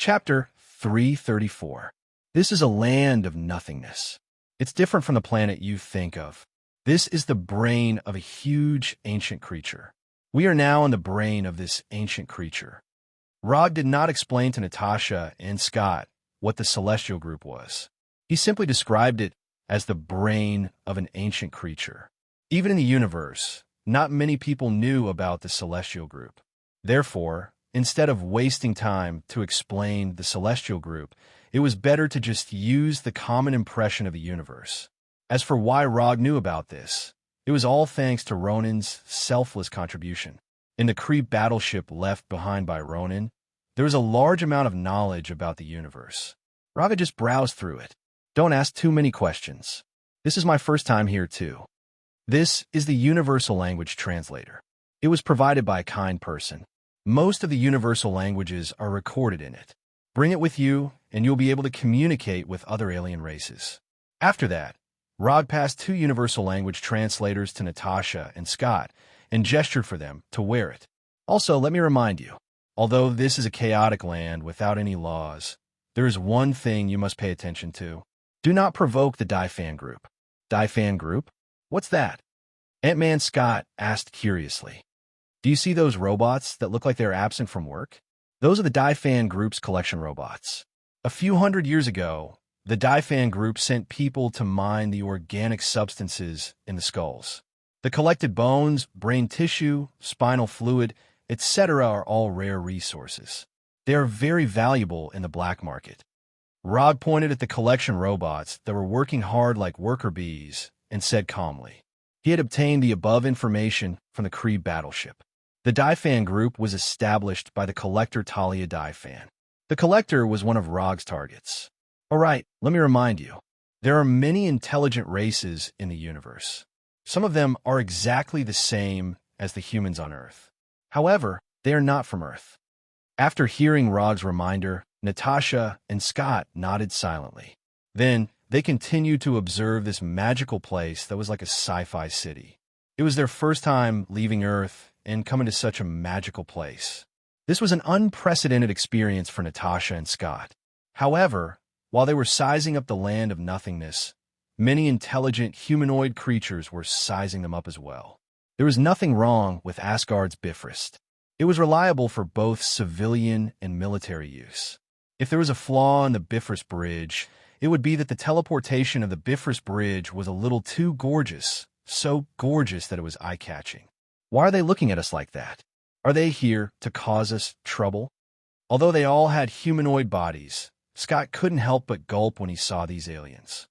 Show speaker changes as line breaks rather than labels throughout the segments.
Chapter 334. This is a land of nothingness. It's different from the planet you think of. This is the brain of a huge ancient creature. We are now in the brain of this ancient creature. Rog did not explain to Natasha and Scott what the celestial group was. He simply described it as the brain of an ancient creature. Even in the universe, not many people knew about the celestial group. Therefore, instead of wasting time to explain the celestial group, it was better to just use the common impression of the universe. As for why Rog knew about this, it was all thanks to Ronan's selfless contribution. In the Kree battleship left behind by Ronan, there was a large amount of knowledge about the universe. Rog had just browsed through it. Don't ask too many questions. This is my first time here too. This is the Universal Language Translator. It was provided by a kind person. Most of the universal languages are recorded in it. Bring it with you, and you'll be able to communicate with other alien races. After that, Rog passed 2 universal language translators to Natasha and Scott and gestured for them to wear it. Also, let me remind you, although this is a chaotic land without any laws, there is one thing you must pay attention to. Do not provoke the Fan group. Fan group? What's that? Ant-Man Scott asked curiously. Do you see those robots that look like they're absent from work? Those are the Fan group's collection robots. A few hundred years ago, the Fan group sent people to mine the organic substances in the skulls. The collected bones, brain tissue, spinal fluid, etc. are all rare resources. They are very valuable in the black market. Rog pointed at the collection robots that were working hard like worker bees and said calmly. He had obtained the above information from the Kree battleship. The Fan group was established by the collector Talia Fan. The collector was one of Rog's targets. All right, let me remind you. There are many intelligent races in the universe. Some of them are exactly the same as the humans on Earth. However, they are not from Earth. After hearing Rog's reminder, Natasha and Scott nodded silently. Then, they continued to observe this magical place that was like a sci-fi city. It was their first time leaving Earth and coming to such a magical place. This was an unprecedented experience for Natasha and Scott. However, while they were sizing up the land of nothingness, many intelligent humanoid creatures were sizing them up as well. There was nothing wrong with Asgard's Bifrost. It was reliable for both civilian and military use. If there was a flaw in the Bifrost Bridge, it would be that the teleportation of the Bifrost Bridge was a little too gorgeous, so gorgeous that it was eye-catching. Why are they looking at us like that? Are they here to cause us trouble? Although they all had humanoid bodies, Scott couldn't help but gulp when he saw these aliens.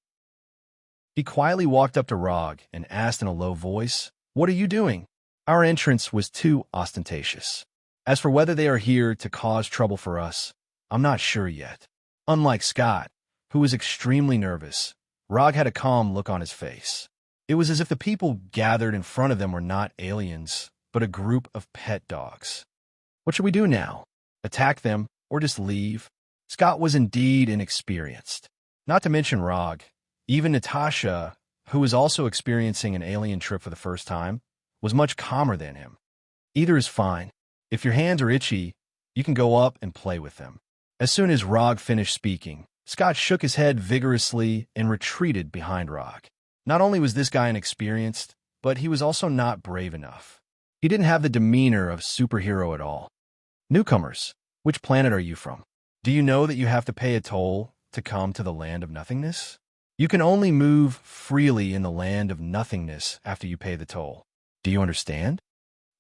He quietly walked up to Rog and asked in a low voice, "What are you doing?" Our entrance was too ostentatious. As for whether they are here to cause trouble for us, I'm not sure yet. Unlike Scott, who was extremely nervous, Rog had a calm look on his face. It was as if the people gathered in front of them were not aliens, but a group of pet dogs. What should we do now? Attack them or just leave? Scott was indeed inexperienced. Not to mention Rog. Even Natasha, who was also experiencing an alien trip for the first time, was much calmer than him. Either is fine. If your hands are itchy, you can go up and play with them. As soon as Rog finished speaking, Scott shook his head vigorously and retreated behind Rog. Not only was this guy inexperienced, but he was also not brave enough. He didn't have the demeanor of superhero at all. Newcomers, which planet are you from? Do you know that you have to pay a toll to come to the land of nothingness? You can only move freely in the land of nothingness after you pay the toll. Do you understand?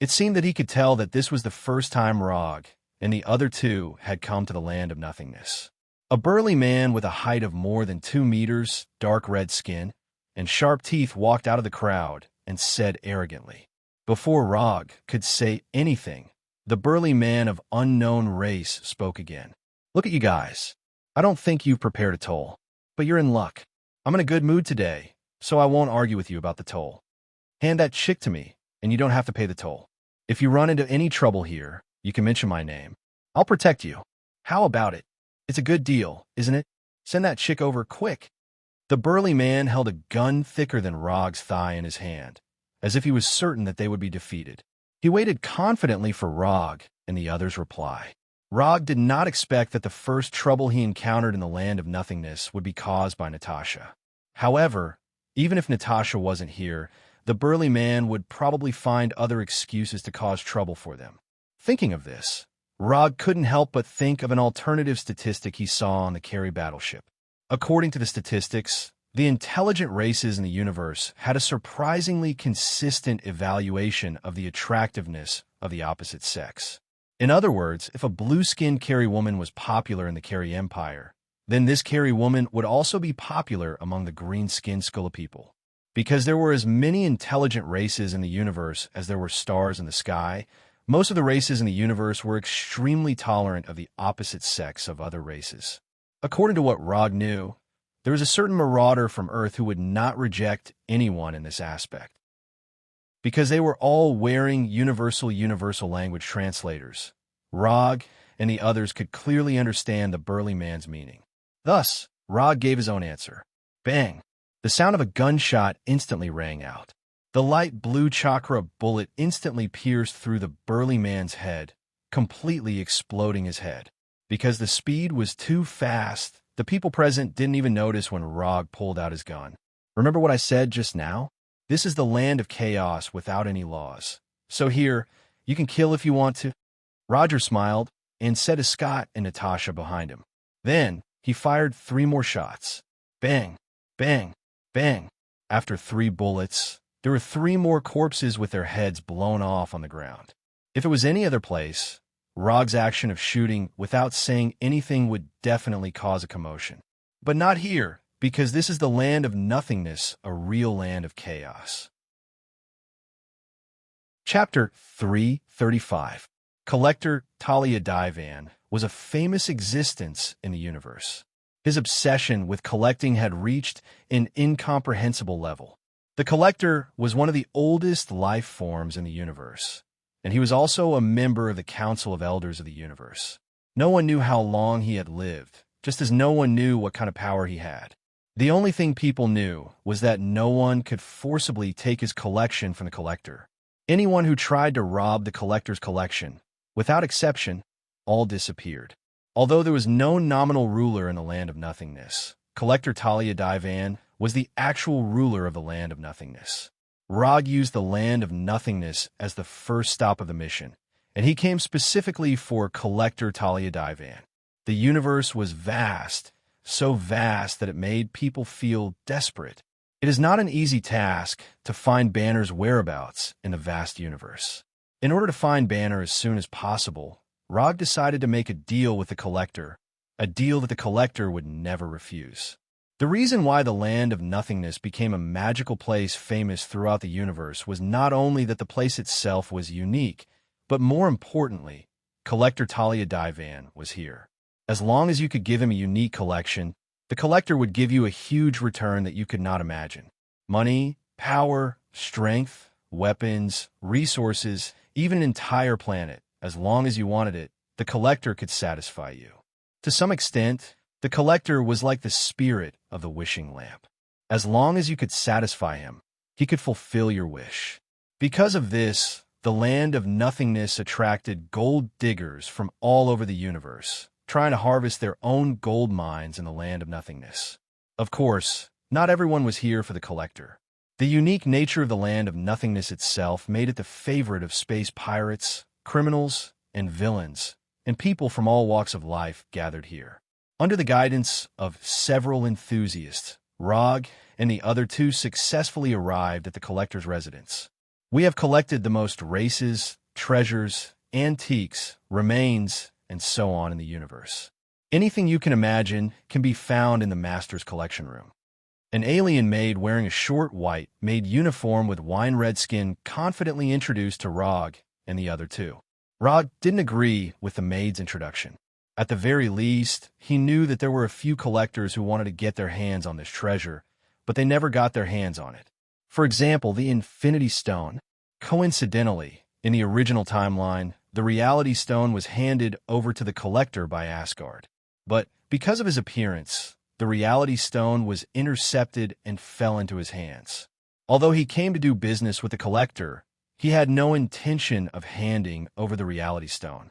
It seemed that he could tell that this was the first time Rog and the other 2 had come to the land of nothingness. A burly man with a height of more than 2 meters, dark red skin, and sharp teeth walked out of the crowd and said arrogantly. Before Rog could say anything, the burly man of unknown race spoke again. Look at you guys. I don't think you've prepared a toll, but you're in luck. I'm in a good mood today, so I won't argue with you about the toll. Hand that chick to me, and you don't have to pay the toll. If you run into any trouble here, you can mention my name. I'll protect you. How about it? It's a good deal, isn't it? Send that chick over quick. The burly man held a gun thicker than Rog's thigh in his hand, as if he was certain that they would be defeated. He waited confidently for Rog and the other's reply. Rog did not expect that the first trouble he encountered in the land of nothingness would be caused by Natasha. However, even if Natasha wasn't here, the burly man would probably find other excuses to cause trouble for them. Thinking of this, Rog couldn't help but think of an alternative statistic he saw on the Carey battleship. According to the statistics, the intelligent races in the universe had a surprisingly consistent evaluation of the attractiveness of the opposite sex. In other words, if a blue-skinned Carey woman was popular in the Carey Empire, then this Carey woman would also be popular among the green-skinned Skulla people. Because there were as many intelligent races in the universe as there were stars in the sky, most of the races in the universe were extremely tolerant of the opposite sex of other races. According to what Rog knew, there was a certain marauder from Earth who would not reject anyone in this aspect. Because they were all wearing universal language translators, Rog and the others could clearly understand the burly man's meaning. Thus, Rog gave his own answer. Bang! The sound of a gunshot instantly rang out. The light blue chakra bullet instantly pierced through the burly man's head, completely exploding his head. Because the speed was too fast, the people present didn't even notice when Rog pulled out his gun. Remember what I said just now? This is the land of chaos without any laws. So here, you can kill if you want to. Roger smiled and said to Scott and Natasha behind him. Then, he fired 3 more shots. Bang, bang, bang. After 3 bullets, there were 3 more corpses with their heads blown off on the ground. If it was any other place, Rog's action of shooting without saying anything would definitely cause a commotion. But not here, because this is the land of nothingness, a real land of chaos. Chapter 335. Collector Talia Divan was a famous existence in the universe. His obsession with collecting had reached an incomprehensible level. The Collector was one of the oldest life forms in the universe, and he was also a member of the Council of Elders of the universe. No one knew how long he had lived, just as no one knew what kind of power he had. The only thing people knew was that no one could forcibly take his collection from the Collector. Anyone who tried to rob the Collector's collection, without exception, all disappeared. Although there was no nominal ruler in the land of nothingness, Collector Talia Divan was the actual ruler of the land of nothingness. Rog used the land of nothingness as the first stop of the mission, and he came specifically for Collector Talia Divan. The universe was vast, so vast that it made people feel desperate. It is not an easy task to find Banner's whereabouts in the vast universe. In order to find Banner as soon as possible, Rog decided to make a deal with the Collector, a deal that the Collector would never refuse. The reason why the land of nothingness became a magical place famous throughout the universe was not only that the place itself was unique, but more importantly, Collector Talia Divan was here. As long as you could give him a unique collection, the Collector would give you a huge return that you could not imagine. Money, power, strength, weapons, resources, even an entire planet. As long as you wanted it, the Collector could satisfy you. To some extent, the Collector was like the spirit of the wishing lamp. As long as you could satisfy him, he could fulfill your wish. Because of this, the land of nothingness attracted gold diggers from all over the universe, trying to harvest their own gold mines in the land of nothingness. Of course, not everyone was here for the Collector. The unique nature of the land of nothingness itself made it the favorite of space pirates, criminals, and villains, and people from all walks of life gathered here. Under the guidance of several enthusiasts, Rog and the other 2 successfully arrived at the Collector's residence. We have collected the most races, treasures, antiques, remains, and so on in the universe. Anything you can imagine can be found in the Master's collection room. An alien maid wearing a short white made uniform with wine-red skin confidently introduced to Rog and the other 2. Rog didn't agree with the maid's introduction. At the very least, he knew that there were a few collectors who wanted to get their hands on this treasure, but they never got their hands on it. For example, the Infinity Stone. Coincidentally, in the original timeline, the Reality Stone was handed over to the Collector by Asgard. But because of his appearance, the Reality Stone was intercepted and fell into his hands. Although he came to do business with the Collector, he had no intention of handing over the Reality Stone.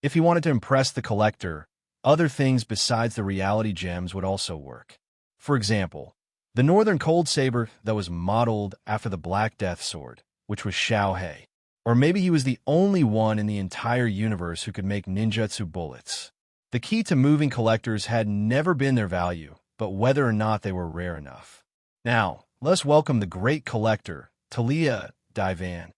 If he wanted to impress the collector, other things besides the reality gems would also work. For example, the Northern Cold Saber that was modeled after the Black Death Sword, which was Xiao Hei. Or maybe he was the only one in the entire universe who could make ninjutsu bullets. The key to moving collectors had never been their value, but whether or not they were rare enough. Now, let's welcome the great collector, Talia Divan.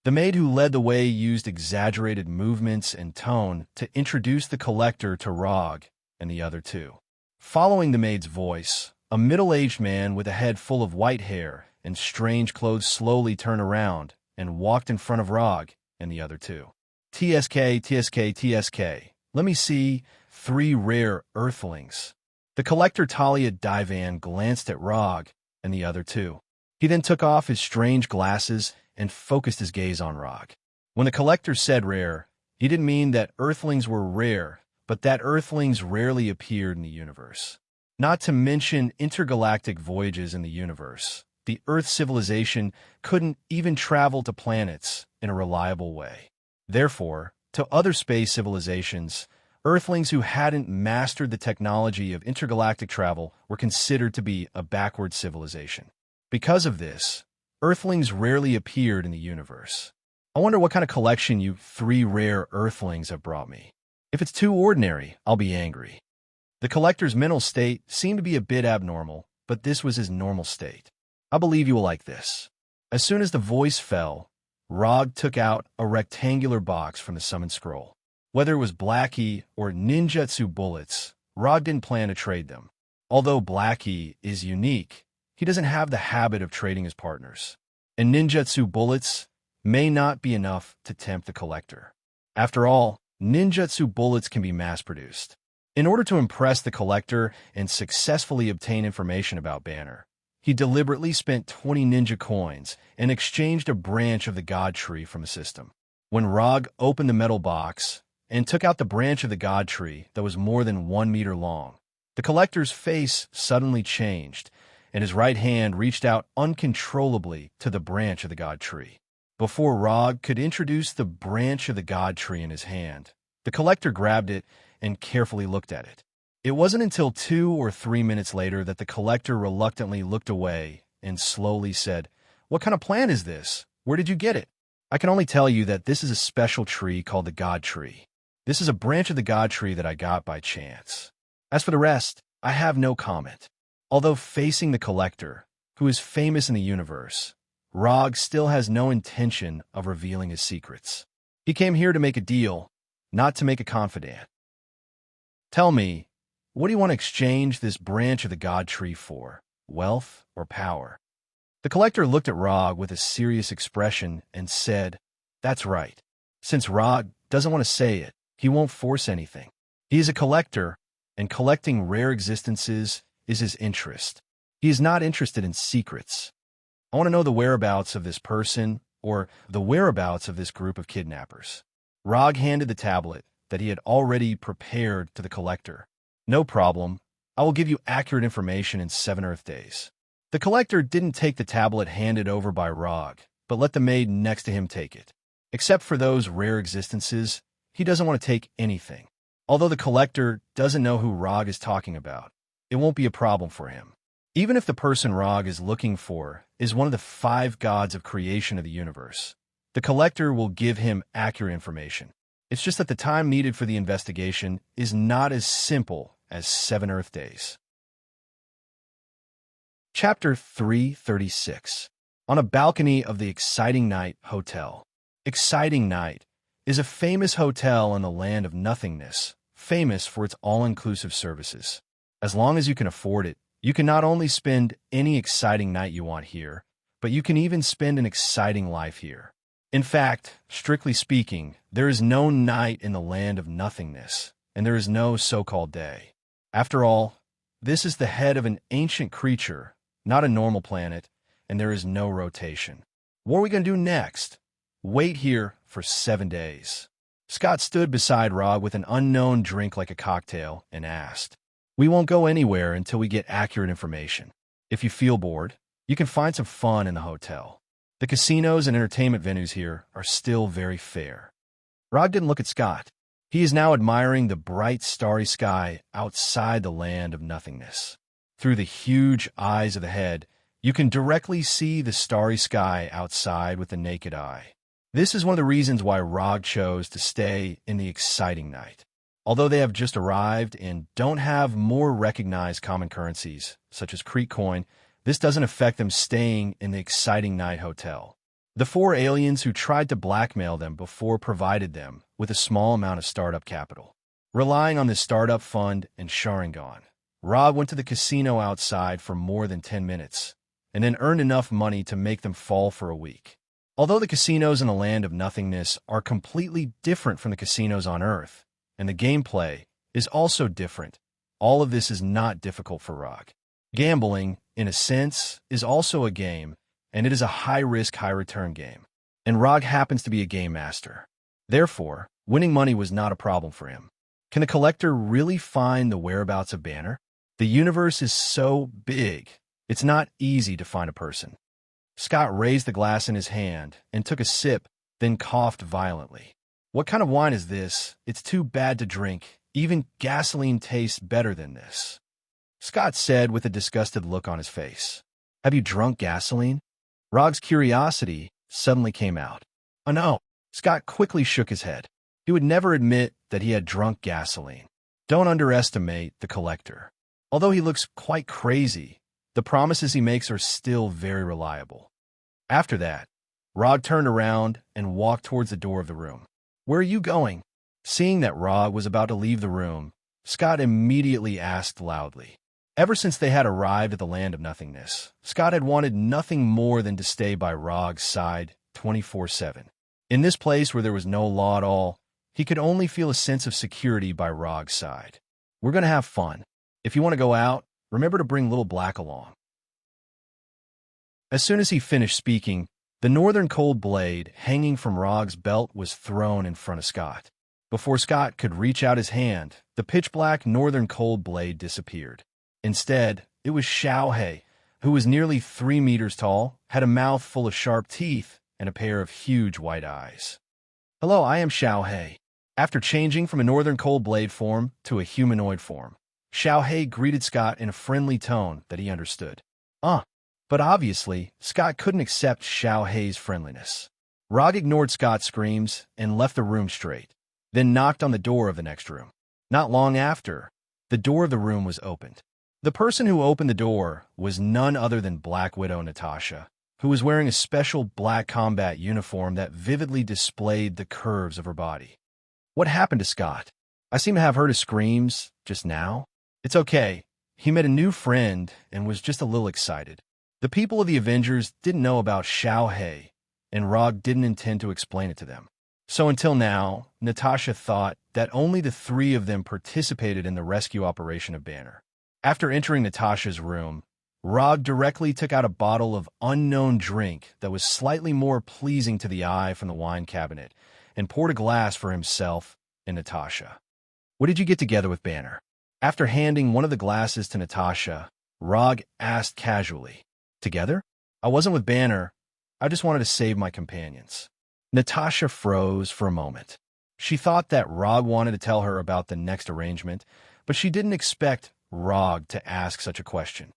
The maid who led the way used exaggerated movements and tone to introduce the collector to Rog and the other two. Following the maid's voice, a middle-aged man with a head full of white hair and strange clothes slowly turned around and walked in front of Rog and the other two. TSK, TSK, TSK. Let me see 3 rare earthlings. The collector Talia Divan glanced at Rog and the other two. He then took off his strange glasses and focused his gaze on Rog. When the collector said rare, he didn't mean that earthlings were rare, but that earthlings rarely appeared in the universe. Not to mention intergalactic voyages in the universe. The Earth civilization couldn't even travel to planets in a reliable way. Therefore, to other space civilizations, Earthlings who hadn't mastered the technology of intergalactic travel were considered to be a backward civilization. Because of this, Earthlings rarely appeared in the universe. I wonder what kind of collection you 3 rare Earthlings have brought me. If it's too ordinary, I'll be angry. The collector's mental state seemed to be a bit abnormal, but this was his normal state. I believe you will like this. As soon as the voice fell, Rog took out a rectangular box from the summon scroll. Whether it was Blackie or ninjutsu bullets, Rog didn't plan to trade them. Although Blackie is unique, he doesn't have the habit of trading his partners. And ninjutsu bullets may not be enough to tempt the collector. After all, ninjutsu bullets can be mass-produced. In order to impress the collector and successfully obtain information about Banner, he deliberately spent 20 ninja coins and exchanged a branch of the God Tree from the system. When Rog opened the metal box and took out the branch of the God Tree that was more than 1 meter long, the collector's face suddenly changed, and his right hand reached out uncontrollably to the branch of the God Tree. Before Rog could introduce the branch of the God Tree in his hand, the collector grabbed it and carefully looked at it. It wasn't until 2 or 3 minutes later that the collector reluctantly looked away and slowly said, "What kind of plant is this? Where did you get it?" "I can only tell you that this is a special tree called the God Tree. This is a branch of the God Tree that I got by chance. As for the rest, I have no comment." Although facing the collector, who is famous in the universe, Rog still has no intention of revealing his secrets. He came here to make a deal, not to make a confidant. "Tell me, what do you want to exchange this branch of the God Tree for? Wealth or power?" The collector looked at Rog with a serious expression and said, "That's right." Since Rog doesn't want to say it, he won't force anything. He is a collector, and collecting rare existences is his interest. He is not interested in secrets. "I want to know the whereabouts of this person or the whereabouts of this group of kidnappers." Rog handed the tablet that he had already prepared to the collector. "No problem. I will give you accurate information in 7 Earth days." The collector didn't take the tablet handed over by Rog, but let the maid next to him take it. Except for those rare existences, he doesn't want to take anything. Although the collector doesn't know who Rog is talking about, it won't be a problem for him. Even if the person Rog is looking for is one of the 5 gods of creation of the universe, the collector will give him accurate information. It's just that the time needed for the investigation is not as simple as 7 Earth days. Chapter 336. On a balcony of the Exciting Night Hotel. Exciting Night is a famous hotel in the land of nothingness, famous for its all-inclusive services. As long as you can afford it, you can not only spend any exciting night you want here, but you can even spend an exciting life here. In fact, strictly speaking, there is no night in the land of nothingness, and there is no so-called day. After all, this is the head of an ancient creature, not a normal planet, and there is no rotation. What are we going to do next? Wait here for 7 days. Scott stood beside Rog with an unknown drink like a cocktail and asked, "We won't go anywhere until we get accurate information. If you feel bored, you can find some fun in the hotel. The casinos and entertainment venues here are still very fair." Rog didn't look at Scott. He is now admiring the bright starry sky outside the land of nothingness. Through the huge eyes of the head, you can directly see the starry sky outside with the naked eye. This is one of the reasons why Rog chose to stay in the exciting night. Although they have just arrived and don't have more recognized common currencies, such as Crete coin, this doesn't affect them staying in the exciting night hotel. The 4 aliens who tried to blackmail them before provided them with a small amount of startup capital. Relying on this startup fund and Sharingan, Rog went to the casino outside for more than 10 minutes, and then earned enough money to make them fall for a week. Although the casinos in the land of nothingness are completely different from the casinos on Earth, and the gameplay is also different, all of this is not difficult for Rog. Gambling, in a sense, is also a game, and it is a high-risk, high-return game. And Rog happens to be a game master. Therefore, winning money was not a problem for him. Can the collector really find the whereabouts of Banner? The universe is so big, it's not easy to find a person. Scott raised the glass in his hand and took a sip, then coughed violently. What kind of wine is this? It's too bad to drink. Even gasoline tastes better than this, Scott said with a disgusted look on his face. Have you drunk gasoline? Rog's curiosity suddenly came out. Oh no, Scott quickly shook his head. He would never admit that he had drunk gasoline. Don't underestimate the collector. Although he looks quite crazy, the promises he makes are still very reliable. After that, Rog turned around and walked towards the door of the room. Where are you going? Seeing that Rog was about to leave the room, Scott immediately asked loudly. Ever since they had arrived at the land of nothingness, Scott had wanted nothing more than to stay by Rog's side 24/7. In this place where there was no law at all, he could only feel a sense of security by Rog's side. We're going to have fun. If you want to go out, remember to bring Little Black along. As soon as he finished speaking, the northern cold blade hanging from Rog's belt was thrown in front of Scott. Before Scott could reach out his hand, the pitch-black northern cold blade disappeared. Instead, it was Xiaohei, who was nearly 3 meters tall, had a mouth full of sharp teeth, and a pair of huge white eyes. Hello, I am Xiaohei. After changing from a northern cold blade form to a humanoid form, Xiaohei greeted Scott in a friendly tone that he understood. But obviously, Scott couldn't accept Xiaohei's friendliness. Rog ignored Scott's screams and left the room straight, then knocked on the door of the next room. Not long after, the door of the room was opened. The person who opened the door was none other than Black Widow Natasha, who was wearing a special black combat uniform that vividly displayed the curves of her body. What happened to Scott? I seem to have heard his screams just now. It's okay. He met a new friend and was just a little excited. The people of the Avengers didn't know about Xiaohei, and Rog didn't intend to explain it to them. So until now, Natasha thought that only the 3 of them participated in the rescue operation of Banner. After entering Natasha's room, Rog directly took out a bottle of unknown drink that was slightly more pleasing to the eye from the wine cabinet and poured a glass for himself and Natasha. What did you get together with Banner? After handing one of the glasses to Natasha, Rog asked casually. Together? I wasn't with Banner. I just wanted to save my companions. Natasha froze for a moment. She thought that Rog wanted to tell her about the next arrangement, but she didn't expect Rog to ask such a question.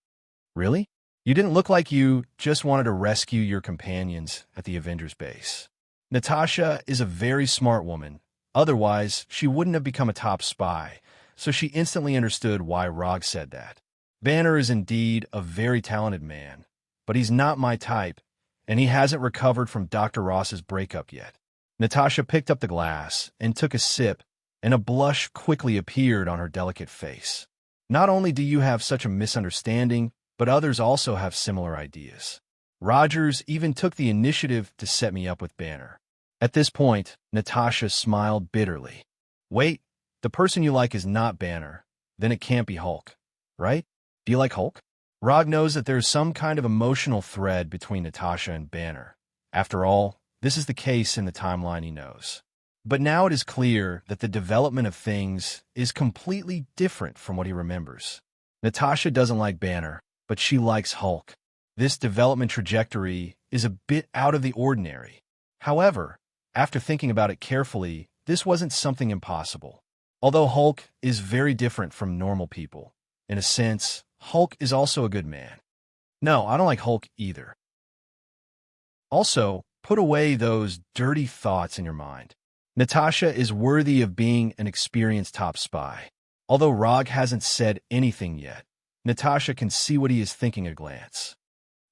Really? You didn't look like you just wanted to rescue your companions at the Avengers base. Natasha is a very smart woman. Otherwise, she wouldn't have become a top spy, so she instantly understood why Rog said that. Banner is indeed a very talented man, but he's not my type, and he hasn't recovered from Dr. Ross's breakup yet. Natasha picked up the glass and took a sip, and a blush quickly appeared on her delicate face. Not only do you have such a misunderstanding, but others also have similar ideas. Rogers even took the initiative to set me up with Banner. At this point, Natasha smiled bitterly. Wait, the person you like is not Banner. Then it can't be Hulk, right? Do you like Hulk? Rog knows that there's some kind of emotional thread between Natasha and Banner. After all, this is the case in the timeline he knows. But now it is clear that the development of things is completely different from what he remembers. Natasha doesn't like Banner, but she likes Hulk. This development trajectory is a bit out of the ordinary. However, after thinking about it carefully, this wasn't something impossible. Although Hulk is very different from normal people, in a sense, Hulk is also a good man. No, I don't like Hulk either. Also, put away those dirty thoughts in your mind. Natasha is worthy of being an experienced top spy. Although Rog hasn't said anything yet, Natasha can see what he is thinking at a glance.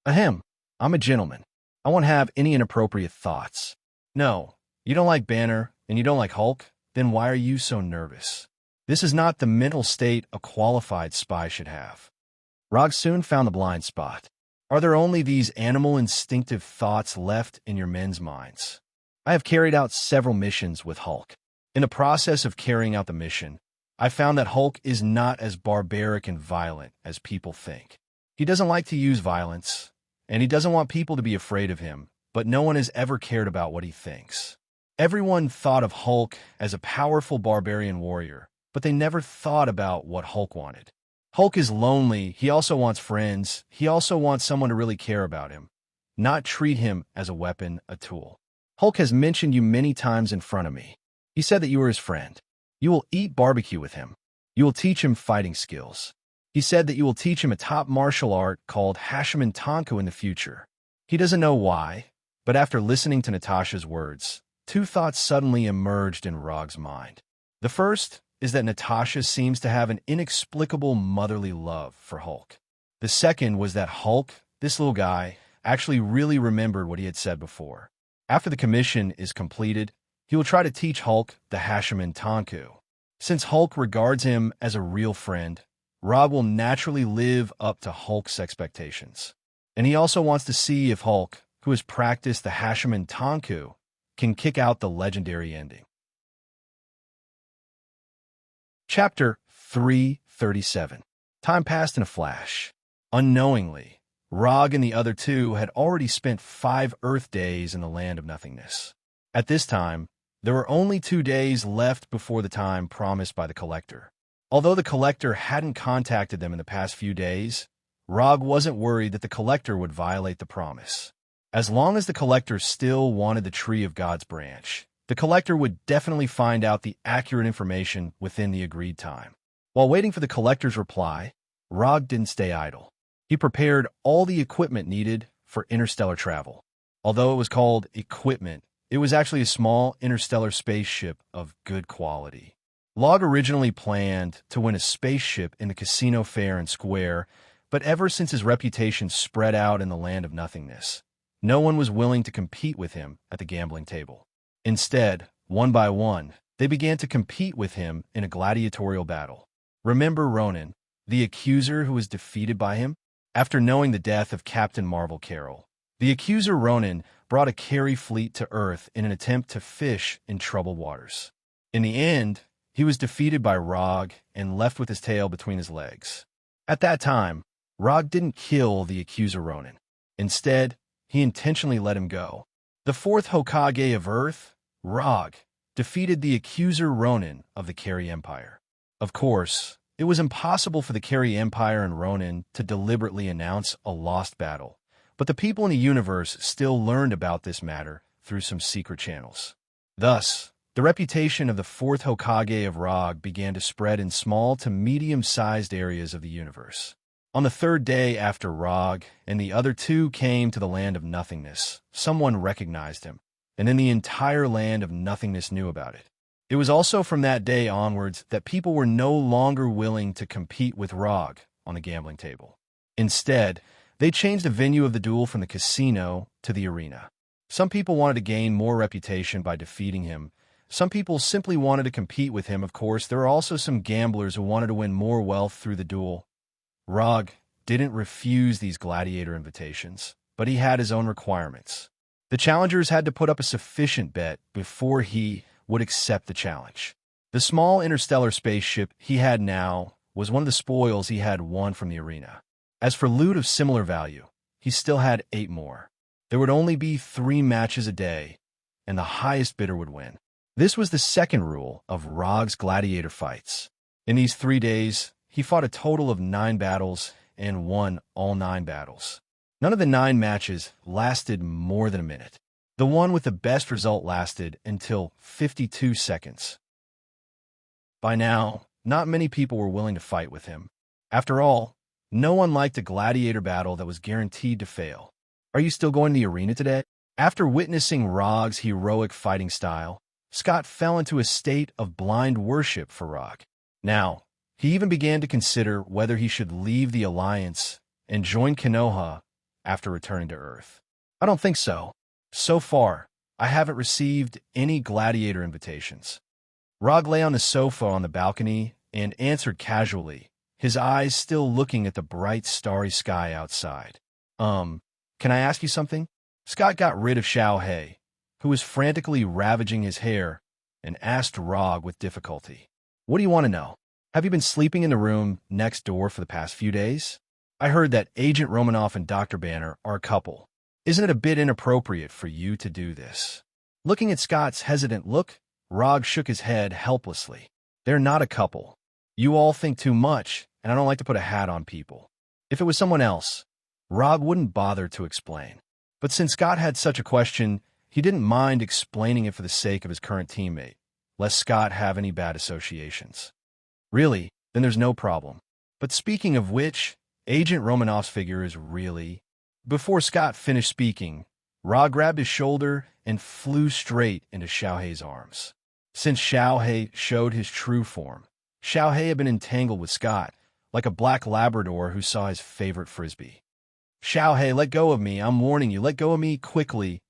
Ahem, I'm a gentleman. I won't have any inappropriate thoughts. No, you don't like Banner, and you don't like Hulk? Then why are you so nervous? This is not the mental state a qualified spy should have. Rog soon found the blind spot. Are there only these animal instinctive thoughts left in your men's minds? I have carried out several missions with Hulk. In the process of carrying out the mission, I found that Hulk is not as barbaric and violent as people think. He doesn't like to use violence, and he doesn't want people to be afraid of him, but no one has ever cared about what he thinks. Everyone thought of Hulk as a powerful barbarian warrior, but they never thought about what Hulk wanted. Hulk is lonely, he also wants friends, he also wants someone to really care about him, not treat him as a weapon, a tool. Hulk has mentioned you many times in front of me. He said that you were his friend. You will eat barbecue with him. You will teach him fighting skills. He said that you will teach him a top martial art called Hashiman Tanku in the future. He doesn't know why, but after listening to Natasha's words, two thoughts suddenly emerged in Rog's mind. The first is that Natasha seems to have an inexplicable motherly love for Hulk. The second was that Hulk, this little guy, actually really remembered what he had said before. After the commission is completed, he will try to teach Hulk the Hashiman Tanku. Since Hulk regards him as a real friend, Rog will naturally live up to Hulk's expectations. And he also wants to see if Hulk, who has practiced the Hashiman Tanku, can kick out the legendary ending. Chapter 337. Time passed in a flash. Unknowingly, Rog and the other two had already spent 5 Earth days in the land of nothingness. At this time, there were only 2 days left before the time promised by the Collector. Although the Collector hadn't contacted them in the past few days, Rog wasn't worried that the Collector would violate the promise. As long as the Collector still wanted the Tree of God's branch, the Collector would definitely find out the accurate information within the agreed time. While waiting for the Collector's reply, Rog didn't stay idle. He prepared all the equipment needed for interstellar travel. Although it was called equipment, it was actually a small interstellar spaceship of good quality. Log originally planned to win a spaceship in the casino fair and square, but ever since his reputation spread out in the land of nothingness, no one was willing to compete with him at the gambling table. Instead, one by one, they began to compete with him in a gladiatorial battle. Remember Ronan, the accuser who was defeated by him? After knowing the death of Captain Marvel Carroll, the accuser Ronan brought a carry fleet to Earth in an attempt to fish in troubled waters. In the end, he was defeated by Rog and left with his tail between his legs. At that time, Rog didn't kill the accuser Ronan. Instead, he intentionally let him go. The 4th Hokage of Earth, Rog, defeated the accuser Ronan of the Carry Empire. Of course, it was impossible for the Carry Empire and Ronan to deliberately announce a lost battle, but the people in the universe still learned about this matter through some secret channels. Thus, the reputation of the 4th Hokage of Rog began to spread in small to medium-sized areas of the universe. On the 3rd day after Rog and the other two came to the land of nothingness, someone recognized him, and then the entire land of nothingness knew about it. It was also from that day onwards that people were no longer willing to compete with Rog on the gambling table. Instead, they changed the venue of the duel from the casino to the arena. Some people wanted to gain more reputation by defeating him. Some people simply wanted to compete with him. Of course, there were also some gamblers who wanted to win more wealth through the duel. Rog didn't refuse these gladiator invitations, but he had his own requirements. The challengers had to put up a sufficient bet before he would accept the challenge. The small interstellar spaceship he had now was one of the spoils he had won from the arena. As for loot of similar value, he still had 8 more. There would only be 3 matches a day, and the highest bidder would win. This was the second rule of Rog's gladiator fights. In these 3 days, he fought a total of 9 battles and won all 9 battles. None of the 9 matches lasted more than a minute. The one with the best result lasted until 52 seconds. By now, not many people were willing to fight with him. After all, no one liked a gladiator battle that was guaranteed to fail. Are you still going to the arena today? After witnessing Rog's heroic fighting style, Scott fell into a state of blind worship for Rog. Now, he even began to consider whether he should leave the Alliance and join Konoha after returning to Earth. I don't think so. So far, I haven't received any gladiator invitations. Rog lay on the sofa on the balcony and answered casually, his eyes still looking at the bright starry sky outside. Can I ask you something? Scott got rid of Xiao He, who was frantically ravaging his hair, and asked Rog with difficulty. What do you want to know? Have you been sleeping in the room next door for the past few days? I heard that Agent Romanoff and Dr. Banner are a couple. Isn't it a bit inappropriate for you to do this? Looking at Scott's hesitant look, Rog shook his head helplessly. They're not a couple. You all think too much, and I don't like to put a hat on people. If it was someone else, Rog wouldn't bother to explain. But since Scott had such a question, he didn't mind explaining it for the sake of his current teammate, lest Scott have any bad associations. Really? Then there's no problem. But speaking of which, Agent Romanoff's figure is really... Before Scott finished speaking, Rog grabbed his shoulder and flew straight into Xiao Hei's arms. Since Xiao Hei showed his true form, Xiao Hei had been entangled with Scott, like a black Labrador who saw his favorite frisbee. Xiao Hei, let go of me. I'm warning you. Let go of me quickly.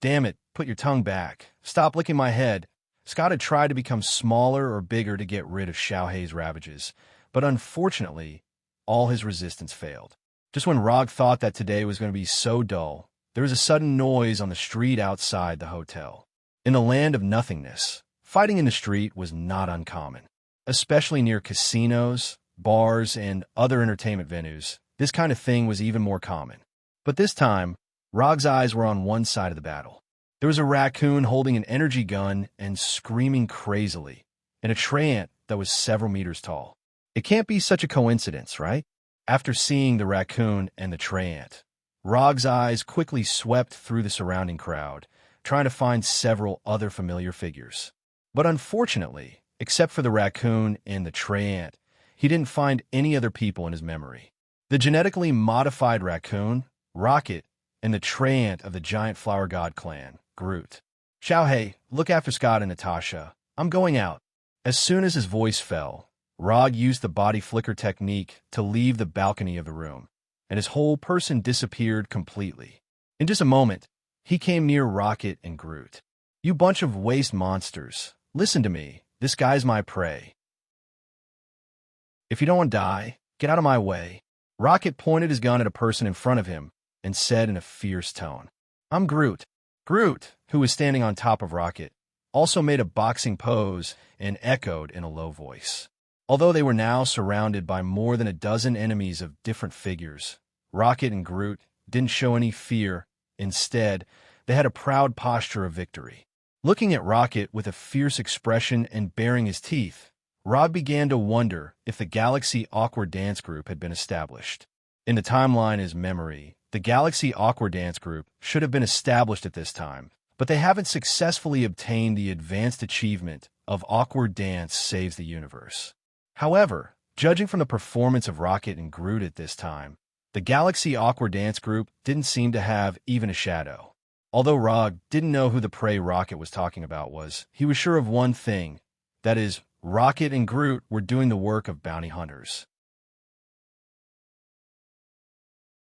Damn it, put your tongue back. Stop licking my head. Scott had tried to become smaller or bigger to get rid of Xiao Hei's ravages, but unfortunately, all his resistance failed. Just when Rog thought that today was going to be so dull, there was a sudden noise on the street outside the hotel. In the land of nothingness, fighting in the street was not uncommon. Especially near casinos, bars, and other entertainment venues, this kind of thing was even more common. But this time, Rog's eyes were on one side of the battle. There was a raccoon holding an energy gun and screaming crazily, and a tree ant that was several meters tall. It can't be such a coincidence, right? After seeing the raccoon and the tree ant, Rog's eyes quickly swept through the surrounding crowd, trying to find several other familiar figures. But unfortunately, except for the raccoon and the tree ant, he didn't find any other people in his memory. The genetically modified raccoon, Rocket, and the tree ant of the giant flower god clan, Groot. Xiao Hei, look after Scott and Natasha. I'm going out. As soon as his voice fell, Rog used the body flicker technique to leave the balcony of the room, and his whole person disappeared completely. In just a moment, he came near Rocket and Groot. You bunch of waste monsters. Listen to me. This guy's my prey. If you don't want to die, get out of my way. Rocket pointed his gun at a person in front of him and said in a fierce tone, I'm Groot. Groot, who was standing on top of Rocket, also made a boxing pose and echoed in a low voice. Although they were now surrounded by more than a dozen enemies of different figures, Rocket and Groot didn't show any fear. Instead, they had a proud posture of victory. Looking at Rocket with a fierce expression and baring his teeth, Rog began to wonder if the Galaxy Awkward Dance Group had been established. In the timeline as memory, the Galaxy Awkward Dance Group should have been established at this time, but they haven't successfully obtained the advanced achievement of Awkward Dance Saves the Universe. However, judging from the performance of Rocket and Groot at this time, the Galaxy Awkward Dance Group didn't seem to have even a shadow. Although Rog didn't know who the prey Rocket was talking about was, he was sure of one thing, that is, Rocket and Groot were doing the work of bounty hunters.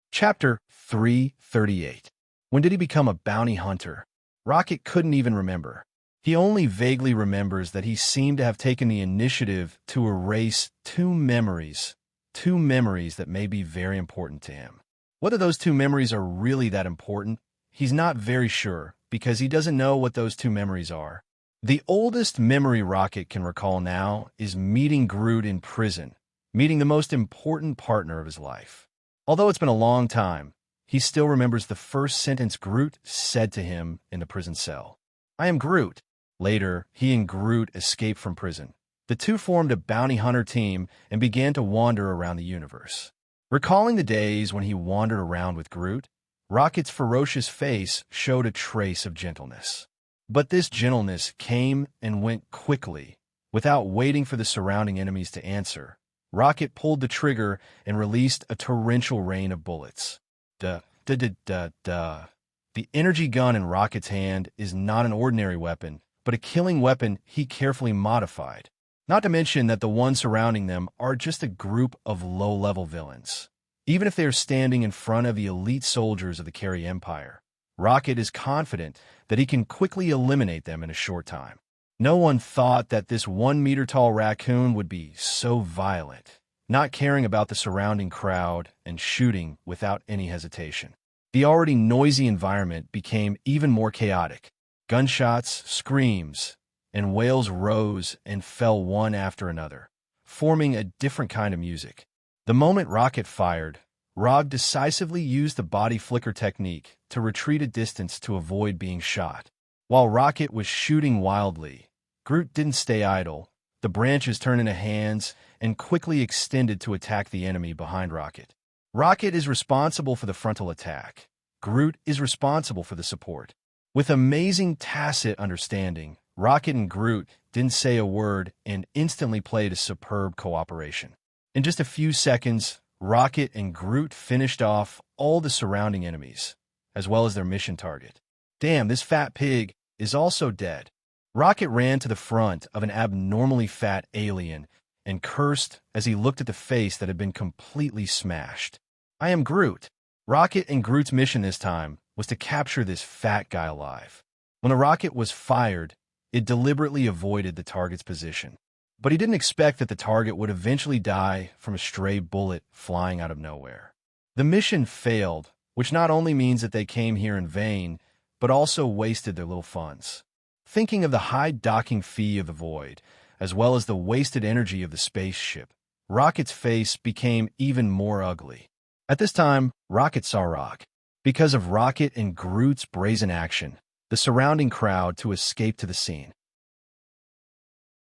Chapter 338. When did he become a bounty hunter? Rocket couldn't even remember. He only vaguely remembers that he seemed to have taken the initiative to erase two memories that may be very important to him. Whether those two memories are really that important, he's not very sure, because he doesn't know what those two memories are. The oldest memory Rocket can recall now is meeting Groot in prison, meeting the most important partner of his life. Although it's been a long time, he still remembers the first sentence Groot said to him in the prison cell. I am Groot. Later, he and Groot escaped from prison. The two formed a bounty hunter team and began to wander around the universe. Recalling the days when he wandered around with Groot, Rocket's ferocious face showed a trace of gentleness. But this gentleness came and went quickly, without waiting for the surrounding enemies to answer. Rocket pulled the trigger and released a torrential rain of bullets. Duh, duh, duh, duh, duh. The energy gun in Rocket's hand is not an ordinary weapon, but a killing weapon he carefully modified. Not to mention that the ones surrounding them are just a group of low-level villains. Even if they are standing in front of the elite soldiers of the Carey Empire, Rocket is confident that he can quickly eliminate them in a short time. No one thought that this 1-meter-tall raccoon would be so violent, not caring about the surrounding crowd and shooting without any hesitation. The already noisy environment became even more chaotic. Gunshots, screams, and wails rose and fell one after another, forming a different kind of music. The moment Rocket fired, Rog decisively used the body flicker technique to retreat a distance to avoid being shot. While Rocket was shooting wildly, Groot didn't stay idle. The branches turned into hands and quickly extended to attack the enemy behind Rocket. Rocket is responsible for the frontal attack. Groot is responsible for the support. With amazing tacit understanding, Rocket and Groot didn't say a word and instantly played a superb cooperation. In just a few seconds, Rocket and Groot finished off all the surrounding enemies, as well as their mission target. Damn, this fat pig is also dead. Rocket ran to the front of an abnormally fat alien and cursed as he looked at the face that had been completely smashed. I am Groot. Rocket and Groot's mission this time was to capture this fat guy alive. When the rocket was fired, it deliberately avoided the target's position. But he didn't expect that the target would eventually die from a stray bullet flying out of nowhere. The mission failed, which not only means that they came here in vain, but also wasted their little funds. Thinking of the high docking fee of the Void, as well as the wasted energy of the spaceship, Rocket's face became even more ugly. At this time, Rocket saw Rog. Because of Rocket and Groot's brazen action, the surrounding crowd to escape to the scene.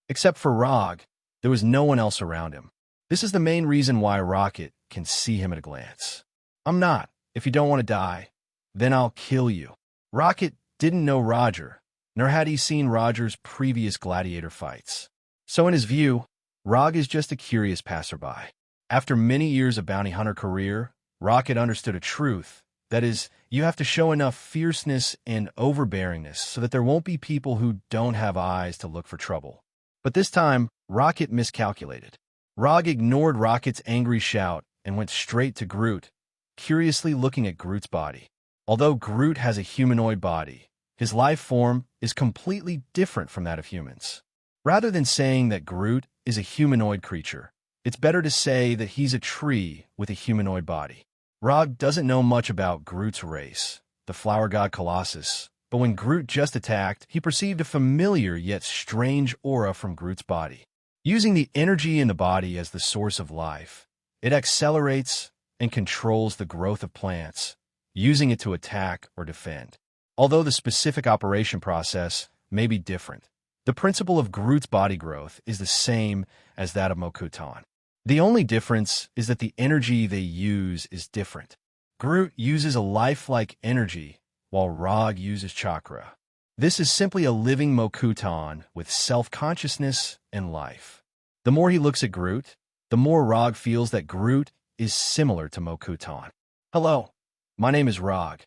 Except for Rog, there was no one else around him. This is the main reason why Rocket can see him at a glance. I'm not. If you don't want to die, then I'll kill you. Rocket didn't know Roger, nor had he seen Roger's previous gladiator fights. So in his view, Rog is just a curious passerby. After many years of bounty hunter career, Rocket understood a truth. That is, you have to show enough fierceness and overbearingness so that there won't be people who don't have eyes to look for trouble. But this time, Rocket miscalculated. Rog ignored Rocket's angry shout and went straight to Groot, curiously looking at Groot's body. Although Groot has a humanoid body, his life form is completely different from that of humans. Rather than saying that Groot is a humanoid creature, it's better to say that he's a tree with a humanoid body. Rog doesn't know much about Groot's race, the flower god Colossus, but when Groot just attacked, he perceived a familiar yet strange aura from Groot's body. Using the energy in the body as the source of life, it accelerates and controls the growth of plants, using it to attack or defend. Although the specific operation process may be different, the principle of Groot's body growth is the same as that of Mokutan. The only difference is that the energy they use is different. Groot uses a lifelike energy, while Rog uses chakra. This is simply a living Mokutan with self-consciousness and life. The more he looks at Groot, the more Rog feels that Groot is similar to Mokutan. Hello, my name is Rog.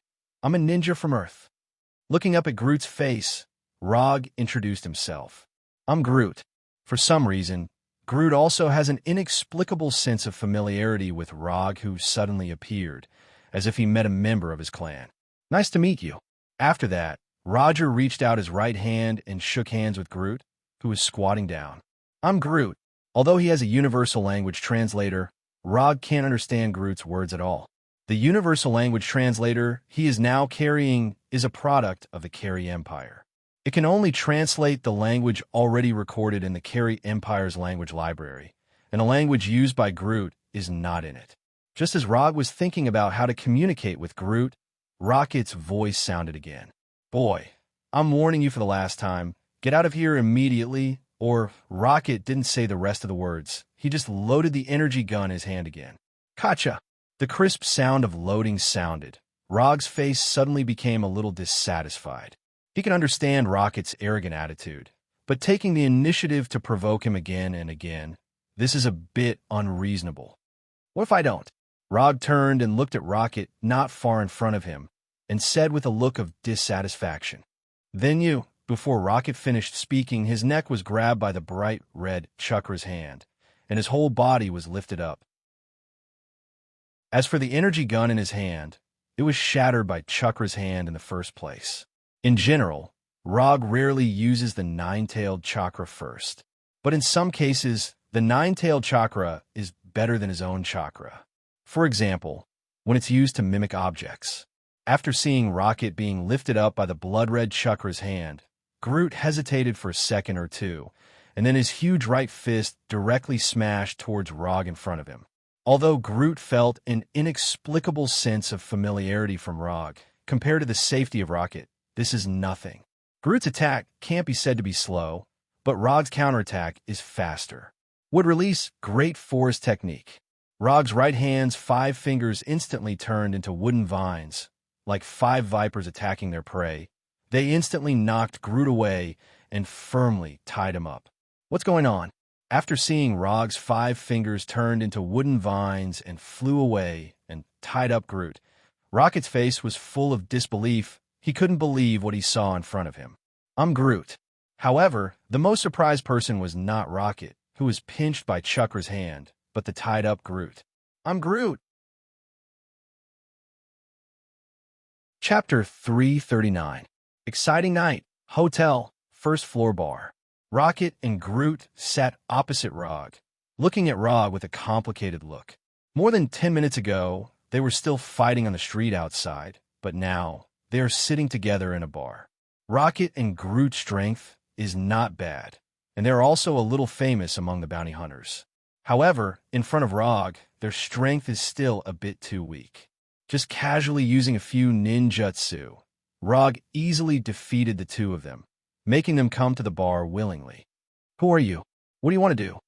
I'm a ninja from Earth. Looking up at Groot's face, Rog introduced himself. I'm Groot. For some reason, Groot also has an inexplicable sense of familiarity with Rog, who suddenly appeared, as if he met a member of his clan. Nice to meet you. After that, Roger reached out his right hand and shook hands with Groot, who was squatting down. I'm Groot. Although he has a universal language translator, Rog can't understand Groot's words at all. The universal language translator he is now carrying is a product of the Carey Empire. It can only translate the language already recorded in the Carey Empire's language library, and a language used by Groot is not in it. Just as Rog was thinking about how to communicate with Groot, Rocket's voice sounded again. Boy, I'm warning you for the last time. Get out of here immediately, or Rocket didn't say the rest of the words. He just loaded the energy gun in his hand again. Gotcha! The crisp sound of loading sounded. Rog's face suddenly became a little dissatisfied. He could understand Rocket's arrogant attitude, but taking the initiative to provoke him again and again, this is a bit unreasonable. What if I don't? Rog turned and looked at Rocket not far in front of him, and said with a look of dissatisfaction, "Then you." Before Rocket finished speaking, his neck was grabbed by the bright red Chakra's hand, and his whole body was lifted up. As for the energy gun in his hand, it was shattered by Chakra's hand in the first place. In general, Rog rarely uses the nine-tailed chakra first, but in some cases, the nine-tailed chakra is better than his own chakra. For example, when it's used to mimic objects. After seeing Rocket being lifted up by the blood-red Chakra's hand, Groot hesitated for a second or two, and then his huge right fist directly smashed towards Rog in front of him. Although Groot felt an inexplicable sense of familiarity from Rog, compared to the safety of Rocket, this is nothing. Groot's attack can't be said to be slow, but Rog's counterattack is faster. Would release great force technique. Rog's right hand's 5 fingers instantly turned into wooden vines, like 5 vipers attacking their prey. They instantly knocked Groot away and firmly tied him up. What's going on? After seeing Rog's 5 fingers turned into wooden vines and flew away and tied up Groot, Rocket's face was full of disbelief. He couldn't believe what he saw in front of him. "I'm Groot." However, the most surprised person was not Rocket, who was pinched by Chakra's hand, but the tied-up Groot. "I'm Groot." Chapter 339. Exciting night. Hotel, first floor bar. Rocket and Groot sat opposite Rog, looking at Rog with a complicated look. More than 10 minutes ago, they were still fighting on the street outside, but now they are sitting together in a bar. Rocket and Groot's strength is not bad, and they're also a little famous among the bounty hunters. However, in front of Rog, their strength is still a bit too weak. Just casually using a few ninjutsu, Rog easily defeated the two of them, making them come to the bar willingly. "Who are you? What do you want to do?"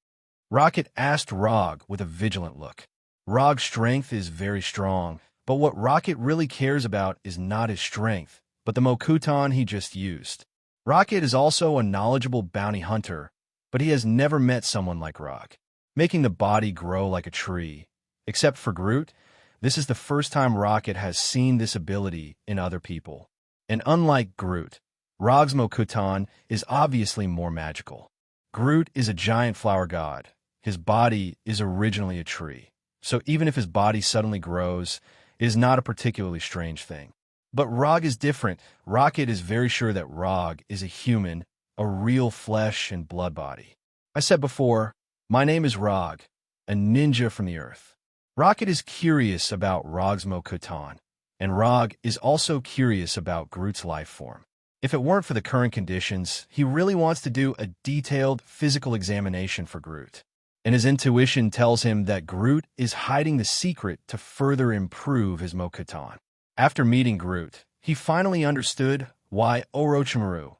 Rocket asked Rog with a vigilant look. Rog's strength is very strong, but what Rocket really cares about is not his strength, but the Mokuton he just used. Rocket is also a knowledgeable bounty hunter, but he has never met someone like Rog, making the body grow like a tree. Except for Groot, this is the first time Rocket has seen this ability in other people. And unlike Groot, Rog's Mokuton is obviously more magical. Groot is a giant flower god. His body is originally a tree, so even if his body suddenly grows, it is not a particularly strange thing. But Rog is different. Rocket is very sure that Rog is a human, a real flesh and blood body. I said before, my name is Rog, a ninja from the earth. Rocket is curious about Rog's Mokuton, and Rog is also curious about Groot's life form. If it weren't for the current conditions, he really wants to do a detailed physical examination for Groot. And his intuition tells him that Groot is hiding the secret to further improve his Mokuton. After meeting Groot, he finally understood why Orochimaru,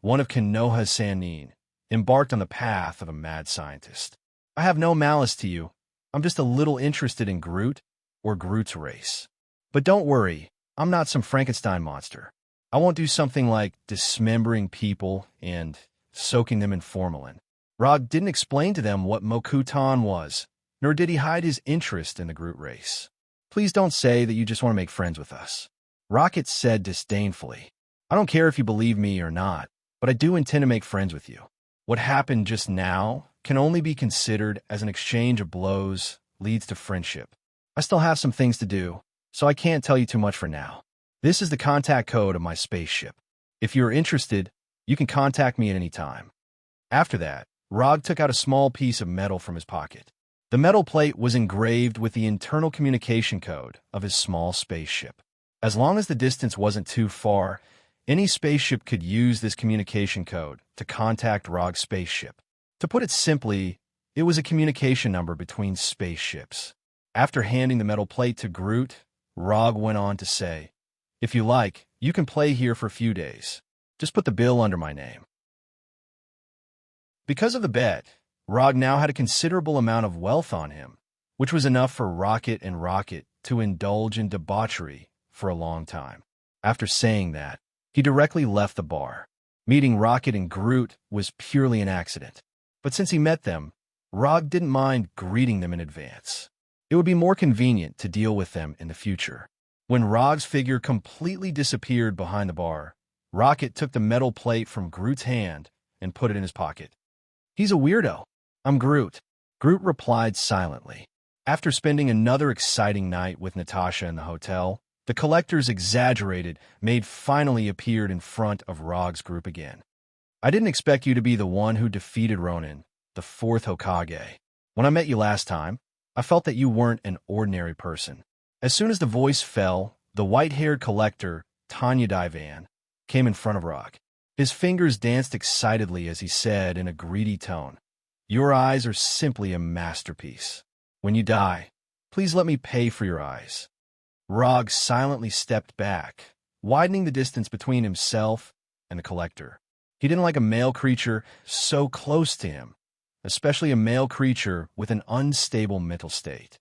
one of Konoha's Sannin, embarked on the path of a mad scientist. "I have no malice to you. I'm just a little interested in Groot or Groot's race. But don't worry, I'm not some Frankenstein monster. I won't do something like dismembering people and soaking them in formalin." Rog didn't explain to them what Mokuton was, nor did he hide his interest in the Groot race. "Please don't say that you just want to make friends with us," Rocket said disdainfully. "I don't care if you believe me or not, but I do intend to make friends with you. What happened just now can only be considered as an exchange of blows leads to friendship. I still have some things to do, so I can't tell you too much for now. This is the contact code of my spaceship. If you're interested, you can contact me at any time." After that, Rog took out a small piece of metal from his pocket. The metal plate was engraved with the internal communication code of his small spaceship. As long as the distance wasn't too far, any spaceship could use this communication code to contact Rog's spaceship. To put it simply, it was a communication number between spaceships. After handing the metal plate to Groot, Rog went on to say, "If you like, you can play here for a few days. Just put the bill under my name." Because of the bet, Rog now had a considerable amount of wealth on him, which was enough for Rocket and Rocket to indulge in debauchery for a long time. After saying that, he directly left the bar. Meeting Rocket and Groot was purely an accident. But since he met them, Rog didn't mind greeting them in advance. It would be more convenient to deal with them in the future. When Rog's figure completely disappeared behind the bar, Rocket took the metal plate from Groot's hand and put it in his pocket. "He's a weirdo. I'm Groot," Groot replied silently. After spending another exciting night with Natasha in the hotel, the collector's exaggerated maid finally appeared in front of Rog's group again. "I didn't expect you to be the one who defeated Ronin, the fourth Hokage. When I met you last time, I felt that you weren't an ordinary person." As soon as the voice fell, the white-haired collector, Tanya Divan, came in front of Rog. His fingers danced excitedly as he said in a greedy tone, "Your eyes are simply a masterpiece. When you die, please let me pay for your eyes." Rog silently stepped back, widening the distance between himself and the collector. He didn't like a male creature so close to him, especially a male creature with an unstable mental state.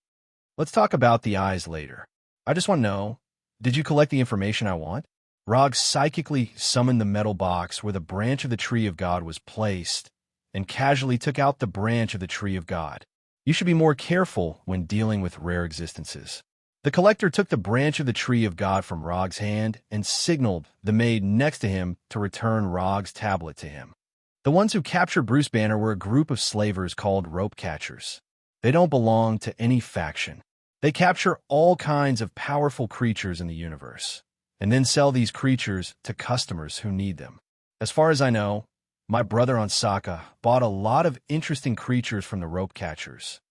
"Let's talk about the eyes later. I just want to know, did you collect the information I want?" Rog psychically summoned the metal box where the branch of the Tree of God was placed and casually took out the branch of the Tree of God. "You should be more careful when dealing with rare existences." The collector took the branch of the Tree of God from Rog's hand and signaled the maid next to him to return Rog's tablet to him. The ones who captured Bruce Banner were a group of slavers called rope catchers. They don't belong to any faction. They capture all kinds of powerful creatures in the universe, and then sell these creatures to customers who need them. As far as I know, my brother Ansaka bought a lot of interesting creatures from the rope catchers.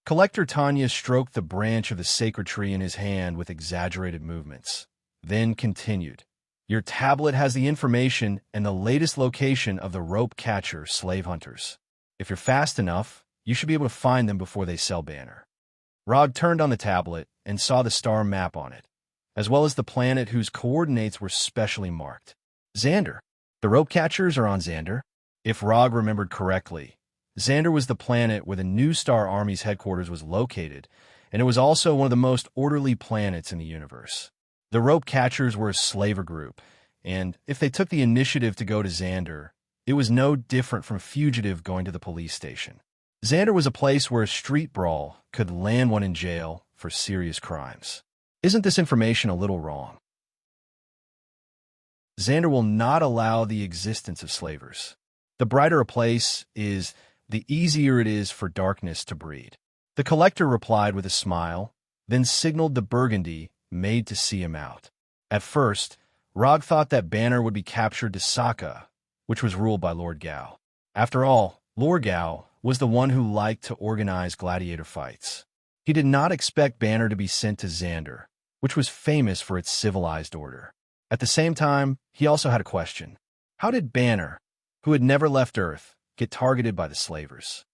Collector Tanya stroked the branch of the sacred tree in his hand with exaggerated movements, then continued, "Your tablet has the information and the latest location of the rope catcher slave hunters. If you're fast enough, you should be able to find them before they sell Banner." Rog turned on the tablet and saw the star map on it, as well as the planet whose coordinates were specially marked. Xander. The rope catchers are on Xander. If Rog remembered correctly, Xander was the planet where the New Star Army's headquarters was located, and it was also one of the most orderly planets in the universe. The rope catchers were a slaver group, and if they took the initiative to go to Xander, it was no different from a fugitive going to the police station. Xander was a place where a street brawl could land one in jail for serious crimes. Isn't this information a little wrong? Xander will not allow the existence of slavers. The brighter a place is, the easier it is for darkness to breed. The collector replied with a smile, then signaled the Burgundy maid to see him out. At first, Rog thought that Banner would be captured to Sokka, which was ruled by Lord Gao. After all, Lord Gao was the one who liked to organize gladiator fights. He did not expect Banner to be sent to Xander, which was famous for its civilized order. At the same time, he also had a question. How did Banner, who had never left Earth, get targeted by the slavers?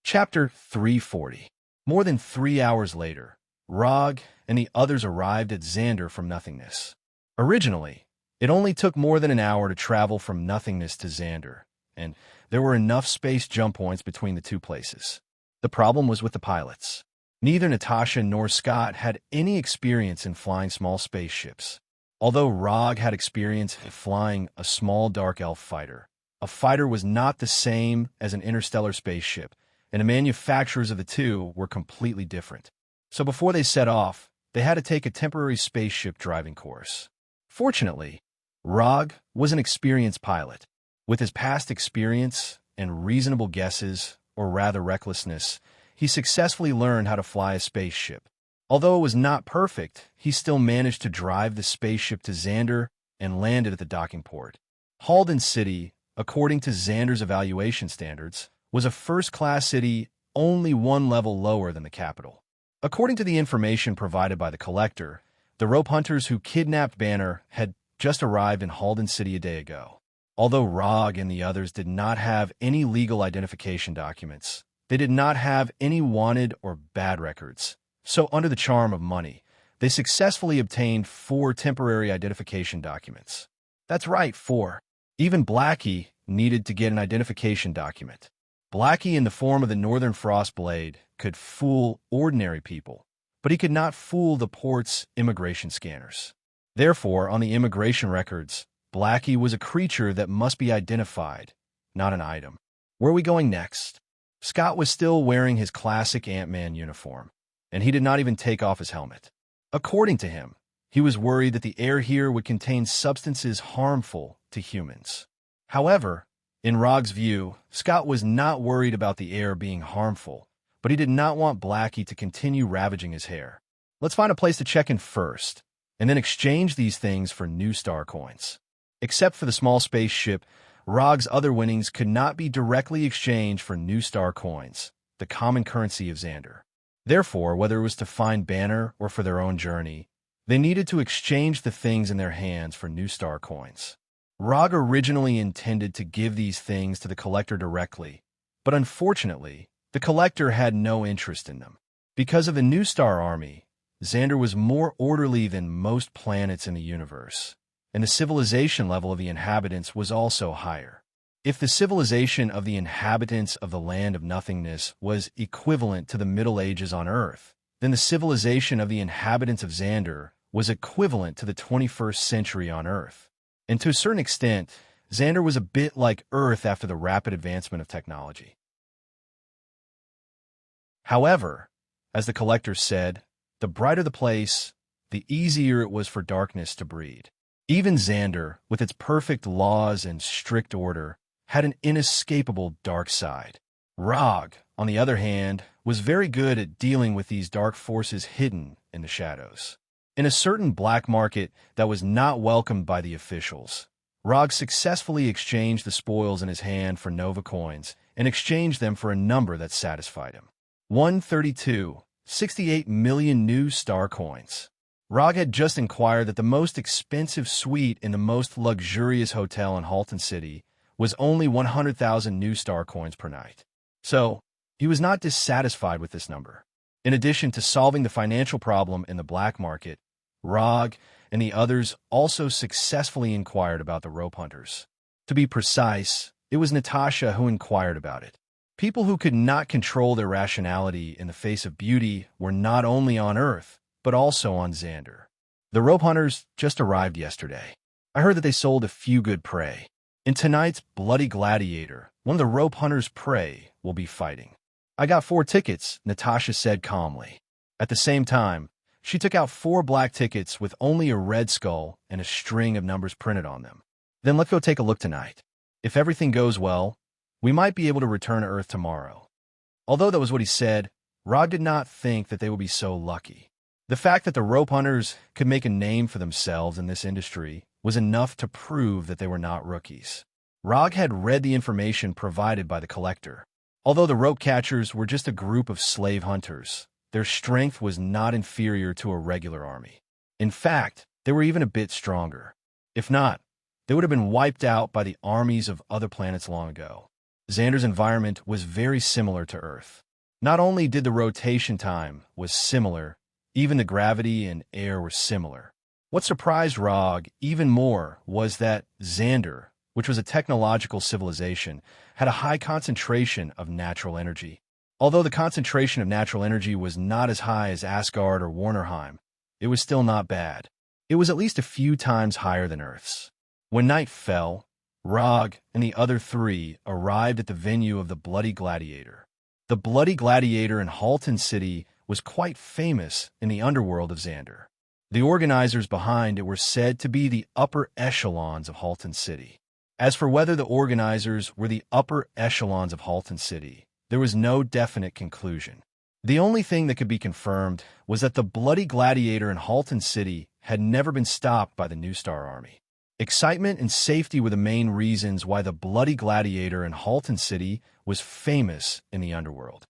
Chapter 340. More than 3 hours later, Rog and the others arrived at Xander from nothingness. Originally, it only took more than an hour to travel from nothingness to Xander, and there were enough space jump points between the two places. The problem was with the pilots. Neither Natasha nor Scott had any experience in flying small spaceships. Although Rog had experience flying a small dark elf fighter, a fighter was not the same as an interstellar spaceship, and the manufacturers of the two were completely different. So before they set off, they had to take a temporary spaceship driving course. Fortunately, Rog was an experienced pilot. With his past experience and reasonable guesses, or rather recklessness, he successfully learned how to fly a spaceship. Although it was not perfect, he still managed to drive the spaceship to Xander and landed at the docking port. Halden City, according to Xander's evaluation standards, was a first-class city only one level lower than the capital. According to the information provided by the collector, the rope hunters who kidnapped Banner had just arrived in Halden City a day ago. Although Rog and the others did not have any legal identification documents, they did not have any wanted or bad records. So under the charm of money, they successfully obtained 4 temporary identification documents. That's right, 4. Even Blackie needed to get an identification document. Blackie, in the form of the Northern Frost Blade, could fool ordinary people, but he could not fool the port's immigration scanners. Therefore, on the immigration records, Blackie was a creature that must be identified, not an item. Where are we going next? Scott was still wearing his classic Ant-Man uniform, and he did not even take off his helmet. According to him, he was worried that the air here would contain substances harmful to humans. However, in Rog's view, Scott was not worried about the air being harmful, but he did not want Blackie to continue ravaging his hair. Let's find a place to check in first, and then exchange these things for new star coins. Except for the small spaceship, Rog's other winnings could not be directly exchanged for new star coins, the common currency of Xander. Therefore, whether it was to find Banner or for their own journey, they needed to exchange the things in their hands for new star coins. Rog originally intended to give these things to the collector directly, but unfortunately, the collector had no interest in them. Because of the New Star Army, Xander was more orderly than most planets in the universe, and the civilization level of the inhabitants was also higher. If the civilization of the inhabitants of the Land of Nothingness was equivalent to the Middle Ages on Earth, then the civilization of the inhabitants of Xander was equivalent to the 21st century on Earth. And to a certain extent, Xander was a bit like Earth after the rapid advancement of technology. However, as the collector said, the brighter the place, the easier it was for darkness to breed. Even Xander, with its perfect laws and strict order, had an inescapable dark side. Rog, on the other hand, was very good at dealing with these dark forces hidden in the shadows. In a certain black market that was not welcomed by the officials, Rog successfully exchanged the spoils in his hand for Nova coins and exchanged them for a number that satisfied him. 132, 68 million new star coins. Rog had just inquired that the most expensive suite in the most luxurious hotel in Halton City was only 100,000 new star coins per night. So, he was not dissatisfied with this number. In addition to solving the financial problem in the black market, Rog and the others also successfully inquired about the rope hunters. To be precise, it was Natasha who inquired about it. People who could not control their rationality in the face of beauty were not only on Earth, but also on Xander. The rope hunters just arrived yesterday. I heard that they sold a few good prey. In tonight's Bloody Gladiator, one of the rope hunters' prey will be fighting. I got 4 tickets, Natasha said calmly. At the same time, she took out 4 black tickets with only a red skull and a string of numbers printed on them. Then let's go take a look tonight. If everything goes well, we might be able to return to Earth tomorrow. Although that was what he said, Rod did not think that they would be so lucky. The fact that the rope hunters could make a name for themselves in this industry was enough to prove that they were not rookies. Rog had read the information provided by the collector. Although the rope catchers were just a group of slave hunters, their strength was not inferior to a regular army. In fact, they were even a bit stronger. If not, they would have been wiped out by the armies of other planets long ago. Xander's environment was very similar to Earth. Not only did the rotation time was similar, even the gravity and air were similar. What surprised Rog even more was that Xander, which was a technological civilization, had a high concentration of natural energy. Although the concentration of natural energy was not as high as Asgard or Warnerheim, it was still not bad. It was at least a few times higher than Earth's. When night fell, Rog and the other 3 arrived at the venue of the Bloody Gladiator. The Bloody Gladiator in Halton City was quite famous in the underworld of Xander. The organizers behind it were said to be the upper echelons of Halton City. As for whether the organizers were the upper echelons of Halton City, there was no definite conclusion. The only thing that could be confirmed was that the Bloody Gladiator in Halton City had never been stopped by the New Star Army. Excitement and safety were the main reasons why the Bloody Gladiator in Halton City was famous in the underworld.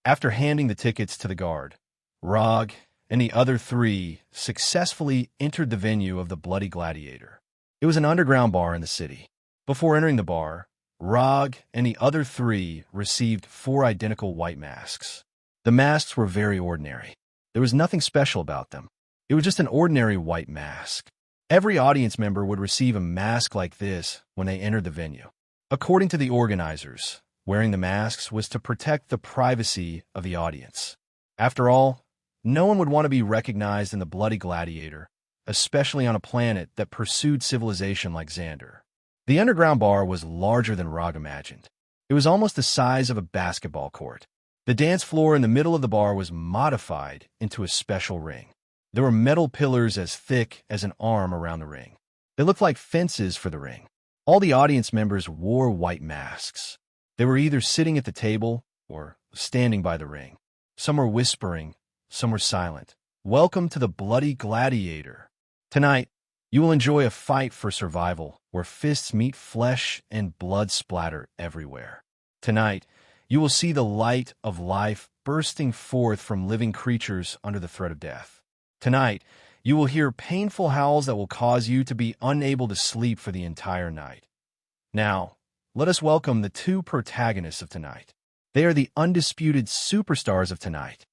After handing the tickets to the guard, Rog and the other 3 successfully entered the venue of the Bloody Gladiator. It was an underground bar in the city. Before entering the bar, Rog and the other 3 received 4 identical white masks. The masks were very ordinary. There was nothing special about them. It was just an ordinary white mask. Every audience member would receive a mask like this when they entered the venue. According to the organizers, wearing the masks was to protect the privacy of the audience. After all, no one would want to be recognized in the bloody gladiator, especially on a planet that pursued civilization like Xander. The underground bar was larger than Rog imagined. It was almost the size of a basketball court. The dance floor in the middle of the bar was modified into a special ring. There were metal pillars as thick as an arm around the ring. They looked like fences for the ring. All the audience members wore white masks. They were either sitting at the table or standing by the ring. Some were whispering, some were silent. Welcome to the Bloody Gladiator. Tonight, you will enjoy a fight for survival where fists meet flesh and blood splatter everywhere. Tonight, you will see the light of life bursting forth from living creatures under the threat of death. Tonight, you will hear painful howls that will cause you to be unable to sleep for the entire night. Now, let us welcome the two protagonists of tonight. They are the undisputed superstars of tonight.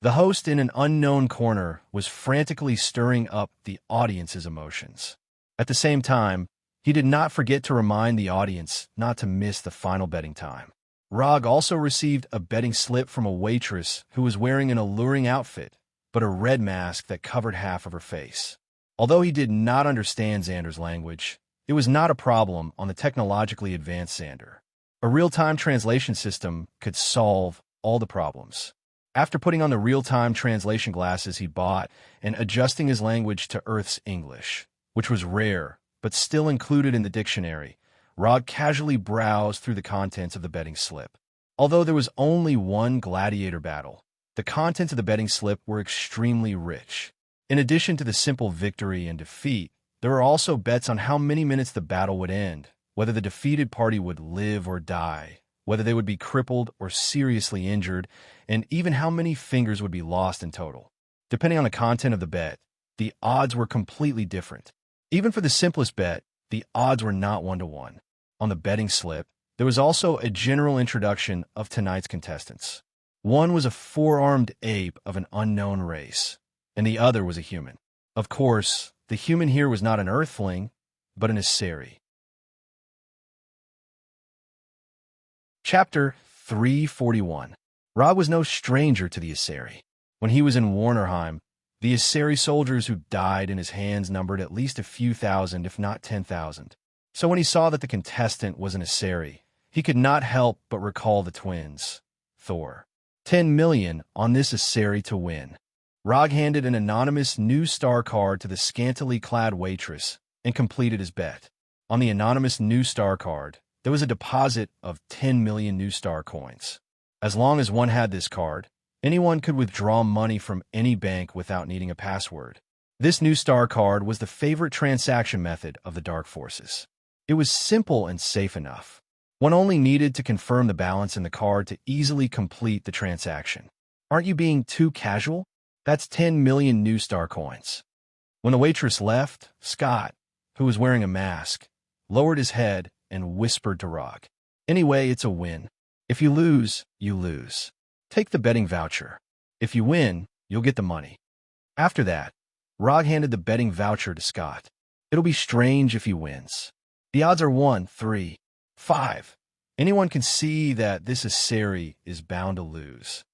The host in an unknown corner was frantically stirring up the audience's emotions. At the same time, he did not forget to remind the audience not to miss the final betting time. Rog also received a betting slip from a waitress who was wearing an alluring outfit, but a red mask that covered half of her face. Although he did not understand Xander's language, it was not a problem on the technologically advanced Xander. A real-time translation system could solve all the problems. After putting on the real-time translation glasses he bought and adjusting his language to Earth's English, which was rare but still included in the dictionary, Rog casually browsed through the contents of the betting slip. Although there was only one gladiator battle, the contents of the betting slip were extremely rich. In addition to the simple victory and defeat, there were also bets on how many minutes the battle would end, whether the defeated party would live or die, whether they would be crippled or seriously injured, and even how many fingers would be lost in total. Depending on the content of the bet, the odds were completely different. Even for the simplest bet, the odds were not 1-to-1. On the betting slip, there was also a general introduction of tonight's contestants. One was a four-armed ape of an unknown race, and the other was a human. Of course, the human here was not an earthling, but an Aseri. Chapter 341. Rog was no stranger to the Aseri. When he was in Warnerheim, the Aseri soldiers who died in his hands numbered at least a few thousand, if not 10,000. So when he saw that the contestant was an Aseri, he could not help but recall the twins. Thor. 10 million on this Aseri to win. Rog handed an anonymous new star card to the scantily clad waitress and completed his bet. On the anonymous new star card, there was a deposit of 10 million new star coins. As long as one had this card, anyone could withdraw money from any bank without needing a password. This new star card was the favorite transaction method of the Dark Forces. It was simple and safe enough. One only needed to confirm the balance in the card to easily complete the transaction. Aren't you being too casual? That's 10 million new star coins. When the waitress left, Scott, who was wearing a mask, lowered his head and whispered to Rog, "Anyway, it's a win. If you lose, you lose. Take the betting voucher. If you win, you'll get the money." After that, Rog handed the betting voucher to Scott. "It'll be strange if he wins. The odds are 1, 3, 5. Anyone can see that this Aseri is bound to lose."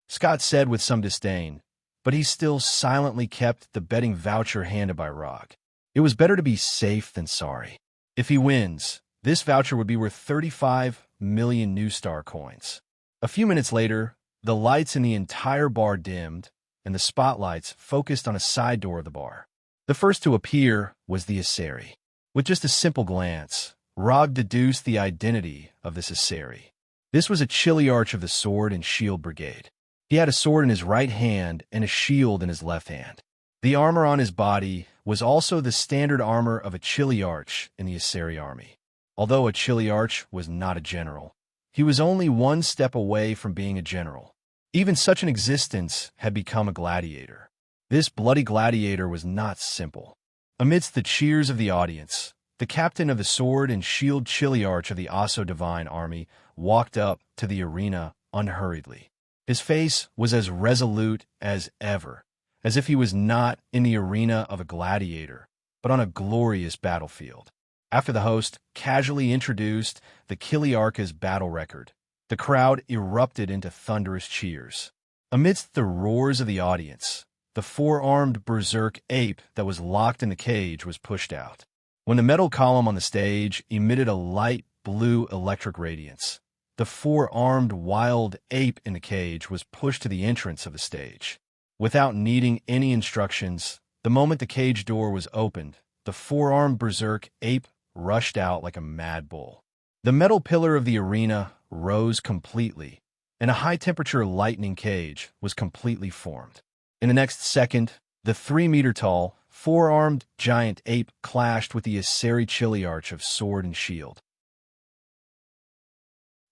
Scott said with some disdain, but he still silently kept the betting voucher handed by Rog. It was better to be safe than sorry. If he wins, this voucher would be worth 35 million new star coins. A few minutes later, the lights in the entire bar dimmed, and the spotlights focused on a side door of the bar. The first to appear was the Aseri. With just a simple glance, Rog deduced the identity of this Aseri. This was a Chiliarch of the Sword and Shield Brigade. He had a sword in his right hand and a shield in his left hand. The armor on his body was also the standard armor of a Chiliarch in the Aseri army. Although a Chiliarch was not a general, he was only one step away from being a general. Even such an existence had become a gladiator. This bloody gladiator was not simple. Amidst the cheers of the audience, the captain of the Sword and Shield Chiliarch of the Asso Divine army walked up to the arena unhurriedly. His face was as resolute as ever, as if he was not in the arena of a gladiator, but on a glorious battlefield. After the host casually introduced the Chiliarch's battle record, the crowd erupted into thunderous cheers. Amidst the roars of the audience, the four-armed berserk ape that was locked in the cage was pushed out. When the metal column on the stage emitted a light blue electric radiance, the four-armed wild ape in the cage was pushed to the entrance of the stage. Without needing any instructions, the moment the cage door was opened, the four-armed berserk ape rushed out like a mad bull. The metal pillar of the arena rose completely, and a high-temperature lightning cage was completely formed. In the next second, the 3-meter-tall, four-armed giant ape clashed with the Aseri Chiliarch of sword and shield.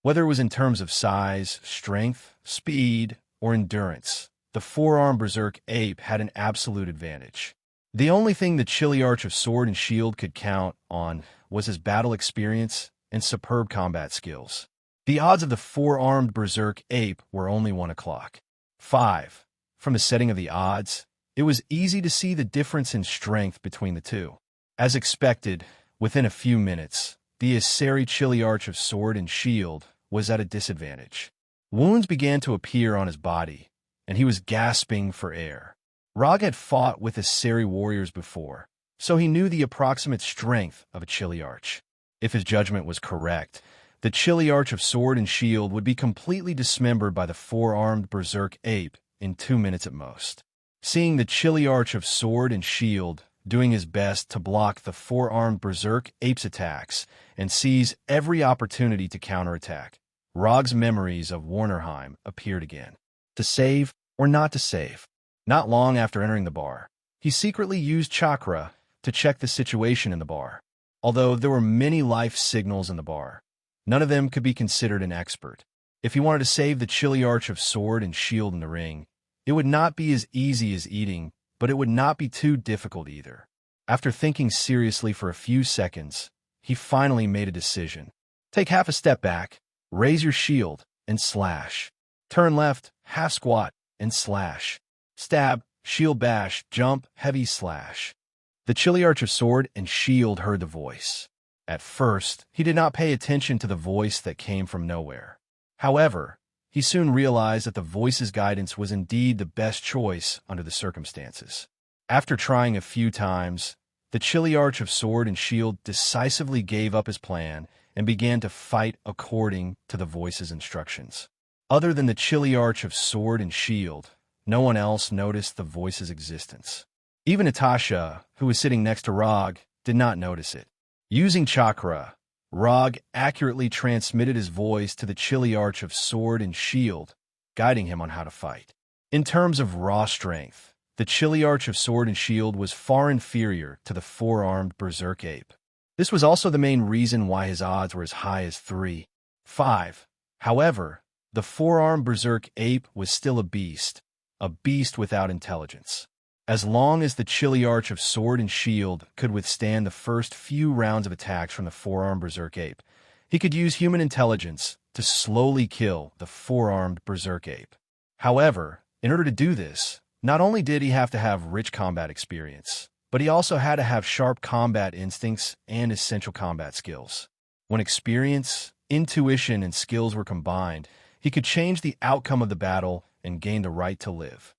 Whether it was in terms of size, strength, speed, or endurance, the four-armed berserk ape had an absolute advantage. The only thing the Chiliarch of sword and shield could count on was his battle experience and superb combat skills. The odds of the four-armed berserk ape were only 1 o'clock. 5. From the setting of the odds, it was easy to see the difference in strength between the two. As expected, within a few minutes, the Aseri Chiliarch of sword and shield was at a disadvantage. Wounds began to appear on his body, and he was gasping for air. Rog had fought with Aseri warriors before, so he knew the approximate strength of a Chiliarch. If his judgment was correct, the Chiliarch of sword and shield would be completely dismembered by the four-armed berserk ape in 2 minutes at most. Seeing the Chiliarch of sword and shield doing his best to block the four-armed berserk ape's attacks and seize every opportunity to counterattack, Rog's memories of Warnerheim appeared again. To save or not to save? Not long after entering the bar, he secretly used chakra to check the situation in the bar. Although there were many life signals in the bar, none of them could be considered an expert. If he wanted to save the Chiliarch of sword and shield in the ring, it would not be as easy as eating, but it would not be too difficult either. After thinking seriously for a few seconds, he finally made a decision. Take half a step back, raise your shield, and slash. Turn left, half squat, and slash. Stab, shield bash, jump, heavy slash. The Chiliarch of sword and shield heard the voice. At first, he did not pay attention to the voice that came from nowhere. However, he soon realized that the voice's guidance was indeed the best choice under the circumstances. After trying a few times, the Chiliarch of sword and shield decisively gave up his plan and began to fight according to the voice's instructions. Other than the Chiliarch of sword and shield, no one else noticed the voice's existence. Even Natasha, who was sitting next to Rog, did not notice it. Using chakra, Rog accurately transmitted his voice to the Chiliarch of sword and shield, guiding him on how to fight. In terms of raw strength, the Chiliarch of sword and shield was far inferior to the four-armed berserk ape. This was also the main reason why his odds were as high as 3-5. However, the four-armed berserk ape was still a beast without intelligence. As long as the Chiliarch of sword and shield could withstand the first few rounds of attacks from the four-armed berserk ape, he could use human intelligence to slowly kill the four-armed berserk ape. However, in order to do this, not only did he have to have rich combat experience, but he also had to have sharp combat instincts and essential combat skills. When experience, intuition, and skills were combined, he could change the outcome of the battle and gain the right to live.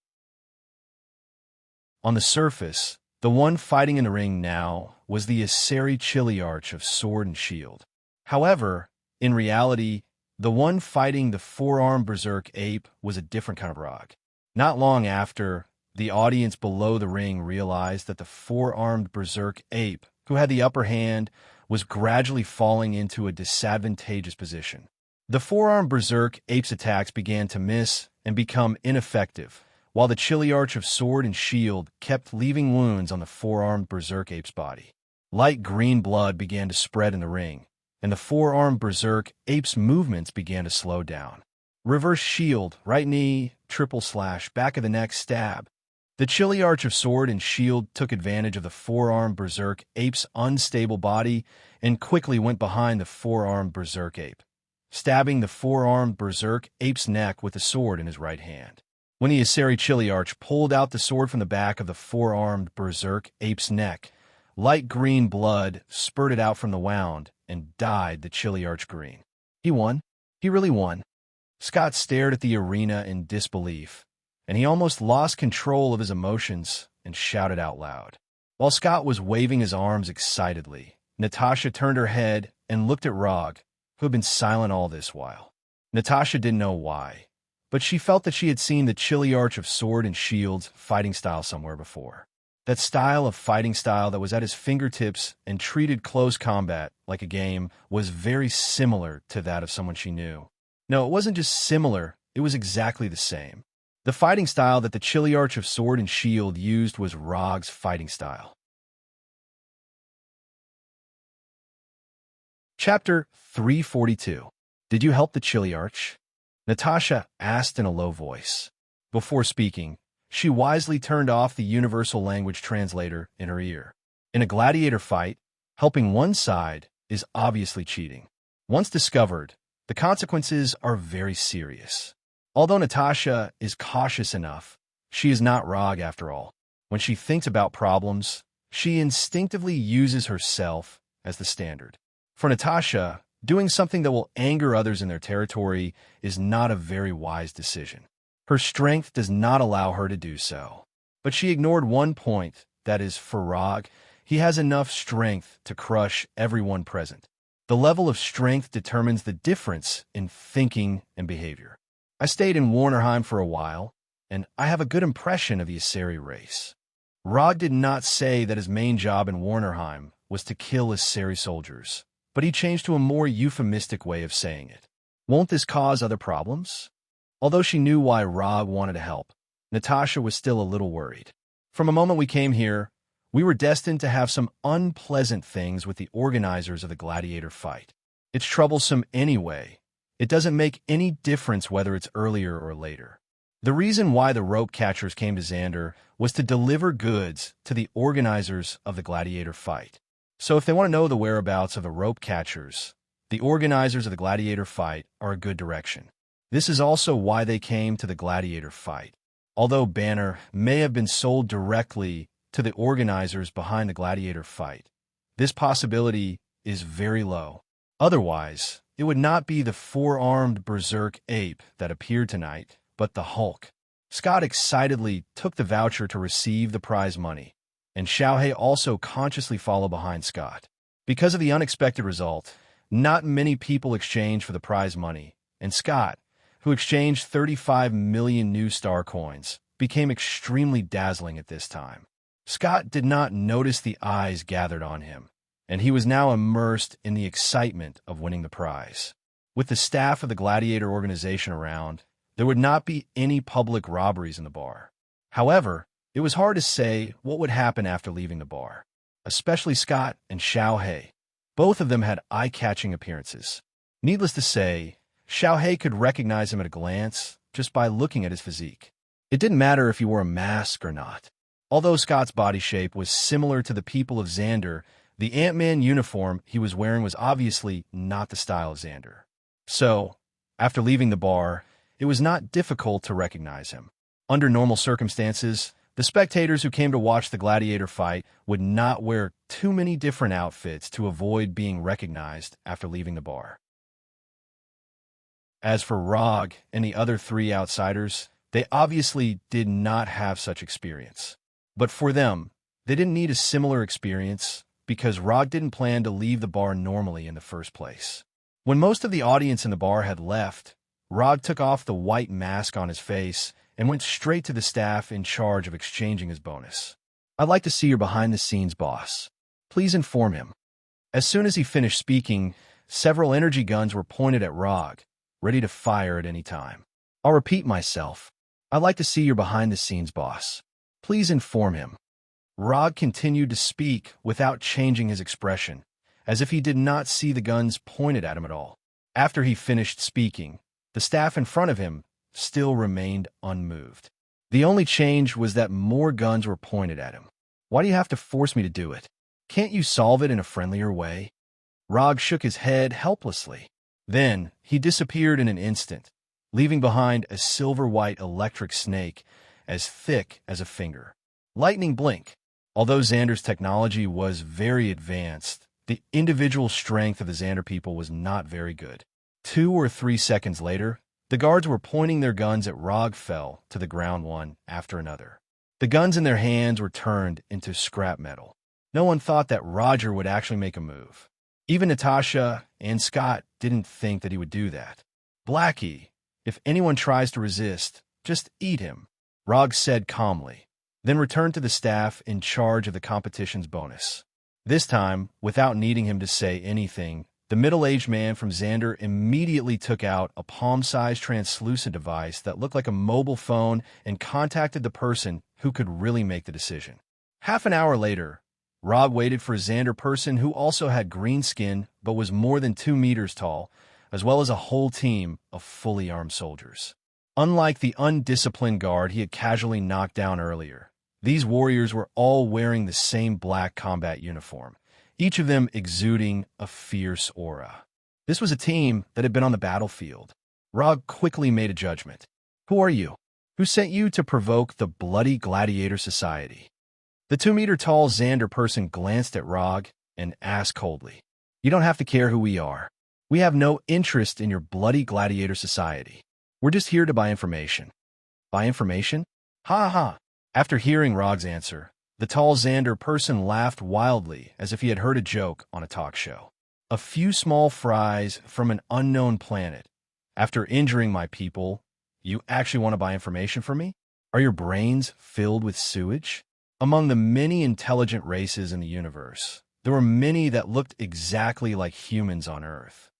On the surface, the one fighting in the ring now was the Aseri Chiliarch of sword and shield. However, in reality, the one fighting the four-armed berserk ape was a different kind of Rog. Not long after, the audience below the ring realized that the four-armed berserk ape, who had the upper hand, was gradually falling into a disadvantageous position. The four-armed berserk ape's attacks began to miss and become ineffective, while the Chiliarch of sword and shield kept leaving wounds on the four-armed berserk ape's body. Light green blood began to spread in the ring, and the four-armed berserk ape's movements began to slow down. Reverse shield, right knee, triple slash, back of the neck, stab. The Chiliarch of sword and shield took advantage of the four-armed berserk ape's unstable body and quickly went behind the four-armed berserk ape, stabbing the four-armed berserk ape's neck with the sword in his right hand. When the Aseri Chiliarch pulled out the sword from the back of the four-armed berserk ape's neck, light green blood spurted out from the wound and dyed the Chiliarch green. He won. He really won. Scott stared at the arena in disbelief, and he almost lost control of his emotions and shouted out loud. While Scott was waving his arms excitedly, Natasha turned her head and looked at Rog, who had been silent all this while. Natasha didn't know why, but she felt that she had seen the chilly arch of sword and shield fighting style somewhere before. That style of fighting style that was at his fingertips and treated close combat like a game was very similar to that of someone she knew. No, it wasn't just similar, it was exactly the same. The fighting style that the chilly arch of sword and shield used was Rog's fighting style. Chapter 342. Did you help the chilly arch? Natasha asked in a low voice. Before speaking, she wisely turned off the universal language translator in her ear. In a gladiator fight, helping one side is obviously cheating. Once discovered, the consequences are very serious. Although Natasha is cautious enough, she is not Rog after all. When she thinks about problems, she instinctively uses herself as the standard. For Natasha, doing something that will anger others in their territory is not a very wise decision. Her strength does not allow her to do so. But she ignored one point, that is, for Rog, he has enough strength to crush everyone present. The level of strength determines the difference in thinking and behavior. I stayed in Warnerheim for a while, and I have a good impression of the Aseri race. Rog did not say that his main job in Warnerheim was to kill Aseri soldiers, but he changed to a more euphemistic way of saying it. Won't this cause other problems? Although she knew why Rog wanted to help, Natasha was still a little worried. From the moment we came here, we were destined to have some unpleasant things with the organizers of the gladiator fight. It's troublesome anyway. It doesn't make any difference whether it's earlier or later. The reason why the rope catchers came to Xander was to deliver goods to the organizers of the gladiator fight. So if they want to know the whereabouts of the rope catchers, the organizers of the gladiator fight are a good direction. This is also why they came to the gladiator fight. Although Banner may have been sold directly to the organizers behind the gladiator fight, this possibility is very low. Otherwise, it would not be the four-armed berserk ape that appeared tonight, but the Hulk. Scott excitedly took the voucher to receive the prize money, and Xiaohei also consciously followed behind Scott. Because of the unexpected result, not many people exchanged for the prize money, and Scott, who exchanged 35 million new star coins, became extremely dazzling at this time. Scott did not notice the eyes gathered on him, and he was now immersed in the excitement of winning the prize. With the staff of the gladiator organization around, there would not be any public robberies in the bar. However, it was hard to say what would happen after leaving the bar, especially Scott and Xiaohei. Both of them had eye-catching appearances. Needless to say, Xiaohei could recognize him at a glance just by looking at his physique. It didn't matter if he wore a mask or not. Although Scott's body shape was similar to the people of Xander, the Ant-Man uniform he was wearing was obviously not the style of Xander. So, after leaving the bar, it was not difficult to recognize him. Under normal circumstances, the spectators who came to watch the gladiator fight would not wear too many different outfits to avoid being recognized after leaving the bar. As for Rog and the other three outsiders, they obviously did not have such experience. But for them, they didn't need a similar experience because Rog didn't plan to leave the bar normally in the first place. When most of the audience in the bar had left, Rog took off the white mask on his face and went straight to the staff in charge of exchanging his bonus. "I'd like to see your behind-the-scenes boss. Please inform him." As soon as he finished speaking, several energy guns were pointed at Rog, ready to fire at any time. "I'll repeat myself. I'd like to see your behind-the-scenes boss. Please inform him." Rog continued to speak without changing his expression, as if he did not see the guns pointed at him at all. After he finished speaking, the staff in front of him still remained unmoved. The only change was that more guns were pointed at him. "Why do you have to force me to do it? Can't you solve it in a friendlier way?" Rog shook his head helplessly. Then he disappeared in an instant, leaving behind a silver-white electric snake as thick as a finger. Lightning blink. Although Xander's technology was very advanced, the individual strength of the Xander people was not very good. 2 or 3 seconds later, The guards were pointing their guns at Rog fell to the ground one after another. The guns in their hands were turned into scrap metal. No one thought that Roger would actually make a move. Even Natasha and Scott didn't think that he would do that. Blackie, if anyone tries to resist, just eat him, Rog said calmly, then returned to the staff in charge of the competition's bonus. This time, without needing him to say anything, the middle-aged man from Xander immediately took out a palm-sized translucent device that looked like a mobile phone and contacted the person who could really make the decision. Half an hour later, Rob waited for a Xander person who also had green skin but was more than 2 meters tall, as well as a whole team of fully armed soldiers. Unlike the undisciplined guard he had casually knocked down earlier, these warriors were all wearing the same black combat uniform, each of them exuding a fierce aura. This was a team that had been on the battlefield. Rob quickly made a judgment. Who are you? Who sent you to provoke the Bloody Gladiator Society? The 2-meter-tall Xander person glanced at Rog and asked coldly, You don't have to care who we are. We have no interest in your Bloody Gladiator Society. We're just here to buy information. Buy information? Ha ha. After hearing Rog's answer, the tall Xander person laughed wildly as if he had heard a joke on a talk show. A few small fries from an unknown planet. After injuring my people, you actually want to buy information from me? Are your brains filled with sewage? Among the many intelligent races in the universe, there were many that looked exactly like humans on Earth.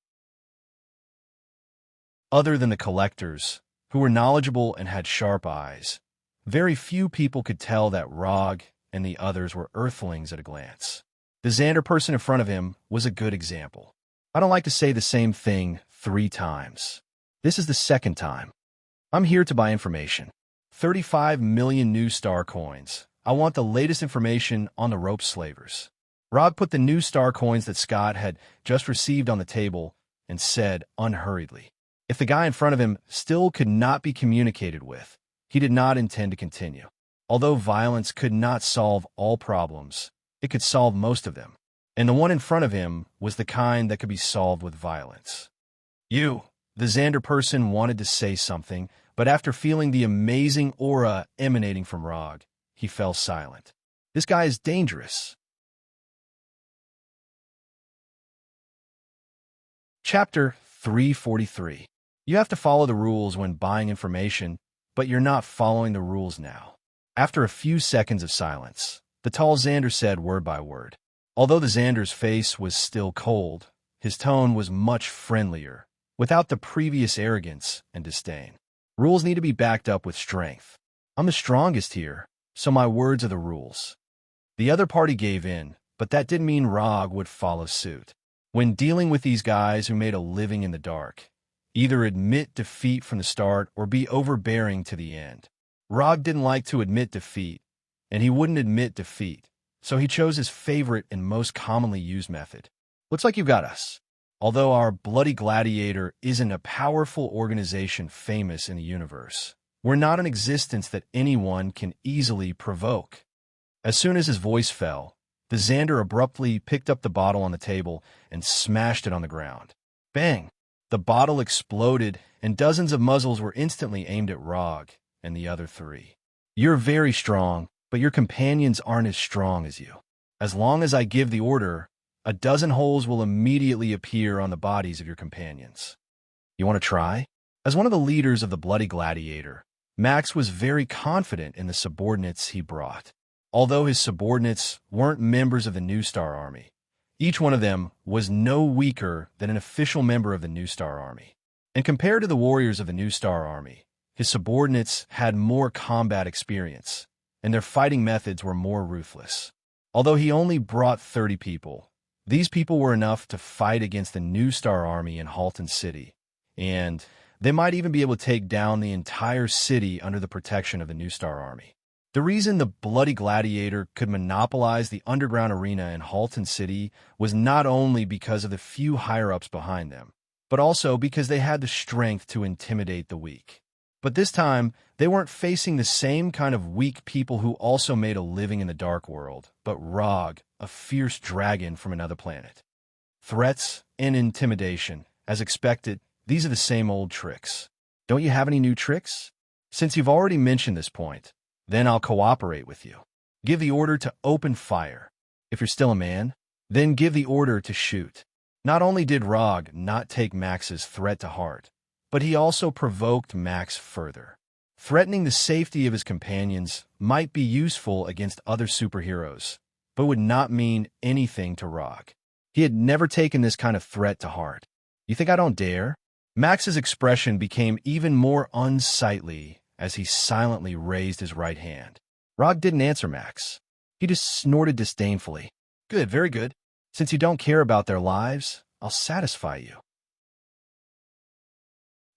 Other than the collectors, who were knowledgeable and had sharp eyes, very few people could tell that Rog and the others were Earthlings at a glance. The Xander person in front of him was a good example. I don't like to say the same thing 3 times. This is the 2nd time. I'm here to buy information. 35 million new star coins. I want the latest information on the rope slavers. Rog put the new star coins that Scott had just received on the table and said unhurriedly. If the guy in front of him still could not be communicated with, he did not intend to continue. Although violence could not solve all problems, it could solve most of them. And the one in front of him was the kind that could be solved with violence. You, the Xander person, wanted to say something, but after feeling the amazing aura emanating from Rog, he fell silent. This guy is dangerous. Chapter 343. You have to follow the rules when buying information, but you're not following the rules now. After a few seconds of silence, the tall Xander said word by word. Although the Xander's face was still cold, his tone was much friendlier, without the previous arrogance and disdain. Rules need to be backed up with strength. I'm the strongest here, so my words are the rules. The other party gave in, but that didn't mean Rog would follow suit. When dealing with these guys who made a living in the dark, either admit defeat from the start or be overbearing to the end. Rog didn't like to admit defeat, and he wouldn't admit defeat, so he chose his favorite and most commonly used method. Looks like you've got us. Although our Bloody Gladiator isn't a powerful organization famous in the universe, we're not an existence that anyone can easily provoke. As soon as his voice fell, the Xander abruptly picked up the bottle on the table and smashed it on the ground. Bang! The bottle exploded, and dozens of muzzles were instantly aimed at Rog and the other 3. You're very strong, but your companions aren't as strong as you. As long as I give the order, a dozen holes will immediately appear on the bodies of your companions. You want to try? As one of the leaders of the Bloody Gladiator, Max was very confident in the subordinates he brought. Although his subordinates weren't members of the New Star Army, each one of them was no weaker than an official member of the New Star Army. And compared to the warriors of the New Star Army, his subordinates had more combat experience, and their fighting methods were more ruthless. Although he only brought 30 people, these people were enough to fight against the New Star Army in Halton City, and they might even be able to take down the entire city under the protection of the New Star Army. The reason the Bloody Gladiator could monopolize the underground arena in Halton City was not only because of the few higher-ups behind them, but also because they had the strength to intimidate the weak. But this time, they weren't facing the same kind of weak people who also made a living in the dark world, but Rog, a fierce dragon from another planet. Threats and intimidation. As expected, these are the same old tricks. Don't you have any new tricks? Since you've already mentioned this point, then I'll cooperate with you. Give the order to open fire. If you're still a man, then give the order to shoot. Not only did Rog not take Max's threat to heart, but he also provoked Max further. Threatening the safety of his companions might be useful against other superheroes, but would not mean anything to Rog. He had never taken this kind of threat to heart. You think I don't dare? Max's expression became even more unsightly as he silently raised his right hand. Rog didn't answer Max. He just snorted disdainfully. Good, very good. Since you don't care about their lives, I'll satisfy you.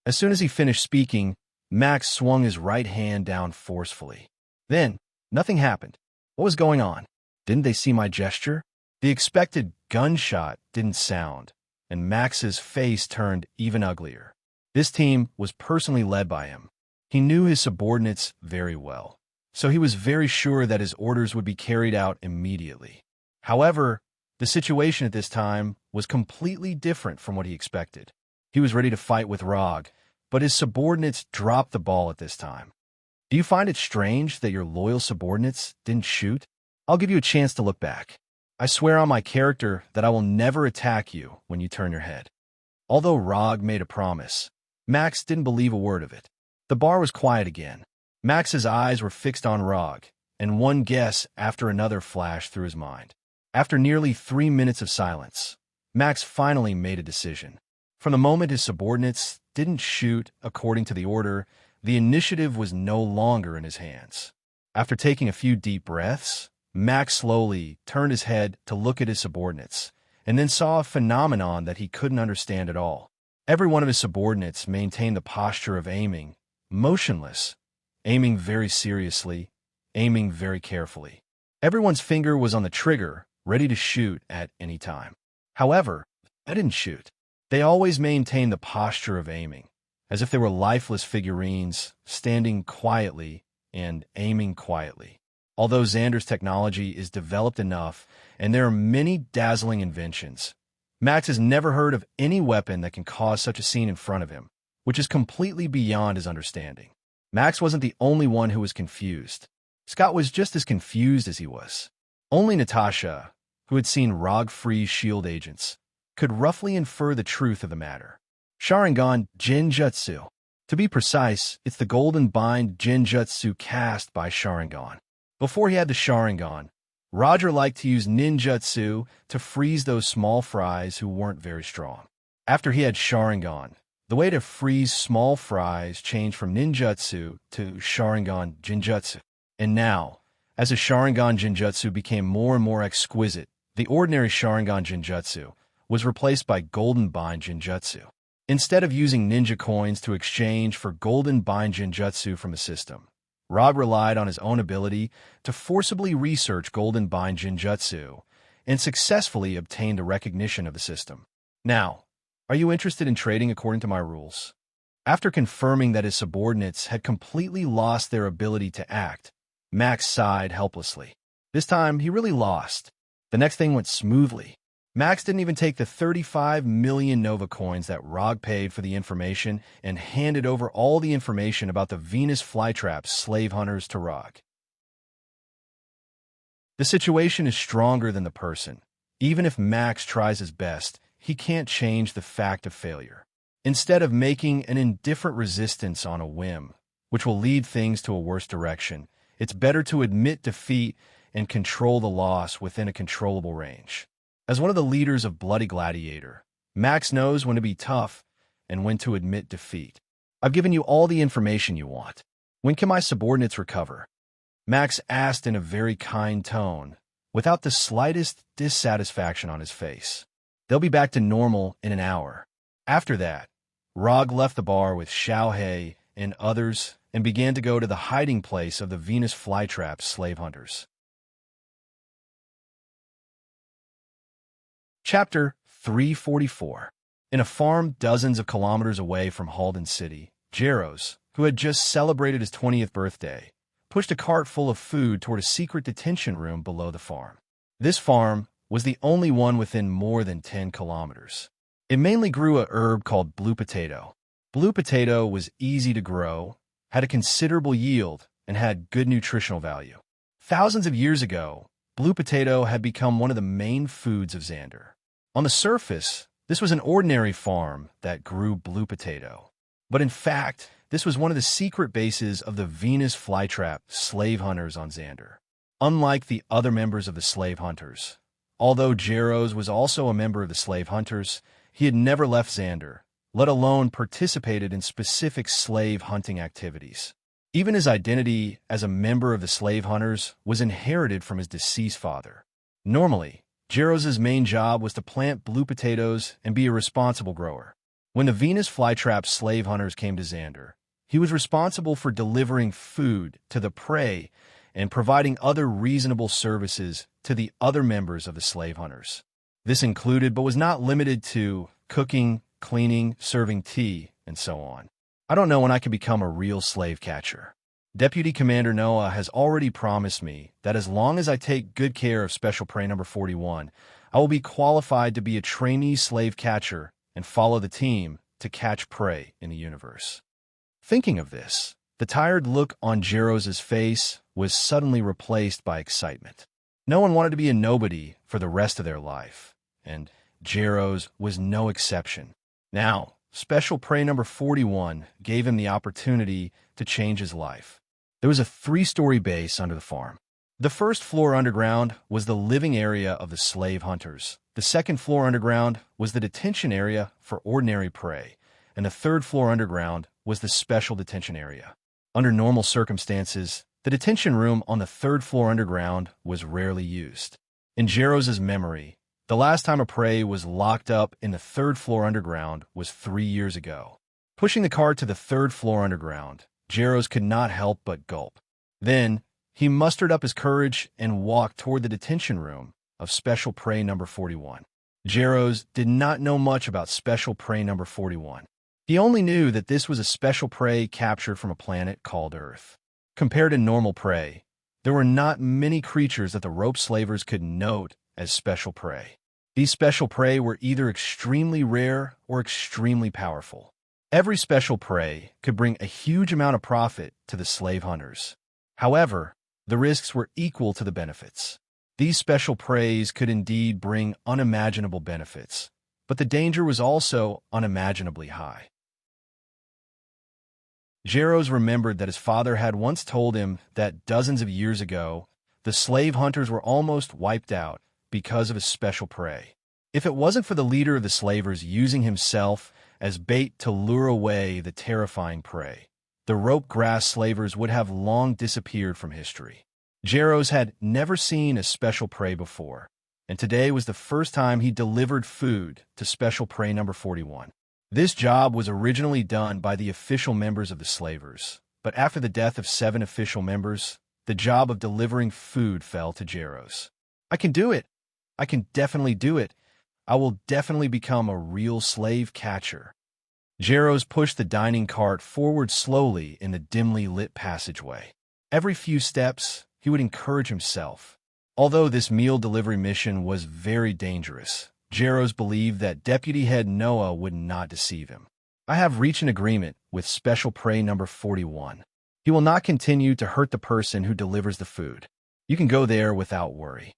As soon as he finished speaking, Max swung his right hand down forcefully. Then, nothing happened. What was going on? Didn't they see my gesture? The expected gunshot didn't sound, and Max's face turned even uglier. This team was personally led by him. He knew his subordinates very well, so he was very sure that his orders would be carried out immediately. However, the situation at this time was completely different from what he expected. He was ready to fight with Rog, but his subordinates dropped the ball at this time. Do you find it strange that your loyal subordinates didn't shoot? I'll give you a chance to look back. I swear on my character that I will never attack you when you turn your head. Although Rog made a promise, Max didn't believe a word of it. The bar was quiet again. Max's eyes were fixed on Rog, and one guess after another flashed through his mind. After nearly 3 minutes of silence, Max finally made a decision. From the moment his subordinates didn't shoot according to the order, the initiative was no longer in his hands. After taking a few deep breaths, Max slowly turned his head to look at his subordinates, and then saw a phenomenon that he couldn't understand at all. Every one of his subordinates maintained the posture of aiming, motionless, aiming very seriously, aiming very carefully. Everyone's finger was on the trigger, ready to shoot at any time. However, I didn't shoot. They always maintained the posture of aiming, as if they were lifeless figurines, standing quietly and aiming quietly. Although Xander's technology is developed enough, and there are many dazzling inventions, Max has never heard of any weapon that can cause such a scene in front of him, which is completely beyond his understanding. Max wasn't the only one who was confused. Scott was just as confused as he was. Only Natasha, who had seen Rog freeze shield agents, could roughly infer the truth of the matter. Sharingan Genjutsu. To be precise, it's the golden bind Genjutsu cast by Sharingan. Before he had the Sharingan, Roger liked to use ninjutsu to freeze those small fries who weren't very strong. After he had Sharingan, the way to freeze small fries changed from ninjutsu to Sharingan Genjutsu. And now, as the Sharingan Genjutsu became more and more exquisite, the ordinary Sharingan Genjutsu was replaced by Golden Bind Genjutsu. Instead of using ninja coins to exchange for Golden Bind Genjutsu from a system, Rog relied on his own ability to forcibly research Golden Bind Genjutsu and successfully obtained the recognition of the system. Now, are you interested in trading according to my rules? After confirming that his subordinates had completely lost their ability to act, Max sighed helplessly. This time, he really lost. The next thing went smoothly. Max didn't even take the 35 million Nova coins that Rog paid for the information and handed over all the information about the Venus flytrap slave hunters to Rog. The situation is stronger than the person. Even if Max tries his best, he can't change the fact of failure. Instead of making an indifferent resistance on a whim, which will lead things to a worse direction, it's better to admit defeat and control the loss within a controllable range. As one of the leaders of Bloody Gladiator, Max knows when to be tough and when to admit defeat. I've given you all the information you want. When can my subordinates recover? Max asked in a very kind tone, without the slightest dissatisfaction on his face. They'll be back to normal in an hour. After that, Rog left the bar with Xiaohei and others and began to go to the hiding place of the Venus flytrap slave hunters. Chapter 344. In a farm dozens of kilometers away from Halden City, Jaros, who had just celebrated his 20th birthday, pushed a cart full of food toward a secret detention room below the farm. This farm was the only one within more than 10 kilometers. It mainly grew a herb called blue potato. Blue potato was easy to grow, had a considerable yield, and had good nutritional value. Thousands of years ago, blue potato had become one of the main foods of Xander. On the surface, this was an ordinary farm that grew blue potato. But in fact, this was one of the secret bases of the Venus flytrap slave hunters on Xander. Unlike the other members of the slave hunters, although Jaros was also a member of the slave hunters, he had never left Xander, let alone participated in specific slave hunting activities. Even his identity as a member of the slave hunters was inherited from his deceased father. Normally, Jaros' main job was to plant blue potatoes and be a responsible grower. When the Venus flytrap slave hunters came to Xander, he was responsible for delivering food to the prey and providing other reasonable services to the other members of the slave hunters. This included, but was not limited to, cooking, cleaning, serving tea, and so on. I don't know when I can become a real slave catcher. Deputy Commander Noah has already promised me that as long as I take good care of Special Prey Number 41, I will be qualified to be a trainee slave catcher and follow the team to catch prey in the universe. Thinking of this, the tired look on Jaros' face was suddenly replaced by excitement. No one wanted to be a nobody for the rest of their life, and Jaros was no exception. Now, Special Prey Number 41 gave him the opportunity to change his life. There was a 3-story base under the farm. The first floor underground was the living area of the slave hunters. The second floor underground was the detention area for ordinary prey, and the third floor underground was the special detention area. Under normal circumstances, the detention room on the third floor underground was rarely used. In Jaros' memory, the last time a prey was locked up in the third floor underground was 3 years ago. Pushing the cart to the third floor underground, Jaros could not help but gulp. Then, he mustered up his courage and walked toward the detention room of Special Prey Number 41. Jaros did not know much about Special Prey Number 41. He only knew that this was a special prey captured from a planet called Earth. Compared to normal prey, there were not many creatures that the rope slavers could note as special prey. These special prey were either extremely rare or extremely powerful. Every special prey could bring a huge amount of profit to the slave hunters. However, the risks were equal to the benefits. These special preys could indeed bring unimaginable benefits, but the danger was also unimaginably high. Jaros remembered that his father had once told him that dozens of years ago, the slave hunters were almost wiped out because of his special prey. If it wasn't for the leader of the slavers using himself as bait to lure away the terrifying prey, the rope grass slavers would have long disappeared from history. Jaros had never seen a special prey before, and today was the first time he delivered food to Special Prey Number 41. This job was originally done by the official members of the slavers, but after the death of 7 official members, the job of delivering food fell to Jaros. I can do it. I can definitely do it. I will definitely become a real slave catcher. Jaros pushed the dining cart forward slowly in the dimly lit passageway. Every few steps, he would encourage himself. Although this meal delivery mission was very dangerous, Jaros believed that Deputy Head Noah would not deceive him. I have reached an agreement with Special Prey Number 41. He will not continue to hurt the person who delivers the food. You can go there without worry.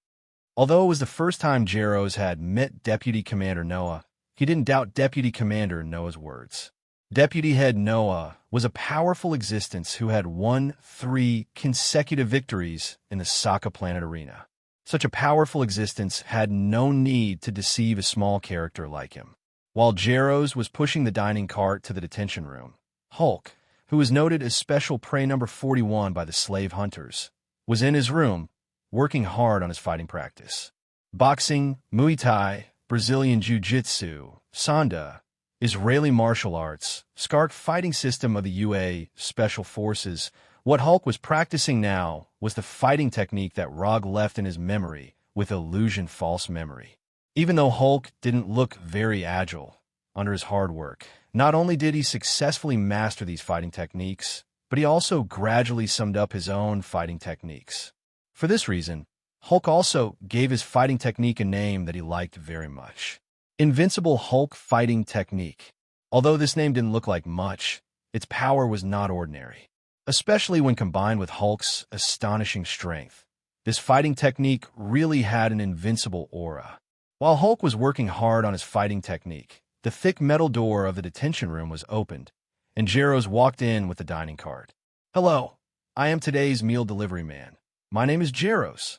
Although it was the first time Jaros had met Deputy Commander Noah, he didn't doubt Deputy Commander Noah's words. Deputy Head Noah was a powerful existence who had won 3 consecutive victories in the Sokka Planet Arena. Such a powerful existence had no need to deceive a small character like him. While Jaros was pushing the dining cart to the detention room, Hulk, who was noted as Special Prey Number 41 by the slave hunters, was in his room, working hard on his fighting practice. Boxing, Muay Thai, Brazilian Jiu-Jitsu, Sanda, Israeli martial arts, Skark fighting system of the UA Special Forces. What Hulk was practicing now was the fighting technique that Rog left in his memory with illusion false memory. Even though Hulk didn't look very agile under his hard work, not only did he successfully master these fighting techniques, but he also gradually summed up his own fighting techniques. For this reason, Hulk also gave his fighting technique a name that he liked very much. Invincible Hulk Fighting Technique. Although this name didn't look like much, its power was not ordinary, especially when combined with Hulk's astonishing strength. This fighting technique really had an invincible aura. While Hulk was working hard on his fighting technique, the thick metal door of the detention room was opened, and Jaros walked in with the dining cart. "Hello, I am today's meal delivery man. My name is Jaros."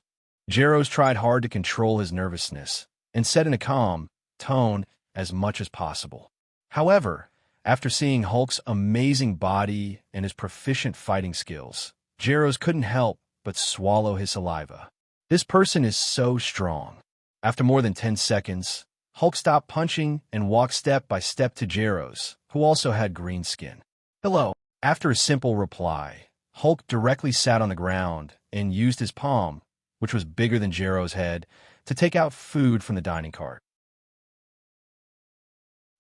Jaros tried hard to control his nervousness and said in a calm tone as much as possible. However, after seeing Hulk's amazing body and his proficient fighting skills, Jaros couldn't help but swallow his saliva. This person is so strong. After more than 10 seconds, Hulk stopped punching and walked step by step to Jaros, who also had green skin. "Hello." After a simple reply, Hulk directly sat on the ground and used his palm, which was bigger than Jaros' head, to take out food from the dining cart.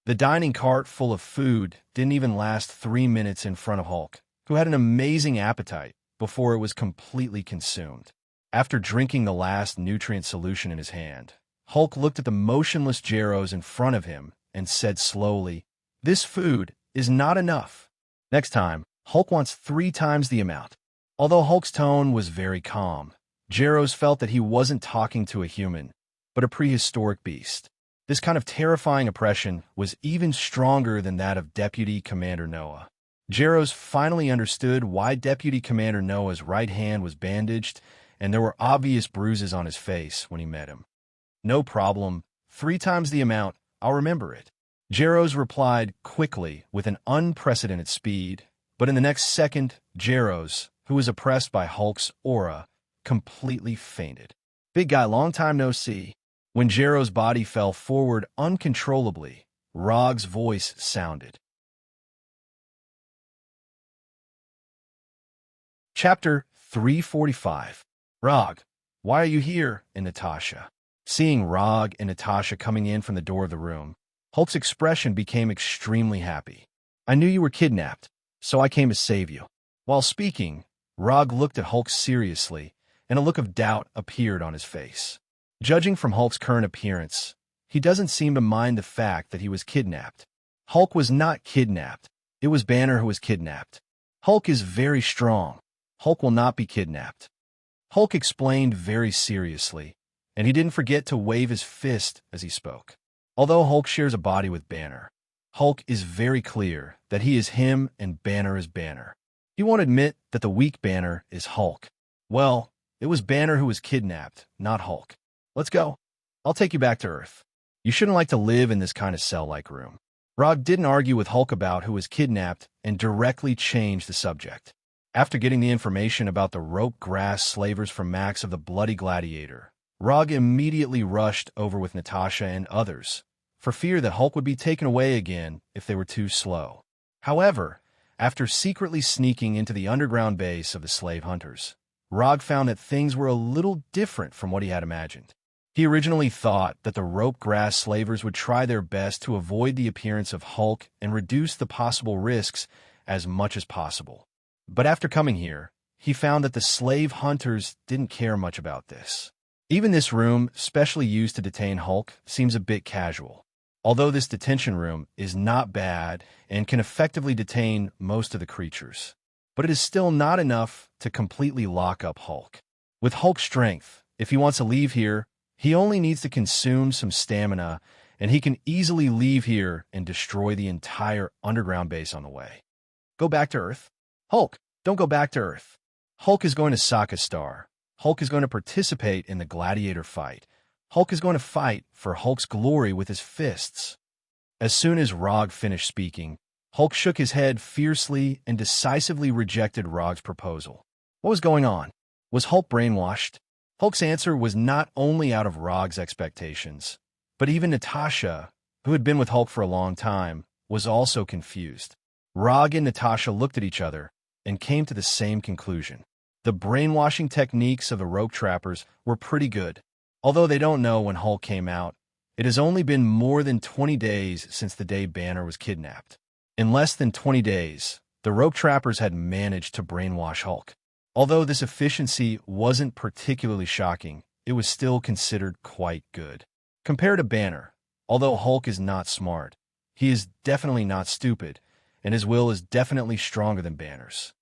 The dining cart full of food didn't even last 3 minutes in front of Hulk, who had an amazing appetite, before it was completely consumed. After drinking the last nutrient solution in his hand, Hulk looked at the motionless Jaros in front of him and said slowly, "This food is not enough. Next time, Hulk wants 3 times the amount." Although Hulk's tone was very calm, Jaros felt that he wasn't talking to a human, but a prehistoric beast. This kind of terrifying oppression was even stronger than that of Deputy Commander Noah. Jaros finally understood why Deputy Commander Noah's right hand was bandaged, and there were obvious bruises on his face when he met him. "No problem. 3 times the amount. I'll remember it." Jaros replied quickly with an unprecedented speed, but in the next second, Jaros, who was oppressed by Hulk's aura, completely fainted. "Big guy, long time no see." When Jaros' body fell forward uncontrollably, Rog's voice sounded. Chapter 345. "Rog, why are you here?" and Natasha. Seeing Rog and Natasha coming in from the door of the room, Hulk's expression became extremely happy. "I knew you were kidnapped, so I came to save you." While speaking, Rog looked at Hulk seriously, and a look of doubt appeared on his face. Judging from Hulk's current appearance, he doesn't seem to mind the fact that he was kidnapped. Hulk was not kidnapped. It was Banner who was kidnapped. Hulk is very strong. Hulk will not be kidnapped. Hulk explained very seriously, and he didn't forget to wave his fist as he spoke. Although Hulk shares a body with Banner, Hulk is very clear that he is him and Banner is Banner. He won't admit that the weak Banner is Hulk. Well, it was Banner who was kidnapped, not Hulk. "Let's go. I'll take you back to Earth. You shouldn't like to live in this kind of cell-like room." Rog didn't argue with Hulk about who was kidnapped and directly changed the subject. After getting the information about the rope grass slavers from Max of the Bloody Gladiator, Rog immediately rushed over with Natasha and others, for fear that Hulk would be taken away again if they were too slow. However, after secretly sneaking into the underground base of the slave hunters, Rog found that things were a little different from what he had imagined. He originally thought that the rope grass slavers would try their best to avoid the appearance of Hulk and reduce the possible risks as much as possible. But after coming here, he found that the slave hunters didn't care much about this. Even this room, specially used to detain Hulk, seems a bit casual. Although this detention room is not bad and can effectively detain most of the creatures, but it is still not enough to completely lock up Hulk. With Hulk's strength, if he wants to leave here, he only needs to consume some stamina, and he can easily leave here and destroy the entire underground base on the way. Go back to Earth? Hulk, don't go back to Earth. Hulk is going to Sokka Star. Hulk is going to participate in the gladiator fight. Hulk is going to fight for Hulk's glory with his fists. As soon as Rog finished speaking, Hulk shook his head fiercely and decisively rejected Rog's proposal. What was going on? Was Hulk brainwashed? Hulk's answer was not only out of Rog's expectations, but even Natasha, who had been with Hulk for a long time, was also confused. Rog and Natasha looked at each other and came to the same conclusion. The brainwashing techniques of the rope trappers were pretty good. Although they don't know when Hulk came out, it has only been more than 20 days since the day Banner was kidnapped. In less than 20 days, the rope trappers had managed to brainwash Hulk. Although this efficiency wasn't particularly shocking, it was still considered quite good. Compared to Banner, although Hulk is not smart, He is definitely not stupid, and his will is definitely stronger than Banner's.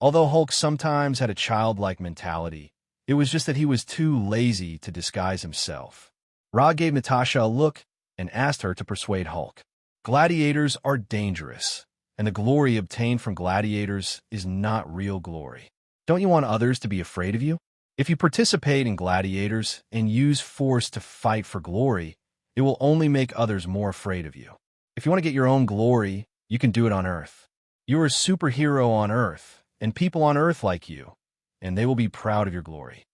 Although Hulk sometimes had a childlike mentality, it was just that he was too lazy to disguise himself. Rog gave Natasha a look and asked her to persuade Hulk. Gladiators are dangerous, and the glory obtained from gladiators is not real glory. Don't you want others to be afraid of you? If you participate in gladiators and use force to fight for glory, it will only make others more afraid of you. If you want to get your own glory, you can do it on Earth. You are a superhero on Earth, and people on Earth like you, and they will be proud of your glory.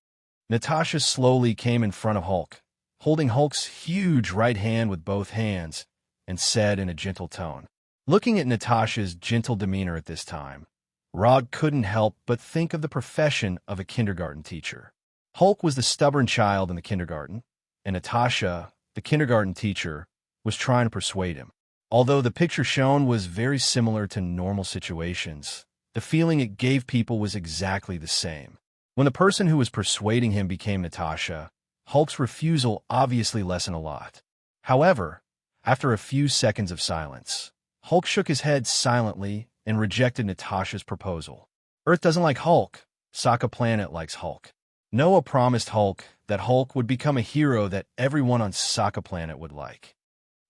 Natasha slowly came in front of Hulk, holding Hulk's huge right hand with both hands, and said in a gentle tone. Looking at Natasha's gentle demeanor at this time, Rog couldn't help but think of the profession of a kindergarten teacher. Hulk was the stubborn child in the kindergarten, and Natasha, the kindergarten teacher, was trying to persuade him. Although the picture shown was very similar to normal situations, the feeling it gave people was exactly the same. When the person who was persuading him became Natasha, Hulk's refusal obviously lessened a lot. However, after a few seconds of silence, Hulk shook his head silently and rejected Natasha's proposal. Earth doesn't like Hulk. Sokka Planet likes Hulk. Noah promised Hulk that Hulk would become a hero that everyone on Sokka Planet would like.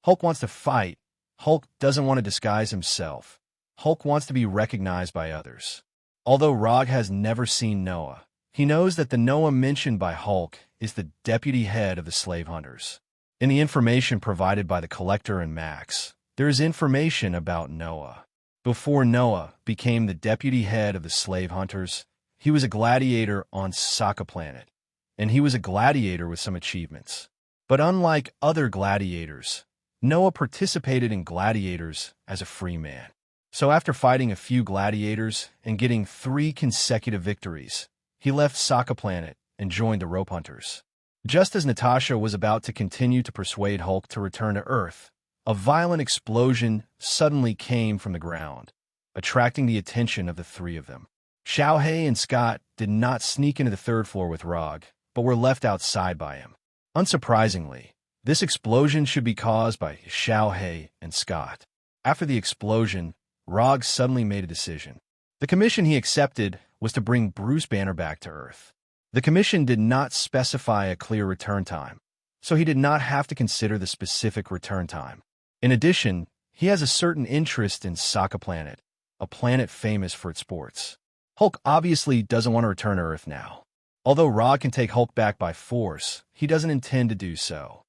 Hulk wants to fight. Hulk doesn't want to disguise himself. Hulk wants to be recognized by others. Although Rog has never seen Noah, he knows that the Noah mentioned by Hulk is the deputy head of the slave hunters. In the information provided by the Collector and Max, there is information about Noah. Before Noah became the deputy head of the slave hunters, he was a gladiator on Sokka Planet, and he was a gladiator with some achievements. But unlike other gladiators, Noah participated in gladiators as a free man. So after fighting a few gladiators and getting 3 consecutive victories, he left Sokka Planet and joined the rope hunters. Just as Natasha was about to continue to persuade Hulk to return to Earth, a violent explosion suddenly came from the ground, attracting the attention of the 3 of them. Xiaohei and Scott did not sneak into the 3rd floor with Rog, but were left outside by him. Unsurprisingly, this explosion should be caused by Xiaohei and Scott. After the explosion, Rog suddenly made a decision. The commission he accepted was to bring Bruce Banner back to Earth. The commission did not specify a clear return time, so he did not have to consider the specific return time. In addition, he has a certain interest in Sokka Planet, a planet famous for its sports. Hulk obviously doesn't want to return to Earth now. Although Rog can take Hulk back by force, he doesn't intend to do so.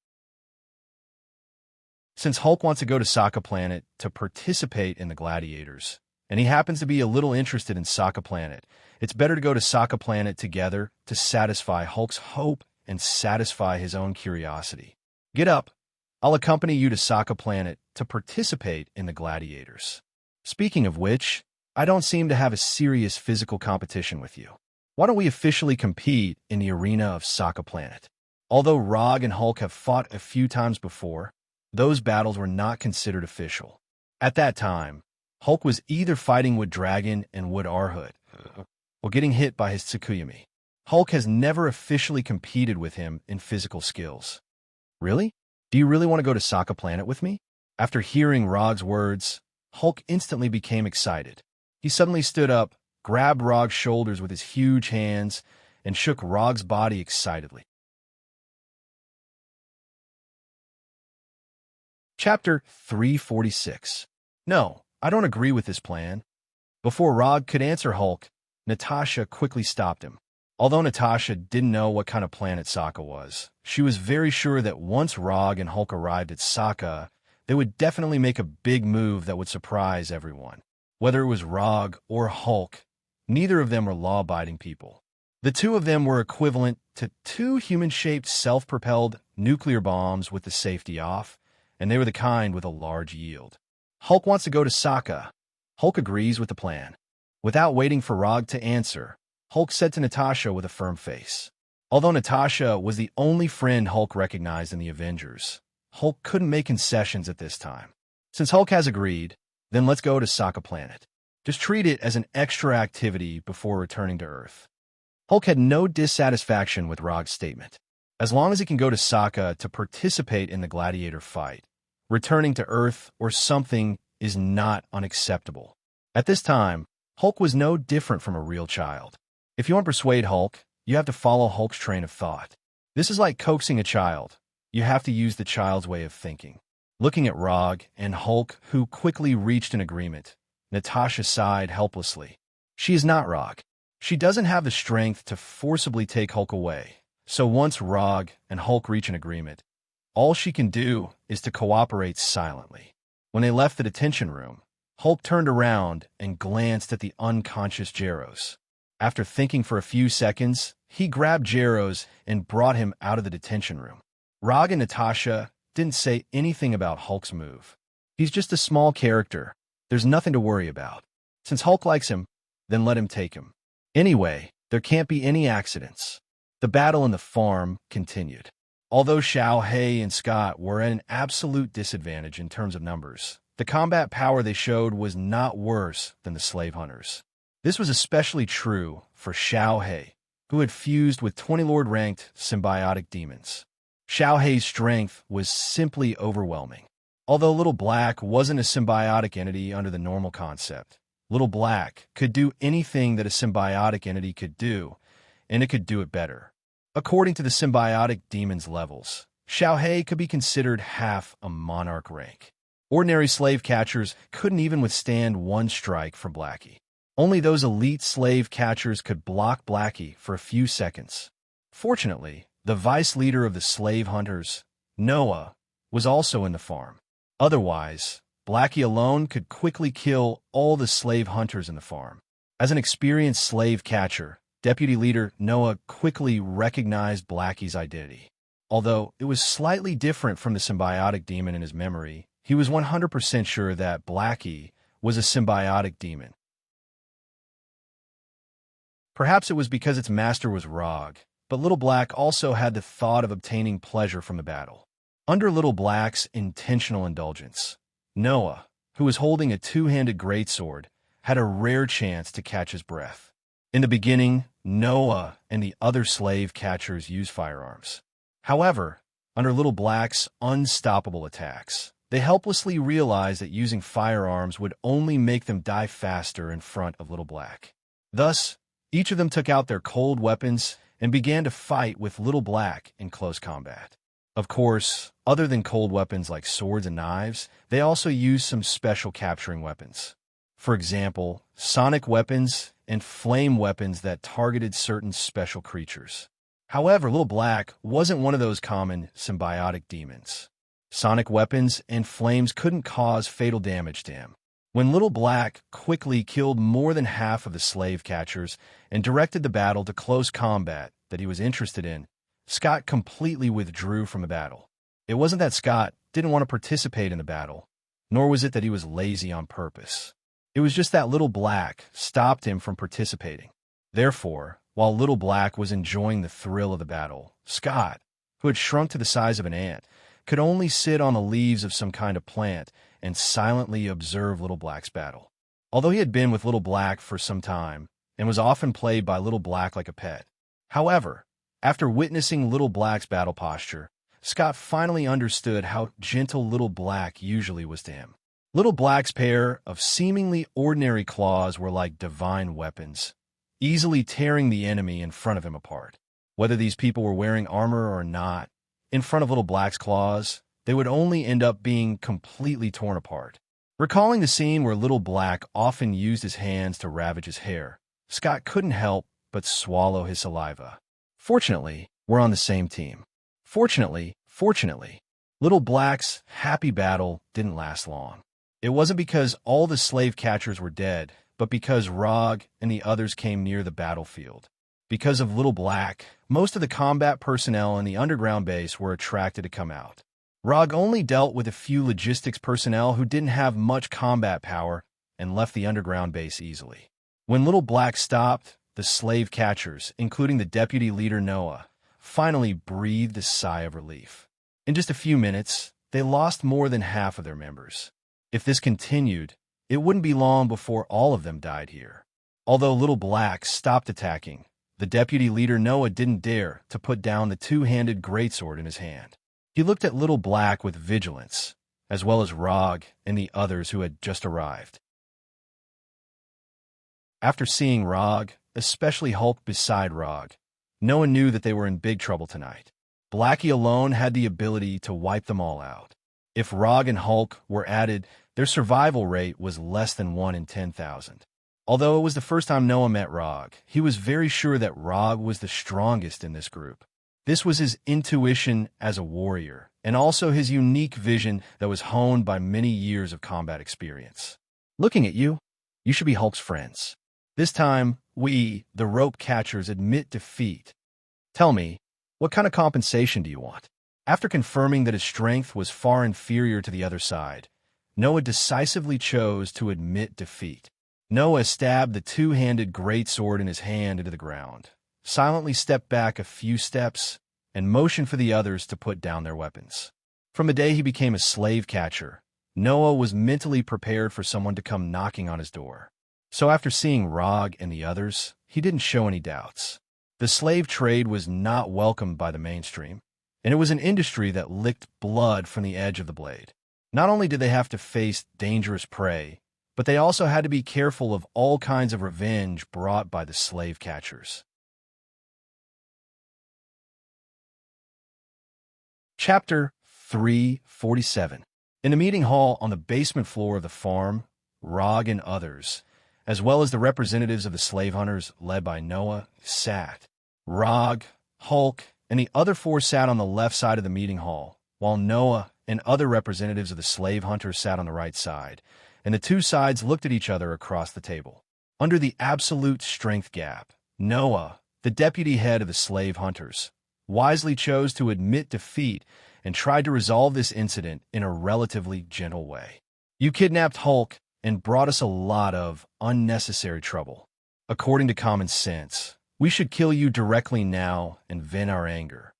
Since Hulk wants to go to Sokka Planet to participate in the gladiators, and he happens to be a little interested in Sokka Planet, it's better to go to Sokka Planet together to satisfy Hulk's hope and satisfy his own curiosity. Get up. I'll accompany you to Sokka Planet to participate in the gladiators. Speaking of which, I don't seem to have a serious physical competition with you. Why don't we officially compete in the arena of Sokka Planet? Although Rog and Hulk have fought a few times before, those battles were not considered official. At that time, Hulk was either fighting Wood Dragon and Wood Arhood, or getting hit by his Tsukuyami. Hulk has never officially competed with him in physical skills. Really? Do you really want to go to Sokka Planet with me? After hearing Rog's words, Hulk instantly became excited. He suddenly stood up, grabbed Rog's shoulders with his huge hands, and shook Rog's body excitedly. Chapter 346. No, I don't agree with this plan. Before Rog could answer Hulk, Natasha quickly stopped him. Although Natasha didn't know what kind of planet Sokka was, she was very sure that once Rog and Hulk arrived at Sokka, they would definitely make a big move that would surprise everyone. Whether it was Rog or Hulk, neither of them were law-abiding people. The 2 of them were equivalent to 2 human-shaped self-propelled nuclear bombs with the safety off, and they were the kind with a large yield. Hulk wants to go to Sokka. Hulk agrees with the plan. Without waiting for Rog to answer, Hulk said to Natasha with a firm face. Although Natasha was the only friend Hulk recognized in the Avengers, Hulk couldn't make concessions at this time. Since Hulk has agreed, then let's go to Sokka Planet. Just treat it as an extra activity before returning to Earth. Hulk had no dissatisfaction with Rog's statement. As long as he can go to Sokka to participate in the gladiator fight, returning to Earth or something is not unacceptable. At this time, Hulk was no different from a real child. If you want to persuade Hulk, you have to follow Hulk's train of thought. This is like coaxing a child. You have to use the child's way of thinking. Looking at Rog and Hulk, who quickly reached an agreement, Natasha sighed helplessly. She is not Rog. She doesn't have the strength to forcibly take Hulk away. So once Rog and Hulk reach an agreement, all she can do is to cooperate silently. When they left the detention room, Hulk turned around and glanced at the unconscious Jaros. After thinking for a few seconds, he grabbed Jaros and brought him out of the detention room. Rog and Natasha didn't say anything about Hulk's move. He's just a small character. There's nothing to worry about. Since Hulk likes him, then let him take him. Anyway, there can't be any accidents. The battle in the farm continued. Although Xiao He and Scott were at an absolute disadvantage in terms of numbers, the combat power they showed was not worse than the slave hunters. This was especially true for Xiao He, who had fused with 20 Lord-ranked symbiotic demons. Xiao He's strength was simply overwhelming. Although Little Black wasn't a symbiotic entity under the normal concept, Little Black could do anything that a symbiotic entity could do, and it could do it better. According to the symbiotic demon's levels, Xiao He could be considered half a monarch rank. Ordinary slave catchers couldn't even withstand one strike from Blackie. Only those elite slave catchers could block Blackie for a few seconds. Fortunately, the vice leader of the slave hunters, Noah, was also in the farm. Otherwise, Blackie alone could quickly kill all the slave hunters in the farm. As an experienced slave catcher, Deputy Leader Noah quickly recognized Blackie's identity. Although it was slightly different from the symbiotic demon in his memory, he was 100% sure that Blackie was a symbiotic demon. Perhaps it was because its master was Rog, but Little Black also had the thought of obtaining pleasure from the battle. Under Little Black's intentional indulgence, Noah, who was holding a two-handed greatsword, had a rare chance to catch his breath. In the beginning, Noah and the other slave catchers used firearms. However, under Little Black's unstoppable attacks, they helplessly realized that using firearms would only make them die faster in front of Little Black. Thus, each of them took out their cold weapons and began to fight with Little Black in close combat. Of course, other than cold weapons like swords and knives, they also used some special capturing weapons. For example, sonic weapons and flame weapons that targeted certain special creatures. However, Little Black wasn't one of those common symbiotic demons. Sonic weapons and flames couldn't cause fatal damage to him. When Little Black quickly killed more than half of the slave catchers and directed the battle to close combat that he was interested in, Scott completely withdrew from the battle. It wasn't that Scott didn't want to participate in the battle, nor was it that he was lazy on purpose. It was just that Little Black stopped him from participating. Therefore, while Little Black was enjoying the thrill of the battle, Scott, who had shrunk to the size of an ant, could only sit on the leaves of some kind of plant and silently observe Little Black's battle. Although he had been with Little Black for some time and was often played by Little Black like a pet. However, after witnessing Little Black's battle posture, Scott finally understood how gentle Little Black usually was to him. Little Black's pair of seemingly ordinary claws were like divine weapons, easily tearing the enemy in front of him apart. Whether these people were wearing armor or not, in front of Little Black's claws, they would only end up being completely torn apart. Recalling the scene where Little Black often used his hands to ravage his hair, Scott couldn't help but swallow his saliva. Fortunately, we're on the same team. Fortunately, Little Black's happy battle didn't last long. It wasn't because all the slave catchers were dead, but because Rog and the others came near the battlefield. Because of Little Black, most of the combat personnel in the underground base were attracted to come out. Rog only dealt with a few logistics personnel who didn't have much combat power and left the underground base easily. When Little Black stopped, the slave catchers, including the deputy leader Noah, finally breathed a sigh of relief. In just a few minutes, they lost more than half of their members. If this continued, it wouldn't be long before all of them died here. Although Little Black stopped attacking, the deputy leader Noah didn't dare to put down the two-handed greatsword in his hand. He looked at Little Black with vigilance, as well as Rog and the others who had just arrived. After seeing Rog, especially Hulk beside Rog, Noah knew that they were in big trouble tonight. Blackie alone had the ability to wipe them all out. If Rog and Hulk were added, their survival rate was less than 1 in 10,000. Although it was the first time Noah met Rog, he was very sure that Rog was the strongest in this group. This was his intuition as a warrior, and also his unique vision that was honed by many years of combat experience. Looking at you, you should be Hulk's friends. This time, we, the rope catchers, admit defeat. Tell me, what kind of compensation do you want? After confirming that his strength was far inferior to the other side, Noah decisively chose to admit defeat. Noah stabbed the two-handed greatsword in his hand into the ground, silently stepped back a few steps, and motioned for the others to put down their weapons. From the day he became a slave catcher, Noah was mentally prepared for someone to come knocking on his door. So after seeing Rog and the others, he didn't show any doubts. The slave trade was not welcomed by the mainstream, and it was an industry that licked blood from the edge of the blade. Not only did they have to face dangerous prey, but they also had to be careful of all kinds of revenge brought by the slave catchers. Chapter 347. In the meeting hall on the basement floor of the farm, Rog and others, as well as the representatives of the slave hunters led by Noah, sat. Rog, Hulk, and the other four sat on the left side of the meeting hall, while Noah and other representatives of the slave hunters sat on the right side, and the two sides looked at each other across the table. Under the absolute strength gap, Noah, the deputy head of the slave hunters, wisely chose to admit defeat and tried to resolve this incident in a relatively gentle way. You kidnapped Hulk and brought us a lot of unnecessary trouble. According to common sense, we should kill you directly now and vent our anger.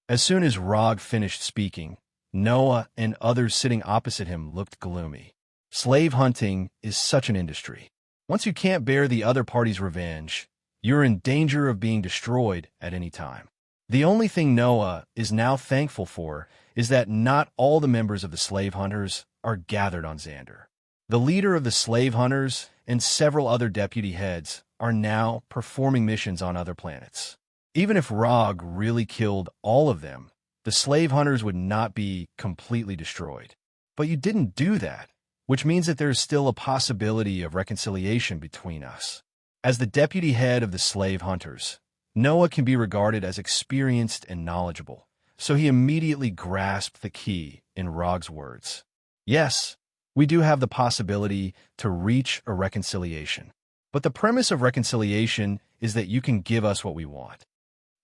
As soon as Rog finished speaking, Noah and others sitting opposite him looked gloomy. Slave hunting is such an industry. Once you can't bear the other party's revenge, you're in danger of being destroyed at any time. The only thing Noah is now thankful for is that not all the members of the slave hunters are gathered on Xander. The leader of the slave hunters and several other deputy heads are now performing missions on other planets. Even if Rog really killed all of them, the slave hunters would not be completely destroyed. But you didn't do that, which means that there is still a possibility of reconciliation between us. As the deputy head of the slave hunters, Noah can be regarded as experienced and knowledgeable, so he immediately grasped the key in Rog's words. Yes, we do have the possibility to reach a reconciliation. But the premise of reconciliation is that you can give us what we want.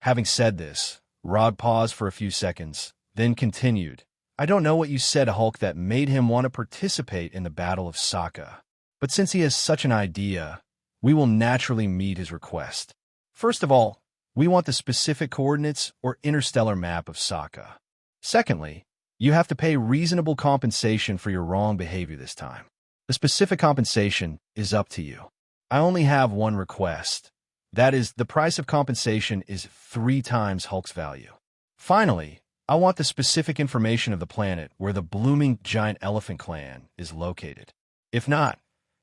Having said this, Rog paused for a few seconds, then continued. I don't know what you said, Hulk, that made him want to participate in the Battle of Sokka. But since he has such an idea, we will naturally meet his request. First of all, we want the specific coordinates or interstellar map of Sokka. Secondly, you have to pay reasonable compensation for your wrong behavior this time. The specific compensation is up to you. I only have one request. That is, the price of compensation is 3 times Hulk's value. Finally, I want the specific information of the planet where the blooming giant elephant clan is located. If not,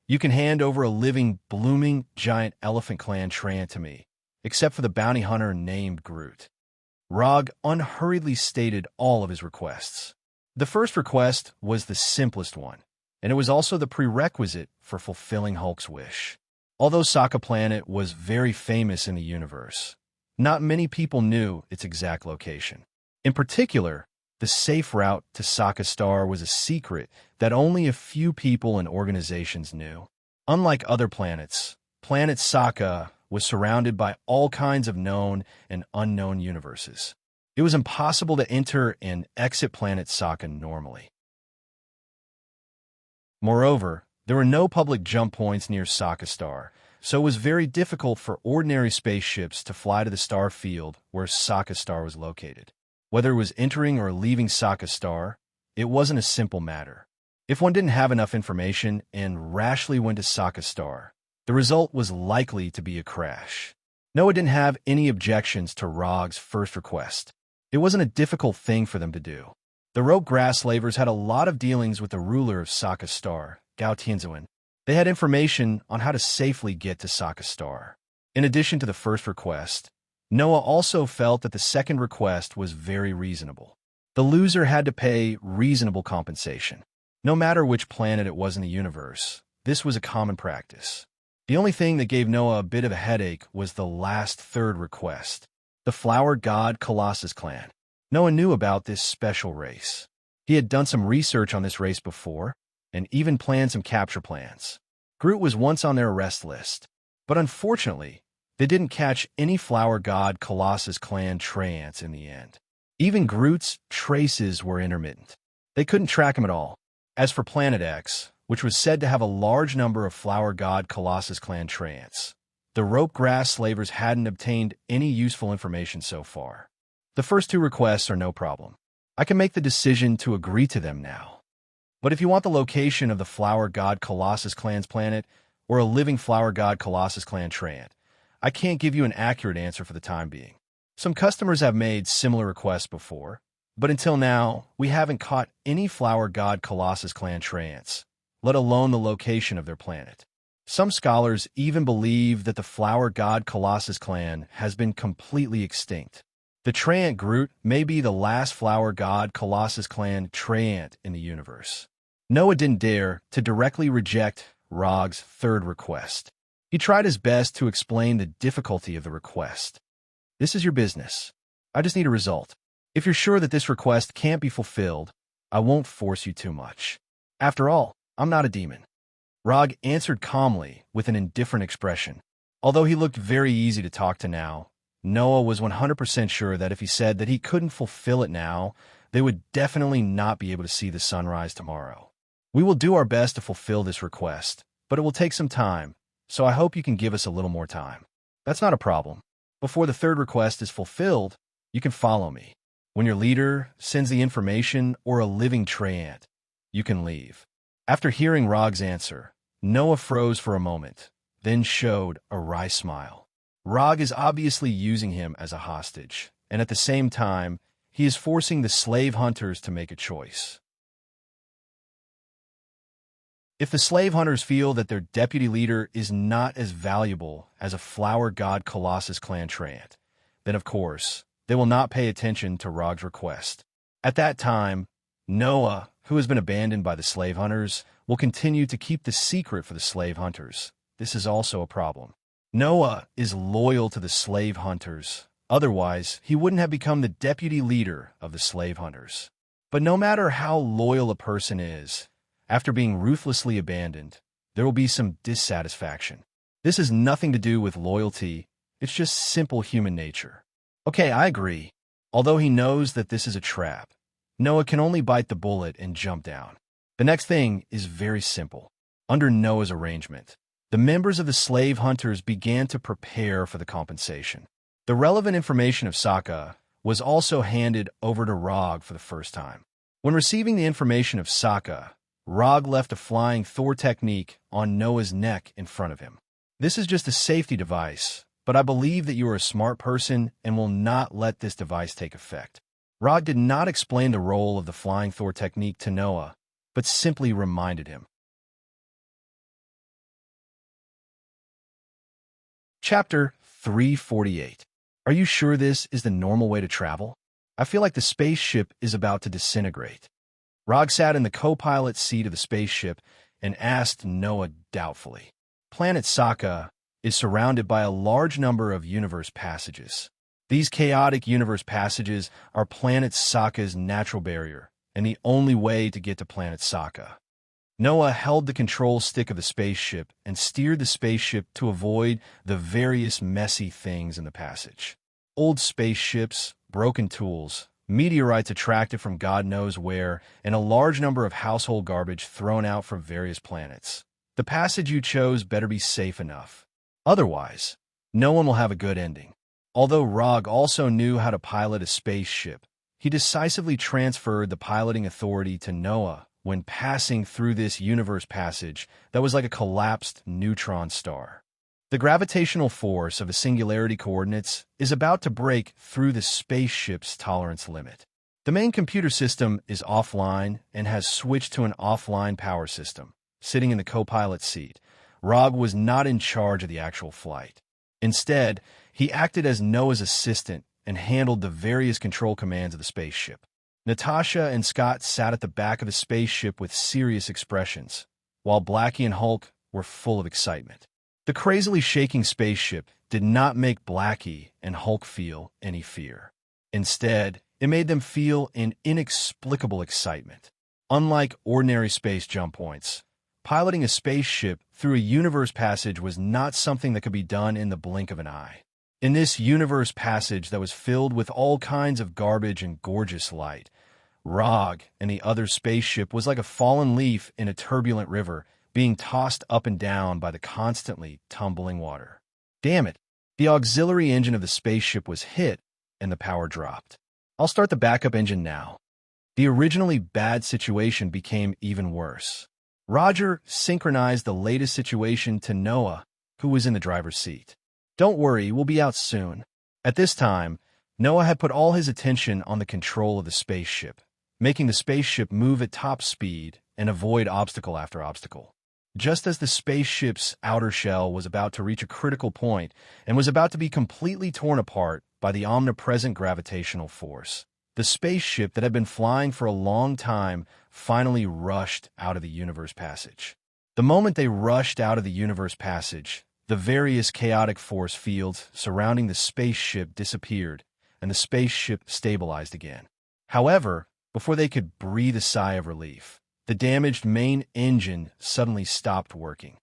you can hand over a living blooming giant elephant clan Tran to me, except for the bounty hunter named Groot. Rog unhurriedly stated all of his requests. The first request was the simplest one, and it was also the prerequisite for fulfilling Hulk's wish. Although Sokka Planet was very famous in the universe, not many people knew its exact location. In particular, the safe route to Sokka Star was a secret that only a few people and organizations knew. Unlike other planets, Planet Sokka was surrounded by all kinds of known and unknown universes. It was impossible to enter and exit Planet Sokka normally. Moreover, there were no public jump points near Sokka Star, so it was very difficult for ordinary spaceships to fly to the star field where Sokka Star was located. Whether it was entering or leaving Sokka Star, it wasn't a simple matter. If one didn't have enough information and rashly went to Sokka Star, the result was likely to be a crash. Noah didn't have any objections to Rog's first request. It wasn't a difficult thing for them to do. The rope grass slavers had a lot of dealings with the ruler of Sokka Star, Gao Tianzuan. They had information on how to safely get to Sokka Star. In addition to the first request, Noah also felt that the second request was very reasonable. The loser had to pay reasonable compensation. No matter which planet it was in the universe, this was a common practice. The only thing that gave Noah a bit of a headache was the last third request, the Flower God Colossus clan. Noah knew about this special race. He had done some research on this race before, and even planned some capture plans. Groot was once on their arrest list, but unfortunately, they didn't catch any Flower God Colossus clan treants in the end. Even Groot's traces were intermittent. They couldn't track him at all. As for Planet X, which was said to have a large number of Flower God Colossus clan treants, the rope grass slavers hadn't obtained any useful information so far. The first two requests are no problem. I can make the decision to agree to them now. But if you want the location of the Flower God Colossus clan's planet, or a living Flower God Colossus clan treant, I can't give you an accurate answer for the time being. Some customers have made similar requests before, but until now, we haven't caught any Flower God Colossus clan treants, let alone the location of their planet. Some scholars even believe that the Flower God Colossus clan has been completely extinct. The treant Groot may be the last Flower God Colossus clan treant in the universe. Noah didn't dare to directly reject Rog's third request. He tried his best to explain the difficulty of the request. This is your business. I just need a result. If you're sure that this request can't be fulfilled, I won't force you too much. After all, I'm not a demon. Rog answered calmly with an indifferent expression. Although he looked very easy to talk to now, Noah was 100% sure that if he said that he couldn't fulfill it now, they would definitely not be able to see the sunrise tomorrow. We will do our best to fulfill this request, but it will take some time, so I hope you can give us a little more time. That's not a problem. Before the third request is fulfilled, you can follow me. When your leader sends the information or a living treant, you can leave. After hearing Rog's answer, Noah froze for a moment, then showed a wry smile. Rog is obviously using him as a hostage, and at the same time, he is forcing the slave hunters to make a choice. If the slave hunters feel that their deputy leader is not as valuable as a Flower God Colossus clan treant, then of course, they will not pay attention to Rog's request. At that time, Noah, who has been abandoned by the slave hunters, will continue to keep the secret for the slave hunters. This is also a problem. Noah is loyal to the slave hunters. Otherwise, he wouldn't have become the deputy leader of the slave hunters. But no matter how loyal a person is, after being ruthlessly abandoned, there will be some dissatisfaction. This has nothing to do with loyalty, it's just simple human nature. Okay, I agree. Although he knows that this is a trap, Noah can only bite the bullet and jump down. The next thing is very simple. Under Noah's arrangement, the members of the slave hunters began to prepare for the compensation. The relevant information of Sokka was also handed over to Rog for the first time. When receiving the information of Sokka, Rog left a flying Thor technique on Noah's neck in front of him. This is just a safety device, but I believe that you are a smart person and will not let this device take effect. Rog did not explain the role of the flying Thor technique to Noah, but simply reminded him. Chapter 348. Are you sure this is the normal way to travel? I feel like the spaceship is about to disintegrate. Rog sat in the co-pilot seat of the spaceship and asked Noah doubtfully. Planet Sokka is surrounded by a large number of universe passages. These chaotic universe passages are Planet Sokka's natural barrier, and the only way to get to Planet Sokka. Noah held the control stick of the spaceship and steered the spaceship to avoid the various messy things in the passage. Old spaceships, broken tools, meteorites attracted from God knows where, and a large number of household garbage thrown out from various planets. The passage you chose better be safe enough. Otherwise, no one will have a good ending. Although Rog also knew how to pilot a spaceship, he decisively transferred the piloting authority to Noah when passing through this universe passage that was like a collapsed neutron star. The gravitational force of the singularity coordinates is about to break through the spaceship's tolerance limit. The main computer system is offline and has switched to an offline power system. Sitting in the co-pilot seat, Rog was not in charge of the actual flight. Instead, he acted as Noah's assistant and handled the various control commands of the spaceship. Natasha and Scott sat at the back of the spaceship with serious expressions, while Blackie and Hulk were full of excitement. The crazily shaking spaceship did not make Blackie and Hulk feel any fear. Instead, it made them feel an inexplicable excitement. Unlike ordinary space jump points, piloting a spaceship through a universe passage was not something that could be done in the blink of an eye. In this universe passage that was filled with all kinds of garbage and gorgeous light, Rog and the other spaceship was like a fallen leaf in a turbulent river being tossed up and down by the constantly tumbling water. Damn it, the auxiliary engine of the spaceship was hit and the power dropped. I'll start the backup engine now. The originally bad situation became even worse. Roger synchronized the latest situation to Noah, who was in the driver's seat. Don't worry, we'll be out soon. At this time, Noah had put all his attention on the control of the spaceship, making the spaceship move at top speed and avoid obstacle after obstacle. Just as the spaceship's outer shell was about to reach a critical point and was about to be completely torn apart by the omnipresent gravitational force, the spaceship that had been flying for a long time finally rushed out of the universe passage. The moment they rushed out of the universe passage, the various chaotic force fields surrounding the spaceship disappeared, and the spaceship stabilized again. However, before they could breathe a sigh of relief, the damaged main engine suddenly stopped working.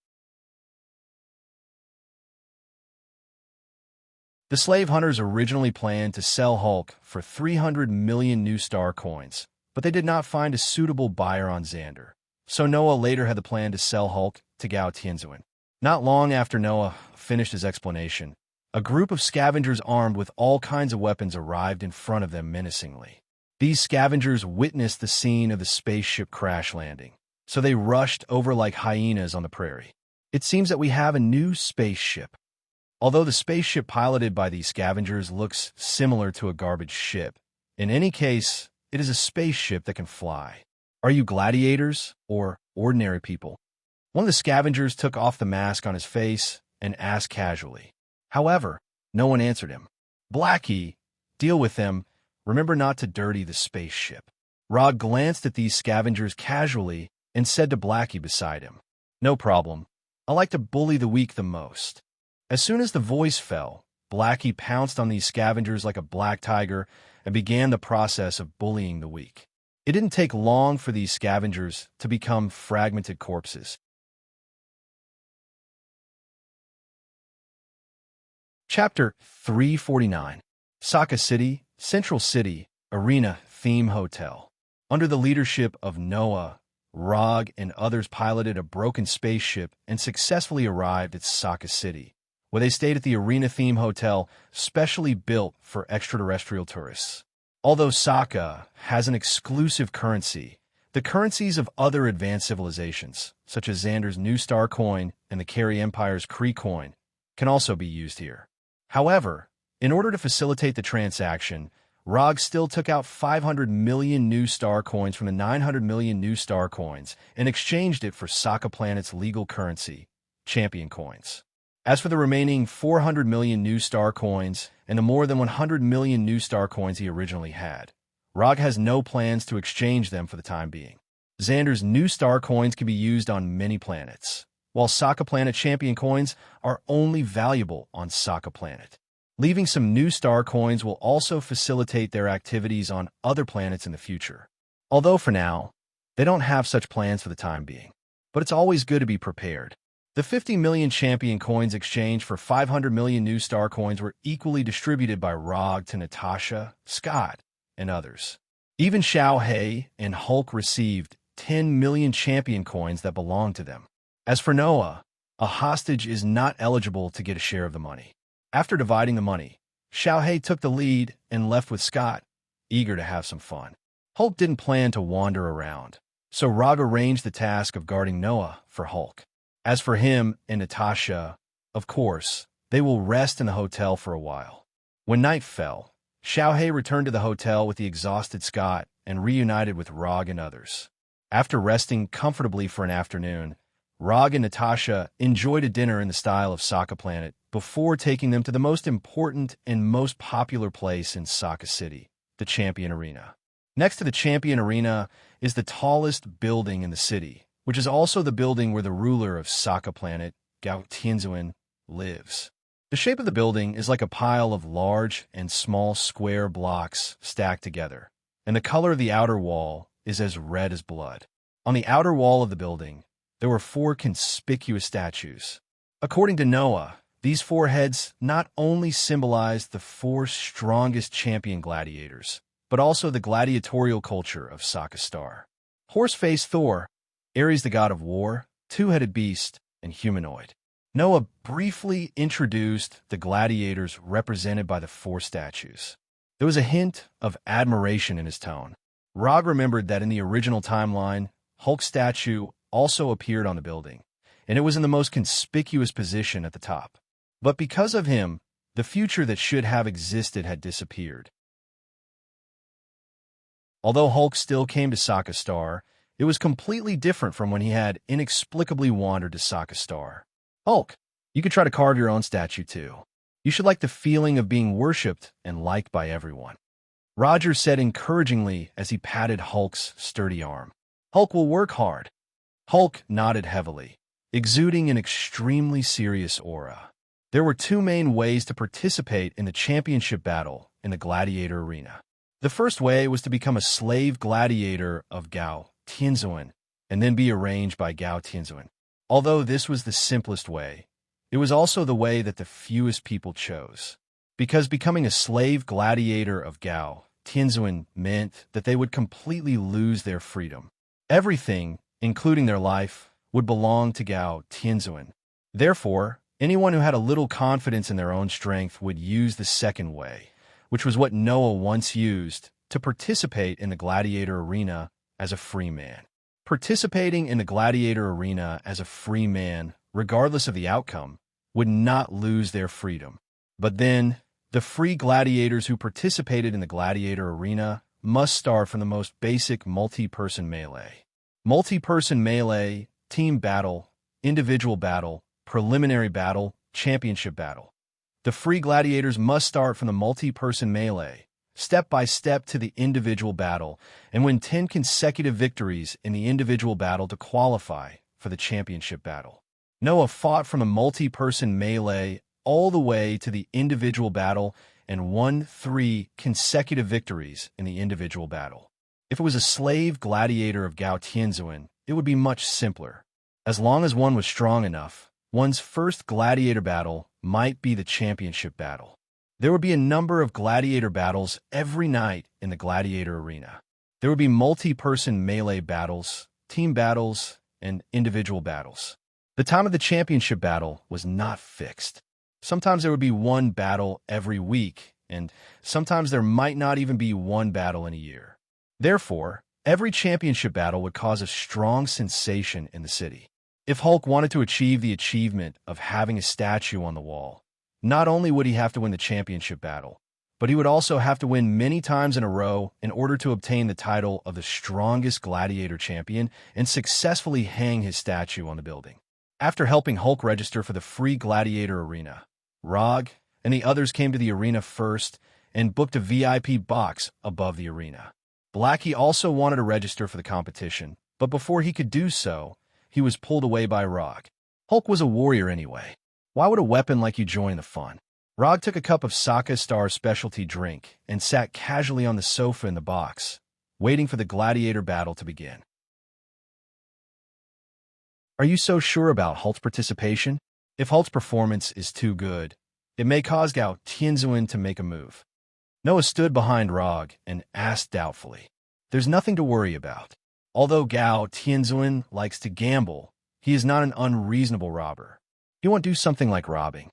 The slave hunters originally planned to sell Hulk for 300 million new star coins, but they did not find a suitable buyer on Xander. So Noah later had the plan to sell Hulk to Gao Tianzuan. Not long after Noah finished his explanation, a group of scavengers armed with all kinds of weapons arrived in front of them menacingly. These scavengers witnessed the scene of the spaceship crash landing, so they rushed over like hyenas on the prairie. It seems that we have a new spaceship. Although the spaceship piloted by these scavengers looks similar to a garbage ship, in any case, it is a spaceship that can fly. Are you gladiators or ordinary people? One of the scavengers took off the mask on his face and asked casually. However, no one answered him. Blackie, deal with them. Remember not to dirty the spaceship. Rod glanced at these scavengers casually and said to Blackie beside him, No problem. I like to bully the weak the most. As soon as the voice fell, Blackie pounced on these scavengers like a black tiger and began the process of bullying the weak. It didn't take long for these scavengers to become fragmented corpses. Chapter 349. Saka City, Central City, Arena Theme Hotel. Under the leadership of Noah, Rog, and others piloted a broken spaceship and successfully arrived at Saka City, where they stayed at the Arena Theme Hotel, specially built for extraterrestrial tourists. Although Saka has an exclusive currency, the currencies of other advanced civilizations, such as Xander's New Star Coin and the Carry Empire's Kree Coin, can also be used here. However, in order to facilitate the transaction, Rog still took out 500 million new star coins from the 900 million new star coins and exchanged it for Saka Planet's legal currency, champion coins. As for the remaining 400 million new star coins and the more than 100 million new star coins he originally had, Rog has no plans to exchange them for the time being. Xander's new star coins can be used on many planets, while Saka Planet champion coins are only valuable on Saka Planet. Leaving some new star coins will also facilitate their activities on other planets in the future. Although for now, they don't have such plans for the time being. But it's always good to be prepared. The 50 million champion coins exchanged for 500 million new star coins were equally distributed by Rog to Natasha, Scott, and others. Even Xiao He and Hulk received 10 million champion coins that belonged to them. As for Noah, a hostage is not eligible to get a share of the money. After dividing the money, Xiao He took the lead and left with Scott, eager to have some fun. Hulk didn't plan to wander around, so Rog arranged the task of guarding Noah for Hulk. As for him and Natasha, of course, they will rest in the hotel for a while. When night fell, Xiaohei returned to the hotel with the exhausted Scott and reunited with Rog and others. After resting comfortably for an afternoon, Rog and Natasha enjoyed a dinner in the style of Sokka Planet before taking them to the most important and most popular place in Sokka City, the Champion Arena. Next to the Champion Arena is the tallest building in the city, which is also the building where the ruler of Sokka Planet, Gao Tianzuan, lives. The shape of the building is like a pile of large and small square blocks stacked together, and the color of the outer wall is as red as blood. On the outer wall of the building, there were 4 conspicuous statues. According to Noah, these 4 heads not only symbolized the 4 strongest champion gladiators, but also the gladiatorial culture of Sokka Star. Horse-faced Thor, Ares the god of war, 2-headed beast, and humanoid. Noah briefly introduced the gladiators represented by the 4 statues. There was a hint of admiration in his tone. Rog remembered that in the original timeline, Hulk's statue also appeared on the building, and it was in the most conspicuous position at the top. But because of him, the future that should have existed had disappeared. Although Hulk still came to Sokka Star, it was completely different from when he had inexplicably wandered to Sokka Star. Hulk, you could try to carve your own statue too. You should like the feeling of being worshipped and liked by everyone. Roger said encouragingly as he patted Hulk's sturdy arm. Hulk will work hard. Hulk nodded heavily, exuding an extremely serious aura. There were 2 main ways to participate in the championship battle in the gladiator arena. The first way was to become a slave gladiator of Gao Tianzuan and then be arranged by Gao Tianzuan. Although this was the simplest way, it was also the way that the fewest people chose. Because becoming a slave gladiator of Gao Tianzuan meant that they would completely lose their freedom. Everything, including their life, would belong to Gao Tianzuan. Therefore, anyone who had a little confidence in their own strength would use the second way, which was what Noah once used to participate in the gladiator arena as a free man. Participating in the gladiator arena as a free man, regardless of the outcome, would not lose their freedom. But then, the free gladiators who participated in the gladiator arena must start from the most basic multi-person melee. Multi-person melee, team battle, individual battle, preliminary battle, championship battle. The free gladiators must start from the multi-person melee, step by step to the individual battle, and win 10 consecutive victories in the individual battle to qualify for the championship battle. Noah fought from the multi-person melee all the way to the individual battle and won 3 consecutive victories in the individual battle. If it was a slave gladiator of Gao Tianzuan, it would be much simpler. As long as one was strong enough, one's first gladiator battle might be the championship battle. There would be a number of gladiator battles every night in the gladiator arena. There would be multi-person melee battles, team battles, and individual battles. The time of the championship battle was not fixed. Sometimes there would be 1 battle every week, and sometimes there might not even be 1 battle in a year. Therefore, every championship battle would cause a strong sensation in the city. If Hulk wanted to achieve the achievement of having a statue on the wall, not only would he have to win the championship battle, but he would also have to win many times in a row in order to obtain the title of the strongest gladiator champion and successfully hang his statue on the building. After helping Hulk register for the free gladiator arena, Rog and the others came to the arena first and booked a VIP box above the arena. Blackie also wanted to register for the competition, but before he could do so, he was pulled away by Rog. Hulk was a warrior anyway. Why would a weapon like you join the fun? Rog took a cup of Sokka Star's specialty drink and sat casually on the sofa in the box, waiting for the gladiator battle to begin. Are you so sure about Hulk's participation? If Hulk's performance is too good, it may cause Gao Tianzuan to make a move. Noah stood behind Rog and asked doubtfully. There's nothing to worry about. Although Gao Tianzuan likes to gamble, he is not an unreasonable robber. He won't do something like robbing.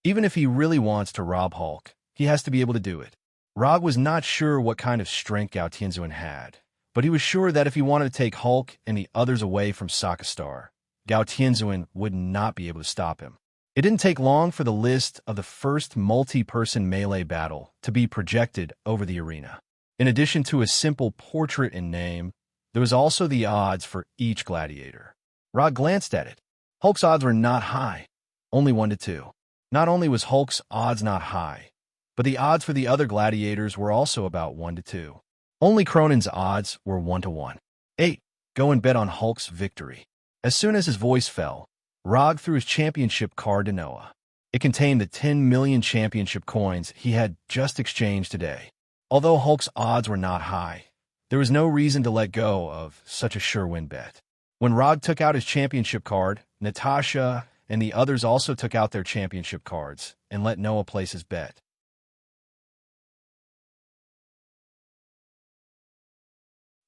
Even if he really wants to rob Hulk, he has to be able to do it. Rog was not sure what kind of strength Gao Tianzuan had, but he was sure that if he wanted to take Hulk and the others away from Sokka Star, Gao Tianzuan would not be able to stop him. It didn't take long for the list of the first multi-person melee battle to be projected over the arena. In addition to a simple portrait and name, there was also the odds for each gladiator. Rod glanced at it. Hulk's odds were not high, only 1 to 2. Not only was Hulk's odds not high, but the odds for the other gladiators were also about 1 to 2. Only Cronin's odds were 1 to 1. 8. Go and bet on Hulk's victory. As soon as his voice fell, Rog threw his championship card to Noah. It contained the 10 million championship coins he had just exchanged today. Although Hulk's odds were not high, there was no reason to let go of such a sure-win bet. When Rog took out his championship card, Natasha and the others also took out their championship cards and let Noah place his bet.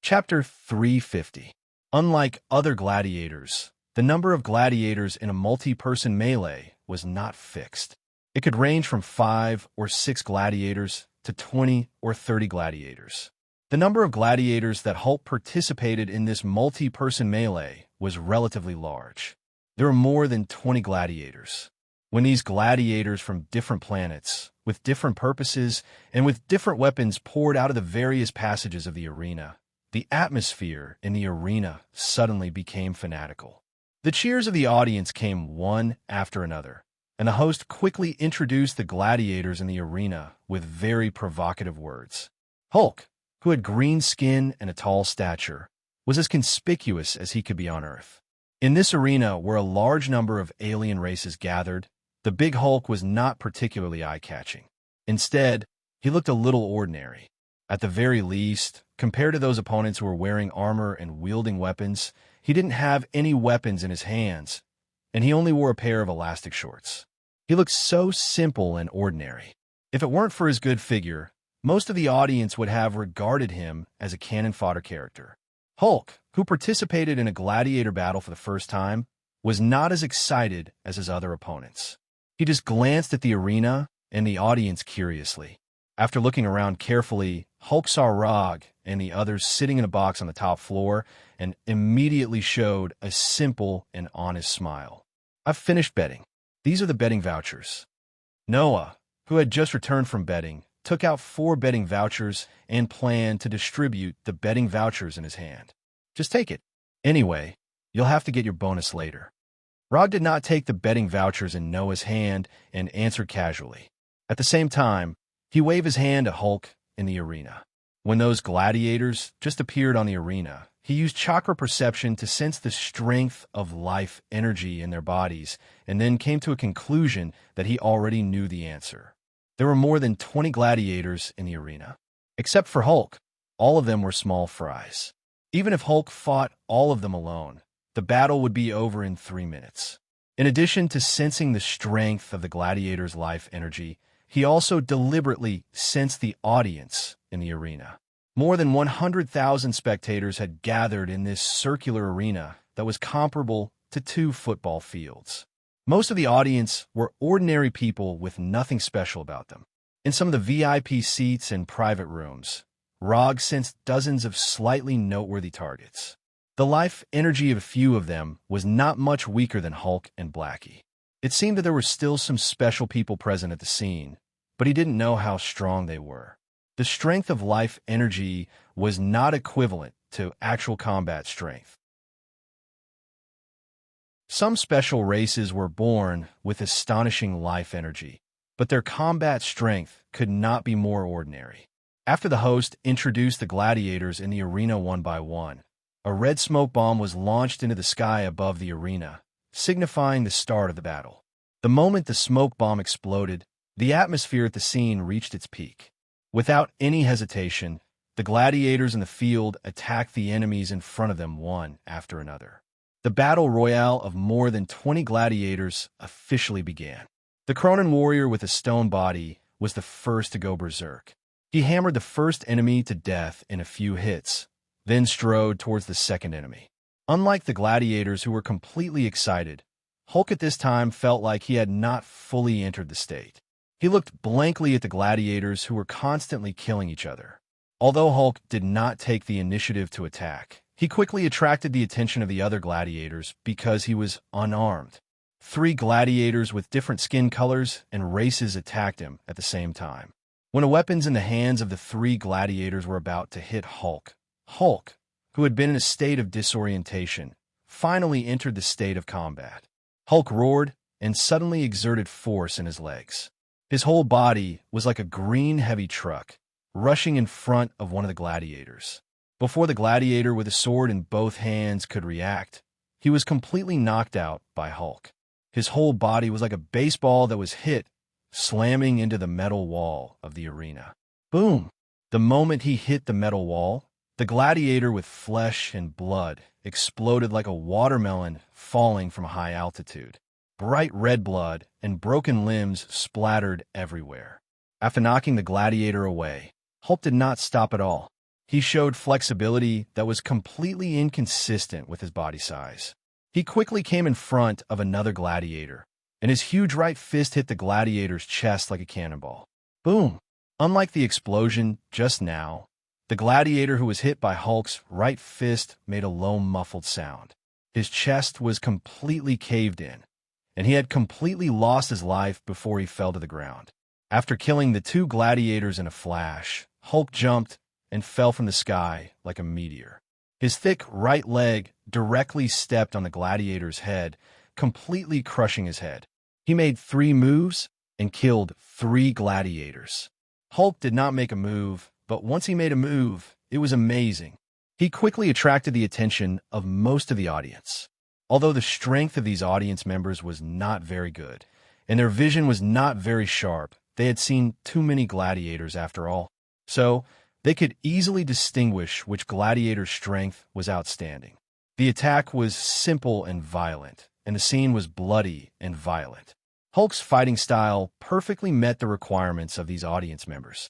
Chapter 350. Unlike other gladiators, the number of gladiators in a multi-person melee was not fixed. It could range from 5 or 6 gladiators to 20 or 30 gladiators. The number of gladiators that Hulk participated in this multi-person melee was relatively large. There were more than 20 gladiators. When these gladiators from different planets, with different purposes, and with different weapons poured out of the various passages of the arena, the atmosphere in the arena suddenly became fanatical. The cheers of the audience came one after another, and the host quickly introduced the gladiators in the arena with very provocative words. Hulk, who had green skin and a tall stature, was as conspicuous as he could be on Earth. In this arena where a large number of alien races gathered, the big Hulk was not particularly eye-catching. Instead, he looked a little ordinary. At the very least, compared to those opponents who were wearing armor and wielding weapons, he didn't have any weapons in his hands, and he only wore a pair of elastic shorts. He looked so simple and ordinary. If it weren't for his good figure, most of the audience would have regarded him as a cannon fodder character. Hulk, who participated in a gladiator battle for the first time, was not as excited as his other opponents. He just glanced at the arena and the audience curiously. After looking around carefully, Hulk saw Rog and the others sitting in a box on the top floor and immediately showed a simple and honest smile. I've finished betting. These are the betting vouchers. Noah, who had just returned from betting, took out 4 betting vouchers and planned to distribute the betting vouchers in his hand. Just take it. Anyway, you'll have to get your bonus later. Rog did not take the betting vouchers in Noah's hand and answered casually. At the same time, he waved his hand at Hulk in the arena. When those gladiators just appeared on the arena, he used chakra perception to sense the strength of life energy in their bodies and then came to a conclusion that he already knew the answer. There were more than 20 gladiators in the arena. Except for Hulk, all of them were small fries. Even if Hulk fought all of them alone, the battle would be over in 3 minutes. In addition to sensing the strength of the gladiators' life energy, he also deliberately sensed the audience in the arena. More than 100,000 spectators had gathered in this circular arena that was comparable to 2 football fields. Most of the audience were ordinary people with nothing special about them. In some of the VIP seats and private rooms, Rog sensed dozens of slightly noteworthy targets. The life energy of a few of them was not much weaker than Hulk and Blackie. It seemed that there were still some special people present at the scene, but he didn't know how strong they were. The strength of life energy was not equivalent to actual combat strength. Some special races were born with astonishing life energy, but their combat strength could not be more ordinary. After the host introduced the gladiators in the arena one by one, a red smoke bomb was launched into the sky above the arena, signifying the start of the battle. The moment the smoke bomb exploded, the atmosphere at the scene reached its peak. Without any hesitation, the gladiators in the field attacked the enemies in front of them one after another. The battle royale of more than 20 gladiators officially began. The Cronin warrior with a stone body was the first to go berserk. He hammered the first enemy to death in a few hits, then strode towards the second enemy. Unlike the gladiators who were completely excited, Hulk at this time felt like he had not fully entered the state. He looked blankly at the gladiators who were constantly killing each other. Although Hulk did not take the initiative to attack, he quickly attracted the attention of the other gladiators because he was unarmed. 3 gladiators with different skin colors and races attacked him at the same time. When the weapons in the hands of the 3 gladiators were about to hit Hulk, who had been in a state of disorientation, finally entered the state of combat. Hulk roared and suddenly exerted force in his legs. His whole body was like a green heavy truck, rushing in front of one of the gladiators. Before the gladiator with a sword in both hands could react, he was completely knocked out by Hulk. His whole body was like a baseball that was hit, slamming into the metal wall of the arena. Boom! The moment he hit the metal wall, the gladiator with flesh and blood exploded like a watermelon falling from a high altitude. Bright red blood and broken limbs splattered everywhere. After knocking the gladiator away, Hulk did not stop at all. He showed flexibility that was completely inconsistent with his body size. He quickly came in front of another gladiator, and his huge right fist hit the gladiator's chest like a cannonball. Boom! Unlike the explosion just now, the gladiator who was hit by Hulk's right fist made a low muffled sound. His chest was completely caved in, and he had completely lost his life before he fell to the ground. After killing the 2 gladiators in a flash, Hulk jumped and fell from the sky like a meteor. His thick right leg directly stepped on the gladiator's head, completely crushing his head. He made 3 moves and killed 3 gladiators. Hulk did not make a move, but once he made a move, it was amazing. He quickly attracted the attention of most of the audience. Although the strength of these audience members was not very good, and their vision was not very sharp, they had seen too many gladiators after all. So, they could easily distinguish which gladiator's strength was outstanding. The attack was simple and violent, and the scene was bloody and violent. Hulk's fighting style perfectly met the requirements of these audience members.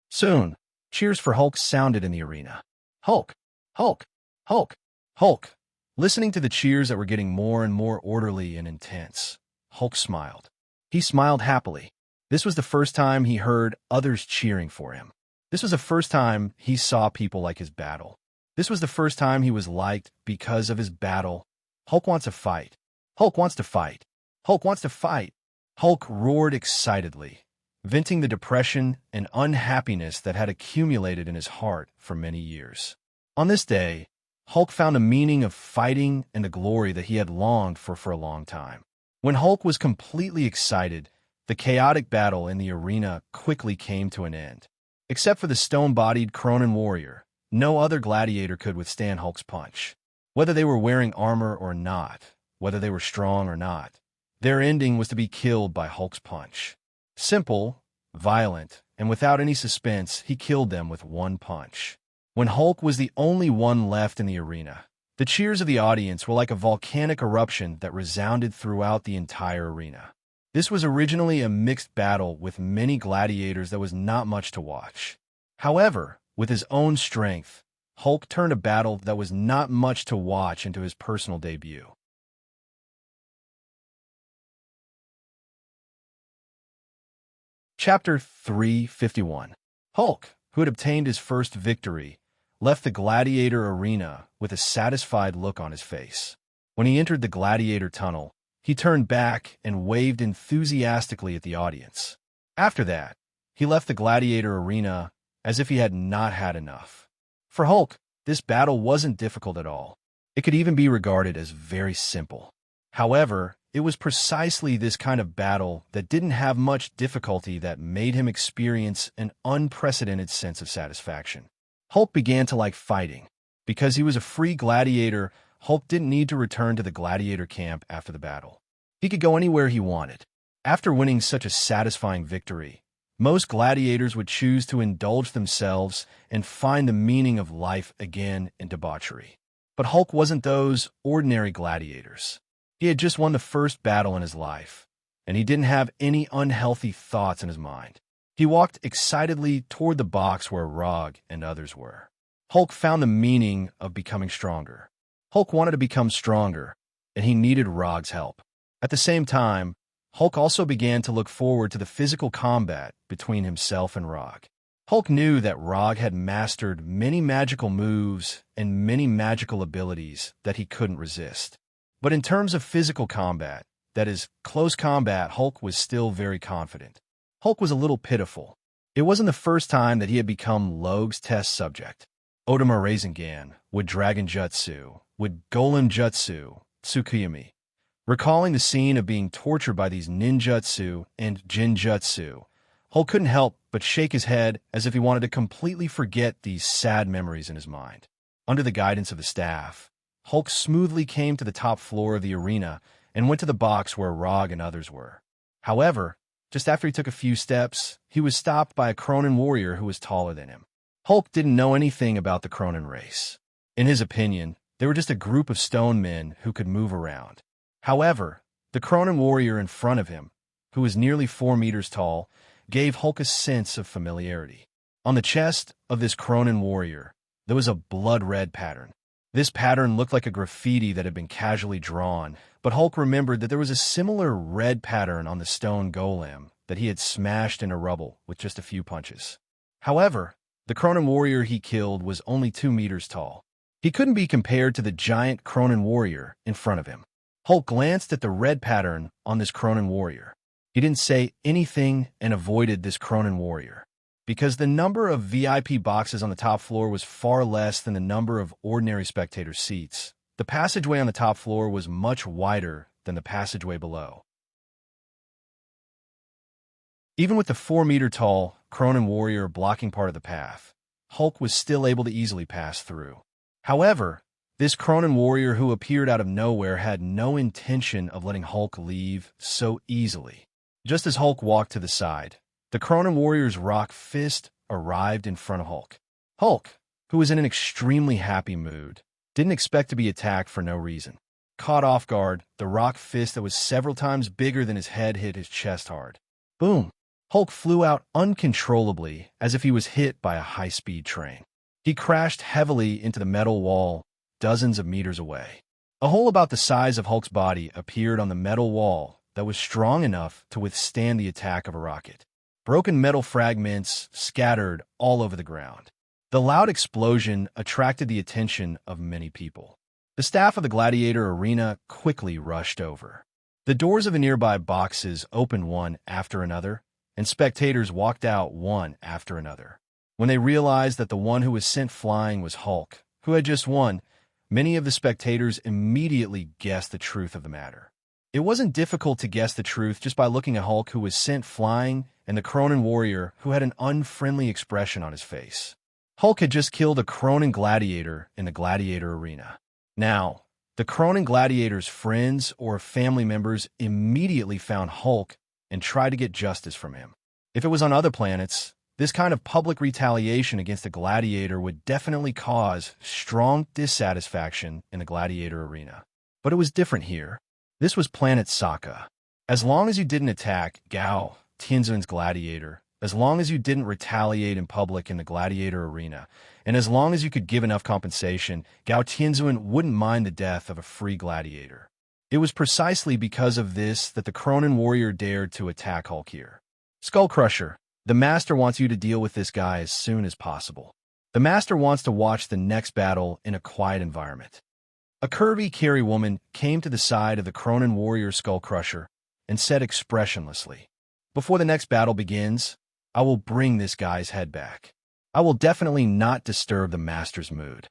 Soon, cheers for Hulk sounded in the arena. Hulk! Hulk! Hulk! Hulk! Listening to the cheers that were getting more and more orderly and intense, Hulk smiled. He smiled happily. This was the first time he heard others cheering for him. This was the first time he saw people like his battle. This was the first time he was liked because of his battle. Hulk wants to fight. Hulk wants to fight. Hulk wants to fight. Hulk roared excitedly, venting the depression and unhappiness that had accumulated in his heart for many years. On this day, Hulk found a meaning of fighting and a glory that he had longed for a long time. When Hulk was completely excited, the chaotic battle in the arena quickly came to an end. Except for the stone-bodied Cronin warrior, no other gladiator could withstand Hulk's punch. Whether they were wearing armor or not, whether they were strong or not, their ending was to be killed by Hulk's punch. Simple, violent, and without any suspense, he killed them with one punch. When Hulk was the only one left in the arena, the cheers of the audience were like a volcanic eruption that resounded throughout the entire arena. This was originally a mixed battle with many gladiators that was not much to watch. However, with his own strength, Hulk turned a battle that was not much to watch into his personal debut. Chapter 351. Hulk, who had obtained his first victory, left the gladiator arena with a satisfied look on his face. When he entered the gladiator tunnel, he turned back and waved enthusiastically at the audience. After that, he left the gladiator arena as if he had not had enough. For Hulk, this battle wasn't difficult at all. It could even be regarded as very simple. However, it was precisely this kind of battle that didn't have much difficulty that made him experience an unprecedented sense of satisfaction. Hulk began to like fighting. Because he was a free gladiator, Hulk didn't need to return to the gladiator camp after the battle. He could go anywhere he wanted. After winning such a satisfying victory, most gladiators would choose to indulge themselves and find the meaning of life again in debauchery. But Hulk wasn't those ordinary gladiators. He had just won the first battle in his life, and he didn't have any unhealthy thoughts in his mind. He walked excitedly toward the box where Rog and others were. Hulk found the meaning of becoming stronger. Hulk wanted to become stronger, and he needed Rog's help. At the same time, Hulk also began to look forward to the physical combat between himself and Rog. Hulk knew that Rog had mastered many magical moves and many magical abilities that he couldn't resist. But in terms of physical combat, that is, close combat, Hulk was still very confident. Hulk was a little pitiful. It wasn't the first time that he had become Logue's test subject. Otama Rasengan, would Dragon Jutsu, would Golem Jutsu, Tsukuyami. Recalling the scene of being tortured by these ninjutsu and jinjutsu, Hulk couldn't help but shake his head as if he wanted to completely forget these sad memories in his mind. Under the guidance of the staff, Hulk smoothly came to the top floor of the arena and went to the box where Rog and others were. However, just after he took a few steps, he was stopped by a Cronin warrior who was taller than him. Hulk didn't know anything about the Cronin race. In his opinion, they were just a group of stone men who could move around. However, the Cronin warrior in front of him, who was nearly 4 meters tall, gave Hulk a sense of familiarity. On the chest of this Cronin warrior, there was a blood-red pattern. This pattern looked like a graffiti that had been casually drawn, but Hulk remembered that there was a similar red pattern on the stone golem that he had smashed into rubble with just a few punches. However, the Cronin warrior he killed was only 2 meters tall. He couldn't be compared to the giant Cronin warrior in front of him. Hulk glanced at the red pattern on this Cronin warrior. He didn't say anything and avoided this Cronin warrior. Because the number of VIP boxes on the top floor was far less than the number of ordinary spectator seats, the passageway on the top floor was much wider than the passageway below. Even with the 4-meter-tall Cronin warrior blocking part of the path, Hulk was still able to easily pass through. However, this Cronin warrior who appeared out of nowhere had no intention of letting Hulk leave so easily. Just as Hulk walked to the side, the Cronin warrior's rock fist arrived in front of Hulk. Hulk, who was in an extremely happy mood, didn't expect to be attacked for no reason. Caught off guard, the rock fist that was several times bigger than his head hit his chest hard. Boom! Hulk flew out uncontrollably as if he was hit by a high-speed train. He crashed heavily into the metal wall dozens of meters away. A hole about the size of Hulk's body appeared on the metal wall that was strong enough to withstand the attack of a rocket. Broken metal fragments scattered all over the ground. The loud explosion attracted the attention of many people. The staff of the gladiator arena quickly rushed over. The doors of the nearby boxes opened one after another, and spectators walked out one after another. When they realized that the one who was sent flying was Hulk, who had just won, many of the spectators immediately guessed the truth of the matter. It wasn't difficult to guess the truth just by looking at Hulk, who was sent flying, and the Cronin warrior, who had an unfriendly expression on his face. Hulk had just killed a Cronin gladiator in the gladiator arena. Now, the Cronin gladiator's friends or family members immediately found Hulk and tried to get justice from him. If it was on other planets, this kind of public retaliation against a gladiator would definitely cause strong dissatisfaction in the gladiator arena. But it was different here. This was planet Sokka. As long as you didn't attack Gao, Tianzun's gladiator, as long as you didn't retaliate in public in the gladiator arena, and as long as you could give enough compensation, Gao Tianzun wouldn't mind the death of a free gladiator. It was precisely because of this that the Cronin warrior dared to attack Hulk here. Skull Crusher, the Master wants you to deal with this guy as soon as possible. The Master wants to watch the next battle in a quiet environment. A curvy, carry woman came to the side of the Cronin warrior Skull Crusher and said expressionlessly, "Before the next battle begins, I will bring this guy's head back. I will definitely not disturb the Master's mood."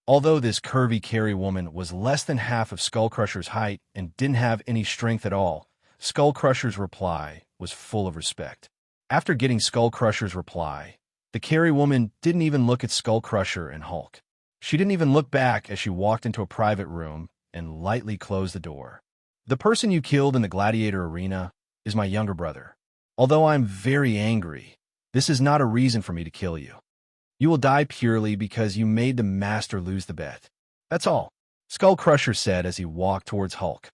Although this curvy carry woman was less than half of Skull Crusher's height and didn't have any strength at all, Skull Crusher's reply was full of respect. After getting Skull Crusher's reply, the carry woman didn't even look at Skull Crusher and Hulk. She didn't even look back as she walked into a private room and lightly closed the door. "The person you killed in the gladiator arena is my younger brother. Although I'm very angry, this is not a reason for me to kill you. You will die purely because you made the Master lose the bet. That's all," Skull Crusher said as he walked towards Hulk.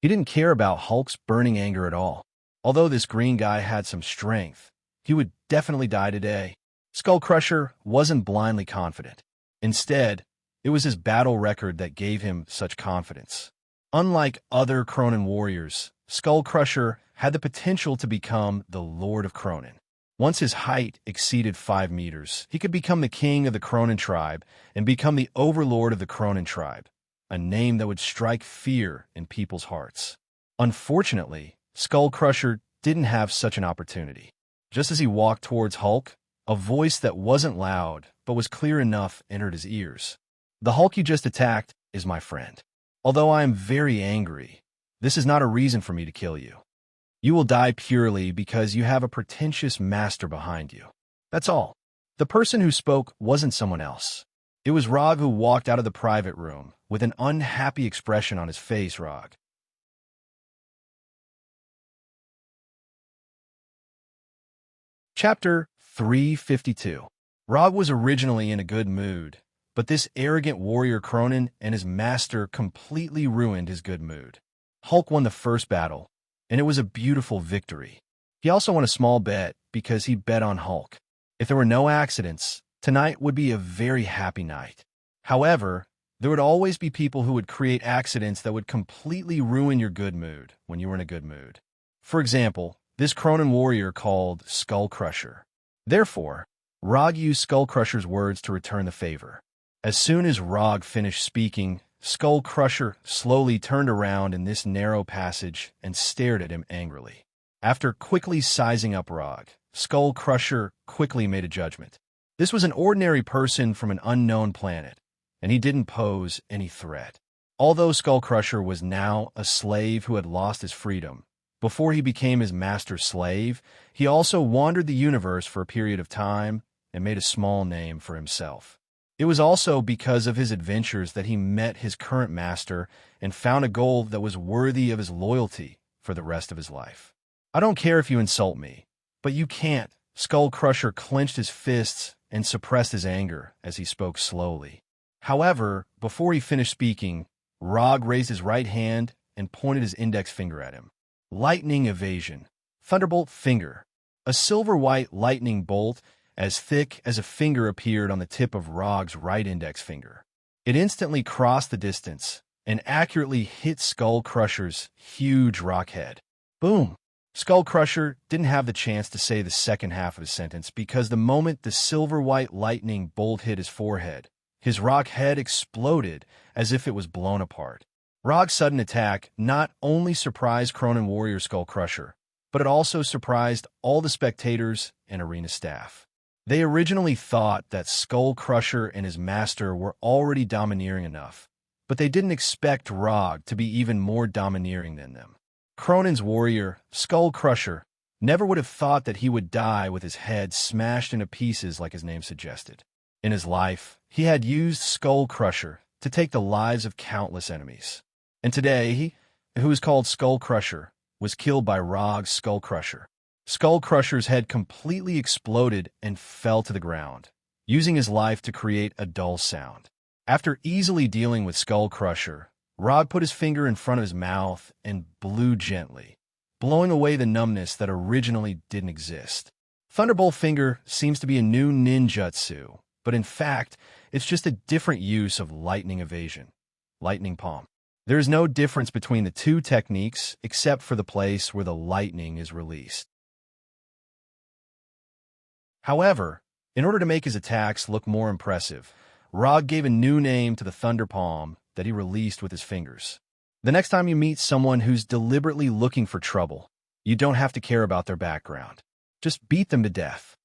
He didn't care about Hulk's burning anger at all. Although this green guy had some strength, he would definitely die today. Skull Crusher wasn't blindly confident. Instead, it was his battle record that gave him such confidence. Unlike other Cronin warriors, Skull Crusher had the potential to become the Lord of Cronin. Once his height exceeded 5 meters, he could become the king of the Cronin tribe and become the overlord of the Cronin tribe, a name that would strike fear in people's hearts. Unfortunately, Skull Crusher didn't have such an opportunity. Just as he walked towards Hulk, a voice that wasn't loud but was clear enough entered his ears. "The Hulk you just attacked is my friend. Although I am very angry, this is not a reason for me to kill you. You will die purely because you have a pretentious master behind you. That's all." The person who spoke wasn't someone else. It was Rog, who walked out of the private room with an unhappy expression on his face. Rog. Chapter 352. Rog was originally in a good mood, but this arrogant warrior Cronin and his master completely ruined his good mood. Hulk won the first battle, and it was a beautiful victory. He also won a small bet because he bet on Hulk. If there were no accidents, tonight would be a very happy night. However, there would always be people who would create accidents that would completely ruin your good mood when you were in a good mood. For example, this Cronin warrior called Skull Crusher. Therefore, Rog used Skull Crusher's words to return the favor. As soon as Rog finished speaking, Skull Crusher slowly turned around in this narrow passage and stared at him angrily. After quickly sizing up Rog, Skull Crusher quickly made a judgment. This was an ordinary person from an unknown planet, and he didn't pose any threat. Although Skull Crusher was now a slave who had lost his freedom, before he became his master's slave, he also wandered the universe for a period of time and made a small name for himself. It was also because of his adventures that he met his current master and found a goal that was worthy of his loyalty for the rest of his life. "I don't care if you insult me, but you can't." Skull Crusher clenched his fists and suppressed his anger as he spoke slowly. However, before he finished speaking, Rog raised his right hand and pointed his index finger at him. Lightning evasion. Thunderbolt finger. A silver-white lightning bolt as thick as a finger appeared on the tip of Rog's right index finger. It instantly crossed the distance and accurately hit Skull Crusher's huge rock head. Boom! Skull Crusher didn't have the chance to say the second half of his sentence because the moment the silver-white lightning bolt hit his forehead, his rock head exploded as if it was blown apart. Rog's sudden attack not only surprised Cronin warrior Skull Crusher, but it also surprised all the spectators and arena staff. They originally thought that Skull Crusher and his master were already domineering enough, but they didn't expect Rog to be even more domineering than them. Cronin's warrior, Skull Crusher, never would have thought that he would die with his head smashed into pieces like his name suggested. In his life, he had used Skull Crusher to take the lives of countless enemies. And today, he, who is called Skull Crusher, was killed by Rog's Skull Crusher. Skull Crusher's head completely exploded and fell to the ground, using his life to create a dull sound. After easily dealing with Skull Crusher, Rog put his finger in front of his mouth and blew gently, blowing away the numbness that originally didn't exist. Thunderbolt Finger seems to be a new ninjutsu, but in fact, it's just a different use of lightning evasion. Lightning Palm. There is no difference between the two techniques except for the place where the lightning is released. However, in order to make his attacks look more impressive, Rog gave a new name to the Thunder Palm that he released with his fingers. The next time you meet someone who's deliberately looking for trouble, you don't have to care about their background. Just beat them to death.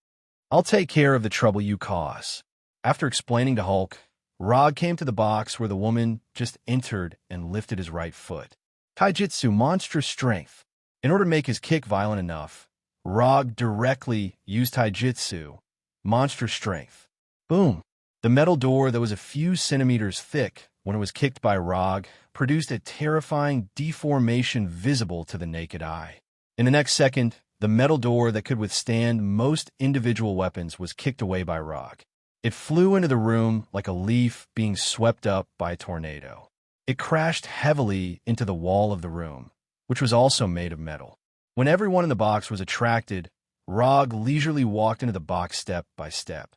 I'll take care of the trouble you cause. After explaining to Hulk, Rog came to the box where the woman just entered and lifted his right foot. Taijutsu Monstrous Strength. In order to make his kick violent enough, Rog directly used Taijutsu Monstrous Strength. Boom! The metal door that was a few centimeters thick when it was kicked by Rog produced a terrifying deformation visible to the naked eye. In the next second, the metal door that could withstand most individual weapons was kicked away by Rog. It flew into the room like a leaf being swept up by a tornado. It crashed heavily into the wall of the room, which was also made of metal. When everyone in the box was attracted, Rog leisurely walked into the box step by step.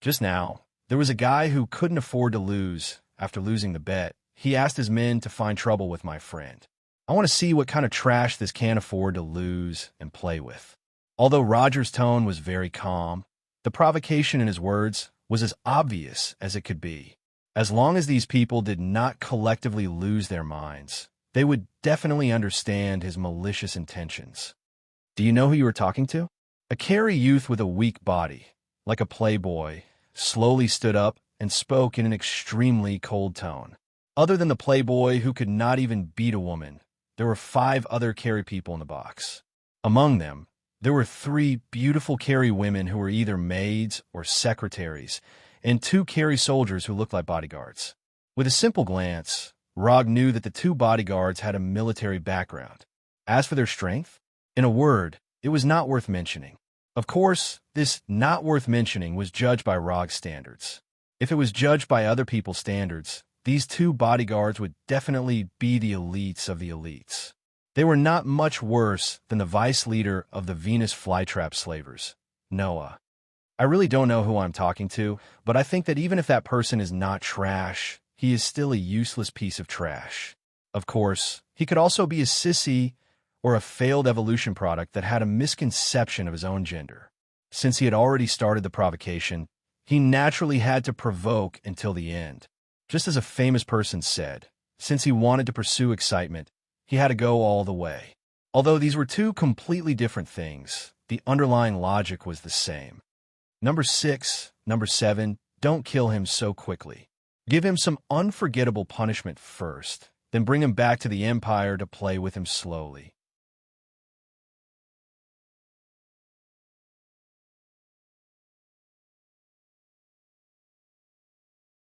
Just now, there was a guy who couldn't afford to lose. After losing the bet, he asked his men to find trouble with my friend. I want to see what kind of trash this can't afford to lose and play with. Although Roger's tone was very calm, the provocation in his words was as obvious as it could be. As long as these people did not collectively lose their minds, they would definitely understand his malicious intentions. Do you know who you were talking to? A Carey youth with a weak body, like a playboy, slowly stood up and spoke in an extremely cold tone. Other than the playboy who could not even beat a woman, there were 5 other Carey people in the box. Among them, there were 3 beautiful Carey women who were either maids or secretaries, and 2 Carey soldiers who looked like bodyguards. With a simple glance, Rog knew that the 2 bodyguards had a military background. As for their strength, in a word, it was not worth mentioning. Of course, this not worth mentioning was judged by Rog's standards. If it was judged by other people's standards, these 2 bodyguards would definitely be the elites of the elites. They were not much worse than the vice leader of the Venus flytrap slavers, Noah. I really don't know who I'm talking to, but I think that even if that person is not trash, he is still a useless piece of trash. Of course, he could also be a sissy or a failed evolution product that had a misconception of his own gender. Since he had already started the provocation, he naturally had to provoke until the end. Just as a famous person said, since he wanted to pursue excitement, he had to go all the way. Although these were 2 completely different things, the underlying logic was the same. Number 6, number 7, don't kill him so quickly. Give him some unforgettable punishment first, then bring him back to the Empire to play with him slowly.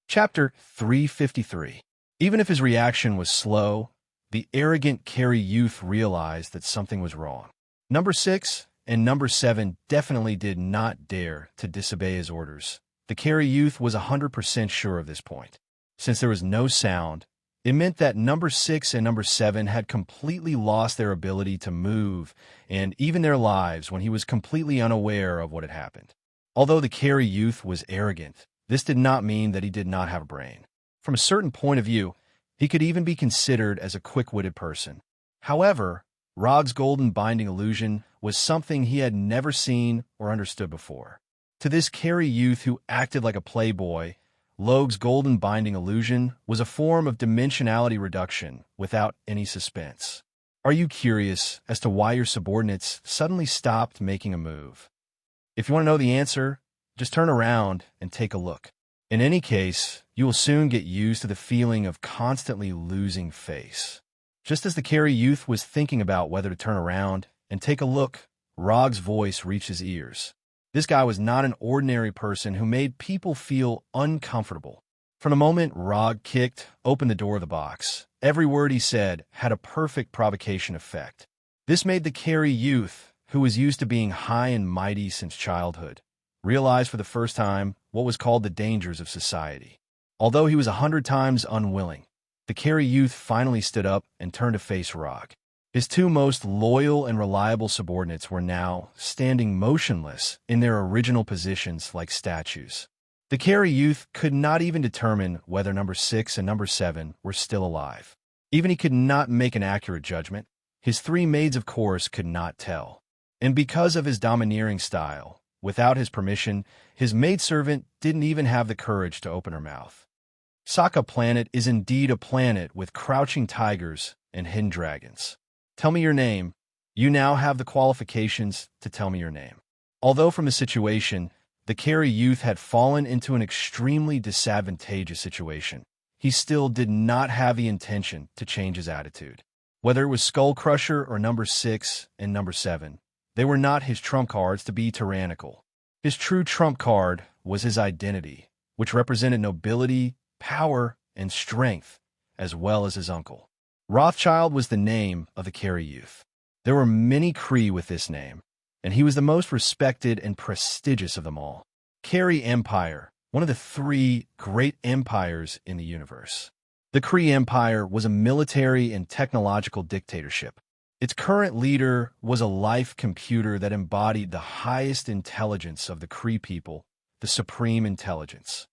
Chapter 353. Even if his reaction was slow, the arrogant Carey youth realized that something was wrong. Number 6 and number 7 definitely did not dare to disobey his orders. The Carey youth was 100% sure of this point. Since there was no sound, it meant that number 6 and number 7 had completely lost their ability to move and even their lives when he was completely unaware of what had happened. Although the Carey youth was arrogant, this did not mean that he did not have a brain. From a certain point of view, he could even be considered as a quick-witted person. However, Rog's golden binding illusion was something he had never seen or understood before. To this Carey youth who acted like a playboy, Logue's golden binding illusion was a form of dimensionality reduction without any suspense. Are you curious as to why your subordinates suddenly stopped making a move? If you want to know the answer, just turn around and take a look. In any case, you will soon get used to the feeling of constantly losing face. Just as the Carey youth was thinking about whether to turn around and take a look, Rog's voice reached his ears. This guy was not an ordinary person who made people feel uncomfortable. From the moment Rog kicked open the door of the box, every word he said had a perfect provocation effect. This made the Carey youth, who was used to being high and mighty since childhood, realize for the first time what was called the dangers of society. Although he was 100 times unwilling, the Carey youth finally stood up and turned to face Rog. His 2 most loyal and reliable subordinates were now standing motionless in their original positions like statues. The Carey youth could not even determine whether number 6 and number 7 were still alive. Even he could not make an accurate judgment. His 3 maids, of course, could not tell. And because of his domineering style, without his permission, his maidservant didn't even have the courage to open her mouth. Sokka Planet is indeed a planet with crouching tigers and hidden dragons. Tell me your name. You now have the qualifications to tell me your name. Although from the situation, the Carey youth had fallen into an extremely disadvantageous situation, he still did not have the intention to change his attitude. Whether it was Skull Crusher or number 6 and number 7, they were not his trump cards to be tyrannical. His true trump card was his identity, which represented nobility, power, and strength, as well as his uncle. Rothschild was the name of the Carey youth. There were many Kree with this name, and he was the most respected and prestigious of them all. Carey Empire, one of the 3 great empires in the universe. The Kree Empire was a military and technological dictatorship. Its current leader was a life computer that embodied the highest intelligence of the Kree people, the Supreme Intelligence.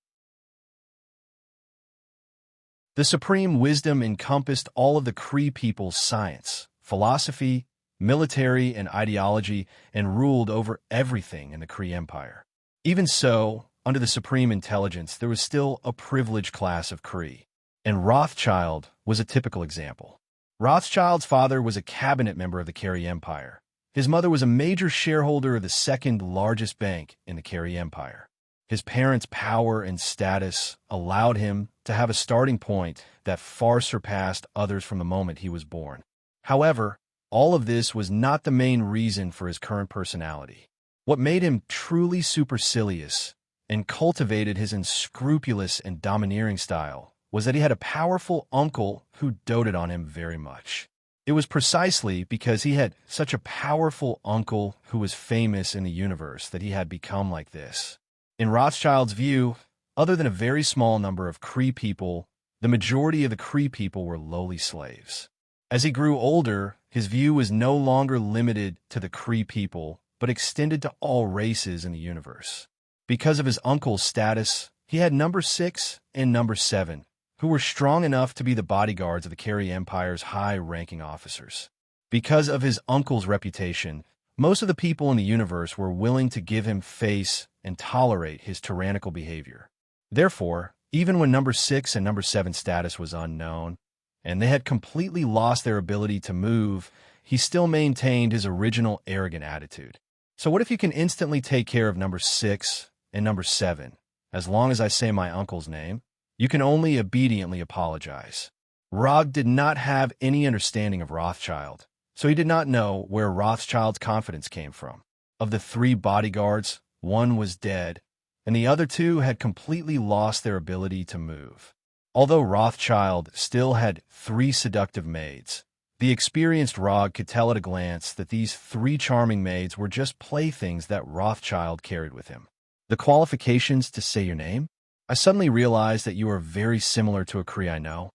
The Supreme Wisdom encompassed all of the Kree people's science, philosophy, military, and ideology, and ruled over everything in the Kree Empire. Even so, under the Supreme Intelligence, there was still a privileged class of Kree, and Rothschild was a typical example. Rothschild's father was a cabinet member of the Kree Empire. His mother was a major shareholder of the second largest bank in the Kree Empire. His parents' power and status allowed him to have a starting point that far surpassed others from the moment he was born. However, all of this was not the main reason for his current personality. What made him truly supercilious and cultivated his unscrupulous and domineering style was that he had a powerful uncle who doted on him very much. It was precisely because he had such a powerful uncle who was famous in the universe that he had become like this. In Rothschild's view, other than a very small number of Kree people, the majority of the Kree people were lowly slaves. As he grew older, his view was no longer limited to the Kree people, but extended to all races in the universe. Because of his uncle's status, he had number 6 and number 7, who were strong enough to be the bodyguards of the Kree Empire's high-ranking officers. Because of his uncle's reputation, most of the people in the universe were willing to give him face and tolerate his tyrannical behavior. Therefore, even when number 6 and number 7 status was unknown, and they had completely lost their ability to move, he still maintained his original arrogant attitude. So what if you can instantly take care of number 6 and number 7? As long as I say my uncle's name, you can only obediently apologize. Rog did not have any understanding of Rothschild, so he did not know where Rothschild's confidence came from. Of the 3 bodyguards, 1 was dead, and the other 2 had completely lost their ability to move. Although Rothschild still had 3 seductive maids, the experienced Rog could tell at a glance that these 3 charming maids were just playthings that Rothschild carried with him. The qualifications to say your name? I suddenly realized that you are very similar to a Kree I know.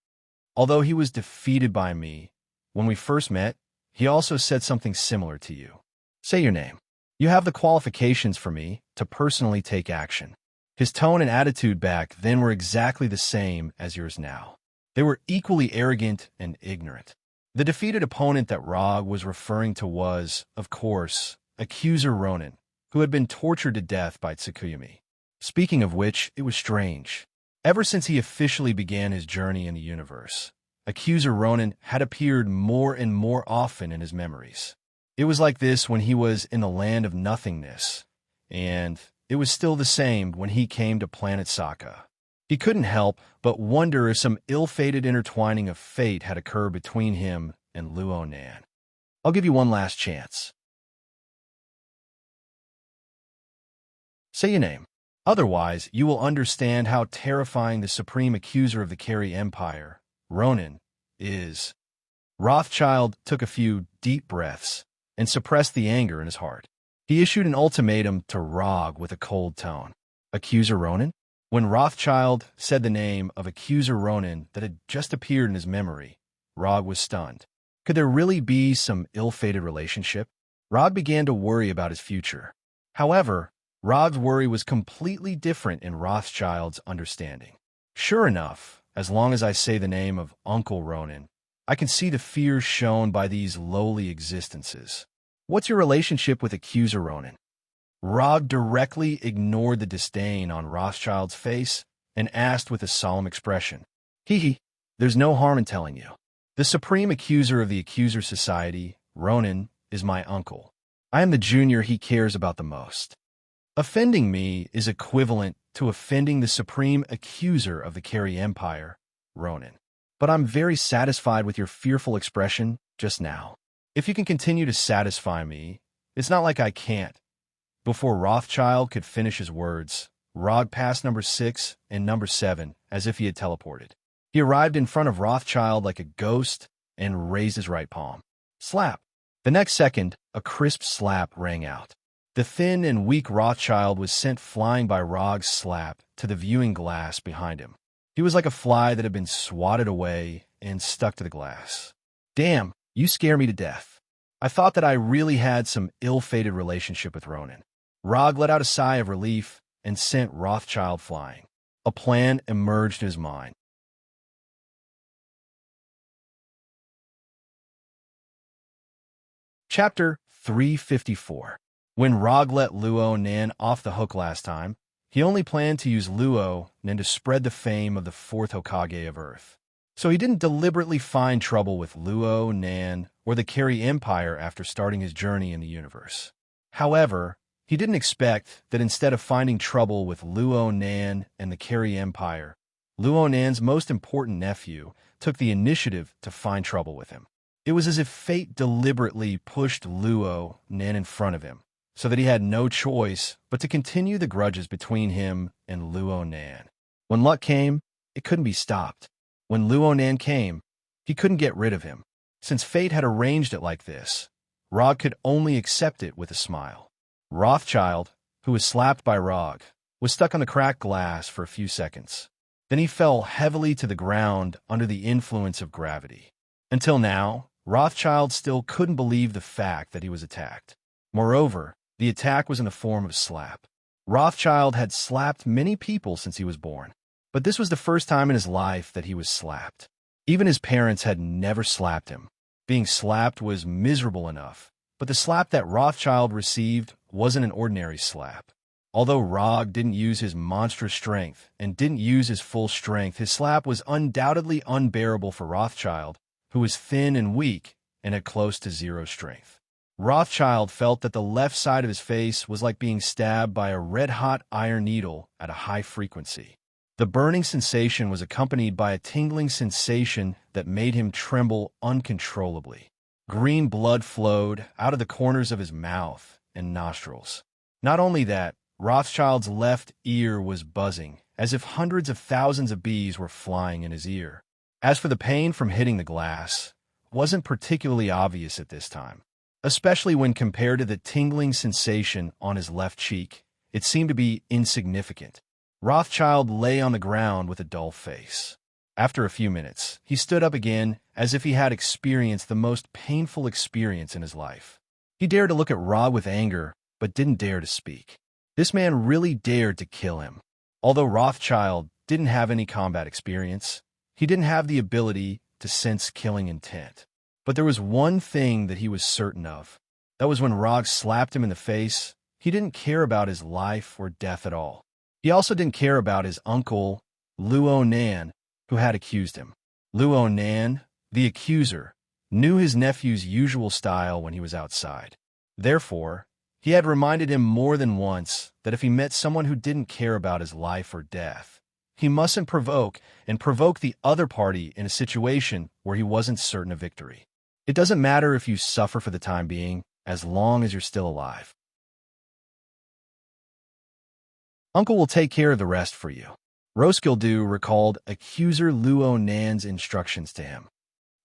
Although he was defeated by me, when we first met, he also said something similar to you. Say your name. You have the qualifications for me to personally take action. His tone and attitude back then were exactly the same as yours now. They were equally arrogant and ignorant. The defeated opponent that Rog was referring to was, of course, Accuser Ronan, who had been tortured to death by Tsukuyumi. Speaking of which, it was strange. Ever since he officially began his journey in the universe, Accuser Ronan had appeared more and more often in his memories. It was like this when he was in the land of nothingness, and it was still the same when he came to planet Sokka. He couldn't help but wonder if some ill-fated intertwining of fate had occurred between him and Luo Nan. I'll give you one last chance. Say your name. Otherwise, you will understand how terrifying the supreme accuser of the Kree Empire, Ronan, is. Rothschild took a few deep breaths and suppressed the anger in his heart. He issued an ultimatum to Rog with a cold tone. Accuser Ronan? When Rothschild said the name of Accuser Ronan that had just appeared in his memory, Rog was stunned. Could there really be some ill-fated relationship? Rog began to worry about his future. However, Rog's worry was completely different in Rothschild's understanding. Sure enough, as long as I say the name of Uncle Ronan, I can see the fear shown by these lowly existences. What's your relationship with Accuser Ronan? Rog directly ignored the disdain on Rothschild's face and asked with a solemn expression, Hee, there's no harm in telling you. The supreme accuser of the Accuser Society, Ronan, is my uncle. I am the junior he cares about the most. Offending me is equivalent to offending the supreme accuser of the Kree Empire, Ronan. But I'm very satisfied with your fearful expression just now. If you can continue to satisfy me, it's not like I can't. Before Rothschild could finish his words, Rog passed number 6 and number 7 as if he had teleported. He arrived in front of Rothschild like a ghost and raised his right palm. Slap! The next second, a crisp slap rang out. The thin and weak Rothschild was sent flying by Rog's slap to the viewing glass behind him. He was like a fly that had been swatted away and stuck to the glass. Damn, you scare me to death. I thought that I really had some ill-fated relationship with Ronan. Rog let out a sigh of relief and sent Rothschild flying. A plan emerged in his mind. Chapter 354. When Rog let Luo Nan off the hook last time, he only planned to use Luo Nan to spread the fame of the fourth Hokage of Earth. So he didn't deliberately find trouble with Luo Nan or the Carry Empire after starting his journey in the universe. However, he didn't expect that instead of finding trouble with Luo Nan and the Carry Empire, Luo Nan's most important nephew took the initiative to find trouble with him. It was as if fate deliberately pushed Luo Nan in front of him, so that he had no choice but to continue the grudges between him and Luo Nan. When luck came, it couldn't be stopped. When Luo Nan came, he couldn't get rid of him. Since fate had arranged it like this, Rog could only accept it with a smile. Rothschild, who was slapped by Rog, was stuck on the cracked glass for a few seconds. Then he fell heavily to the ground under the influence of gravity. Until now, Rothschild still couldn't believe the fact that he was attacked. Moreover, the attack was in the form of a slap. Rothschild had slapped many people since he was born, but this was the first time in his life that he was slapped. Even his parents had never slapped him. Being slapped was miserable enough, but the slap that Rothschild received wasn't an ordinary slap. Although Rog didn't use his monstrous strength and didn't use his full strength, his slap was undoubtedly unbearable for Rothschild, who was thin and weak and had close to zero strength. Rothschild felt that the left side of his face was like being stabbed by a red-hot iron needle at a high frequency. The burning sensation was accompanied by a tingling sensation that made him tremble uncontrollably. Green blood flowed out of the corners of his mouth and nostrils. Not only that, Rothschild's left ear was buzzing, as if hundreds of thousands of bees were flying in his ear. As for the pain from hitting the glass, it wasn't particularly obvious at this time. Especially when compared to the tingling sensation on his left cheek, it seemed to be insignificant. Rothschild lay on the ground with a dull face. After a few minutes, he stood up again as if he had experienced the most painful experience in his life. He dared to look at Rog with anger, but didn't dare to speak. This man really dared to kill him. Although Rothschild didn't have any combat experience, he didn't have the ability to sense killing intent. But there was one thing that he was certain of. That was when Rog slapped him in the face, he didn't care about his life or death at all. He also didn't care about his uncle, Luo Nan, who had accused him. Luo Nan, the accuser, knew his nephew's usual style when he was outside. Therefore, he had reminded him more than once that if he met someone who didn't care about his life or death, he mustn't provoke the other party in a situation where he wasn't certain of victory. It doesn't matter if you suffer for the time being, as long as you're still alive. Uncle will take care of the rest for you. Roskilde recalled accuser Luo Nan's instructions to him.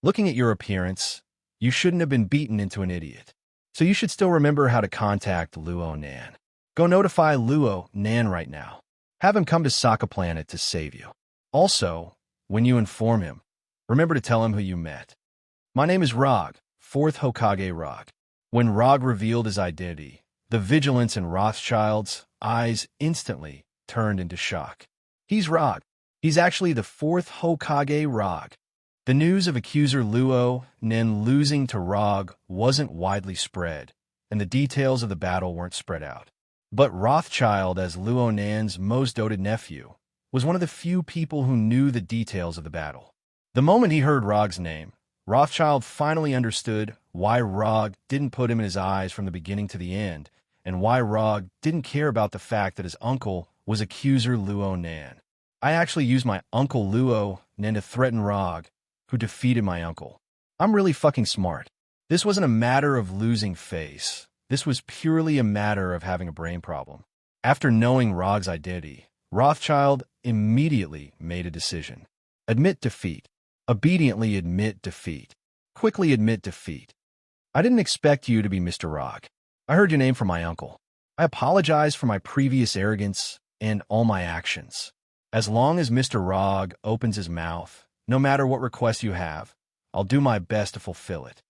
Looking at your appearance, you shouldn't have been beaten into an idiot. So you should still remember how to contact Luo Nan. Go notify Luo Nan right now. Have him come to Sokka Planet to save you. Also, when you inform him, remember to tell him who you met. My name is Rog, 4th Hokage Rog. When Rog revealed his identity, the vigilance in Rothschild's eyes instantly turned into shock. He's Rog. He's actually the 4th Hokage Rog. The news of accuser Luo Nan losing to Rog wasn't widely spread, and the details of the battle weren't spread out. But Rothschild, as Luo Nan's most doted nephew, was one of the few people who knew the details of the battle. The moment he heard Rog's name, Rothschild finally understood why Rog didn't put him in his eyes from the beginning to the end, and why Rog didn't care about the fact that his uncle was accuser Luo Nan. I actually used my uncle Luo Nan to threaten Rog, who defeated my uncle. I'm really fucking smart. This wasn't a matter of losing face. This was purely a matter of having a brain problem. After knowing Rog's identity, Rothschild immediately made a decision. Admit defeat. Obediently admit defeat. Quickly admit defeat. I didn't expect you to be Mr. Rog. I heard your name from my uncle. I apologize for my previous arrogance and all my actions. As long as Mr. Rog opens his mouth, no matter what request you have, I'll do my best to fulfill it.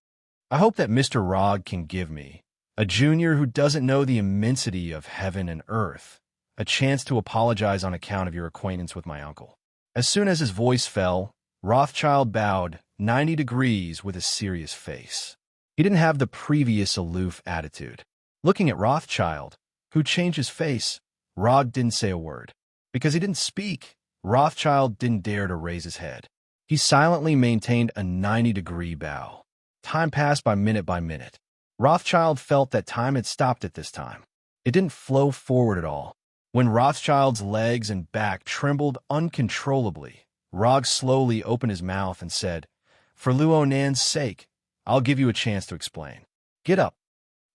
I hope that Mr. Rog can give me, a junior who doesn't know the immensity of heaven and earth, a chance to apologize on account of your acquaintance with my uncle. As soon as his voice fell, Rothschild bowed 90 degrees with a serious face. He didn't have the previous aloof attitude. Looking at Rothschild, who changed his face, Rog didn't say a word. Because he didn't speak, Rothschild didn't dare to raise his head. He silently maintained a 90-degree bow. Time passed by minute. Rothschild felt that time had stopped at this time. It didn't flow forward at all. When Rothschild's legs and back trembled uncontrollably, Rog slowly opened his mouth and said, "For Luo Nan's sake, I'll give you a chance to explain. Get up."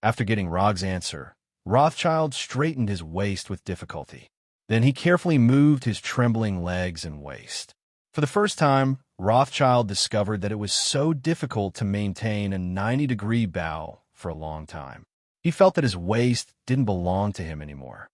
After getting Rog's answer, Rothschild straightened his waist with difficulty. Then he carefully moved his trembling legs and waist. For the first time, Rothschild discovered that it was so difficult to maintain a 90-degree bow for a long time. He felt that his waist didn't belong to him anymore.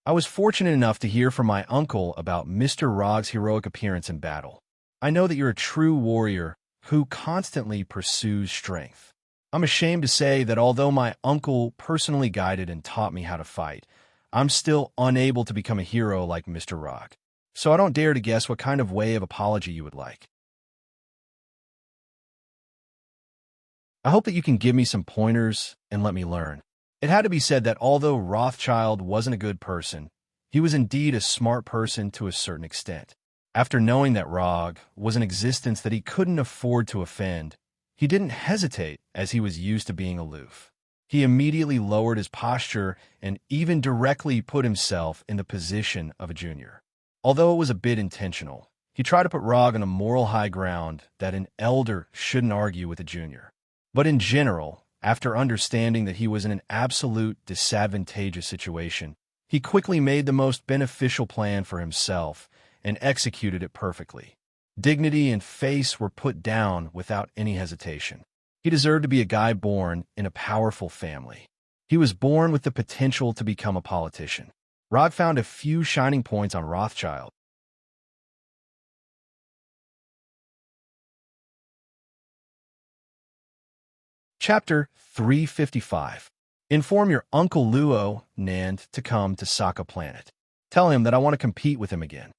"I was fortunate enough to hear from my uncle about Mr. Rog's heroic appearance in battle. I know that you're a true warrior who constantly pursues strength. I'm ashamed to say that although my uncle personally guided and taught me how to fight, I'm still unable to become a hero like Mr. Rog. So I don't dare to guess what kind of way of apology you would like. I hope that you can give me some pointers and let me learn." It had to be said that although Rothschild wasn't a good person, he was indeed a smart person to a certain extent. After knowing that Rog was an existence that he couldn't afford to offend, he didn't hesitate as he was used to being aloof. He immediately lowered his posture and even directly put himself in the position of a junior. Although it was a bit intentional, he tried to put Rog on a moral high ground that an elder shouldn't argue with a junior. But in general, after understanding that he was in an absolute disadvantageous situation, he quickly made the most beneficial plan for himself and executed it perfectly. Dignity and face were put down without any hesitation. He deserved to be a guy born in a powerful family. He was born with the potential to become a politician. Rog found a few shining points on Rothschild. Chapter 355. Inform your Uncle Luo Nand to come to Sokka Planet. Tell him that I want to compete with him again.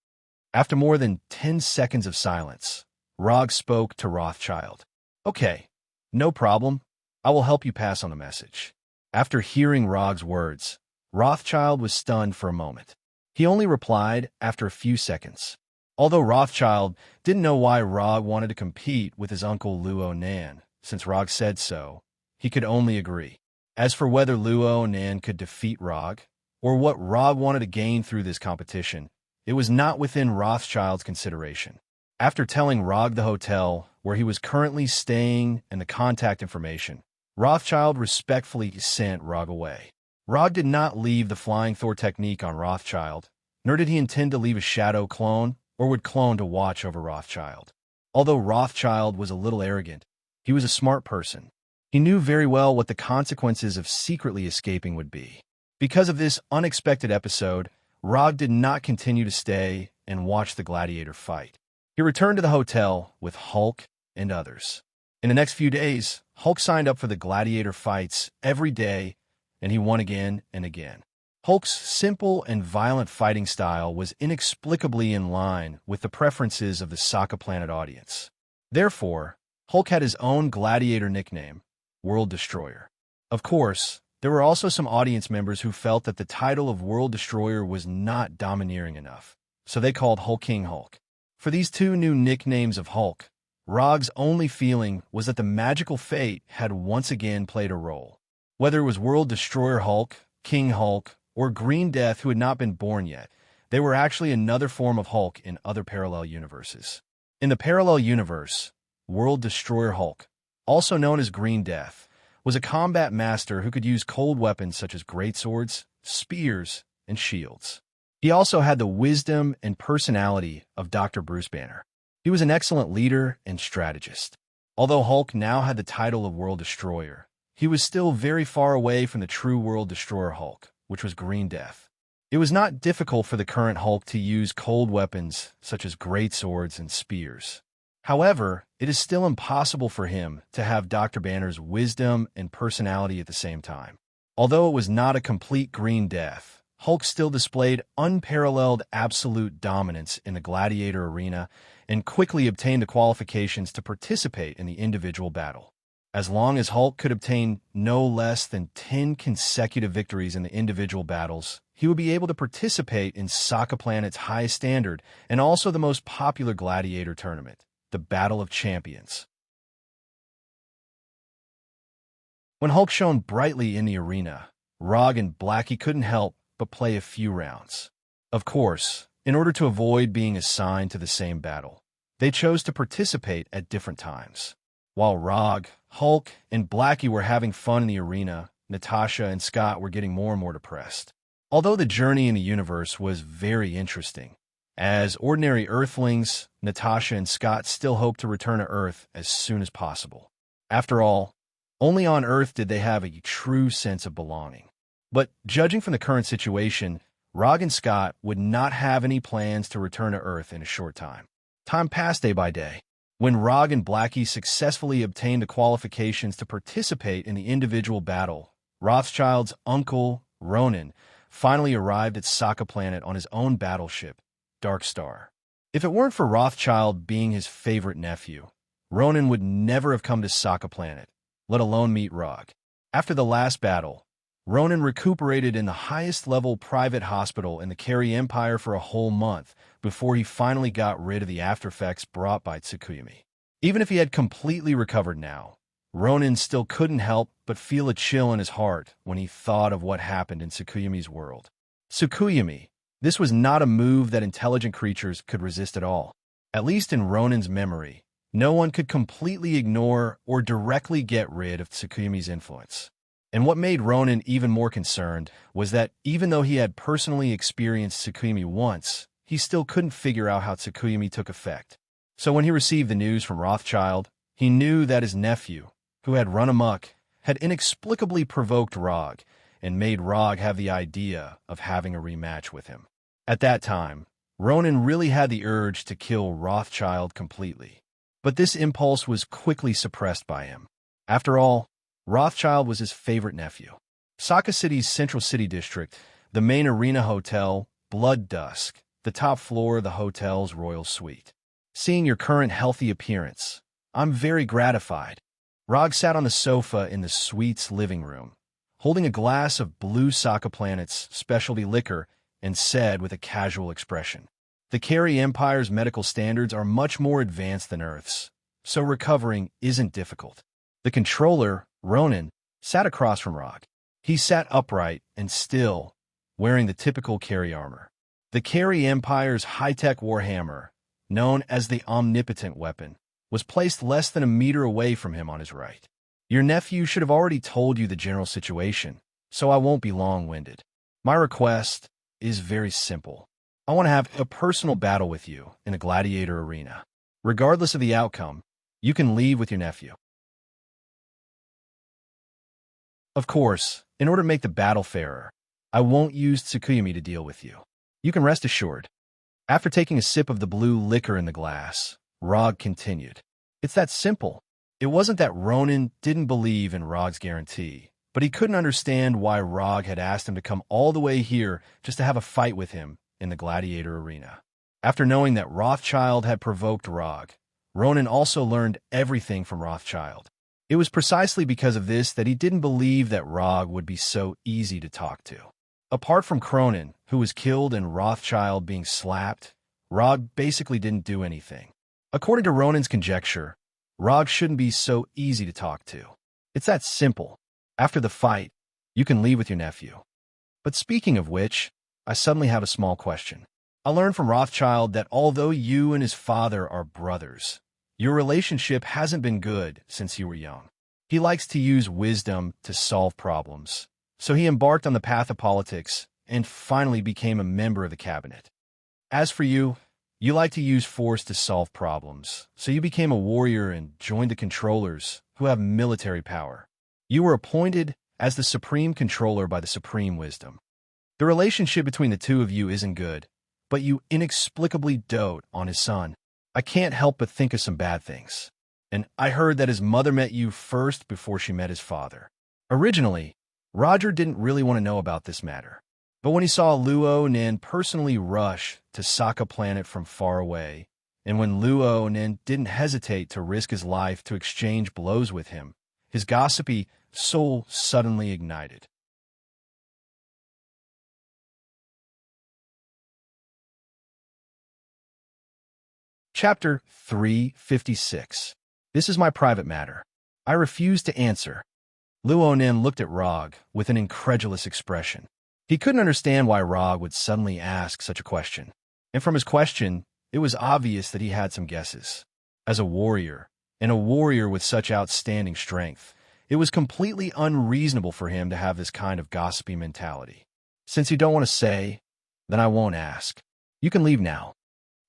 After more than 10 seconds of silence, Rog spoke to Rothschild. "Okay, no problem. I will help you pass on the message." After hearing Rog's words, Rothschild was stunned for a moment. He only replied after a few seconds. Although Rothschild didn't know why Rog wanted to compete with his uncle Luo Nan, since Rog said so, he could only agree. As for whether Luo Nan could defeat Rog, or what Rog wanted to gain through this competition, it was not within Rothschild's consideration. After telling Rog the hotel where he was currently staying and the contact information, Rothschild respectfully sent Rog away. Rog did not leave the Flying Thor technique on Rothschild, nor did he intend to leave a shadow clone or would clone to watch over Rothschild. Although Rothschild was a little arrogant, he was a smart person. He knew very well what the consequences of secretly escaping would be. Because of this unexpected episode, Rog did not continue to stay and watch the gladiator fight. He returned to the hotel with Hulk and others. In the next few days, Hulk signed up for the gladiator fights every day, and he won again and again. Hulk's simple and violent fighting style was inexplicably in line with the preferences of the Sokka Planet audience. Therefore, Hulk had his own gladiator nickname, World Destroyer. Of course, there were also some audience members who felt that the title of World Destroyer was not domineering enough, so they called Hulk King Hulk. For these two new nicknames of Hulk, Rog's only feeling was that the magical fate had once again played a role. Whether it was World Destroyer Hulk, King Hulk, or Green Death who had not been born yet, they were actually another form of Hulk in other parallel universes. In the parallel universe, World Destroyer Hulk, also known as Green Death, was a combat master who could use cold weapons such as greatswords, spears, and shields. He also had the wisdom and personality of Dr. Bruce Banner. He was an excellent leader and strategist. Although Hulk now had the title of World Destroyer, he was still very far away from the true World Destroyer Hulk, which was Green Death. It was not difficult for the current Hulk to use cold weapons such as greatswords and spears. However, it is still impossible for him to have Dr. Banner's wisdom and personality at the same time. Although it was not a complete Green Death, Hulk still displayed unparalleled absolute dominance in the gladiator arena and quickly obtained the qualifications to participate in the individual battle. As long as Hulk could obtain no less than 10 consecutive victories in the individual battles, he would be able to participate in Sokka Planet's highest standard and also the most popular gladiator tournament, the Battle of Champions. When Hulk shone brightly in the arena, Rog and Blackie couldn't help but play a few rounds. Of course, in order to avoid being assigned to the same battle, they chose to participate at different times. While Rog, Hulk, and Blackie were having fun in the arena, Natasha and Scott were getting more and more depressed. Although the journey in the universe was very interesting, as ordinary Earthlings, Natasha and Scott still hoped to return to Earth as soon as possible. After all, only on Earth did they have a true sense of belonging. But judging from the current situation, Rog and Scott would not have any plans to return to Earth in a short time. Time passed day by day. When Rog and Blackie successfully obtained the qualifications to participate in the individual battle, Rothschild's uncle, Ronan, finally arrived at Sokka Planet on his own battleship, Dark Star. If it weren't for Rothschild being his favorite nephew, Ronan would never have come to Sokka Planet, let alone meet Rog. After the last battle, Ronan recuperated in the highest-level private hospital in the Carey Empire for a whole month before he finally got rid of the aftereffects brought by Tsukuyumi. Even if he had completely recovered now, Ronan still couldn't help but feel a chill in his heart when he thought of what happened in Tsukuyumi's world. Tsukuyumi, this was not a move that intelligent creatures could resist at all. At least in Ronan's memory, no one could completely ignore or directly get rid of Tsukuyumi's influence. And what made Ronan even more concerned was that even though he had personally experienced Tsukuyumi once, he still couldn't figure out how Tsukuyumi took effect. So when he received the news from Rothschild, he knew that his nephew, who had run amok, had inexplicably provoked Rog and made Rog have the idea of having a rematch with him. At that time, Ronan really had the urge to kill Rothschild completely. But this impulse was quickly suppressed by him. After all, Rothschild was his favorite nephew. Sokka City's Central City District, the main arena hotel, Blood Dusk, the top floor of the hotel's royal suite. Seeing your current healthy appearance, I'm very gratified. Rog sat on the sofa in the suite's living room, holding a glass of blue Sokka Planet's specialty liquor, and said with a casual expression, "The Carey Empire's medical standards are much more advanced than Earth's, so recovering isn't difficult." The controller, Ronan, sat across from Rog. He sat upright and still, wearing the typical Carey armor. The Carey Empire's high-tech warhammer, known as the Omnipotent Weapon, was placed less than a meter away from him on his right. Your nephew should have already told you the general situation, so I won't be long-winded. My request is very simple. I want to have a personal battle with you in a gladiator arena. Regardless of the outcome, you can leave with your nephew. Of course, in order to make the battle fairer, I won't use Tsukuyumi to deal with you. You can rest assured. After taking a sip of the blue liquor in the glass, Rog continued. It's that simple. It wasn't that Ronan didn't believe in Rog's guarantee, but he couldn't understand why Rog had asked him to come all the way here just to have a fight with him in the gladiator arena. After knowing that Rothschild had provoked Rog, Ronan also learned everything from Rothschild. It was precisely because of this that he didn't believe that Rog would be so easy to talk to. Apart from Cronin, who was killed and Rothschild being slapped, Rog basically didn't do anything. According to Ronan's conjecture, Rog shouldn't be so easy to talk to. It's that simple. After the fight, you can leave with your nephew. But speaking of which, I suddenly have a small question. I learned from Rothschild that although you and his father are brothers, your relationship hasn't been good since you were young. He likes to use wisdom to solve problems, so he embarked on the path of politics and finally became a member of the cabinet. As for you, you like to use force to solve problems, so you became a warrior and joined the controllers, who have military power. You were appointed as the Supreme Controller by the Supreme Wisdom. The relationship between the two of you isn't good, but you inexplicably dote on his son. I can't help but think of some bad things. And I heard that his mother met you first before she met his father. Originally, Roger didn't really want to know about this matter. But when he saw Luo Nin personally rush to Sokka Planet from far away, and when Luo Nin didn't hesitate to risk his life to exchange blows with him, his gossipy soul suddenly ignited. Chapter 356. This is my private matter. I refuse to answer. Luonin looked at Rog with an incredulous expression. He couldn't understand why Rog would suddenly ask such a question. And from his question, it was obvious that he had some guesses. As a warrior, and a warrior with such outstanding strength, it was completely unreasonable for him to have this kind of gossipy mentality. Since you don't want to say, then I won't ask. You can leave now.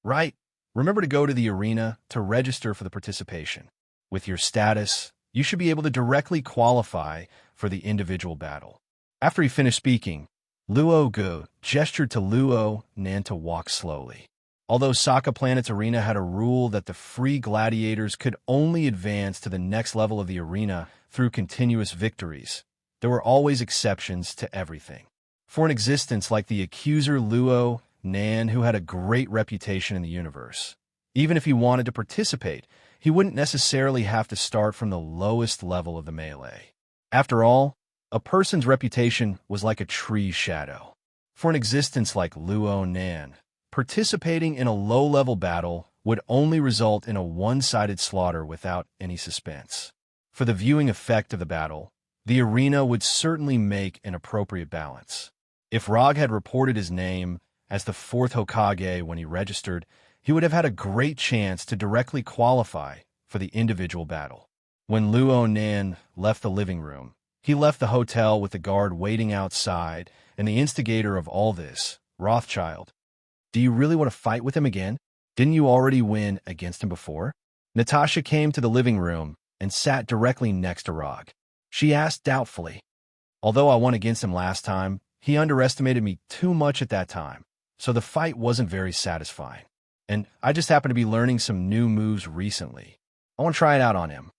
Right? Remember to go to the arena to register for the participation. With your status, you should be able to directly qualify for the individual battle. After he finished speaking, Luo Gu gestured to Luo Nan to walk slowly. Although Sokka Planet's arena had a rule that the free gladiators could only advance to the next level of the arena through continuous victories, there were always exceptions to everything. For an existence like the accuser Luo Nan, who had a great reputation in the universe, even if he wanted to participate, he wouldn't necessarily have to start from the lowest level of the melee. After all, a person's reputation was like a tree's shadow. For an existence like Luo Nan, participating in a low-level battle would only result in a one-sided slaughter without any suspense. For the viewing effect of the battle, the arena would certainly make an appropriate balance. If Rog had reported his name as the fourth Hokage when he registered, he would have had a great chance to directly qualify for the individual battle. When Luo Nan left the living room, he left the hotel with the guard waiting outside, and the instigator of all this, Rothschild. Do you really want to fight with him again? Didn't you already win against him before? Natasha came to the living room and sat directly next to Rog. She asked doubtfully. Although I won against him last time, he underestimated me too much at that time, so the fight wasn't very satisfying. And I just happened to be learning some new moves recently. I want to try it out on him.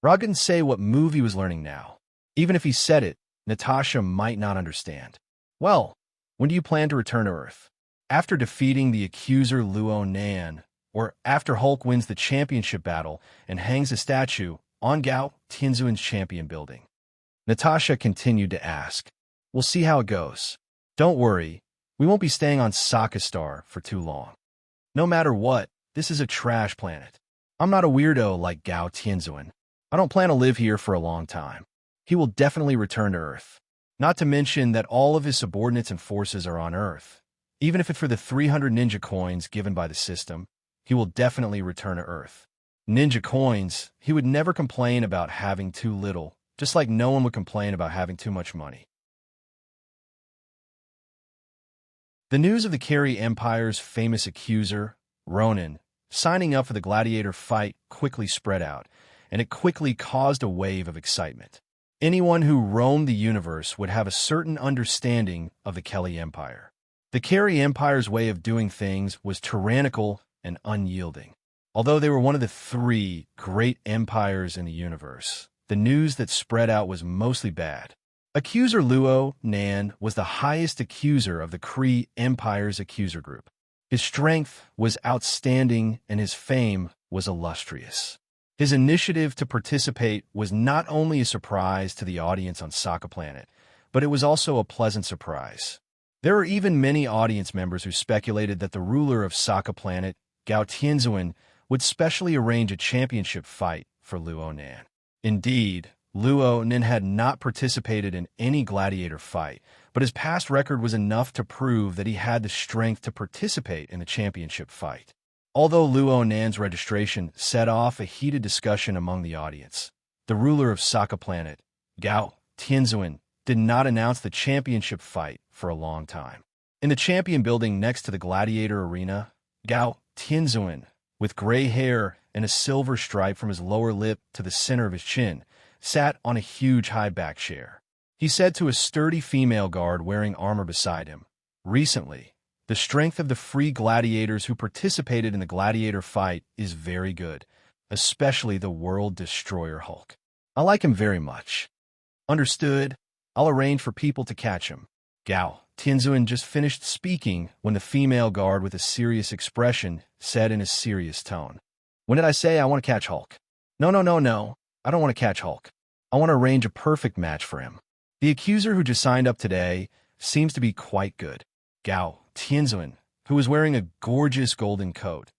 Rog didn't say what move he was learning now. Even if he said it, Natasha might not understand. Well, when do you plan to return to Earth? After defeating the accuser Luo Nan, or after Hulk wins the championship battle and hangs a statue on Gao Tianzuan's champion building? Natasha continued to ask. We'll see how it goes. Don't worry, we won't be staying on Sokka Star for too long. No matter what, this is a trash planet. I'm not a weirdo like Gao Tianzuan. I don't plan to live here for a long time. He will definitely return to Earth. Not to mention that all of his subordinates and forces are on Earth. Even if it's for the 300 ninja coins given by the system, he will definitely return to Earth. Ninja coins, he would never complain about having too little, just like no one would complain about having too much money. The news of the Kari Empire's famous accuser, Ronin, signing up for the gladiator fight quickly spread out, and it quickly caused a wave of excitement. Anyone who roamed the universe would have a certain understanding of the Kari Empire. The Kari Empire's way of doing things was tyrannical and unyielding. Although they were one of the three great empires in the universe, the news that spread out was mostly bad. Accuser Luo Nan was the highest accuser of the Kari Empire's accuser group. His strength was outstanding and his fame was illustrious. His initiative to participate was not only a surprise to the audience on Sokka Planet, but it was also a pleasant surprise. There are even many audience members who speculated that the ruler of Sokka Planet, Gao Tianzuan, would specially arrange a championship fight for Luo Nan. Indeed, Luo Nan had not participated in any gladiator fight, but his past record was enough to prove that he had the strength to participate in the championship fight. Although Luo Nan's registration set off a heated discussion among the audience, the ruler of Sokka Planet, Gao Tianzuan, did not announce the championship fight for a long time. In the champion building next to the gladiator arena, Gao Tianzuan, with gray hair and a silver stripe from his lower lip to the center of his chin, sat on a huge high-back chair. He said to a sturdy female guard wearing armor beside him, "Recently, the strength of the free gladiators who participated in the gladiator fight is very good, especially the World Destroyer Hulk. I like him very much." "Understood. I'll arrange for people to catch him." Gao Tianzuan just finished speaking when the female guard with a serious expression said in a serious tone, "When did I say I want to catch Hulk?" No. I don't want to catch Hulk. I want to arrange a perfect match for him. The accuser who just signed up today seems to be quite good. Gao Tianzuan, who was wearing a gorgeous golden coat,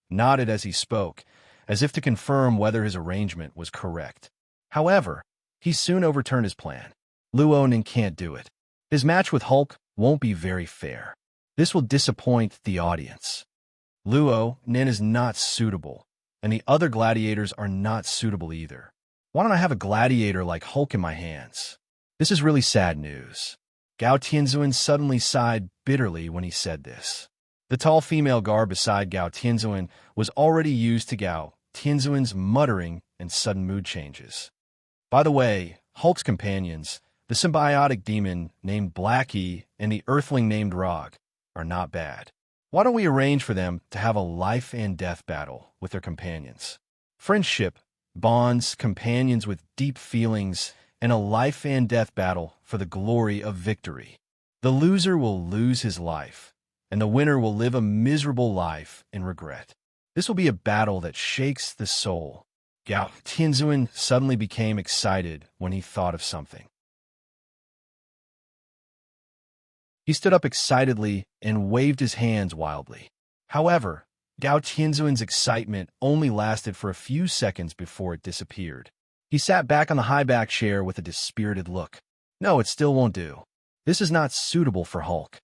nodded as he spoke, as if to confirm whether his arrangement was correct. However, he soon overturned his plan. Luo Nin can't do it. His match with Hulk won't be very fair. This will disappoint the audience. Luo Nin is not suitable, and the other gladiators are not suitable either. Why don't I have a gladiator like Hulk in my hands? This is really sad news. Gao Tianzuan suddenly sighed bitterly when he said this. The tall female guard beside Gao Tianzuan was already used to Gao Tianzuan's muttering and sudden mood changes. By the way, Hulk's companions, the symbiotic demon named Blackie and the earthling named Rog, are not bad. Why don't we arrange for them to have a life and death battle with their companions? Friendship bonds companions with deep feelings and a life and death battle for the glory of victory. The loser will lose his life, and the winner will live a miserable life in regret. This will be a battle that shakes the soul. Gao Tianzuan suddenly became excited when he thought of something. He stood up excitedly and waved his hands wildly. However, Gao Tianzuan's excitement only lasted for a few seconds before it disappeared. He sat back on the high-back chair with a dispirited look. No, it still won't do. This is not suitable for Hulk.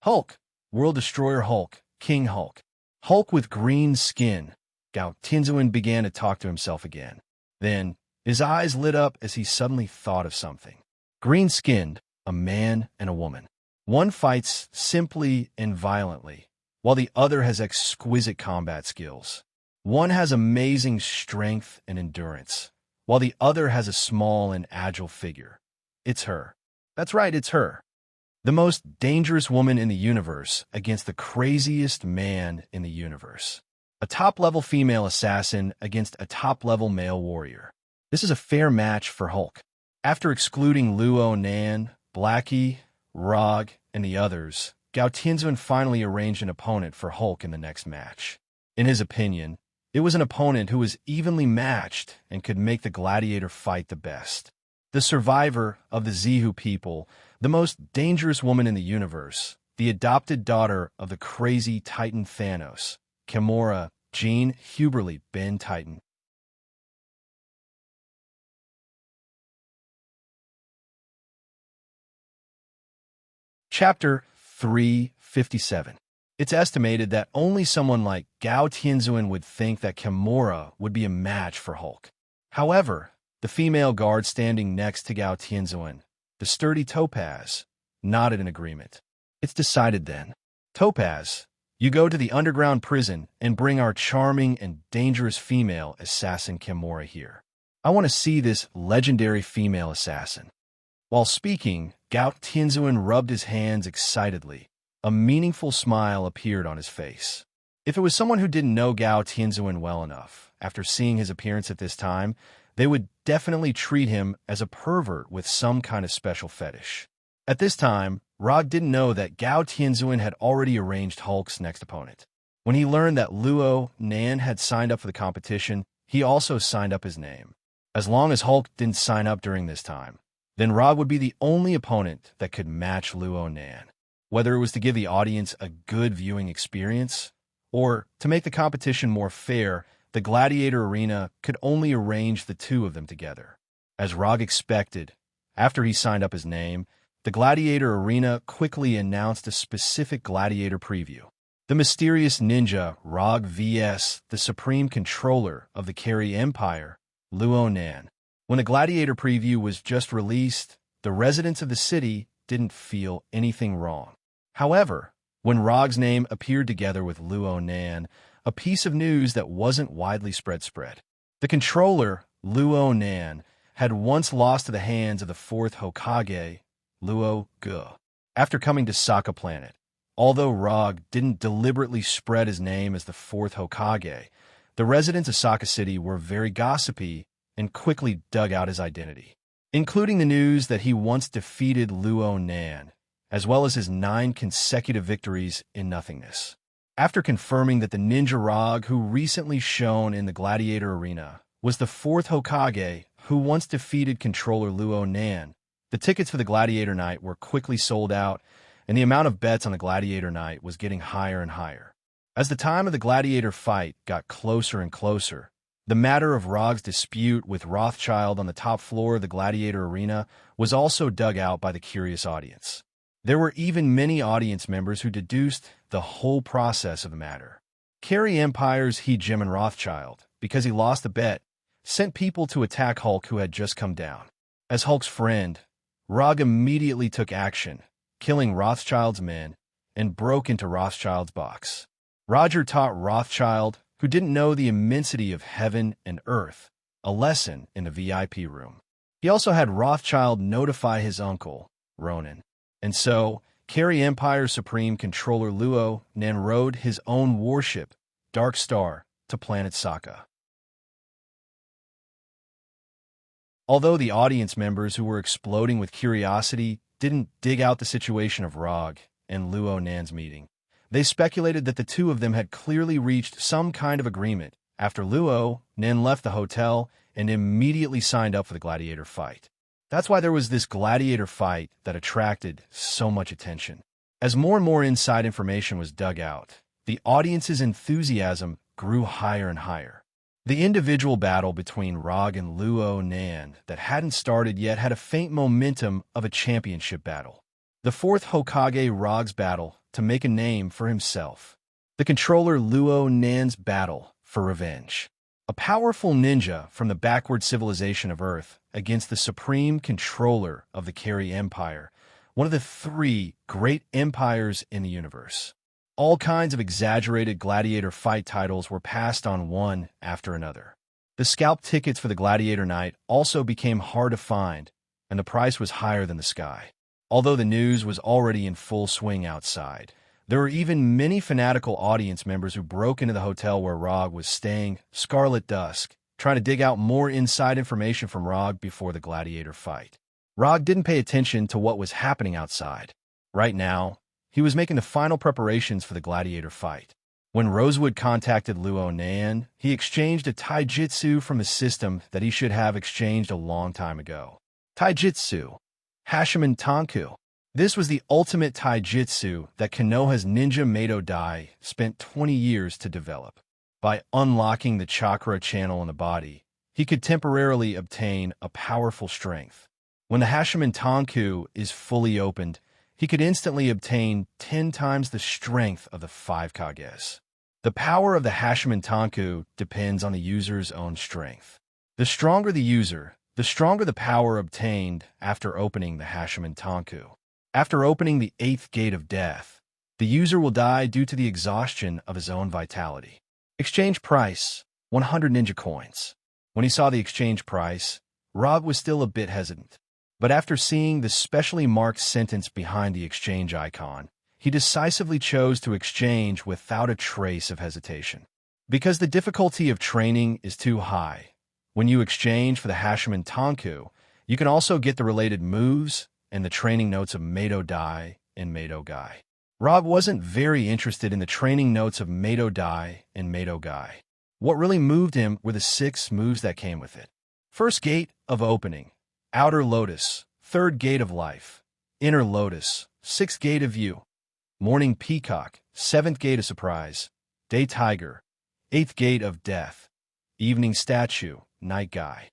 Hulk, World Destroyer Hulk, King Hulk. Hulk with green skin. Gao Tianzuan began to talk to himself again. Then, his eyes lit up as he suddenly thought of something. Green-skinned, a man and a woman. One fights simply and violently, while the other has exquisite combat skills. One has amazing strength and endurance, while the other has a small and agile figure. It's her. That's right, it's her. The most dangerous woman in the universe against the craziest man in the universe. A top-level female assassin against a top-level male warrior. This is a fair match for Hulk. After excluding Luo Nan, Blackie, Rog, and the others, Gao Tianzuan finally arranged an opponent for Hulk in the next match. In his opinion, it was an opponent who was evenly matched and could make the gladiator fight the best. The survivor of the Zihu people, the most dangerous woman in the universe, the adopted daughter of the crazy Titan Thanos, Kimura Jean Huberly Ben Titan. Chapter 357. It's estimated that only someone like Gao Tianzuan would think that Kimura would be a match for Hulk. However, the female guard standing next to Gao Tianzuan, the sturdy Topaz, nodded in agreement. It's decided then. Topaz, you go to the underground prison and bring our charming and dangerous female assassin Kimura here. I want to see this legendary female assassin. While speaking, Gao Tianzuan rubbed his hands excitedly. A meaningful smile appeared on his face. If it was someone who didn't know Gao Tianzuan well enough, after seeing his appearance at this time, they would definitely treat him as a pervert with some kind of special fetish. At this time, Rog didn't know that Gao Tianzuan had already arranged Hulk's next opponent. When he learned that Luo Nan had signed up for the competition, he also signed up his name. As long as Hulk didn't sign up during this time, then Rog would be the only opponent that could match Luo Nan. Whether it was to give the audience a good viewing experience, or to make the competition more fair, the Gladiator Arena could only arrange the two of them together. As Rog expected, after he signed up his name, the Gladiator Arena quickly announced a specific Gladiator preview. The mysterious ninja Rog vs. the Supreme Controller of the Carry Empire, Luo Nan. When the Gladiator preview was just released, the residents of the city didn't feel anything wrong. However, when Rog's name appeared together with Luo Nan, a piece of news that wasn't widely spread. The controller, Luo Nan, had once lost to the hands of the fourth Hokage, Luo Ge. After coming to Sokka Planet, although Rog didn't deliberately spread his name as the fourth Hokage, the residents of Sokka City were very gossipy and quickly dug out his identity, including the news that he once defeated Luo Nan, as well as his 9 consecutive victories in nothingness. After confirming that the ninja Rog who recently shone in the Gladiator Arena was the fourth Hokage who once defeated controller Luo Nan. The tickets for the Gladiator Night were quickly sold out, and the amount of bets on the Gladiator Night was getting higher and higher. As the time of the Gladiator fight got closer and closer, the matter of Rog's dispute with Rothschild on the top floor of the Gladiator Arena was also dug out by the curious audience. There were even many audience members who deduced the whole process of the matter. Carry Empire's Jim and Rothschild, because he lost a bet, sent people to attack Hulk who had just come down. As Hulk's friend, Rog immediately took action, killing Rothschild's men, and broke into Rothschild's box. Roger taught Rothschild, who didn't know the immensity of heaven and earth, a lesson in the VIP room. He also had Rothschild notify his uncle, Ronan. And so, Carry Empire's Supreme Controller Luo Nan rode his own warship, Dark Star, to planet Sokka. Although the audience members who were exploding with curiosity didn't dig out the situation of Rog and Luo Nan's meeting, they speculated that the two of them had clearly reached some kind of agreement after Luo Nan left the hotel and immediately signed up for the gladiator fight. That's why there was this gladiator fight that attracted so much attention. As more and more inside information was dug out, the audience's enthusiasm grew higher and higher. The individual battle between Rog and Luo Nan that hadn't started yet had a faint momentum of a championship battle. The fourth Hokage Rog's battle to make a name for himself. The controller Luo Nan's battle for revenge. A powerful ninja from the backward civilization of Earth against the supreme controller of the Carry Empire, one of the three great empires in the universe. All kinds of exaggerated gladiator fight titles were passed on one after another. The scalp tickets for the Gladiator Night also became hard to find, and the price was higher than the sky. Although the news was already in full swing outside, there were even many fanatical audience members who broke into the hotel where Rog was staying, Scarlet Dusk, trying to dig out more inside information from Rog before the gladiator fight. Rog didn't pay attention to what was happening outside. Right now, he was making the final preparations for the gladiator fight. When Rosewood contacted Luo Nan, he exchanged a taijutsu from his system that he should have exchanged a long time ago. Taijutsu, Hashiman Tanku. This was the ultimate taijutsu that Konoha's ninja Mado Dai spent 20 years to develop. By unlocking the chakra channel in the body, he could temporarily obtain a powerful strength. When the Hashiman Tanku is fully opened, he could instantly obtain 10 times the strength of the 5 Kages. The power of the Hashiman Tanku depends on the user's own strength. The stronger the user, the stronger the power obtained after opening the Hashiman Tanku. After opening the 8th gate of death, the user will die due to the exhaustion of his own vitality. Exchange price, 100 ninja coins. When he saw the exchange price, Rog was still a bit hesitant. But after seeing the specially marked sentence behind the exchange icon, he decisively chose to exchange without a trace of hesitation. Because the difficulty of training is too high, when you exchange for the Hashiman Tanku, you can also get the related moves and the training notes of Mado Dai and Mado Gai. Rog wasn't very interested in the training notes of Mado Dai and Mado Gai. What really moved him were the 6 moves that came with it. First gate of opening, Outer Lotus, 3rd gate of life, Inner Lotus, 6th gate of view, Morning Peacock, 7th gate of surprise, Day Tiger, 8th gate of death, Evening Statue, Night Guy.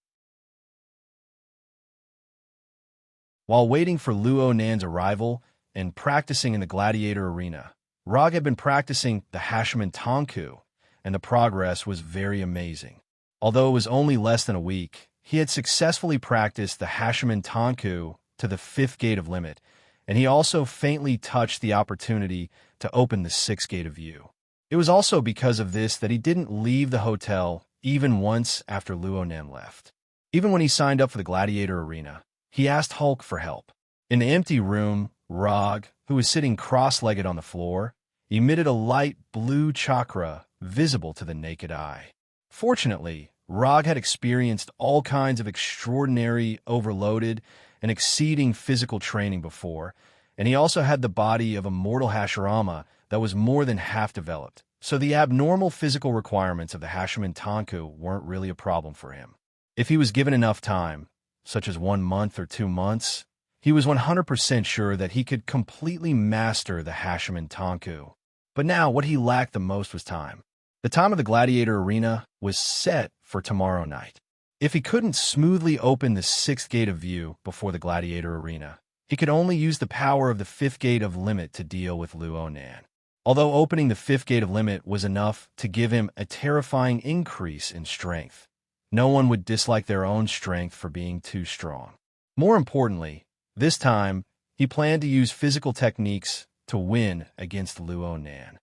While waiting for Luo Nan's arrival and practicing in the gladiator arena, Rog had been practicing the Hashiman Tanku, and the progress was very amazing. Although it was only less than a week, he had successfully practiced the Hashiman Tanku to the 5th gate of limit, and he also faintly touched the opportunity to open the 6th gate of view. It was also because of this that he didn't leave the hotel even once after Luo Nan left. Even when he signed up for the gladiator arena, he asked Hulk for help. In the empty room, Rog, who was sitting cross-legged on the floor, emitted a light blue chakra visible to the naked eye. Fortunately, Rog had experienced all kinds of extraordinary, overloaded, and exceeding physical training before, and he also had the body of a mortal Hashirama that was more than half developed, so the abnormal physical requirements of the Hashiman Tanku weren't really a problem for him. If he was given enough time, such as 1 month or 2 months, he was 100% sure that he could completely master the Hashiman Tanku. But now what he lacked the most was time. The time of the gladiator arena was set for tomorrow night. If he couldn't smoothly open the 6th gate of view before the gladiator arena, he could only use the power of the 5th gate of limit to deal with Luo Nan. Although opening the 5th gate of limit was enough to give him a terrifying increase in strength, no one would dislike their own strength for being too strong. More importantly, this time, he planned to use physical techniques to win against Luo Nan.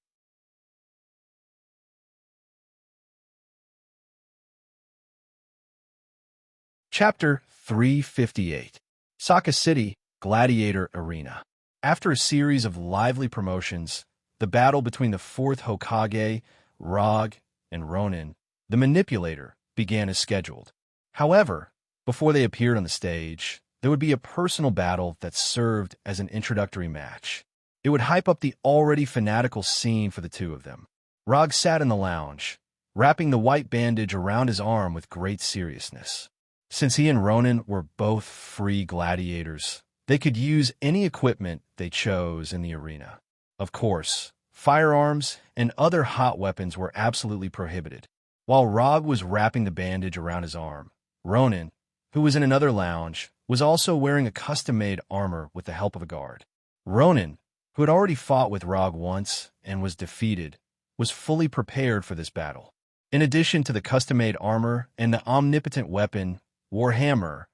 Chapter 358 Saka City Gladiator Arena. After a series of lively promotions, the battle between the 4th Hokage, Rog, and Ronin, the manipulator, began as scheduled. However, before they appeared on the stage, there would be a personal battle that served as an introductory match. It would hype up the already fanatical scene for the two of them. Rog sat in the lounge, wrapping the white bandage around his arm with great seriousness. Since he and Ronin were both free gladiators, they could use any equipment they chose in the arena. Of course, firearms and other hot weapons were absolutely prohibited. While Rog was wrapping the bandage around his arm, Ronin, who was in another lounge, was also wearing a custom-made armor with the help of a guard. Ronin, who had already fought with Rog once and was defeated, was fully prepared for this battle. In addition to the custom-made armor and the omnipotent weapon, Warhammer,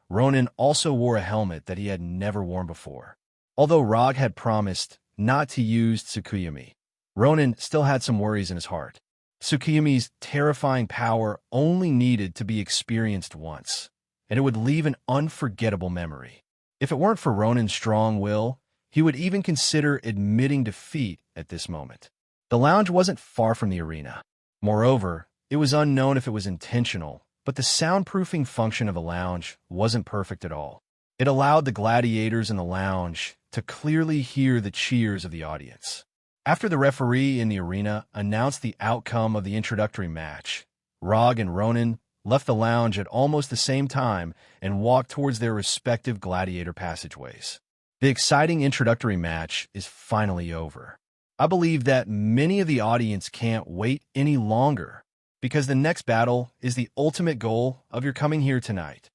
Ronin also wore a helmet that he had never worn before. Although Rog had promised not to use Tsukuyomi, Ronin still had some worries in his heart. Tsukuyomi's terrifying power only needed to be experienced once, and it would leave an unforgettable memory. If it weren't for Ronin's strong will, he would even consider admitting defeat at this moment. The lounge wasn't far from the arena. Moreover, it was unknown if it was intentional, but the soundproofing function of the lounge wasn't perfect at all. It allowed the gladiators in the lounge to clearly hear the cheers of the audience. After the referee in the arena announced the outcome of the introductory match, Rog and Ronin left the lounge at almost the same time and walked towards their respective gladiator passageways. The exciting introductory match is finally over. I believe that many of the audience can't wait any longer, because the next battle is the ultimate goal of your coming here tonight.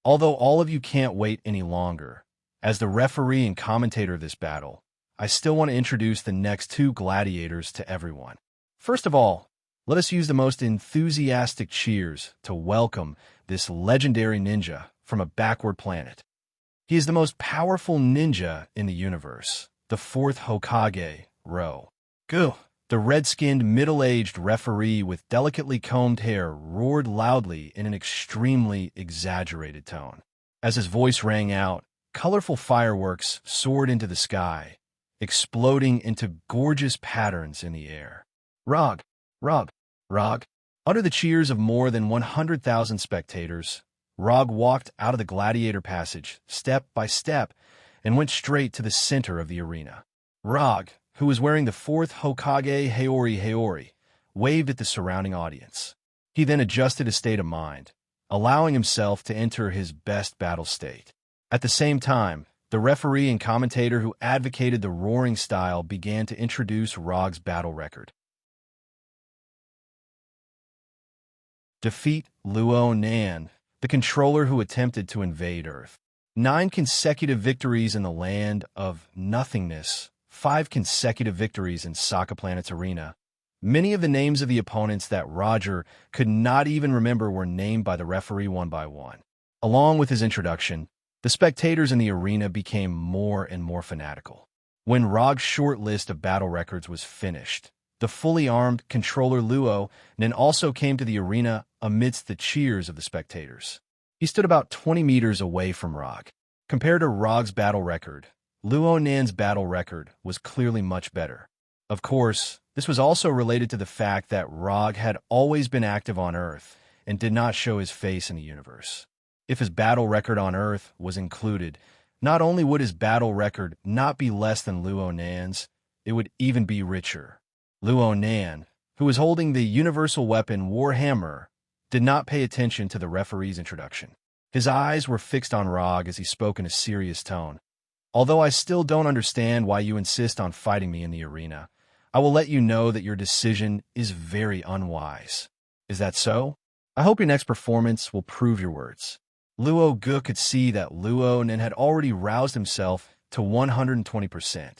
Although all of you can't wait any longer, as the referee and commentator of this battle, I still want to introduce the next two gladiators to everyone. First of all, let us use the most enthusiastic cheers to welcome this legendary ninja from a backward planet. He is the most powerful ninja in the universe, the 4th Hokage, Ro. Gu. The red-skinned, middle-aged referee with delicately combed hair roared loudly in an extremely exaggerated tone. As his voice rang out, colorful fireworks soared into the sky, exploding into gorgeous patterns in the air. Rog, Rog, Rog. Under the cheers of more than 100,000 spectators, Rog walked out of the gladiator passage, step by step, and went straight to the center of the arena. Rog, who was wearing the 4th Hokage Haori, waved at the surrounding audience. He then adjusted his state of mind, allowing himself to enter his best battle state. At the same time, the referee and commentator who advocated the roaring style began to introduce Rog's battle record. Defeat Luo Nan, the controller who attempted to invade Earth. 9 consecutive victories in the land of nothingness. 5 consecutive victories in Saka Planet's arena. Many of the names of the opponents that Roger could not even remember were named by the referee one by one. Along with his introduction, the spectators in the arena became more and more fanatical. When Rog's short list of battle records was finished, the fully armed controller Luo Nan also came to the arena amidst the cheers of the spectators. He stood about 20 meters away from Rog. Compared to Rog's battle record, Luo Nan's battle record was clearly much better. Of course, this was also related to the fact that Rog had always been active on Earth and did not show his face in the universe. If his battle record on Earth was included, not only would his battle record not be less than Luo Nan's, it would even be richer. Luo Nan, who was holding the universal weapon Warhammer, did not pay attention to the referee's introduction. His eyes were fixed on Rog as he spoke in a serious tone. Although I still don't understand why you insist on fighting me in the arena, I will let you know that your decision is very unwise. Is that so? I hope your next performance will prove your words. Luo Gu could see that Luo Nen had already roused himself to 120%.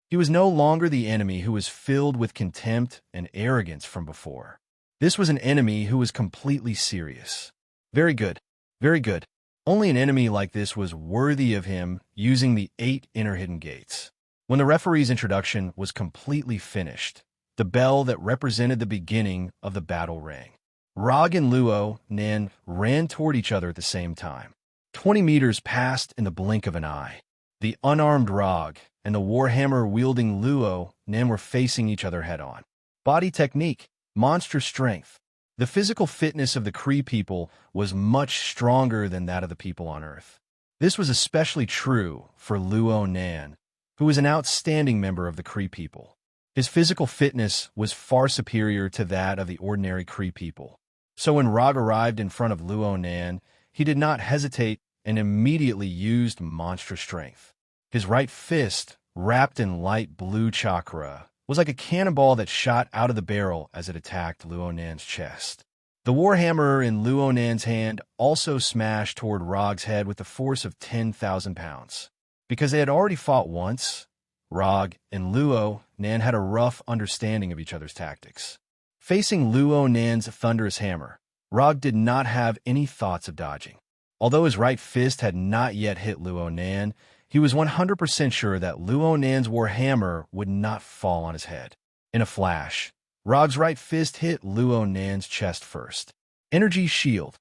He was no longer the enemy who was filled with contempt and arrogance from before. This was an enemy who was completely serious. Very good. Very good. Only an enemy like this was worthy of him using the 8 inner hidden gates. When the referee's introduction was completely finished, the bell that represented the beginning of the battle rang. Rog and Luo Nen ran toward each other at the same time. 20 meters passed in the blink of an eye. The unarmed Rog and the warhammer-wielding Luo Nen were facing each other head-on. Body technique, monster strength. The physical fitness of the Kree people was much stronger than that of the people on Earth. This was especially true for Luo Nan, who was an outstanding member of the Kree people. His physical fitness was far superior to that of the ordinary Kree people. So when Rog arrived in front of Luo Nan, he did not hesitate and immediately used monster strength. His right fist, wrapped in light blue chakra, was like a cannonball that shot out of the barrel as it attacked Luo Nan's chest. The warhammer in Luo Nan's hand also smashed toward Rog's head with the force of 10,000 pounds. Because they had already fought once, Rog and Luo Nan had a rough understanding of each other's tactics. Facing Luo Nan's thunderous hammer, Rog did not have any thoughts of dodging. Although his right fist had not yet hit Luo Nan, he was 100% sure that Luo Nan's warhammer would not fall on his head. In a flash, Rog's right fist hit Luo Nan's chest first. Energy shield.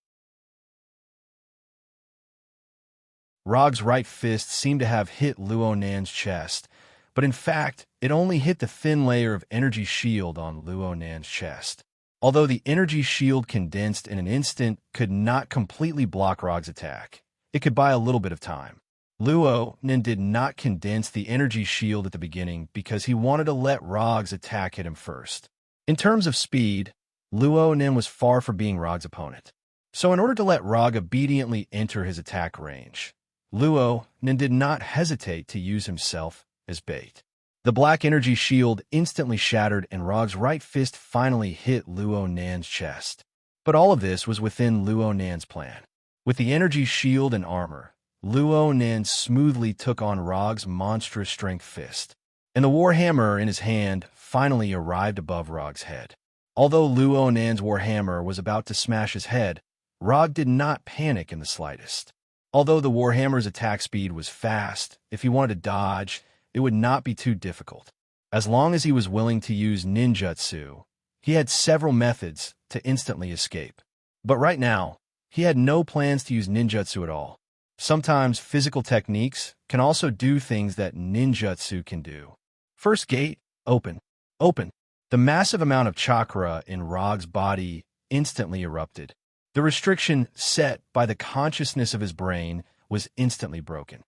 Rog's right fist seemed to have hit Luo Nan's chest, but in fact, it only hit the thin layer of energy shield on Luo Nan's chest. Although the energy shield condensed in an instant could not completely block Rog's attack, it could buy a little bit of time. Luo Nen did not condense the energy shield at the beginning because he wanted to let Rog's attack hit him first. In terms of speed, Luo Nen was far from being Rog's opponent. So in order to let Rog obediently enter his attack range, Luo Nen did not hesitate to use himself as bait. The black energy shield instantly shattered and Rog's right fist finally hit Luo Nan's chest. But all of this was within Luo Nan's plan. With the energy shield and armor, Luo Nan smoothly took on Rog's monstrous strength fist, and the warhammer in his hand finally arrived above Rog's head. Although Luo Nan's warhammer was about to smash his head, Rog did not panic in the slightest. Although the warhammer's attack speed was fast, if he wanted to dodge, it would not be too difficult. As long as he was willing to use ninjutsu, he had several methods to instantly escape. But right now, he had no plans to use ninjutsu at all. Sometimes physical techniques can also do things that ninjutsu can do. First gate, open. Open. The massive amount of chakra in Rog's body instantly erupted. The restriction set by the consciousness of his brain was instantly broken.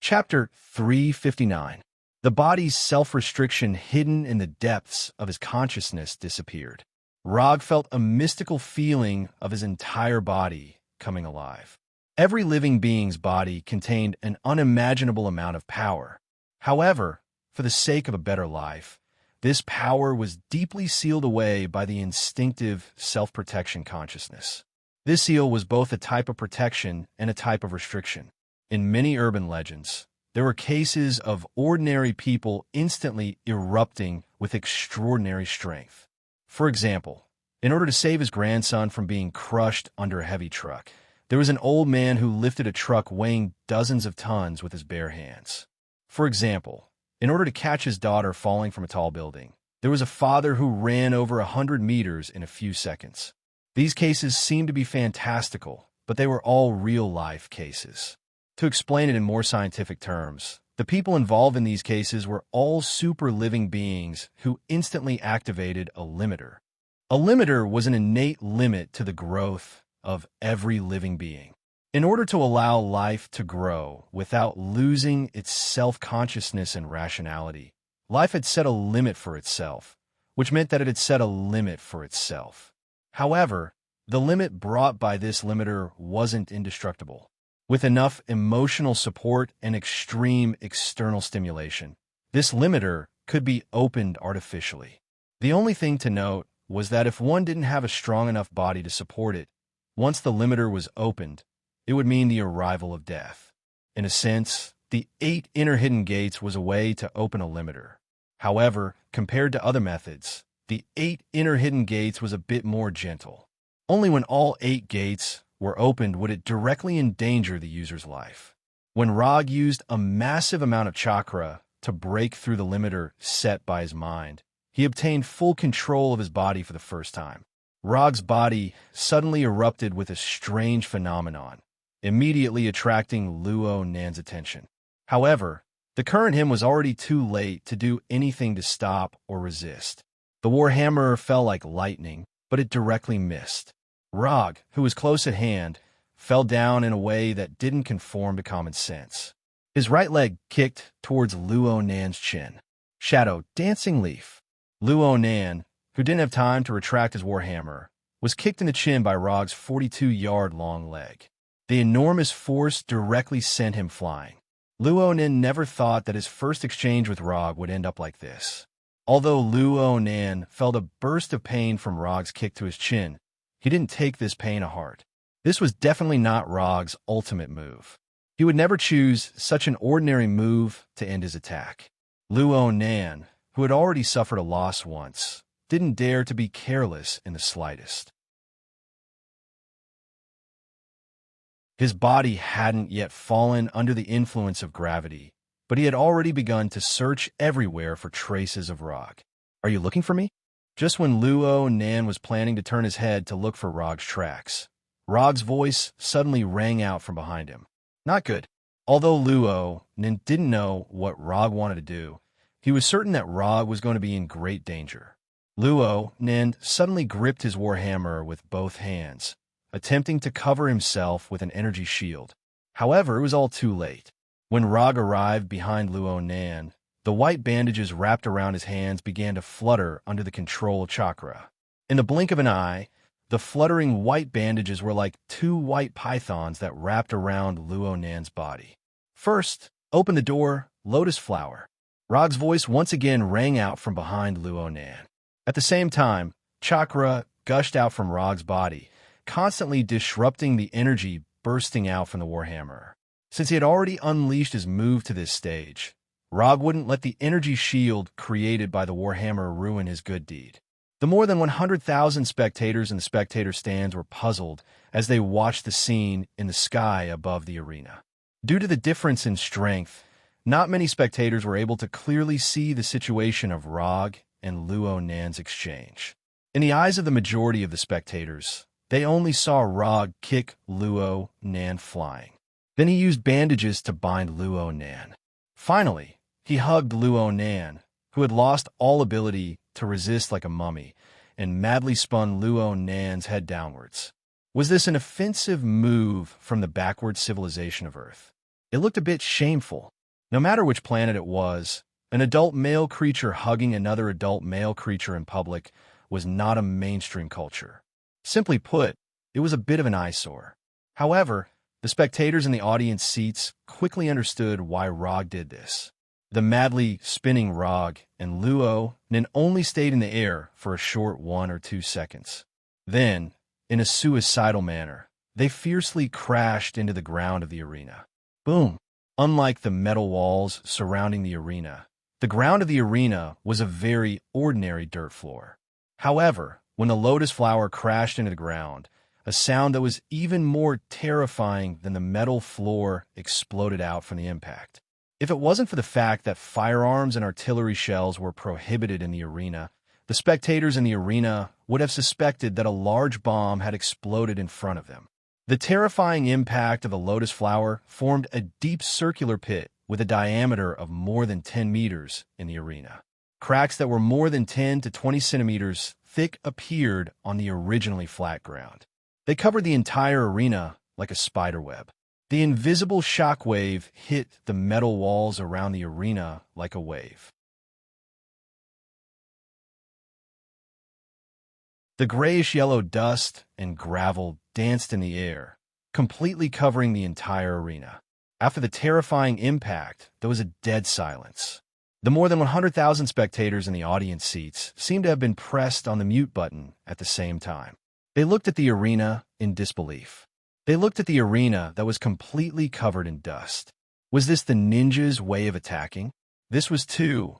Chapter 359. The body's self-restriction hidden in the depths of his consciousness disappeared. Rog felt a mystical feeling of his entire body coming alive. Every living being's body contained an unimaginable amount of power. However, for the sake of a better life, this power was deeply sealed away by the instinctive self-protection consciousness. This seal was both a type of protection and a type of restriction. In many urban legends, there were cases of ordinary people instantly erupting with extraordinary strength. For example, in order to save his grandson from being crushed under a heavy truck, there was an old man who lifted a truck weighing dozens of tons with his bare hands. For example, in order to catch his daughter falling from a tall building, there was a father who ran over 100 meters in a few seconds. These cases seem to be fantastical, but they were all real-life cases. To explain it in more scientific terms, the people involved in these cases were all super living beings who instantly activated a limiter. A limiter was an innate limit to the growth of every living being. In order to allow life to grow without losing its self-consciousness and rationality, Life had set a limit for itself, which meant that it had set a limit for itself. However, the limit brought by this limiter wasn't indestructible. With enough emotional support and extreme external stimulation, this limiter could be opened artificially. The only thing to note was that if one didn't have a strong enough body to support it, once the limiter was opened, it would mean the arrival of death. In a sense, the 8 inner hidden gates was a way to open a limiter. However, compared to other methods, the 8 inner hidden gates was a bit more gentle. Only when all 8 gates were opened would it directly endanger the user's life. When Rog used a massive amount of chakra to break through the limiter set by his mind, he obtained full control of his body for the first time. Rog's body suddenly erupted with a strange phenomenon, immediately attracting Luo Nan's attention. However, the current him was already too late to do anything to stop or resist. The warhammer fell like lightning, but it directly missed. Rog, who was close at hand, fell down in a way that didn't conform to common sense. His right leg kicked towards Luo Nan's chin. Shadow, dancing leaf. Luo Nan, who didn't have time to retract his warhammer, was kicked in the chin by Rog's 42-yard-long leg. The enormous force directly sent him flying. Luo Nan never thought that his first exchange with Rog would end up like this. Although Luo Nan felt a burst of pain from Rog's kick to his chin, he didn't take this pain to heart. This was definitely not Rog's ultimate move. He would never choose such an ordinary move to end his attack. Luo Nan, who had already suffered a loss once, didn't dare to be careless in the slightest. His body hadn't yet fallen under the influence of gravity, but he had already begun to search everywhere for traces of Rog. "Are you looking for me?" Just when Luo Nan was planning to turn his head to look for Rog's tracks, Rog's voice suddenly rang out from behind him. Not good. Although Luo Nan didn't know what Rog wanted to do, he was certain that Rog was going to be in great danger. Luo Nan suddenly gripped his warhammer with both hands, attempting to cover himself with an energy shield. However, it was all too late. When Rog arrived behind Luo Nan, the white bandages wrapped around his hands began to flutter under the control of chakra. In the blink of an eye, the fluttering white bandages were like 2 white pythons that wrapped around Luo Nan's body. "First, open the door, lotus flower." Rog's voice once again rang out from behind Luo Nan. At the same time, chakra gushed out from Rog's body, constantly disrupting the energy bursting out from the warhammer. Since he had already unleashed his move to this stage, Rog wouldn't let the energy shield created by the warhammer ruin his good deed. The more than 100,000 spectators in the spectator stands were puzzled as they watched the scene in the sky above the arena. Due to the difference in strength, not many spectators were able to clearly see the situation of Rog and Luo Nan's exchange. In the eyes of the majority of the spectators, they only saw Rog kick Luo Nan flying. Then he used bandages to bind Luo Nan. Finally, he hugged Luo Nan, who had lost all ability to resist like a mummy, and madly spun Luo Nan's head downwards. Was this an offensive move from the backward civilization of Earth? It looked a bit shameful. No matter which planet it was, an adult male creature hugging another adult male creature in public was not a mainstream culture. Simply put, it was a bit of an eyesore. However, the spectators in the audience seats quickly understood why Rog did this. The madly spinning Rog and Luo Nan only stayed in the air for a short 1 or 2 seconds. Then, in a suicidal manner, they fiercely crashed into the ground of the arena. Boom! Unlike the metal walls surrounding the arena, the ground of the arena was a very ordinary dirt floor. However, when the lotus flower crashed into the ground, a sound that was even more terrifying than the metal floor exploded out from the impact. If it wasn't for the fact that firearms and artillery shells were prohibited in the arena, the spectators in the arena would have suspected that a large bomb had exploded in front of them. The terrifying impact of the lotus flower formed a deep circular pit with a diameter of more than 10 meters in the arena. Cracks that were more than 10 to 20 centimeters thick appeared on the originally flat ground. They covered the entire arena like a spider web. The invisible shockwave hit the metal walls around the arena like a wave. The grayish-yellow dust and gravel danced in the air, completely covering the entire arena. After the terrifying impact, there was a dead silence. The more than 100,000 spectators in the audience seats seemed to have been pressed on the mute button at the same time. They looked at the arena in disbelief. They looked at the arena that was completely covered in dust. Was this the ninjas' way of attacking? This was too.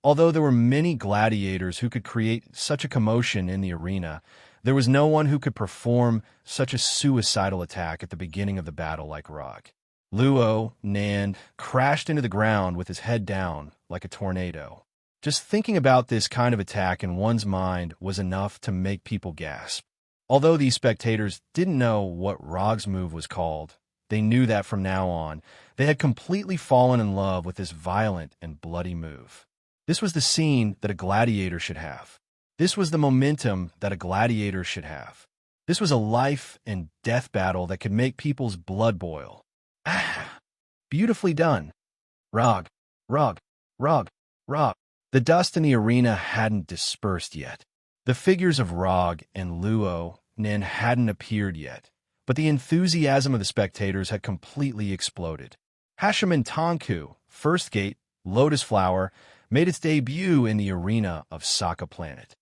Although there were many gladiators who could create such a commotion in the arena, there was no one who could perform such a suicidal attack at the beginning of the battle like Rog. Luo Nan crashed into the ground with his head down like a tornado. Just thinking about this kind of attack in one's mind was enough to make people gasp. Although these spectators didn't know what Rog's move was called, they knew that from now on, they had completely fallen in love with this violent and bloody move. This was the scene that a gladiator should have. This was the momentum that a gladiator should have. This was a life and death battle that could make people's blood boil. Ah! Beautifully done. Rog, Rog, Rog, Rog. The dust in the arena hadn't dispersed yet. The figures of Rog and Luo Nin hadn't appeared yet, but the enthusiasm of the spectators had completely exploded. Hashiman Tonku, First Gate, Lotus Flower, made its debut in the arena of Sokka Planet.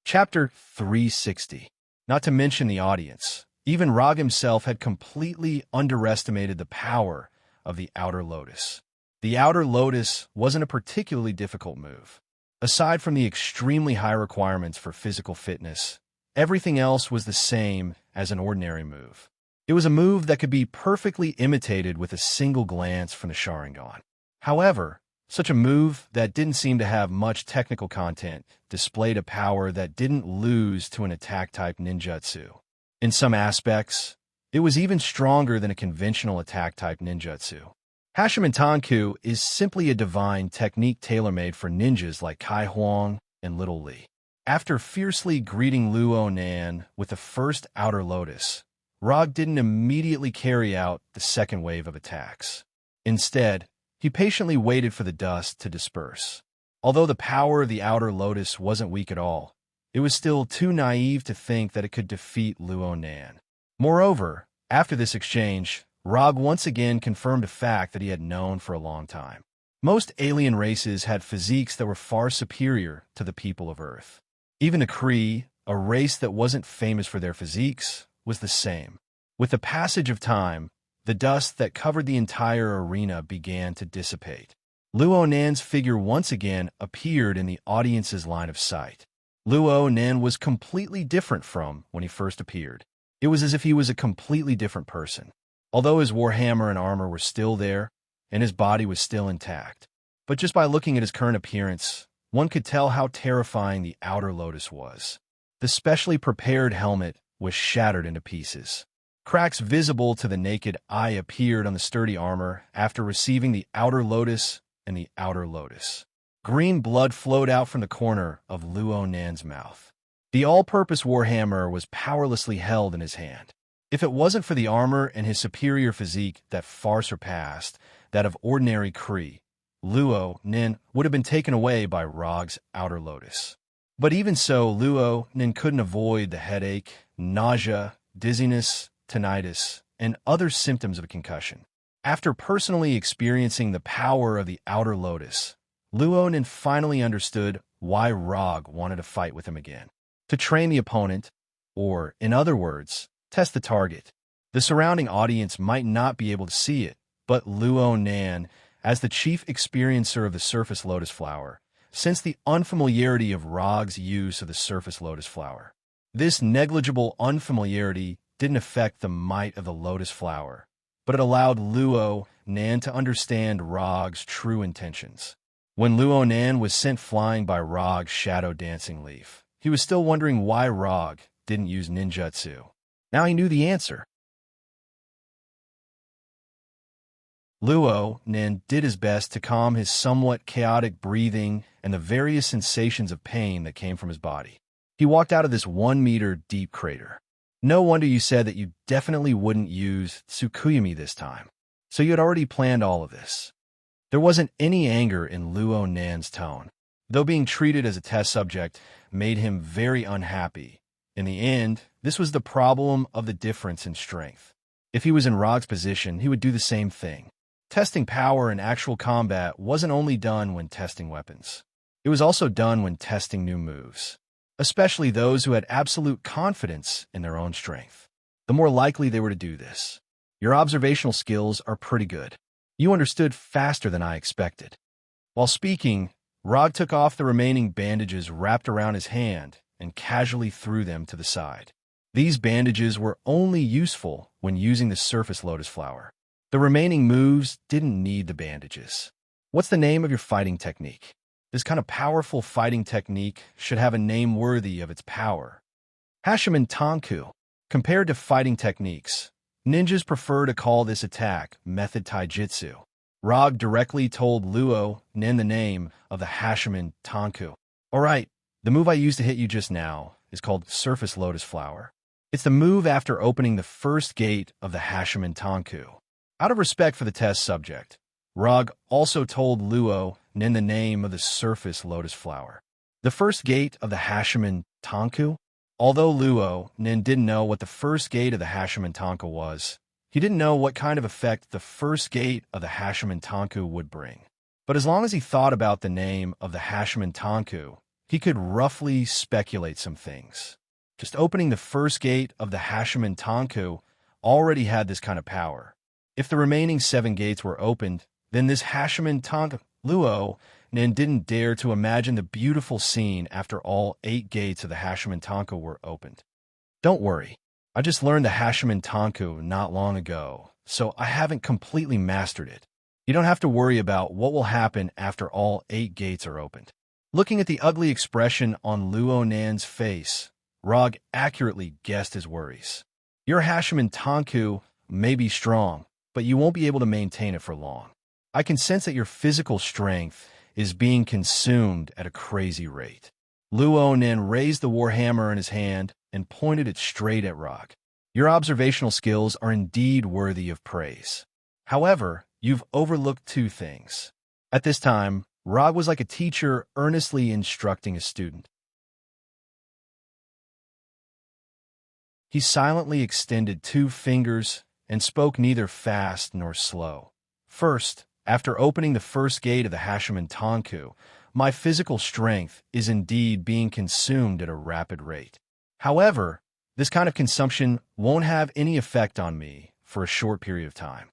Chapter 360. Not to mention the audience. Even Rog himself had completely underestimated the power of the Outer Lotus. The Outer Lotus wasn't a particularly difficult move. Aside from the extremely high requirements for physical fitness, everything else was the same as an ordinary move. It was a move that could be perfectly imitated with a single glance from the Sharingan. However, such a move that didn't seem to have much technical content displayed a power that didn't lose to an attack-type ninjutsu. In some aspects, it was even stronger than a conventional attack-type ninjutsu. Hashiman Tonku is simply a divine technique tailor-made for ninjas like Kai Huang and Little Li. After fiercely greeting Luo Nan with the first Outer Lotus, Rog didn't immediately carry out the second wave of attacks. Instead, he patiently waited for the dust to disperse. Although the power of the Outer Lotus wasn't weak at all, it was still too naive to think that it could defeat Luo Nan. Moreover, after this exchange, Rog once again confirmed a fact that he had known for a long time. Most alien races had physiques that were far superior to the people of Earth. Even the Kree, a race that wasn't famous for their physiques, was the same. With the passage of time, the dust that covered the entire arena began to dissipate. Luo Nan's figure once again appeared in the audience's line of sight. Luo Nan was completely different from when he first appeared. It was as if he was a completely different person. Although his warhammer and armor were still there, and his body was still intact. But just by looking at his current appearance, one could tell how terrifying the Outer Lotus was. The specially prepared helmet was shattered into pieces. Cracks visible to the naked eye appeared on the sturdy armor after receiving the Outer Lotus and the Outer Lotus. Green blood flowed out from the corner of Luo Nan's mouth. The all-purpose warhammer was powerlessly held in his hand. If it wasn't for the armor and his superior physique that far surpassed that of ordinary Kree, Luo Nin would have been taken away by Rog's Outer Lotus. But even so, Luo Nin couldn't avoid the headache, nausea, dizziness, tinnitus, and other symptoms of a concussion. After personally experiencing the power of the Outer Lotus, Luo Nin finally understood why Rog wanted to fight with him again. To train the opponent, or, in other words, test the target. The surrounding audience might not be able to see it, but Luo Nan, as the chief experiencer of the Surface Lotus Flower, sensed the unfamiliarity of Rog's use of the Surface Lotus Flower. This negligible unfamiliarity didn't affect the might of the Lotus Flower, but it allowed Luo Nan to understand Rog's true intentions. When Luo Nan was sent flying by Rog's shadow dancing leaf, he was still wondering why Rog didn't use ninjutsu. Now he knew the answer. Luo Nin did his best to calm his somewhat chaotic breathing and the various sensations of pain that came from his body. He walked out of this 1-meter deep crater. No wonder you said that you definitely wouldn't use Tsukuyami this time. So you had already planned all of this. There wasn't any anger in Luo Nan's tone, though being treated as a test subject made him very unhappy. In the end, this was the problem of the difference in strength. If he was in Rog's position, he would do the same thing. Testing power in actual combat wasn't only done when testing weapons. It was also done when testing new moves, especially those who had absolute confidence in their own strength. The more likely they were to do this. Your observational skills are pretty good. You understood faster than I expected. While speaking, Rog took off the remaining bandages wrapped around his hand and casually threw them to the side. These bandages were only useful when using the surface lotus flower. The remaining moves didn't need the bandages. What's the name of your fighting technique? This kind of powerful fighting technique should have a name worthy of its power. Hashimen Tanku. Compared to fighting techniques, ninjas prefer to call this attack method taijutsu. Rog directly told Luo Nen the name of the Hashimen Tanku. Alright, the move I used to hit you just now is called Surface Lotus Flower. It's the move after opening the first gate of the Hashimen Tanku. Out of respect for the test subject, Rog also told Luo Nen the name of the Surface Lotus Flower. The first gate of the Hashimen Tanku? Although Luo Nen didn't know what the first gate of the Hashimen Tanku was, he didn't know what kind of effect the first gate of the Hashimen Tanku would bring. But as long as he thought about the name of the Hashimen Tanku, he could roughly speculate some things. Just opening the first gate of the Hashimen Tanku already had this kind of power. If the remaining 7 gates were opened, then this Hashimen Tanku, Luo Nen didn't dare to imagine the beautiful scene after all 8 gates of the Hashimen Tanku were opened. Don't worry, I just learned the Hashimen Tanku not long ago, so I haven't completely mastered it. You don't have to worry about what will happen after all 8 gates are opened. Looking at the ugly expression on Luo Nan's face, Rog accurately guessed his worries. Your Hashimen Tanku may be strong, but you won't be able to maintain it for long. I can sense that your physical strength is being consumed at a crazy rate. Luo Nen raised the warhammer in his hand and pointed it straight at Rog. Your observational skills are indeed worthy of praise. However, you've overlooked 2 things. At this time, Rog was like a teacher earnestly instructing a student. He silently extended 2 fingers and spoke neither fast nor slow. First, after opening the first gate of the Hashimen Tanku, my physical strength is indeed being consumed at a rapid rate. However, this kind of consumption won't have any effect on me for a short period of time.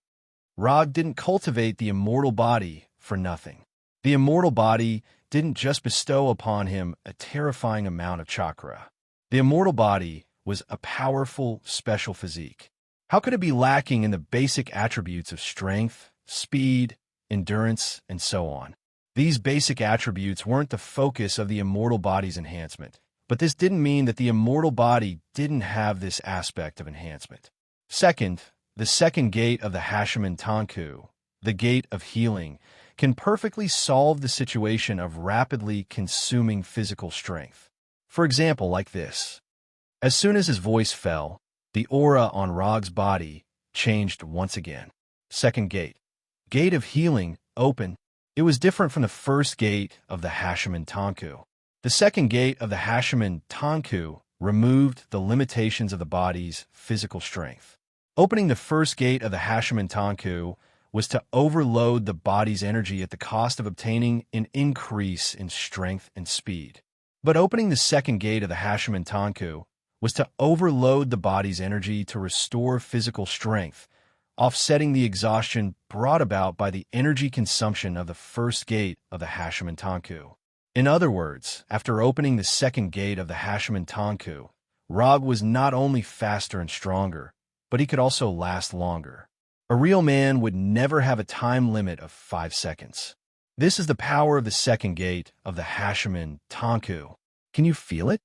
Rog didn't cultivate the immortal body for nothing. The immortal body didn't just bestow upon him a terrifying amount of chakra. The immortal body was a powerful, special physique. How could it be lacking in the basic attributes of strength, speed, endurance, and so on? These basic attributes weren't the focus of the immortal body's enhancement, but this didn't mean that the immortal body didn't have this aspect of enhancement. Second, the second gate of the Hashimen Tanku, the gate of healing, can perfectly solve the situation of rapidly consuming physical strength. For example, like this. As soon as his voice fell, the aura on Rog's body changed once again. Second gate. Gate of healing, open. It was different from the first gate of the Hashimen Tanku. The second gate of the Hashimen Tanku removed the limitations of the body's physical strength. Opening the first gate of the Hashimen Tanku was to overload the body's energy at the cost of obtaining an increase in strength and speed. But opening the second gate of the Hashimen Tanku was to overload the body's energy to restore physical strength, offsetting the exhaustion brought about by the energy consumption of the first gate of the Hashimen Tanku. In other words, after opening the second gate of the Hashimen Tanku, Rog was not only faster and stronger, but he could also last longer. A real man would never have a time limit of 5 seconds. This is the power of the second gate of the Hashimen Tanku. Can you feel it?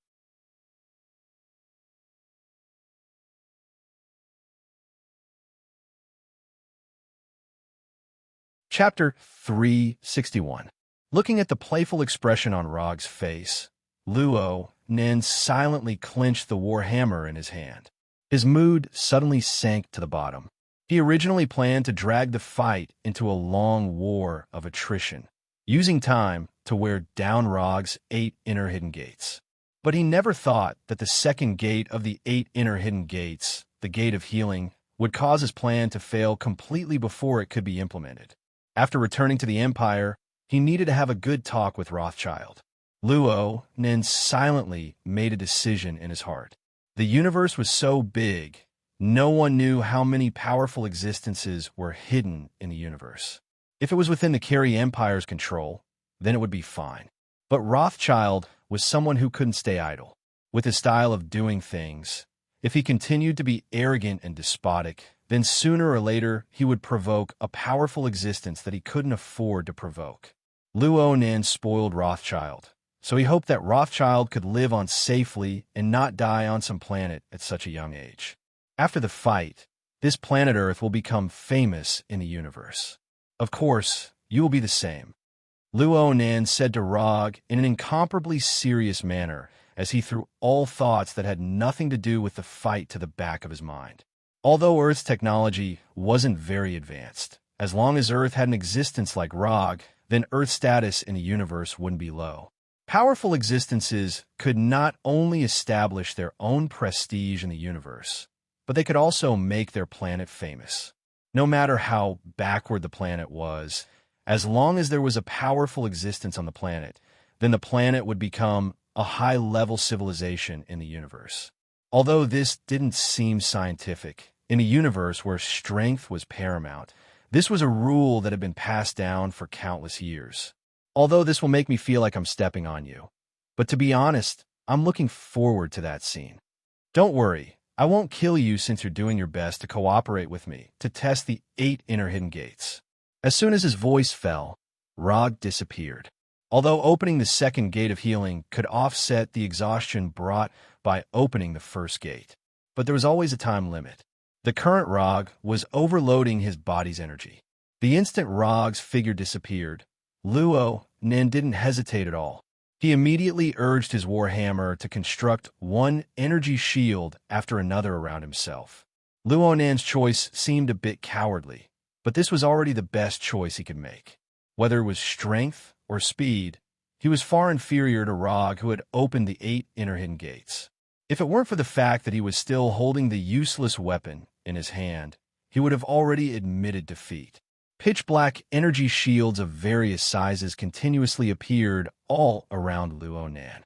Chapter 361. Looking at the playful expression on Rog's face, Luo Nen silently clenched the warhammer in his hand. His mood suddenly sank to the bottom. He originally planned to drag the fight into a long war of attrition, using time to wear down Rog's 8 inner hidden gates. But he never thought that the second gate of the 8 inner hidden gates, the Gate of Healing, would cause his plan to fail completely before it could be implemented. After returning to the Empire, he needed to have a good talk with Rothschild. Luo Nen silently made a decision in his heart. The universe was so big, no one knew how many powerful existences were hidden in the universe. If it was within the Carey Empire's control, then it would be fine. But Rothschild was someone who couldn't stay idle. With his style of doing things, if he continued to be arrogant and despotic, then sooner or later he would provoke a powerful existence that he couldn't afford to provoke. Luo Nen spoiled Rothschild, so he hoped that Rothschild could live on safely and not die on some planet at such a young age. After the fight, this planet Earth will become famous in the universe. Of course, you will be the same. Luo Nen said to Rog in an incomparably serious manner as he threw all thoughts that had nothing to do with the fight to the back of his mind. Although Earth's technology wasn't very advanced, as long as Earth had an existence like Rog, then Earth's status in the universe wouldn't be low. Powerful existences could not only establish their own prestige in the universe, but they could also make their planet famous. No matter how backward the planet was, as long as there was a powerful existence on the planet, then the planet would become a high-level civilization in the universe. Although this didn't seem scientific, in a universe where strength was paramount, this was a rule that had been passed down for countless years. Although this will make me feel like I'm stepping on you. But to be honest, I'm looking forward to that scene. Don't worry, I won't kill you since you're doing your best to cooperate with me to test the 8 inner hidden gates. As soon as his voice fell, Rog disappeared. Although opening the second gate of healing could offset the exhaustion brought by opening the first gate. But there was always a time limit. The current Rog was overloading his body's energy. The instant Rog's figure disappeared, Luo Nen didn't hesitate at all. He immediately urged his warhammer to construct one energy shield after another around himself. Luo Nen's choice seemed a bit cowardly, but this was already the best choice he could make. Whether it was strength or speed, he was far inferior to Rog, who had opened the 8 inner hidden gates. If it weren't for the fact that he was still holding the useless weapon in his hand, he would have already admitted defeat. Pitch-black energy shields of various sizes continuously appeared all around Luo Nen.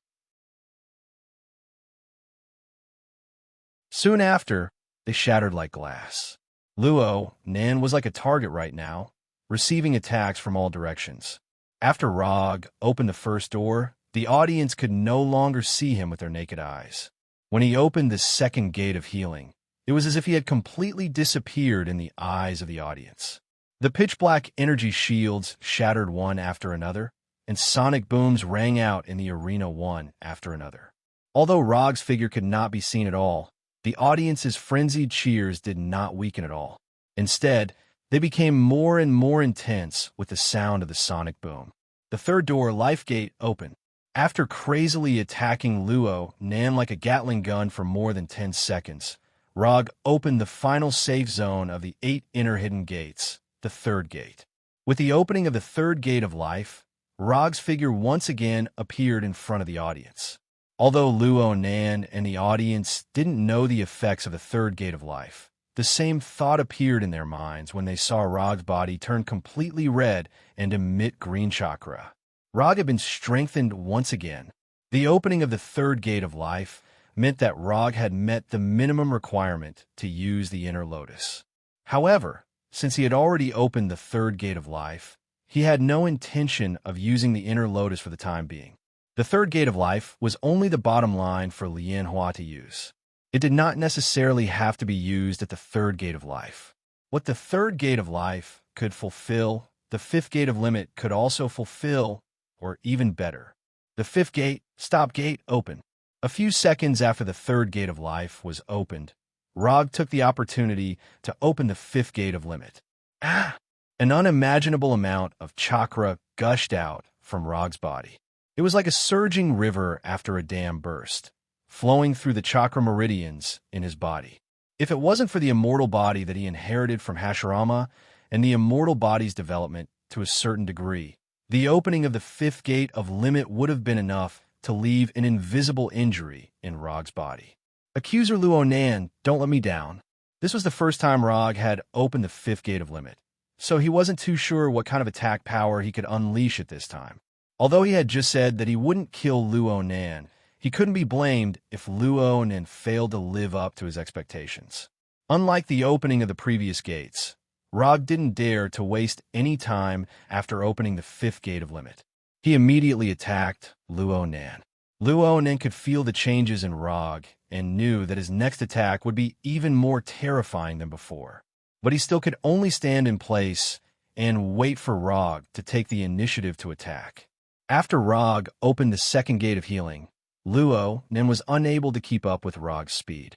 Soon after, they shattered like glass. Luo Nen was like a target right now, receiving attacks from all directions. After Rog opened the first door, the audience could no longer see him with their naked eyes. When he opened the second gate of healing, it was as if he had completely disappeared in the eyes of the audience. The pitch-black energy shields shattered one after another, and sonic booms rang out in the arena one after another. Although Rog's figure could not be seen at all, the audience's frenzied cheers did not weaken at all. Instead, they became more and more intense with the sound of the sonic boom. The third door, Life Gate, opened. After crazily attacking Luo Nen like a Gatling gun for more than 10 seconds, Rog opened the final safe zone of the 8 inner hidden gates, the third gate. With the opening of the third gate of life, Rog's figure once again appeared in front of the audience. Although Luo Nen and the audience didn't know the effects of the third gate of life, the same thought appeared in their minds when they saw Rog's body turn completely red and emit green chakra. Rog had been strengthened once again. The opening of the third gate of life meant that Rog had met the minimum requirement to use the inner lotus. However, since he had already opened the third gate of life, he had no intention of using the inner lotus for the time being. The third gate of life was only the bottom line for Lian Hua to use. It did not necessarily have to be used at the third gate of life. What the third gate of life could fulfill, the fifth gate of limit could also fulfill, or even better. The fifth gate, stop gate, open. A few seconds after the third gate of life was opened, Rog took the opportunity to open the fifth gate of limit. An unimaginable amount of chakra gushed out from Rog's body. It was like a surging river after a dam burst, flowing through the chakra meridians in his body. If it wasn't for the immortal body that he inherited from Hashirama and the immortal body's development to a certain degree, the opening of the fifth gate of limit would have been enough to leave an invisible injury in Rog's body. Accuser Luo Nan, don't let me down. This was the first time Rog had opened the fifth gate of limit, so he wasn't too sure what kind of attack power he could unleash at this time. Although he had just said that he wouldn't kill Luo Nan, he couldn't be blamed if Luo Nan failed to live up to his expectations. Unlike the opening of the previous gates, Rog didn't dare to waste any time after opening the fifth gate of limit. He immediately attacked Luo Nan. Luo Nan could feel the changes in Rog and knew that his next attack would be even more terrifying than before. But he still could only stand in place and wait for Rog to take the initiative to attack. After Rog opened the second gate of healing, Luo Nan was unable to keep up with Rog's speed.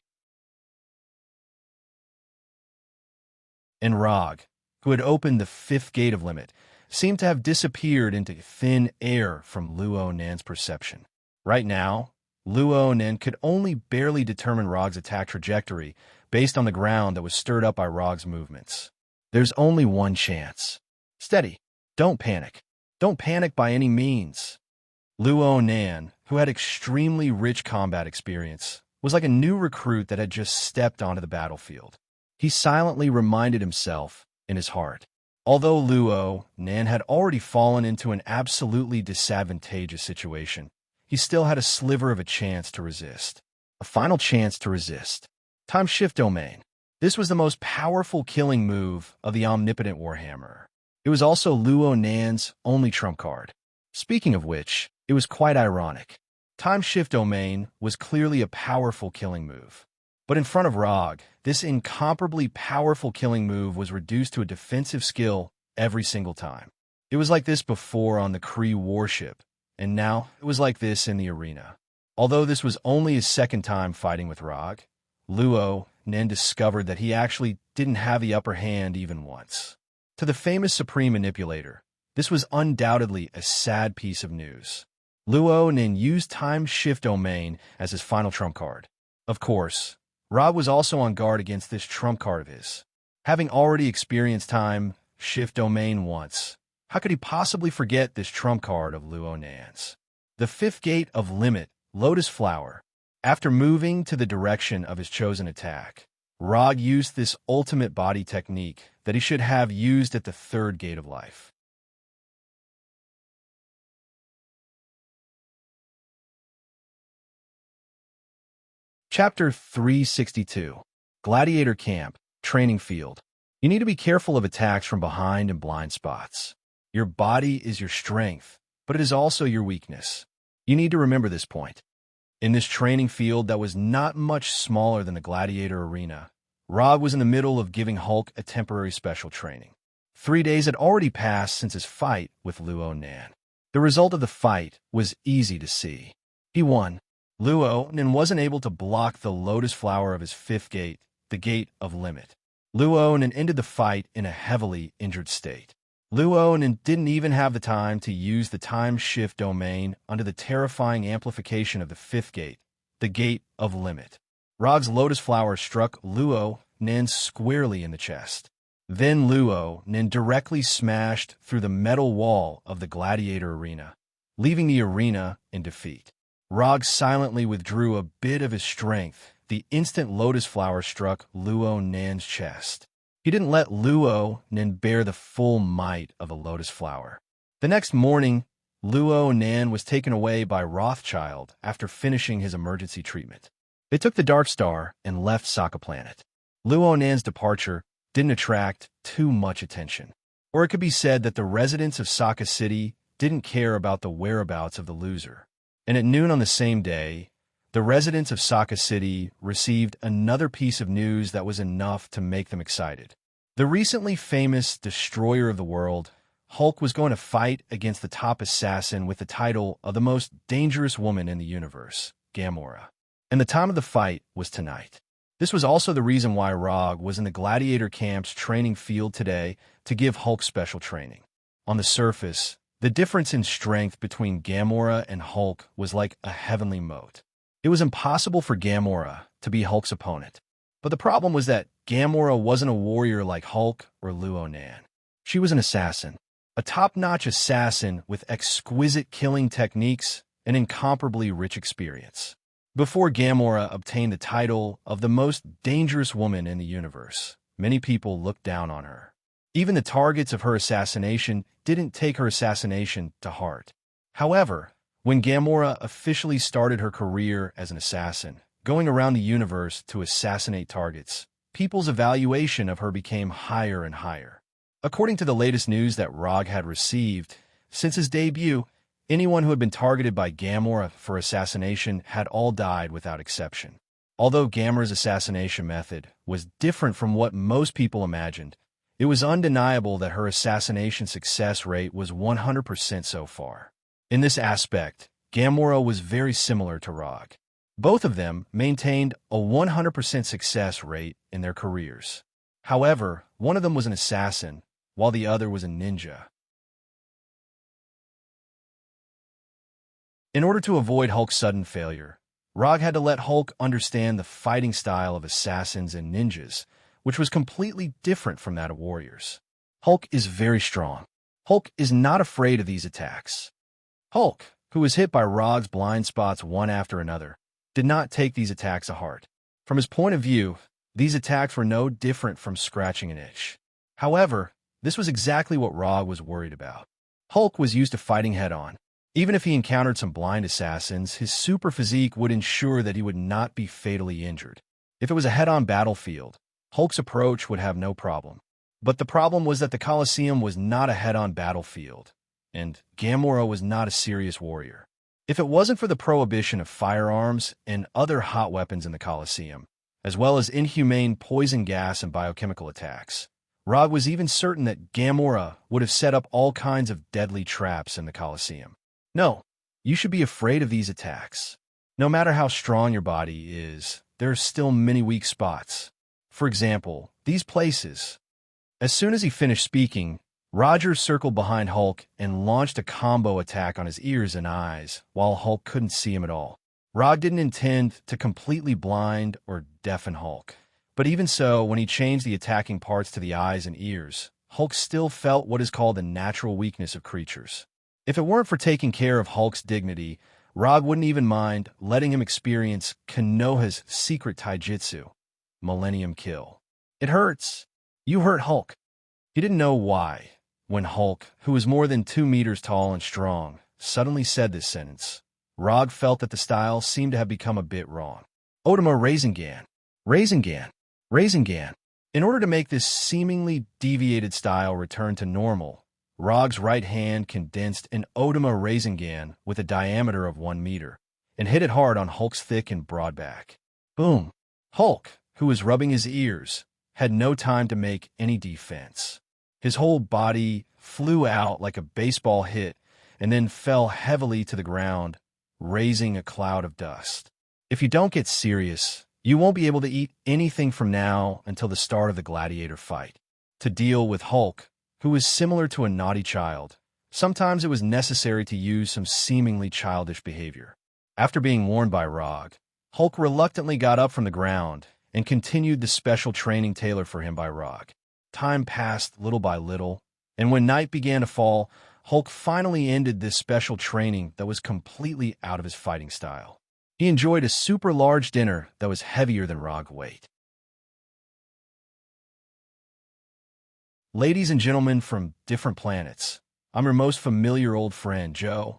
And Rog, who had opened the fifth gate of limit, seemed to have disappeared into thin air from Luo Nan's perception. Right now, Luo Nan could only barely determine Rog's attack trajectory based on the ground that was stirred up by Rog's movements. There's only one chance. Steady. Don't panic. Don't panic by any means. Luo Nan, who had extremely rich combat experience, was like a new recruit that had just stepped onto the battlefield. He silently reminded himself in his heart. Although Luo Nan had already fallen into an absolutely disadvantageous situation, he still had a sliver of a chance to resist. A final chance to resist. Time Shift Domain. This was the most powerful killing move of the omnipotent Warhammer. It was also Luo Nan's only trump card. Speaking of which, it was quite ironic. Time Shift Domain was clearly a powerful killing move. But in front of Rog, this incomparably powerful killing move was reduced to a defensive skill every single time. It was like this before on the Kree warship, and now it was like this in the arena. Although this was only his second time fighting with Rog, Luo Nan discovered that he actually didn't have the upper hand even once. To the famous Supreme Manipulator, this was undoubtedly a sad piece of news. Luo Nan used Time Shift Domain as his final trump card. Of course, Rog was also on guard against this trump card of his. Having already experienced Time Shift Domain once, how could he possibly forget this trump card of Luo Nan's? The fifth gate of limit, Lotus Flower. After moving to the direction of his chosen attack, Rog used this ultimate body technique that he should have used at the third gate of life. Chapter 362. Gladiator Camp, Training Field. You need to be careful of attacks from behind and blind spots. Your body is your strength, but it is also your weakness. You need to remember this point. In this training field that was not much smaller than the Gladiator Arena, Rog was in the middle of giving Hulk a temporary special training. 3 days had already passed since his fight with Luo Nan. The result of the fight was easy to see. He won. Luo Nan wasn't able to block the Lotus Flower of his fifth gate, the Gate of Limit. Luo Nan ended the fight in a heavily injured state. Luo Nan didn't even have the time to use the Time Shift Domain under the terrifying amplification of the fifth gate, the Gate of Limit. Rog's Lotus Flower struck Luo Nan squarely in the chest. Then Luo Nan directly smashed through the metal wall of the Gladiator Arena, leaving the arena in defeat. Rog silently withdrew a bit of his strength the instant Lotus Flower struck Luo Nan's chest. He didn't let Luo Nan bear the full might of a Lotus Flower. The next morning, Luo Nan was taken away by Rothschild after finishing his emergency treatment. They took the Dark Star and left Sokka Planet. Luo Nan's departure didn't attract too much attention. Or it could be said that the residents of Sokka City didn't care about the whereabouts of the loser. And at noon on the same day, the residents of Sokka City received another piece of news that was enough to make them excited. The recently famous Destroyer of the World, Hulk, was going to fight against the top assassin with the title of the most dangerous woman in the universe, Gamora. And the time of the fight was tonight. This was also the reason why Rog was in the Gladiator Camp's training field today to give Hulk special training. On the surface, the difference in strength between Gamora and Hulk was like a heavenly moat. It was impossible for Gamora to be Hulk's opponent. But the problem was that Gamora wasn't a warrior like Hulk or Luonan. She was an assassin, a top-notch assassin with exquisite killing techniques and incomparably rich experience. Before Gamora obtained the title of the most dangerous woman in the universe, many people looked down on her. Even the targets of her assassination didn't take her assassination to heart. However, when Gamora officially started her career as an assassin, going around the universe to assassinate targets, people's evaluation of her became higher and higher. According to the latest news that Rog had received, since his debut, anyone who had been targeted by Gamora for assassination had all died without exception. Although Gamora's assassination method was different from what most people imagined, it was undeniable that her assassination success rate was 100% so far. In this aspect, Gamora was very similar to Rog. Both of them maintained a 100% success rate in their careers. However, one of them was an assassin, while the other was a ninja. In order to avoid Hulk's sudden failure, Rog had to let Hulk understand the fighting style of assassins and ninjas, which was completely different from that of warriors. Hulk is very strong. Hulk is not afraid of these attacks. Hulk, who was hit by Rog's blind spots one after another, did not take these attacks to heart. From his point of view, these attacks were no different from scratching an itch. However, this was exactly what Rog was worried about. Hulk was used to fighting head-on. Even if he encountered some blind assassins, his super physique would ensure that he would not be fatally injured. If it was a head-on battlefield, Hulk's approach would have no problem. But the problem was that the Colosseum was not a head-on battlefield, and Gamora was not a serious warrior. If it wasn't for the prohibition of firearms and other hot weapons in the Colosseum, as well as inhumane poison gas and biochemical attacks, Rog was even certain that Gamora would have set up all kinds of deadly traps in the Colosseum. No, you should be afraid of these attacks. No matter how strong your body is, there are still many weak spots. For example, these places. As soon as he finished speaking, Roger circled behind Hulk and launched a combo attack on his ears and eyes, while Hulk couldn't see him at all. Rog didn't intend to completely blind or deafen Hulk, but even so, when he changed the attacking parts to the eyes and ears, Hulk still felt what is called the natural weakness of creatures. If it weren't for taking care of Hulk's dignity, Rog wouldn't even mind letting him experience Konoha's secret taijutsu, Millennium Kill. It hurts. You hurt Hulk. He didn't know why. When Hulk, who was more than 2 meters tall and strong, suddenly said this sentence, Rog felt that the style seemed to have become a bit wrong. Otama Rasengan. Rasengan. Rasengan. In order to make this seemingly deviated style return to normal, Rog's right hand condensed an Otama Rasengan with a diameter of 1 meter and hit it hard on Hulk's thick and broad back. Boom! Hulk, who was rubbing his ears, had no time to make any defense. His whole body flew out like a baseball hit and then fell heavily to the ground, raising a cloud of dust. If you don't get serious, you won't be able to eat anything from now until the start of the gladiator fight. To deal with Hulk, who was similar to a naughty child, sometimes it was necessary to use some seemingly childish behavior. After being warned by Rog, Hulk reluctantly got up from the ground and continued the special training tailored for him by Rog. Time passed little by little, and when night began to fall, Hulk finally ended this special training that was completely out of his fighting style. He enjoyed a super large dinner that was heavier than Rog's weight. Ladies and gentlemen from different planets, I'm your most familiar old friend, Joe.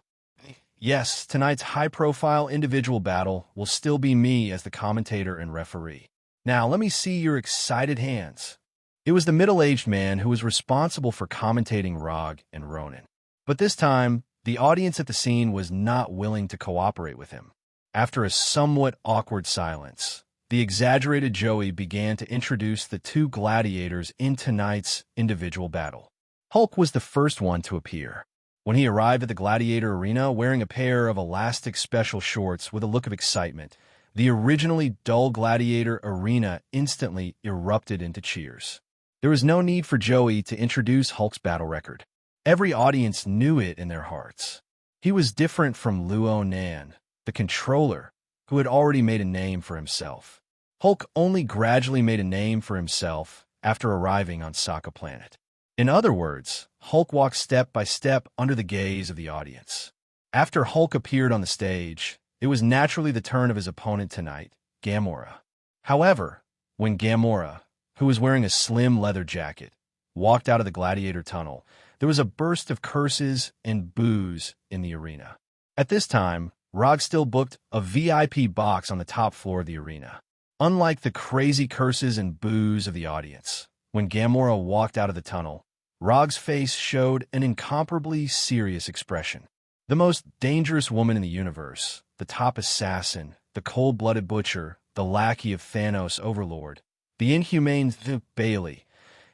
Yes, tonight's high-profile individual battle will still be me as the commentator and referee. Now, let me see your excited hands. It was the middle-aged man who was responsible for commentating Rog and Ronan. But this time, the audience at the scene was not willing to cooperate with him. After a somewhat awkward silence, the exaggerated Joey began to introduce the 2 gladiators in tonight's individual battle. Hulk was the first one to appear. When he arrived at the gladiator arena wearing a pair of elastic special shorts with a look of excitement, the originally dull gladiator arena instantly erupted into cheers. There was no need for Joey to introduce Hulk's battle record. Every audience knew it in their hearts. He was different from Luo Nan, the controller, who had already made a name for himself. Hulk only gradually made a name for himself after arriving on Sokka Planet. In other words, Hulk walked step by step under the gaze of the audience. After Hulk appeared on the stage, it was naturally the turn of his opponent tonight, Gamora. However, when Gamora, who was wearing a slim leather jacket, walked out of the gladiator tunnel, there was a burst of curses and boos in the arena. At this time, Rog still booked a VIP box on the top floor of the arena. Unlike the crazy curses and boos of the audience, when Gamora walked out of the tunnel, Rog's face showed an incomparably serious expression. The most dangerous woman in the universe, the top assassin, the cold-blooded butcher, the lackey of Thanos' overlord, the inhumane Bailey.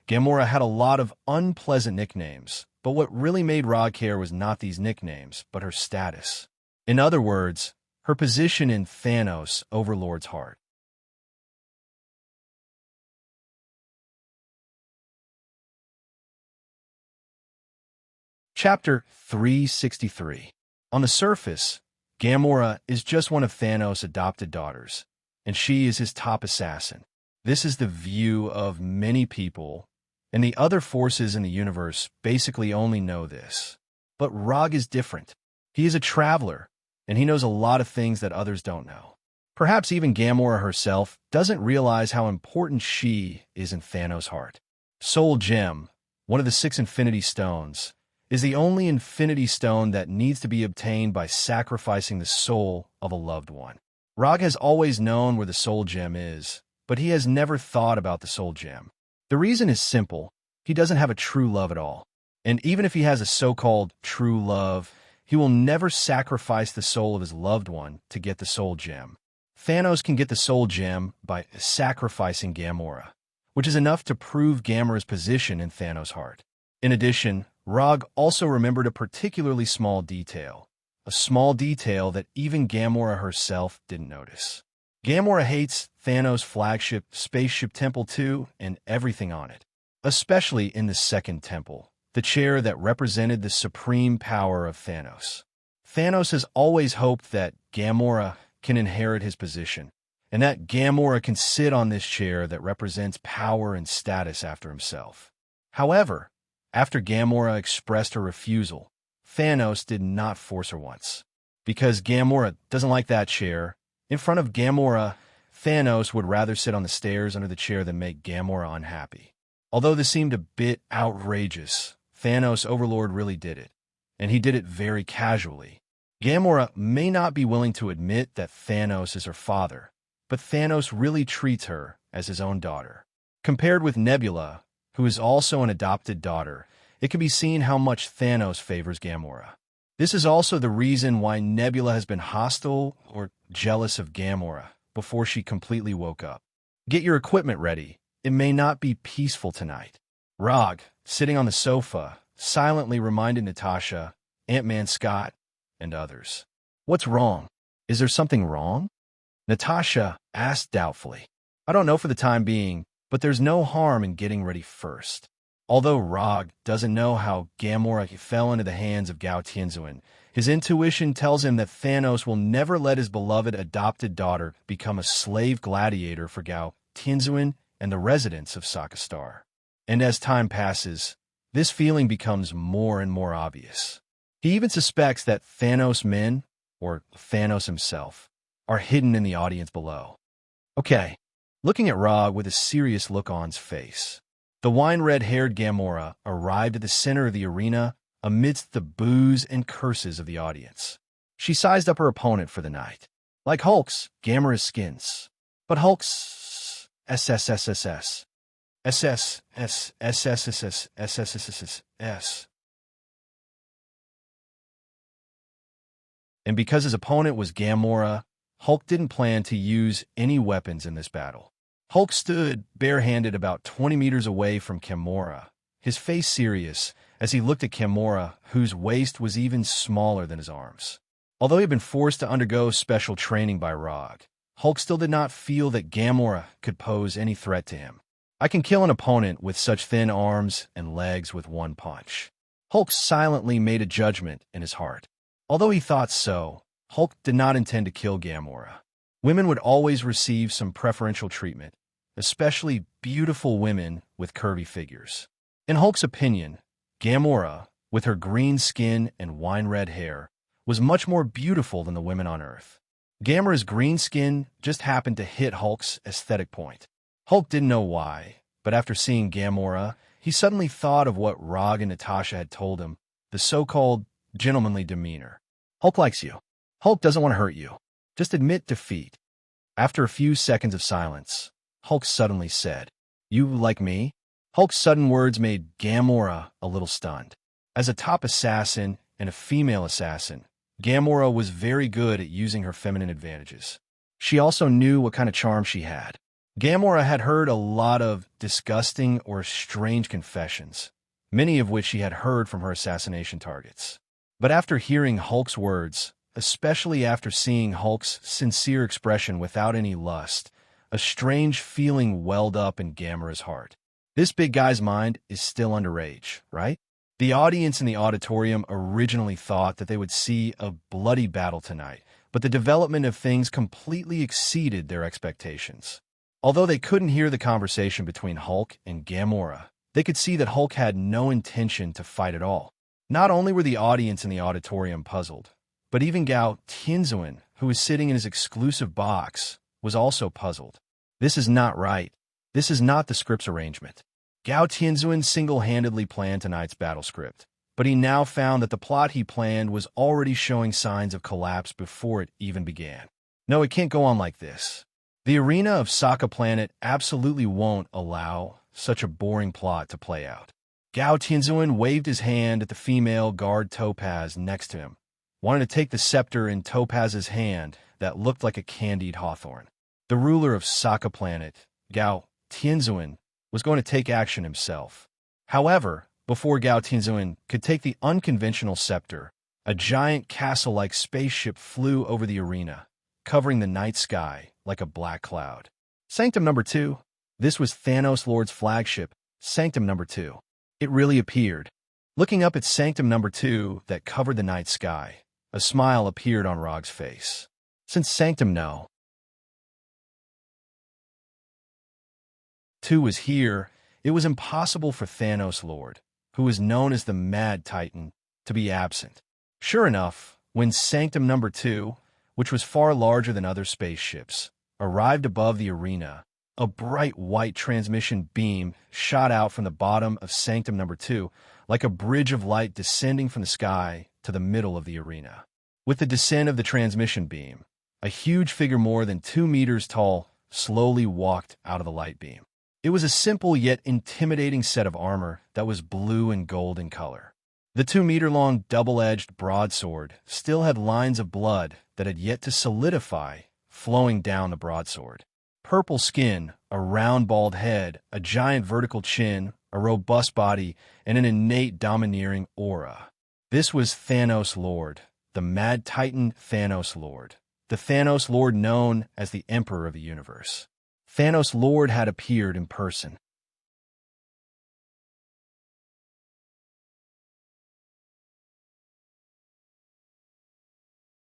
Gamora had a lot of unpleasant nicknames, but what really made Rog care was not these nicknames, but her status. In other words, her position in Thanos' overlord's heart. Chapter 363. On the surface, Gamora is just one of Thanos' adopted daughters, and she is his top assassin. This is the view of many people, and the other forces in the universe basically only know this. But Rog is different. He is a traveler, and he knows a lot of things that others don't know. Perhaps even Gamora herself doesn't realize how important she is in Thanos' heart. Soul Gem, one of the 6 Infinity Stones, is the only Infinity Stone that needs to be obtained by sacrificing the soul of a loved one. Rog has always known where the Soul Gem is, but he has never thought about the Soul Gem. The reason is simple. He doesn't have a true love at all. And even if he has a so-called true love, he will never sacrifice the soul of his loved one to get the Soul Gem. Thanos can get the Soul Gem by sacrificing Gamora, which is enough to prove Gamora's position in Thanos' heart. In addition, Rog also remembered a particularly small detail, a small detail that even Gamora herself didn't notice. Gamora hates Thanos' flagship spaceship Temple 2 and everything on it, especially in the second temple, the chair that represented the supreme power of Thanos. Thanos has always hoped that Gamora can inherit his position, and that Gamora can sit on this chair that represents power and status after himself. However, after Gamora expressed her refusal, Thanos did not force her once. Because Gamora doesn't like that chair, in front of Gamora, Thanos would rather sit on the stairs under the chair than make Gamora unhappy. Although this seemed a bit outrageous, Thanos' overlord really did it, and he did it very casually. Gamora may not be willing to admit that Thanos is her father, but Thanos really treats her as his own daughter. Compared with Nebula, who is also an adopted daughter, it can be seen how much Thanos favors Gamora. This is also the reason why Nebula has been hostile or jealous of Gamora before she completely woke up. Get your equipment ready. It may not be peaceful tonight. Rog, sitting on the sofa, silently reminded Natasha, Ant-Man Scott, and others. What's wrong? Is there something wrong? Natasha asked doubtfully. I don't know for the time being, but there's no harm in getting ready first. Although Rog doesn't know how Gamora fell into the hands of Gao Tianzuan, his intuition tells him that Thanos will never let his beloved adopted daughter become a slave gladiator for Gao Tianzuan and the residents of Sokka Star. And as time passes, this feeling becomes more and more obvious. He even suspects that Thanos' men, or Thanos himself, are hidden in the audience below. Okay, looking at Rog with a serious look on his face, the wine-red-haired Gamora arrived at the center of the arena amidst the boos and curses of the audience. She sized up her opponent for the night. Like Hulk's, Gamora's skins. But Hulk's SSSSS. SSSSSSSSS. And because his opponent was Gamora, Hulk didn't plan to use any weapons in this battle. Hulk stood barehanded about 20 meters away from Gamora, his face serious as he looked at Gamora, whose waist was even smaller than his arms. Although he had been forced to undergo special training by Rog, Hulk still did not feel that Gamora could pose any threat to him. I can kill an opponent with such thin arms and legs with one punch. Hulk silently made a judgment in his heart. Although he thought so, Hulk did not intend to kill Gamora. Women would always receive some preferential treatment, especially beautiful women with curvy figures. In Hulk's opinion, Gamora, with her green skin and wine-red hair, was much more beautiful than the women on Earth. Gamora's green skin just happened to hit Hulk's aesthetic point. Hulk didn't know why, but after seeing Gamora, he suddenly thought of what Rog and Natasha had told him, the so-called gentlemanly demeanor. Hulk likes you. Hulk doesn't want to hurt you. Just admit defeat. After a few seconds of silence, Hulk suddenly said, "You like me?" Hulk's sudden words made Gamora a little stunned. As a top assassin and a female assassin, Gamora was very good at using her feminine advantages. She also knew what kind of charm she had. Gamora had heard a lot of disgusting or strange confessions, many of which she had heard from her assassination targets. But after hearing Hulk's words, especially after seeing Hulk's sincere expression without any lust, a strange feeling welled up in Gamora's heart. This big guy's mind is still underage, right? The audience in the auditorium originally thought that they would see a bloody battle tonight, but the development of things completely exceeded their expectations. Although they couldn't hear the conversation between Hulk and Gamora, they could see that Hulk had no intention to fight at all. Not only were the audience in the auditorium puzzled, but even Gao Tianzuan, who was sitting in his exclusive box, was also puzzled. This is not right. This is not the script's arrangement. Gao Tianzuan single-handedly planned tonight's battle script, but he now found that the plot he planned was already showing signs of collapse before it even began. No, it can't go on like this. The arena of Sokka Planet absolutely won't allow such a boring plot to play out. Gao Tianzuan waved his hand at the female guard Topaz next to him, wanted to take the scepter in Topaz's hand that looked like a candied hawthorn. The ruler of Sokka Planet, Gao Tianzuan, was going to take action himself. However, before Gao Tianzuan could take the unconventional scepter, a giant castle-like spaceship flew over the arena, covering the night sky like a black cloud. Sanctum number 2. This was Thanos Lord's flagship, Sanctum number 2. It really appeared. Looking up at Sanctum number 2 that covered the night sky, a smile appeared on Rog's face. Since Sanctum No. 2 was here, it was impossible for Thanos Lord, who was known as the Mad Titan, to be absent. Sure enough, when Sanctum number 2, which was far larger than other spaceships, arrived above the arena, a bright white transmission beam shot out from the bottom of Sanctum number 2 like a bridge of light descending from the sky to the middle of the arena. With the descent of the transmission beam, a huge figure more than 2 meters tall slowly walked out of the light beam. It was a simple yet intimidating set of armor that was blue and gold in color. The 2-meter-long double-edged broadsword still had lines of blood that had yet to solidify flowing down the broadsword. Purple skin, a round bald head, a giant vertical chin, a robust body, and an innate domineering aura. This was Thanos Lord, the Mad Titan Thanos Lord, the Thanos Lord known as the Emperor of the Universe. Thanos Lord had appeared in person.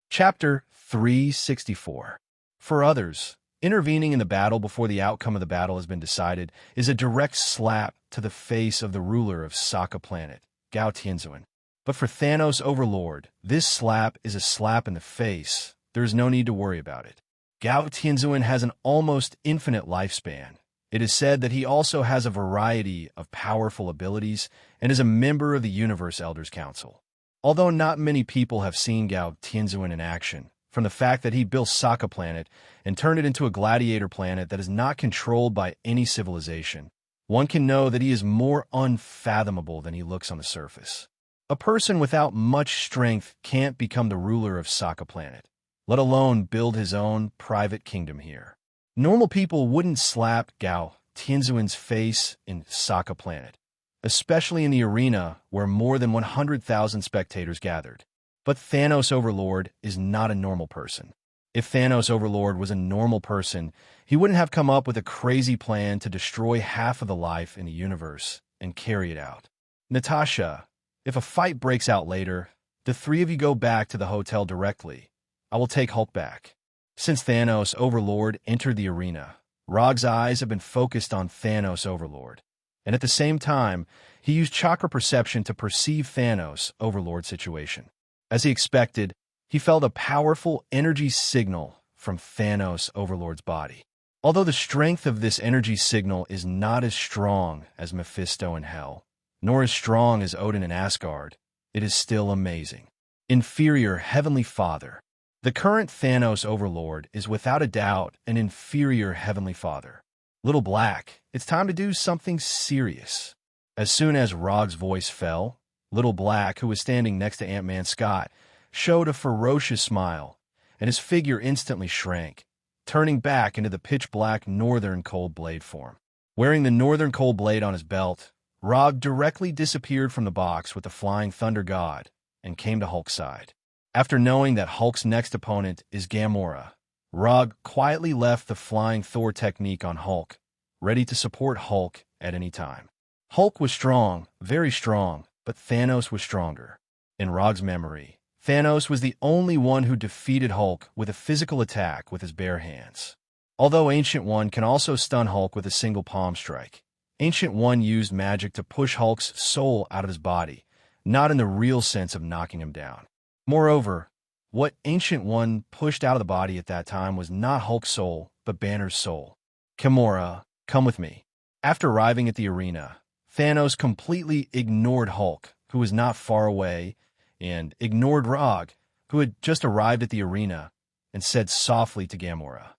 Chapter 364. For others, intervening in the battle before the outcome of the battle has been decided is a direct slap to the face of the ruler of Sokka Planet, Gao Tianzuan. But for Thanos Overlord, this slap is a slap in the face. There is no need to worry about it. Gao Tianzuan has an almost infinite lifespan. It is said that he also has a variety of powerful abilities and is a member of the Universe Elders Council. Although not many people have seen Gao Tianzuan in action, from the fact that he built Sokka Planet and turned it into a gladiator planet that is not controlled by any civilization, one can know that he is more unfathomable than he looks on the surface. A person without much strength can't become the ruler of Sokka Planet, let alone build his own private kingdom here. Normal people wouldn't slap Gao Tianzuan's face in Sokka Planet, especially in the arena where more than 100,000 spectators gathered. But Thanos Overlord is not a normal person. If Thanos Overlord was a normal person, he wouldn't have come up with a crazy plan to destroy half of the life in the universe and carry it out. Natasha, if a fight breaks out later, the 3 of you go back to the hotel directly. I will take Hulk back. Since Thanos Overlord entered the arena, Rog's eyes have been focused on Thanos Overlord, and at the same time, he used chakra perception to perceive Thanos Overlord's situation. As he expected, he felt a powerful energy signal from Thanos Overlord's body. Although the strength of this energy signal is not as strong as Mephisto in Hell, nor as strong as Odin in Asgard, it is still amazing. Inferior Heavenly Father. The current Thanos Overlord is without a doubt an inferior Heavenly Father. Little Black, it's time to do something serious. As soon as Rog's voice fell, Little Black, who was standing next to Ant-Man Scott, showed a ferocious smile, and his figure instantly shrank, turning back into the pitch-black Northern Cold Blade form. Wearing the Northern Cold Blade on his belt, Rog directly disappeared from the box with the Flying Thunder God and came to Hulk's side. After knowing that Hulk's next opponent is Gamora, Rog quietly left the Flying Thor technique on Hulk, ready to support Hulk at any time. Hulk was strong, very strong, but Thanos was stronger. In Rog's memory, Thanos was the only one who defeated Hulk with a physical attack with his bare hands. Although Ancient One can also stun Hulk with a single palm strike, Ancient One used magic to push Hulk's soul out of his body, not in the real sense of knocking him down. Moreover, what Ancient One pushed out of the body at that time was not Hulk's soul, but Banner's soul. Gamora, come with me. After arriving at the arena, Thanos completely ignored Hulk, who was not far away, and ignored Rog, who had just arrived at the arena, and said softly to Gamora,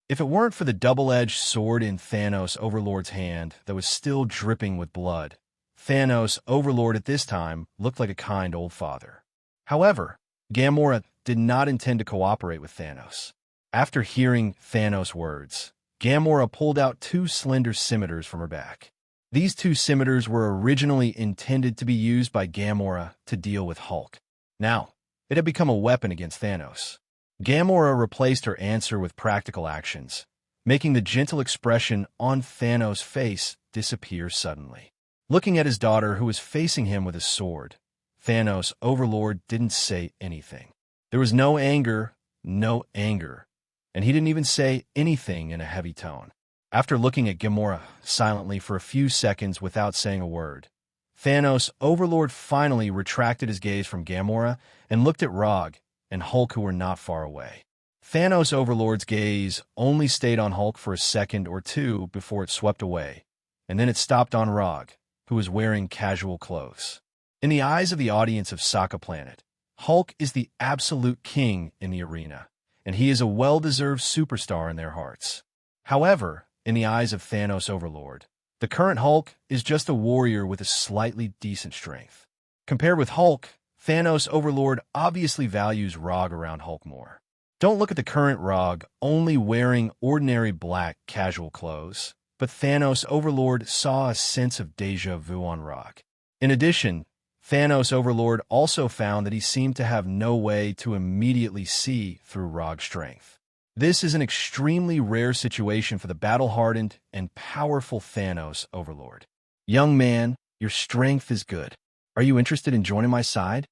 "If it weren't for the double-edged sword in Thanos Overlord's hand that was still dripping with blood, Thanos Overlord at this time looked like a kind old father." However, Gamora did not intend to cooperate with Thanos. After hearing Thanos' words, Gamora pulled out two slender scimitars from her back. These two scimitars were originally intended to be used by Gamora to deal with Hulk. Now, it had become a weapon against Thanos. Gamora replaced her answer with practical actions, making the gentle expression on Thanos' face disappear suddenly. Looking at his daughter, who was facing him with his sword, Thanos Overlord didn't say anything. There was no anger, and he didn't even say anything in a heavy tone. After looking at Gamora silently for a few seconds without saying a word, Thanos Overlord finally retracted his gaze from Gamora and looked at Rog and Hulk, who were not far away. Thanos Overlord's gaze only stayed on Hulk for a second or two before it swept away, and then it stopped on Rog, who was wearing casual clothes. In the eyes of the audience of Sokka Planet, Hulk is the absolute king in the arena, and he is a well-deserved superstar in their hearts. However, in the eyes of Thanos Overlord, the current Hulk is just a warrior with a slightly decent strength. Compared with Hulk, Thanos Overlord obviously values Rog around Hulk more. Don't look at the current Rog only wearing ordinary black casual clothes, but Thanos Overlord saw a sense of déjà vu on Rog. In addition, Thanos Overlord also found that he seemed to have no way to immediately see through Rog's strength. This is an extremely rare situation for the battle-hardened and powerful Thanos Overlord. Young man, your strength is good. Are you interested in joining my side?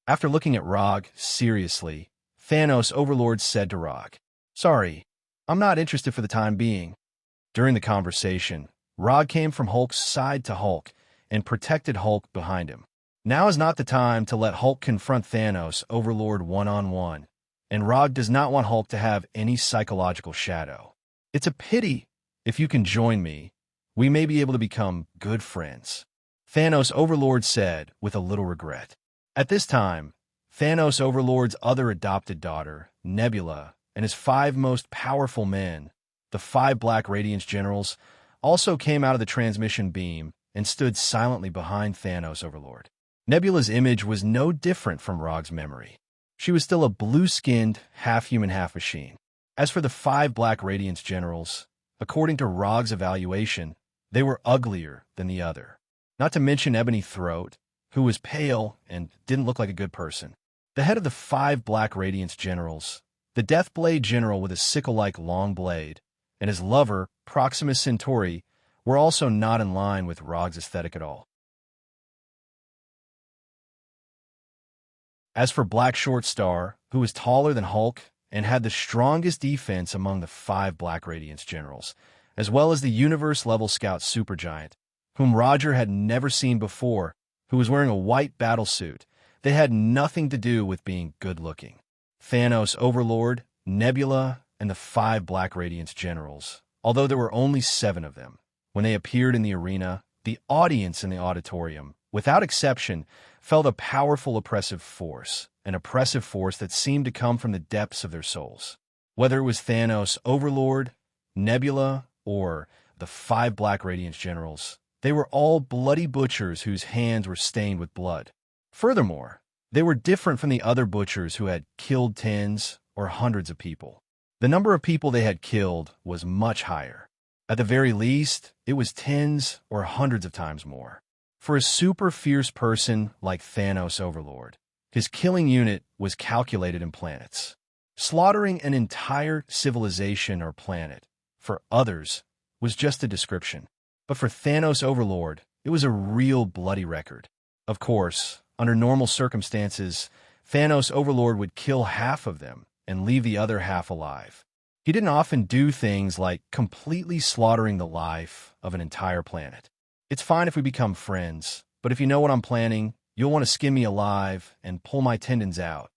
After looking at Rog seriously, Thanos Overlord said to Rog, "Sorry, I'm not interested for the time being." During the conversation, Rog came from Hulk's side to Hulk and protected Hulk behind him. Now is not the time to let Hulk confront Thanos Overlord one-on-one, and Rog does not want Hulk to have any psychological shadow. It's a pity. If you can join me, we may be able to become good friends, Thanos Overlord said with a little regret. At this time, Thanos Overlord's other adopted daughter, Nebula, and his 5 most powerful men, the 5 Black Radiance generals, also came out of the transmission beam and stood silently behind Thanos Overlord. Nebula's image was no different from Rog's memory. She was still a blue-skinned, half-human, half-machine. As for the 5 Black Radiance generals, according to Rog's evaluation, they were uglier than the other. Not to mention Ebony Throat, who was pale and didn't look like a good person. The head of the 5 Black Radiance generals, the Deathblade general with a sickle-like long blade, and his lover, Proximus Centauri, were also not in line with Rog's aesthetic at all. As for Black Short Star, who was taller than Hulk and had the strongest defense among the 5 Black Radiance generals, as well as the universe-level scout supergiant, whom Roger had never seen before, who was wearing a white battlesuit, they had nothing to do with being good-looking. Thanos Overlord, Nebula, and the 5 Black Radiance generals, although there were only 7 of them. When they appeared in the arena, the audience in the auditorium, without exception, felt a powerful oppressive force, an oppressive force that seemed to come from the depths of their souls. Whether it was Thanos Overlord, Nebula, or the 5 Black Radiance generals, they were all bloody butchers whose hands were stained with blood. Furthermore, they were different from the other butchers who had killed tens or hundreds of people. The number of people they had killed was much higher. At the very least, it was tens or hundreds of times more. For a super fierce person like Thanos Overlord, his killing unit was calculated in planets. Slaughtering an entire civilization or planet, for others, was just a description. But for Thanos Overlord, it was a real bloody record. Of course, under normal circumstances, Thanos Overlord would kill half of them and leave the other half alive. He didn't often do things like completely slaughtering the life of an entire planet. It's fine if we become friends, but if you know what I'm planning, you'll want to skin me alive and pull my tendons out.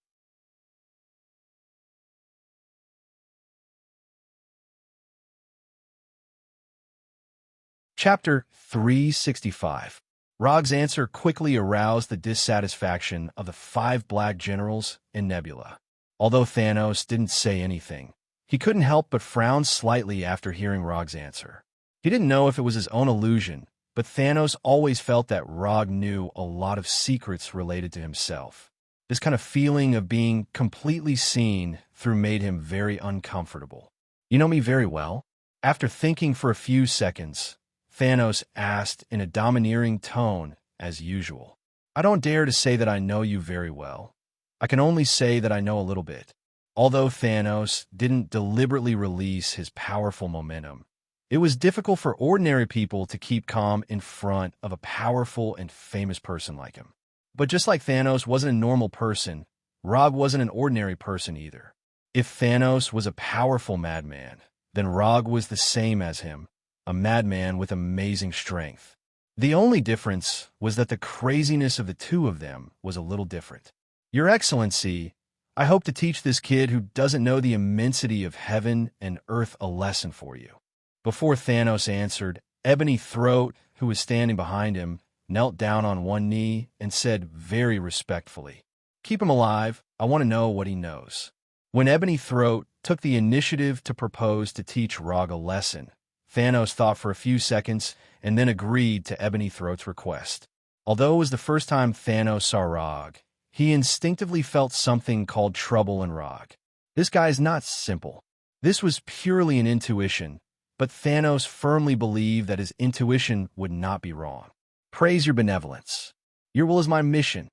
Chapter 365. Rog's answer quickly aroused the dissatisfaction of the 5 Black generals and Nebula. Although Thanos didn't say anything, he couldn't help but frown slightly after hearing Rog's answer. He didn't know if it was his own illusion, but Thanos always felt that Rog knew a lot of secrets related to himself. This kind of feeling of being completely seen through made him very uncomfortable. "You know me very well?" After thinking for a few seconds, Thanos asked in a domineering tone, as usual. "I don't dare to say that I know you very well. I can only say that I know a little bit." Although Thanos didn't deliberately release his powerful momentum, it was difficult for ordinary people to keep calm in front of a powerful and famous person like him. But just like Thanos wasn't a normal person, Rog wasn't an ordinary person either. If Thanos was a powerful madman, then Rog was the same as him, a madman with amazing strength. The only difference was that the craziness of the two of them was a little different. "Your Excellency, I hope to teach this kid who doesn't know the immensity of heaven and earth a lesson for you." Before Thanos answered, Ebony Throat, who was standing behind him, knelt down on one knee and said very respectfully, "Keep him alive. I want to know what he knows." When Ebony Throat took the initiative to propose to teach Rog a lesson, Thanos thought for a few seconds and then agreed to Ebony Throat's request. Although it was the first time Thanos saw Rog, he instinctively felt something called trouble in Rog. This guy's not simple. This was purely an intuition, but Thanos firmly believed that his intuition would not be wrong. "Praise your benevolence. Your will is my mission."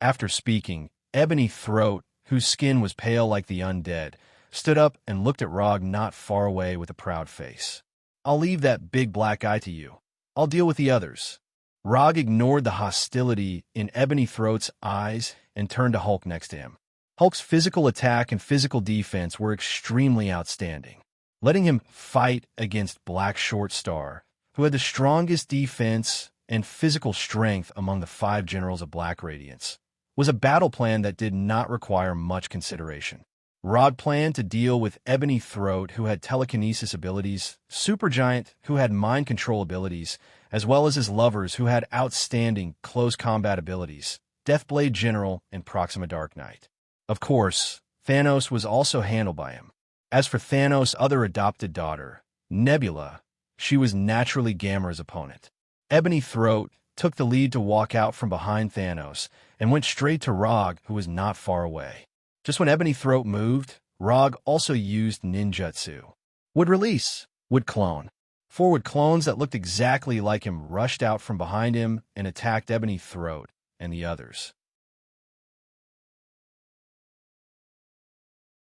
After speaking, Ebony Throat, whose skin was pale like the undead, stood up and looked at Rog not far away with a proud face. "I'll leave that big black eye to you. I'll deal with the others." Rog ignored the hostility in Ebony Throat's eyes and turned to Hulk next to him. Hulk's physical attack and physical defense were extremely outstanding. Letting him fight against Black Short Star, who had the strongest defense and physical strength among the 5 generals of Black Radiance, was a battle plan that did not require much consideration. Rog planned to deal with Ebony Throat, who had telekinesis abilities, Supergiant, who had mind control abilities, as well as his lovers, who had outstanding close combat abilities, Deathblade General and Proxima Dark Knight. Of course, Thanos was also handled by him. As for Thanos' other adopted daughter, Nebula, she was naturally Gamera's opponent. Ebony Throat took the lead to walk out from behind Thanos and went straight to Rog, who was not far away. Just when Ebony Throat moved, Rog also used ninjutsu. Would release, would clone. 4 wood clones that looked exactly like him rushed out from behind him and attacked Ebony Throat and the others.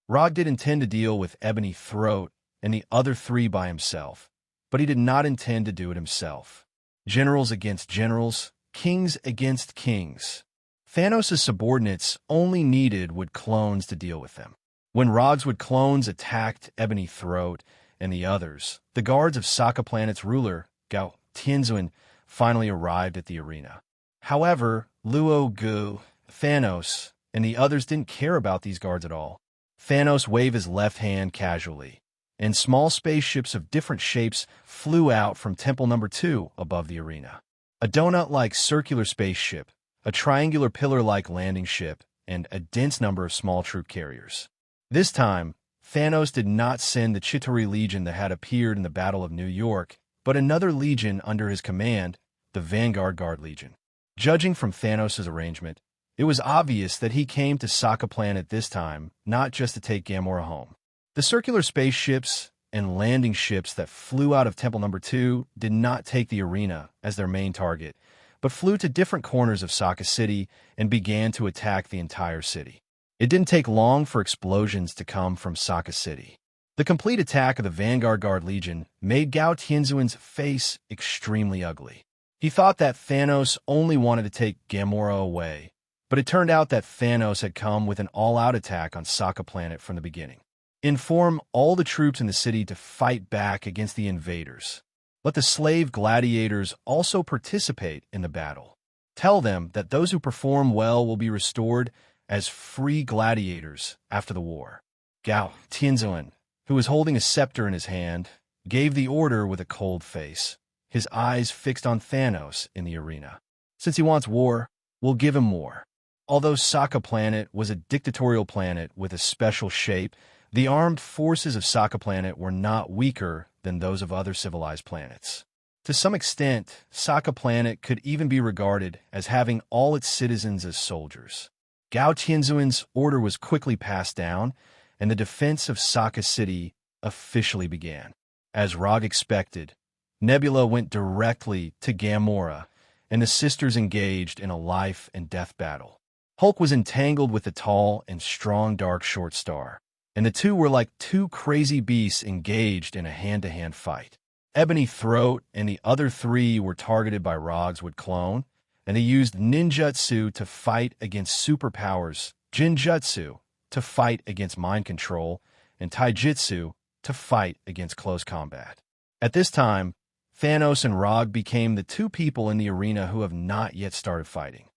Rog did intend to deal with Ebony Throat and the other 3 by himself, but he did not intend to do it himself. Generals against generals, kings against kings. Thanos' subordinates only needed wood clones to deal with them. When Rog's wood clones attacked Ebony Throat and the others, the guards of Sokka Planet's ruler, Gao Tianzuan, finally arrived at the arena. However, Luo Gu, Thanos, and the others didn't care about these guards at all. Thanos waved his left hand casually, and small spaceships of different shapes flew out from Temple Number 2 above the arena. A donut-like circular spaceship, a triangular pillar-like landing ship, and a dense number of small troop carriers. This time, Thanos did not send the Chitauri Legion that had appeared in the Battle of New York, but another legion under his command, the Vanguard Guard Legion. Judging from Thanos' arrangement, it was obvious that he came to Sokka Planet this time, not just to take Gamora home. The circular spaceships and landing ships that flew out of Temple Number 2 did not take the arena as their main target, but flew to different corners of Sokka City and began to attack the entire city. It didn't take long for explosions to come from Sokka City. The complete attack of the Vanguard Guard Legion made Gao Tianzuan's face extremely ugly. He thought that Thanos only wanted to take Gamora away, but it turned out that Thanos had come with an all-out attack on Sokka Planet from the beginning. Inform all the troops in the city to fight back against the invaders. Let the slave gladiators also participate in the battle. Tell them that those who perform well will be restored as free gladiators after the war. Gao Tianzuan, who was holding a scepter in his hand, gave the order with a cold face, his eyes fixed on Thanos in the arena. Since he wants war, we'll give him more. Although Sokka Planet was a dictatorial planet with a special shape, the armed forces of Sokka Planet were not weaker than those of other civilized planets. To some extent, Sokka Planet could even be regarded as having all its citizens as soldiers. Gao Tianzuan's order was quickly passed down, and the defense of Sokka City officially began. As Rog expected, Nebula went directly to Gamora, and the sisters engaged in a life-and-death battle. Hulk was entangled with the tall and strong Dark Short Star, and the two were like two crazy beasts engaged in a hand-to-hand fight. Ebony Throat and the other three were targeted by Rog's wood clone, and they used ninjutsu to fight against superpowers, jinjutsu to fight against mind control, and taijutsu to fight against close combat. At this time, Thanos and Rog became the two people in the arena who have not yet started fighting.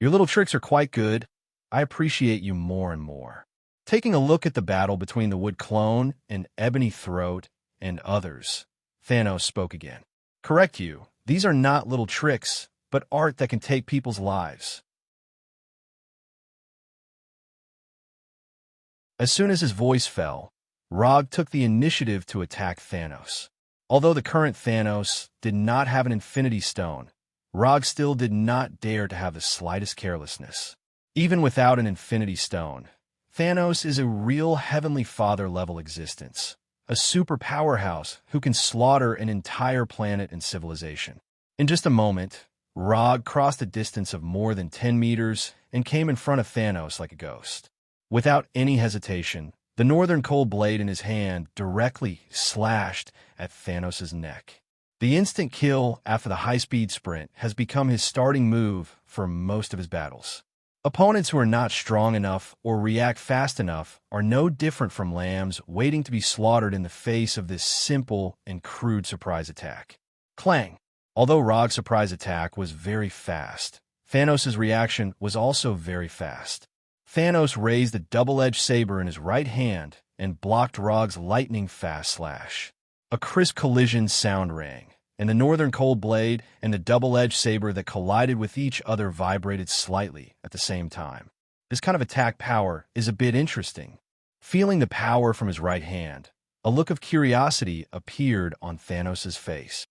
Your little tricks are quite good. I appreciate you more and more. Taking a look at the battle between the wood clone and Ebony Throat and others, Thanos spoke again. Correct you. These are not little tricks, but art that can take people's lives. As soon as his voice fell, Rog took the initiative to attack Thanos. Although the current Thanos did not have an Infinity Stone, Rog still did not dare to have the slightest carelessness. Even without an Infinity Stone, Thanos is a real Heavenly Father-level existence, a super powerhouse who can slaughter an entire planet and civilization. In just a moment, Rog crossed a distance of more than 10 meters and came in front of Thanos like a ghost. Without any hesitation, the Northern Cold Blade in his hand directly slashed at Thanos' neck. The instant kill after the high-speed sprint has become his starting move for most of his battles. Opponents who are not strong enough or react fast enough are no different from lambs waiting to be slaughtered in the face of this simple and crude surprise attack. Clang! Although Rog's surprise attack was very fast, Thanos' reaction was also very fast. Thanos raised the double-edged saber in his right hand and blocked Rog's lightning-fast slash. A crisp collision sound rang, and the Northern Cold Blade and the double-edged saber that collided with each other vibrated slightly at the same time. This kind of attack power is a bit interesting. Feeling the power from his right hand, a look of curiosity appeared on Thanos' face.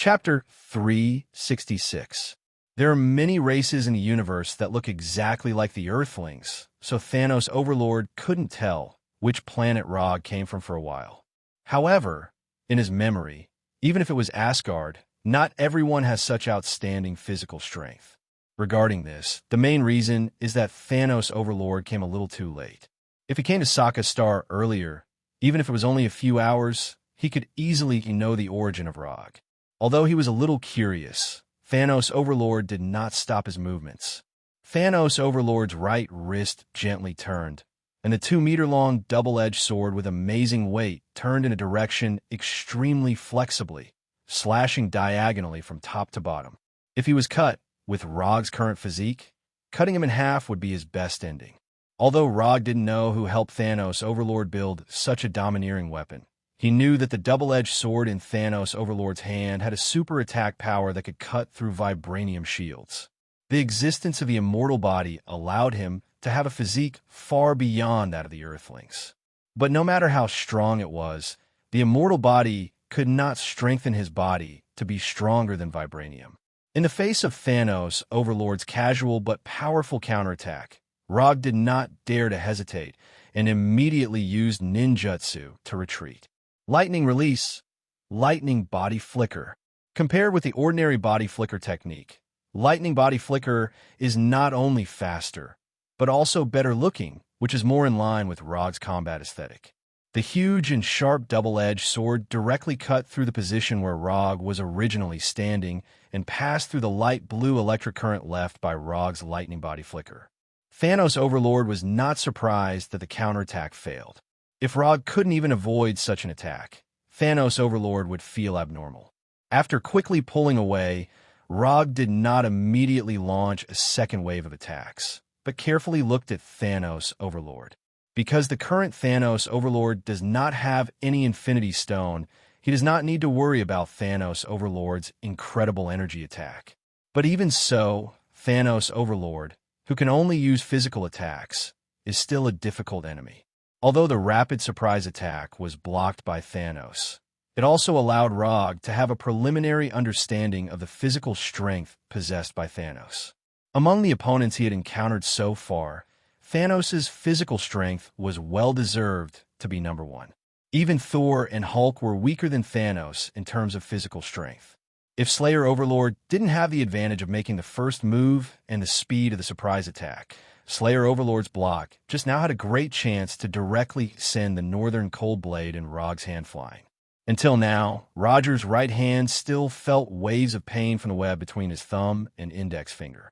Chapter 366. There are many races in the universe that look exactly like the Earthlings, so Thanos Overlord couldn't tell which planet Rog came from for a while. However, in his memory, even if it was Asgard, not everyone has such outstanding physical strength. Regarding this, the main reason is that Thanos Overlord came a little too late. If he came to Sokka Star earlier, Even if it was only a few hours, he could easily know the origin of Rog. Although he was a little curious, Thanos Overlord did not stop his movements. Thanos Overlord's right wrist gently turned, and the 2-meter-long double-edged sword with amazing weight turned in a direction extremely flexibly, slashing diagonally from top to bottom. If he was cut, with Rog's current physique, cutting him in half would be his best ending. Although Rog didn't know who helped Thanos Overlord build such a domineering weapon, he knew that the double-edged sword in Thanos Overlord's hand had a super attack power that could cut through vibranium shields. The existence of the immortal body allowed him to have a physique far beyond that of the Earthlings. But no matter how strong it was, the immortal body could not strengthen his body to be stronger than vibranium. In the face of Thanos Overlord's casual but powerful counterattack, Rog did not dare to hesitate and immediately used ninjutsu to retreat. Lightning Release, Lightning Body Flicker. Compared with the ordinary body flicker technique, Lightning Body Flicker is not only faster, but also better looking, which is more in line with Rog's combat aesthetic. The huge and sharp double-edged sword directly cut through the position where Rog was originally standing and passed through the light blue electric current left by Rog's Lightning Body Flicker. Thanos Overlord was not surprised that the counterattack failed. If Rog couldn't even avoid such an attack, Thanos Overlord would feel abnormal. After quickly pulling away, Rog did not immediately launch a second wave of attacks, but carefully looked at Thanos Overlord. Because the current Thanos Overlord does not have any Infinity Stone, he does not need to worry about Thanos Overlord's incredible energy attack. But even so, Thanos Overlord, who can only use physical attacks, is still a difficult enemy. Although the rapid surprise attack was blocked by Thanos, it also allowed Rog to have a preliminary understanding of the physical strength possessed by Thanos. Among the opponents he had encountered so far, Thanos' physical strength was well-deserved to be number one. Even Thor and Hulk were weaker than Thanos in terms of physical strength. If Slayer Overlord didn't have the advantage of making the first move and the speed of the surprise attack, Slayer Overlord's block just now had a great chance to directly send the Northern Cold Blade in Rog's hand flying. Until now, Roger's right hand still felt waves of pain from the web between his thumb and index finger.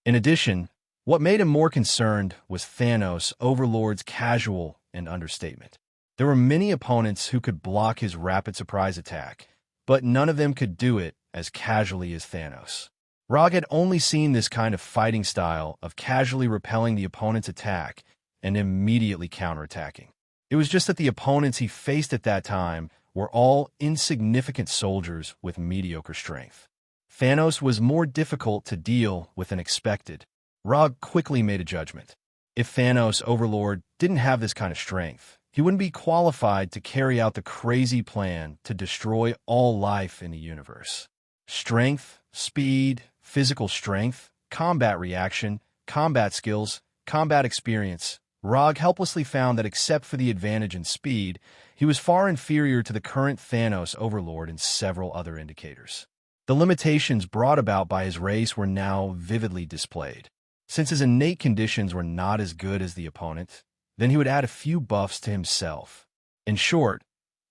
In addition, what made him more concerned was Thanos Overlord's casual and understatement. There were many opponents who could block his rapid surprise attack, but none of them could do it as casually as Thanos. Rog had only seen this kind of fighting style of casually repelling the opponent's attack and immediately counterattacking. It was just that the opponents he faced at that time were all insignificant soldiers with mediocre strength. Thanos was more difficult to deal with than expected. Rog quickly made a judgment. If Thanos Overlord didn't have this kind of strength, he wouldn't be qualified to carry out the crazy plan to destroy all life in the universe. Strength, speed, physical strength, combat reaction, combat skills, combat experience. Rog helplessly found that except for the advantage in speed, he was far inferior to the current Thanos Overlord in several other indicators. The limitations brought about by his race were now vividly displayed. Since his innate conditions were not as good as the opponent, then he would add a few buffs to himself. In short,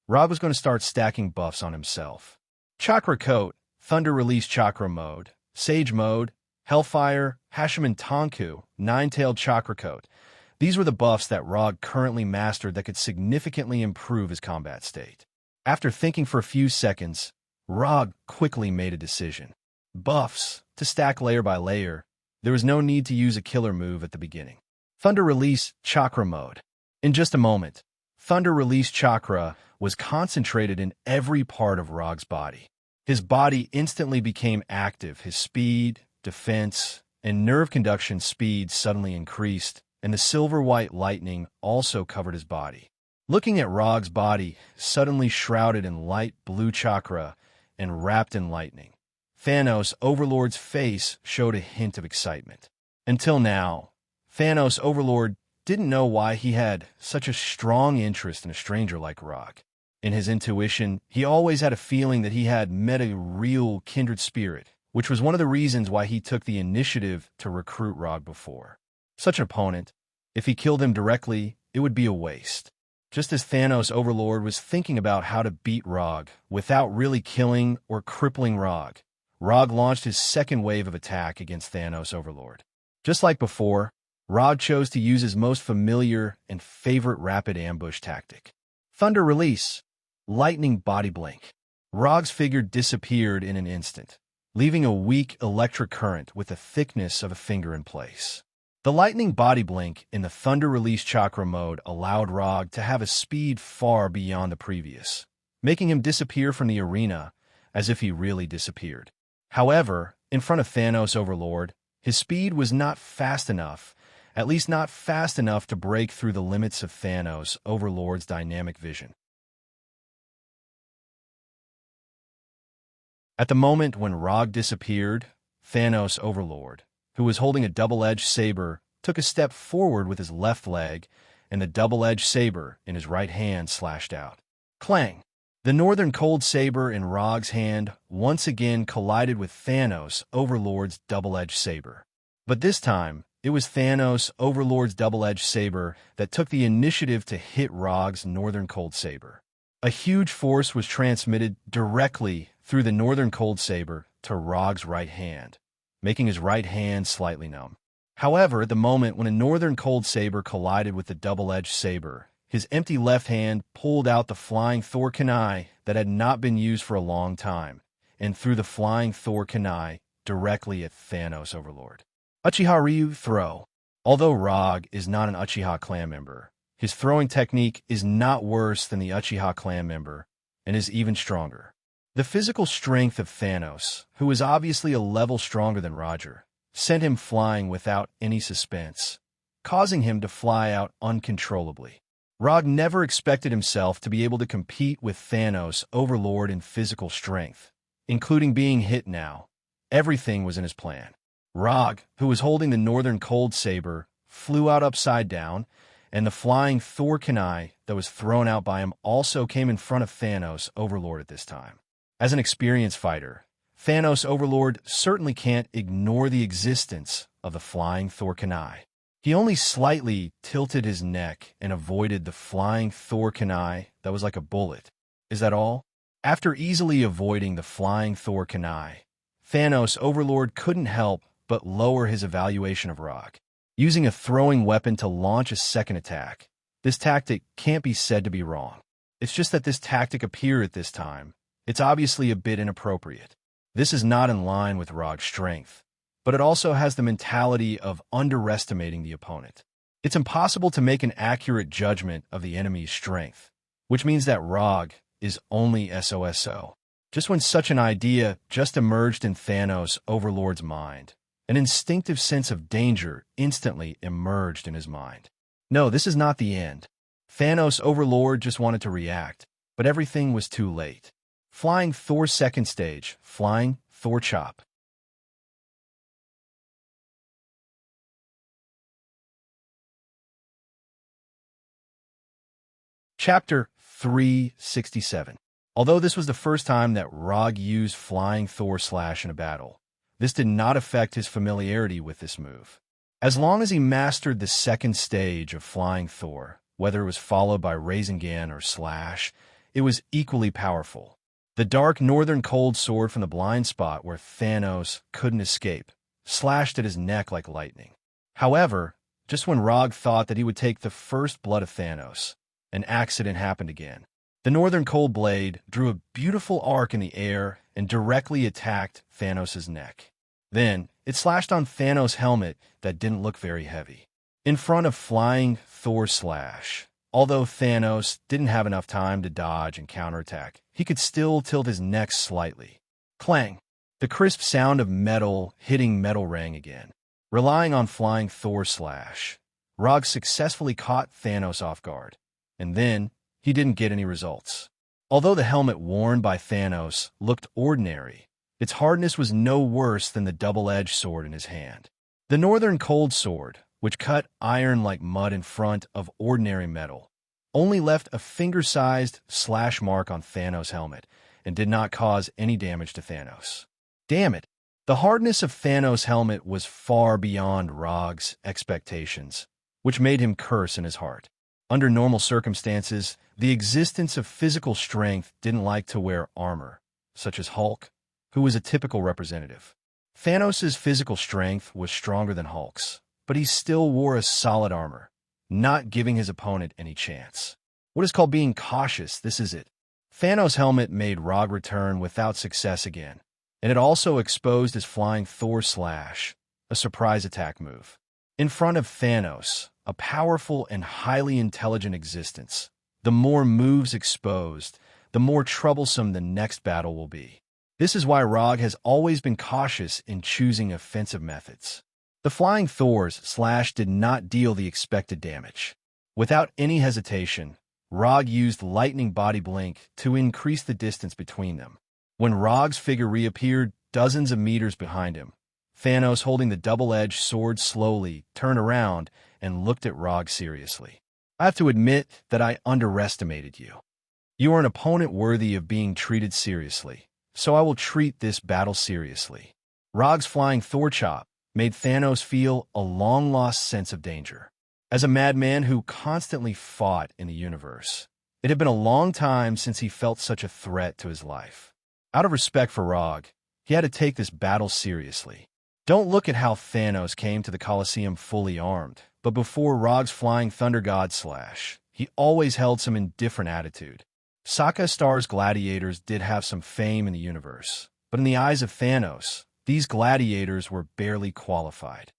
Rog was going to start stacking buffs on himself. Chakra Coat, Thunder Release Chakra Mode, Sage Mode, Hellfire, Hashiman Tonku, Nine-Tailed Chakra Coat. These were the buffs that Rog currently mastered that could significantly improve his combat state. After thinking for a few seconds, Rog quickly made a decision. Buffs, to stack layer by layer. There was no need to use a killer move at the beginning. Thunder Release Chakra Mode. In just a moment, Thunder Release Chakra was concentrated in every part of Rog's body. His body instantly became active. His speed, defense, and nerve conduction speed suddenly increased, and the silver-white lightning also covered his body. Looking at Rog's body, suddenly shrouded in light blue chakra and wrapped in lightning, Thanos Overlord's face showed a hint of excitement. Until now, Thanos Overlord didn't know why he had such a strong interest in a stranger like Rog. In his intuition, he always had a feeling that he had met a real kindred spirit, which was one of the reasons why he took the initiative to recruit Rog before. Such an opponent, if he killed him directly, it would be a waste. Just as Thanos Overlord was thinking about how to beat Rog without really killing or crippling Rog, Rog launched his second wave of attack against Thanos Overlord. Just like before, Rog chose to use his most familiar and favorite rapid ambush tactic. Thunder Release, Lightning Body Blink. Rog's figure disappeared in an instant, leaving a weak electric current with the thickness of a finger in place. The Lightning Body Blink in the Thunder Release Chakra mode allowed Rog to have a speed far beyond the previous, making him disappear from the arena as if he really disappeared. However, in front of Thanos Overlord, his speed was not fast enough, at least not fast enough to break through the limits of Thanos Overlord's dynamic vision. At the moment when Rog disappeared, Thanos Overlord, who was holding a double-edged saber, took a step forward with his left leg, and the double-edged saber in his right hand slashed out. Clang! The Northern Cold Saber in Rog's hand once again collided with Thanos Overlord's double-edged saber. But this time, it was Thanos Overlord's double-edged saber that took the initiative to hit Rog's Northern Cold Saber. A huge force was transmitted directly through the Northern Cold Saber to Rog's right hand, making his right hand slightly numb. However, at the moment when a Northern Cold Saber collided with the double-edged saber, his empty left hand pulled out the Flying Thor Kunai that had not been used for a long time, and threw the Flying Thor Kunai directly at Thanos Overlord. Uchiha Ryu Throw. Although Rog is not an Uchiha clan member, his throwing technique is not worse than the Uchiha clan member, and is even stronger. The physical strength of Thanos, who is obviously a level stronger than Roger, sent him flying without any suspense, causing him to fly out uncontrollably. Rog never expected himself to be able to compete with Thanos Overlord in physical strength, including being hit now. Everything was in his plan. Rog, who was holding the Northern Cold Saber, flew out upside down, and the Flying Thor Kunai that was thrown out by him also came in front of Thanos Overlord at this time. As an experienced fighter, Thanos Overlord certainly can't ignore the existence of the Flying Thor Kunai. He only slightly tilted his neck and avoided the Flying Thor Kunai that was like a bullet. Is that all? After easily avoiding the Flying Thor Kunai, Thanos Overlord couldn't help but lower his evaluation of Rog, using a throwing weapon to launch a second attack. This tactic can't be said to be wrong. It's just that this tactic appeared at this time. It's obviously a bit inappropriate. This is not in line with Rog's strength, but it also has the mentality of underestimating the opponent. It's impossible to make an accurate judgment of the enemy's strength, which means that Rog is only SOSO. Just when such an idea just emerged in Thanos Overlord's mind, an instinctive sense of danger instantly emerged in his mind. No, this is not the end. Thanos Overlord just wanted to react, but everything was too late. Flying Thor second stage, Flying Thor Chop. Chapter 367. Although this was the first time that Rog used Flying Thor Slash in a battle, this did not affect his familiarity with this move. As long as he mastered the second stage of Flying Thor, whether it was followed by Rasengan or Slash, it was equally powerful. The dark northern cold sword from the blind spot where Thanos couldn't escape slashed at his neck like lightning. However, just when Rog thought that he would take the first blood of Thanos, an accident happened again. The northern cold blade drew a beautiful arc in the air and directly attacked Thanos' neck. Then, it slashed on Thanos' helmet that didn't look very heavy. In front of Flying Thor Slash, although Thanos didn't have enough time to dodge and counterattack, he could still tilt his neck slightly. Clang! The crisp sound of metal hitting metal rang again. Relying on Flying Thor Slash, Rog successfully caught Thanos off guard, and then he didn't get any results. Although the helmet worn by Thanos looked ordinary, its hardness was no worse than the double-edged sword in his hand. The Northern Cold Sword, which cut iron like mud in front of ordinary metal, only left a finger-sized slash mark on Thanos' helmet and did not cause any damage to Thanos. Damn it! The hardness of Thanos' helmet was far beyond Rog's expectations, which made him curse in his heart. Under normal circumstances, the existence of physical strength didn't like to wear armor, such as Hulk, who was a typical representative. Thanos' physical strength was stronger than Hulk's, but he still wore a solid armor, not giving his opponent any chance. What is called being cautious, this is it. Thanos' helmet made Rog return without success again, and it also exposed his flying Thor slash, a surprise attack move. In front of Thanos, a powerful and highly intelligent existence, the more moves exposed, the more troublesome the next battle will be. This is why Rog has always been cautious in choosing offensive methods. The flying Thor's slash did not deal the expected damage. Without any hesitation, Rog used lightning body blink to increase the distance between them. When Rog's figure reappeared dozens of meters behind him, Thanos, holding the double-edged sword, slowly turned around and looked at Rog seriously. I have to admit that I underestimated you. You are an opponent worthy of being treated seriously, so I will treat this battle seriously. Rog's flying Thor chop made Thanos feel a long-lost sense of danger. As a madman who constantly fought in the universe, it had been a long time since he felt such a threat to his life. Out of respect for Rog, he had to take this battle seriously. Don't look at how Thanos came to the Colosseum fully armed, but before Rog's flying Thunder God slash, he always held some indifferent attitude. Sokka Star's gladiators did have some fame in the universe, but in the eyes of Thanos, these gladiators were barely qualified.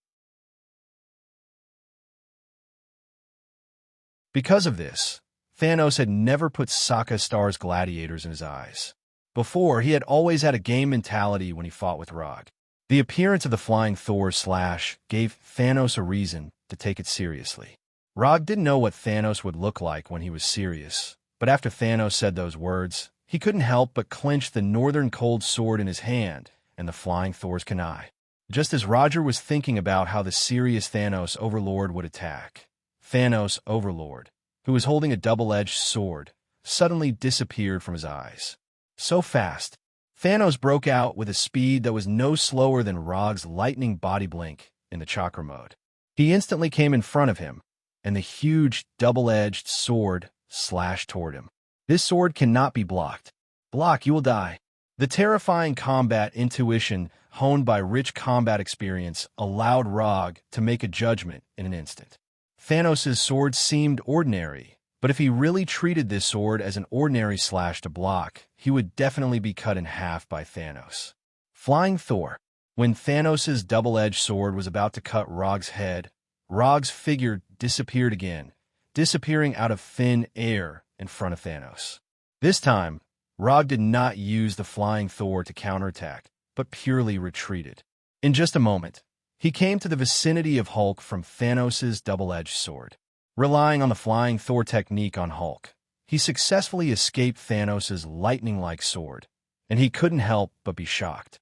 Because of this, Thanos had never put Sokka Star's gladiators in his eyes. Before, he had always had a game mentality when he fought with Rog. The appearance of the flying Thor slash gave Thanos a reason to take it seriously. Rog didn't know what Thanos would look like when he was serious, but after Thanos said those words, he couldn't help but clench the Northern Cold sword in his hand and the flying Thor's kunai. Just as Roger was thinking about how the serious Thanos Overlord would attack, Thanos Overlord, who was holding a double-edged sword, suddenly disappeared from his eyes. So fast, Thanos broke out with a speed that was no slower than Rog's lightning body blink in the chakra mode. He instantly came in front of him, and the huge double-edged sword slashed toward him. This sword cannot be blocked. Block, you will die. The terrifying combat intuition honed by rich combat experience allowed Rog to make a judgment in an instant. Thanos' sword seemed ordinary, but if he really treated this sword as an ordinary slash to block, he would definitely be cut in half by Thanos. Flying Thor. When Thanos' double-edged sword was about to cut Rog's head, Rog's figure disappeared again, disappearing out of thin air in front of Thanos. This time, Rog did not use the flying Thor to counterattack, but purely retreated. In just a moment, he came to the vicinity of Hulk from Thanos' double-edged sword. Relying on the flying Thor technique on Hulk, he successfully escaped Thanos' lightning-like sword, and he couldn't help but be shocked.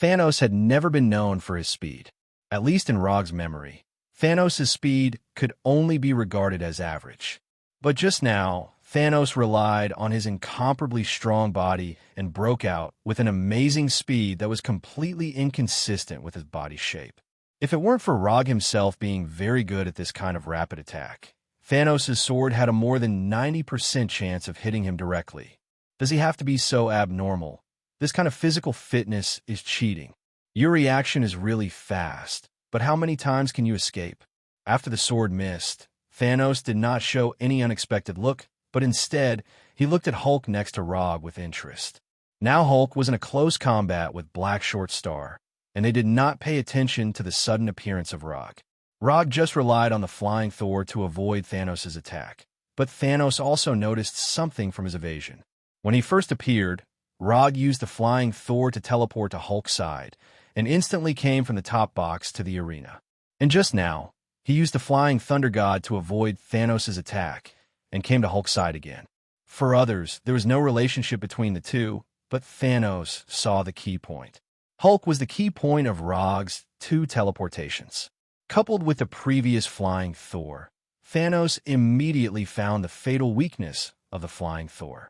Thanos had never been known for his speed. At least in Rog's memory, Thanos' speed could only be regarded as average. But just now, Thanos relied on his incomparably strong body and broke out with an amazing speed that was completely inconsistent with his body shape. If it weren't for Rog himself being very good at this kind of rapid attack, Thanos' sword had a more than 90% chance of hitting him directly. Does he have to be so abnormal? This kind of physical fitness is cheating. Your reaction is really fast, but how many times can you escape? After the sword missed, Thanos did not show any unexpected look, but instead, he looked at Hulk next to Rog with interest. Now Hulk was in a close combat with Black Short Star, and they did not pay attention to the sudden appearance of Rog. Rog just relied on the flying Thor to avoid Thanos' attack, but Thanos also noticed something from his evasion. When he first appeared, Rog used the flying Thor to teleport to Hulk's side, and instantly came from the top box to the arena. And just now, he used the flying Thunder God to avoid Thanos' attack, and came to Hulk's side again. For others, there was no relationship between the two, but Thanos saw the key point. Hulk was the key point of Rog's two teleportations. Coupled with the previous flying Thor, Thanos immediately found the fatal weakness of the flying Thor.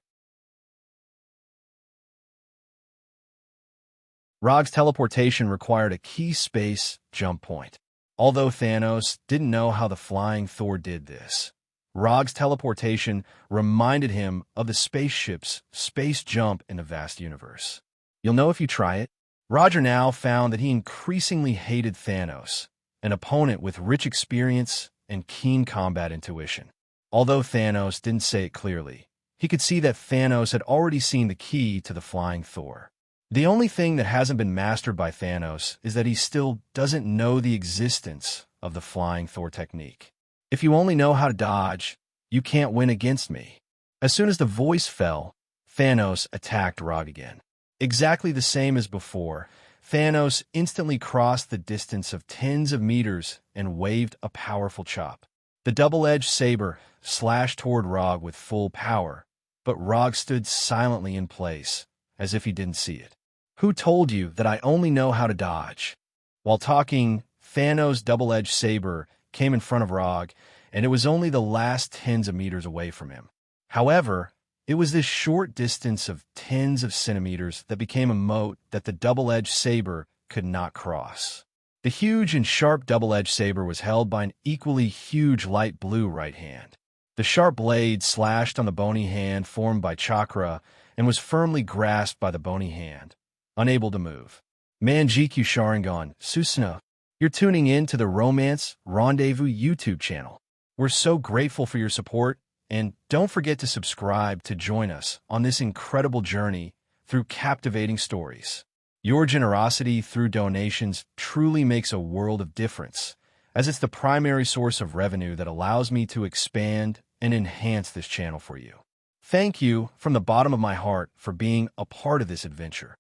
Rog's teleportation required a key space jump point. Although Thanos didn't know how the flying Thor did this, Rog's teleportation reminded him of the spaceship's space jump in a vast universe. You'll know if you try it. Roger now found that he increasingly hated Thanos, an opponent with rich experience and keen combat intuition. Although Thanos didn't say it clearly, he could see that Thanos had already seen the key to the flying Thor. The only thing that hasn't been mastered by Thanos is that he still doesn't know the existence of the flying Thor technique. If you only know how to dodge, you can't win against me. As soon as the voice fell, Thanos attacked Rog again. Exactly the same as before, Thanos instantly crossed the distance of tens of meters and waved a powerful chop. The double-edged saber slashed toward Rog with full power, but Rog stood silently in place, as if he didn't see it. Who told you that I only know how to dodge? While talking, Thanos' double-edged saber came in front of Rog, and it was only the last tens of meters away from him. However, it was this short distance of tens of centimeters that became a moat that the double-edged saber could not cross. The huge and sharp double-edged saber was held by an equally huge light blue right hand. The sharp blade slashed on the bony hand formed by chakra and was firmly grasped by the bony hand, unable to move. Manjiku Sharingan, Susuna, you're tuning in to the Romance Rendezvous YouTube channel. We're so grateful for your support, and don't forget to subscribe to join us on this incredible journey through captivating stories. Your generosity through donations truly makes a world of difference, as it's the primary source of revenue that allows me to expand and enhance this channel for you. Thank you from the bottom of my heart for being a part of this adventure.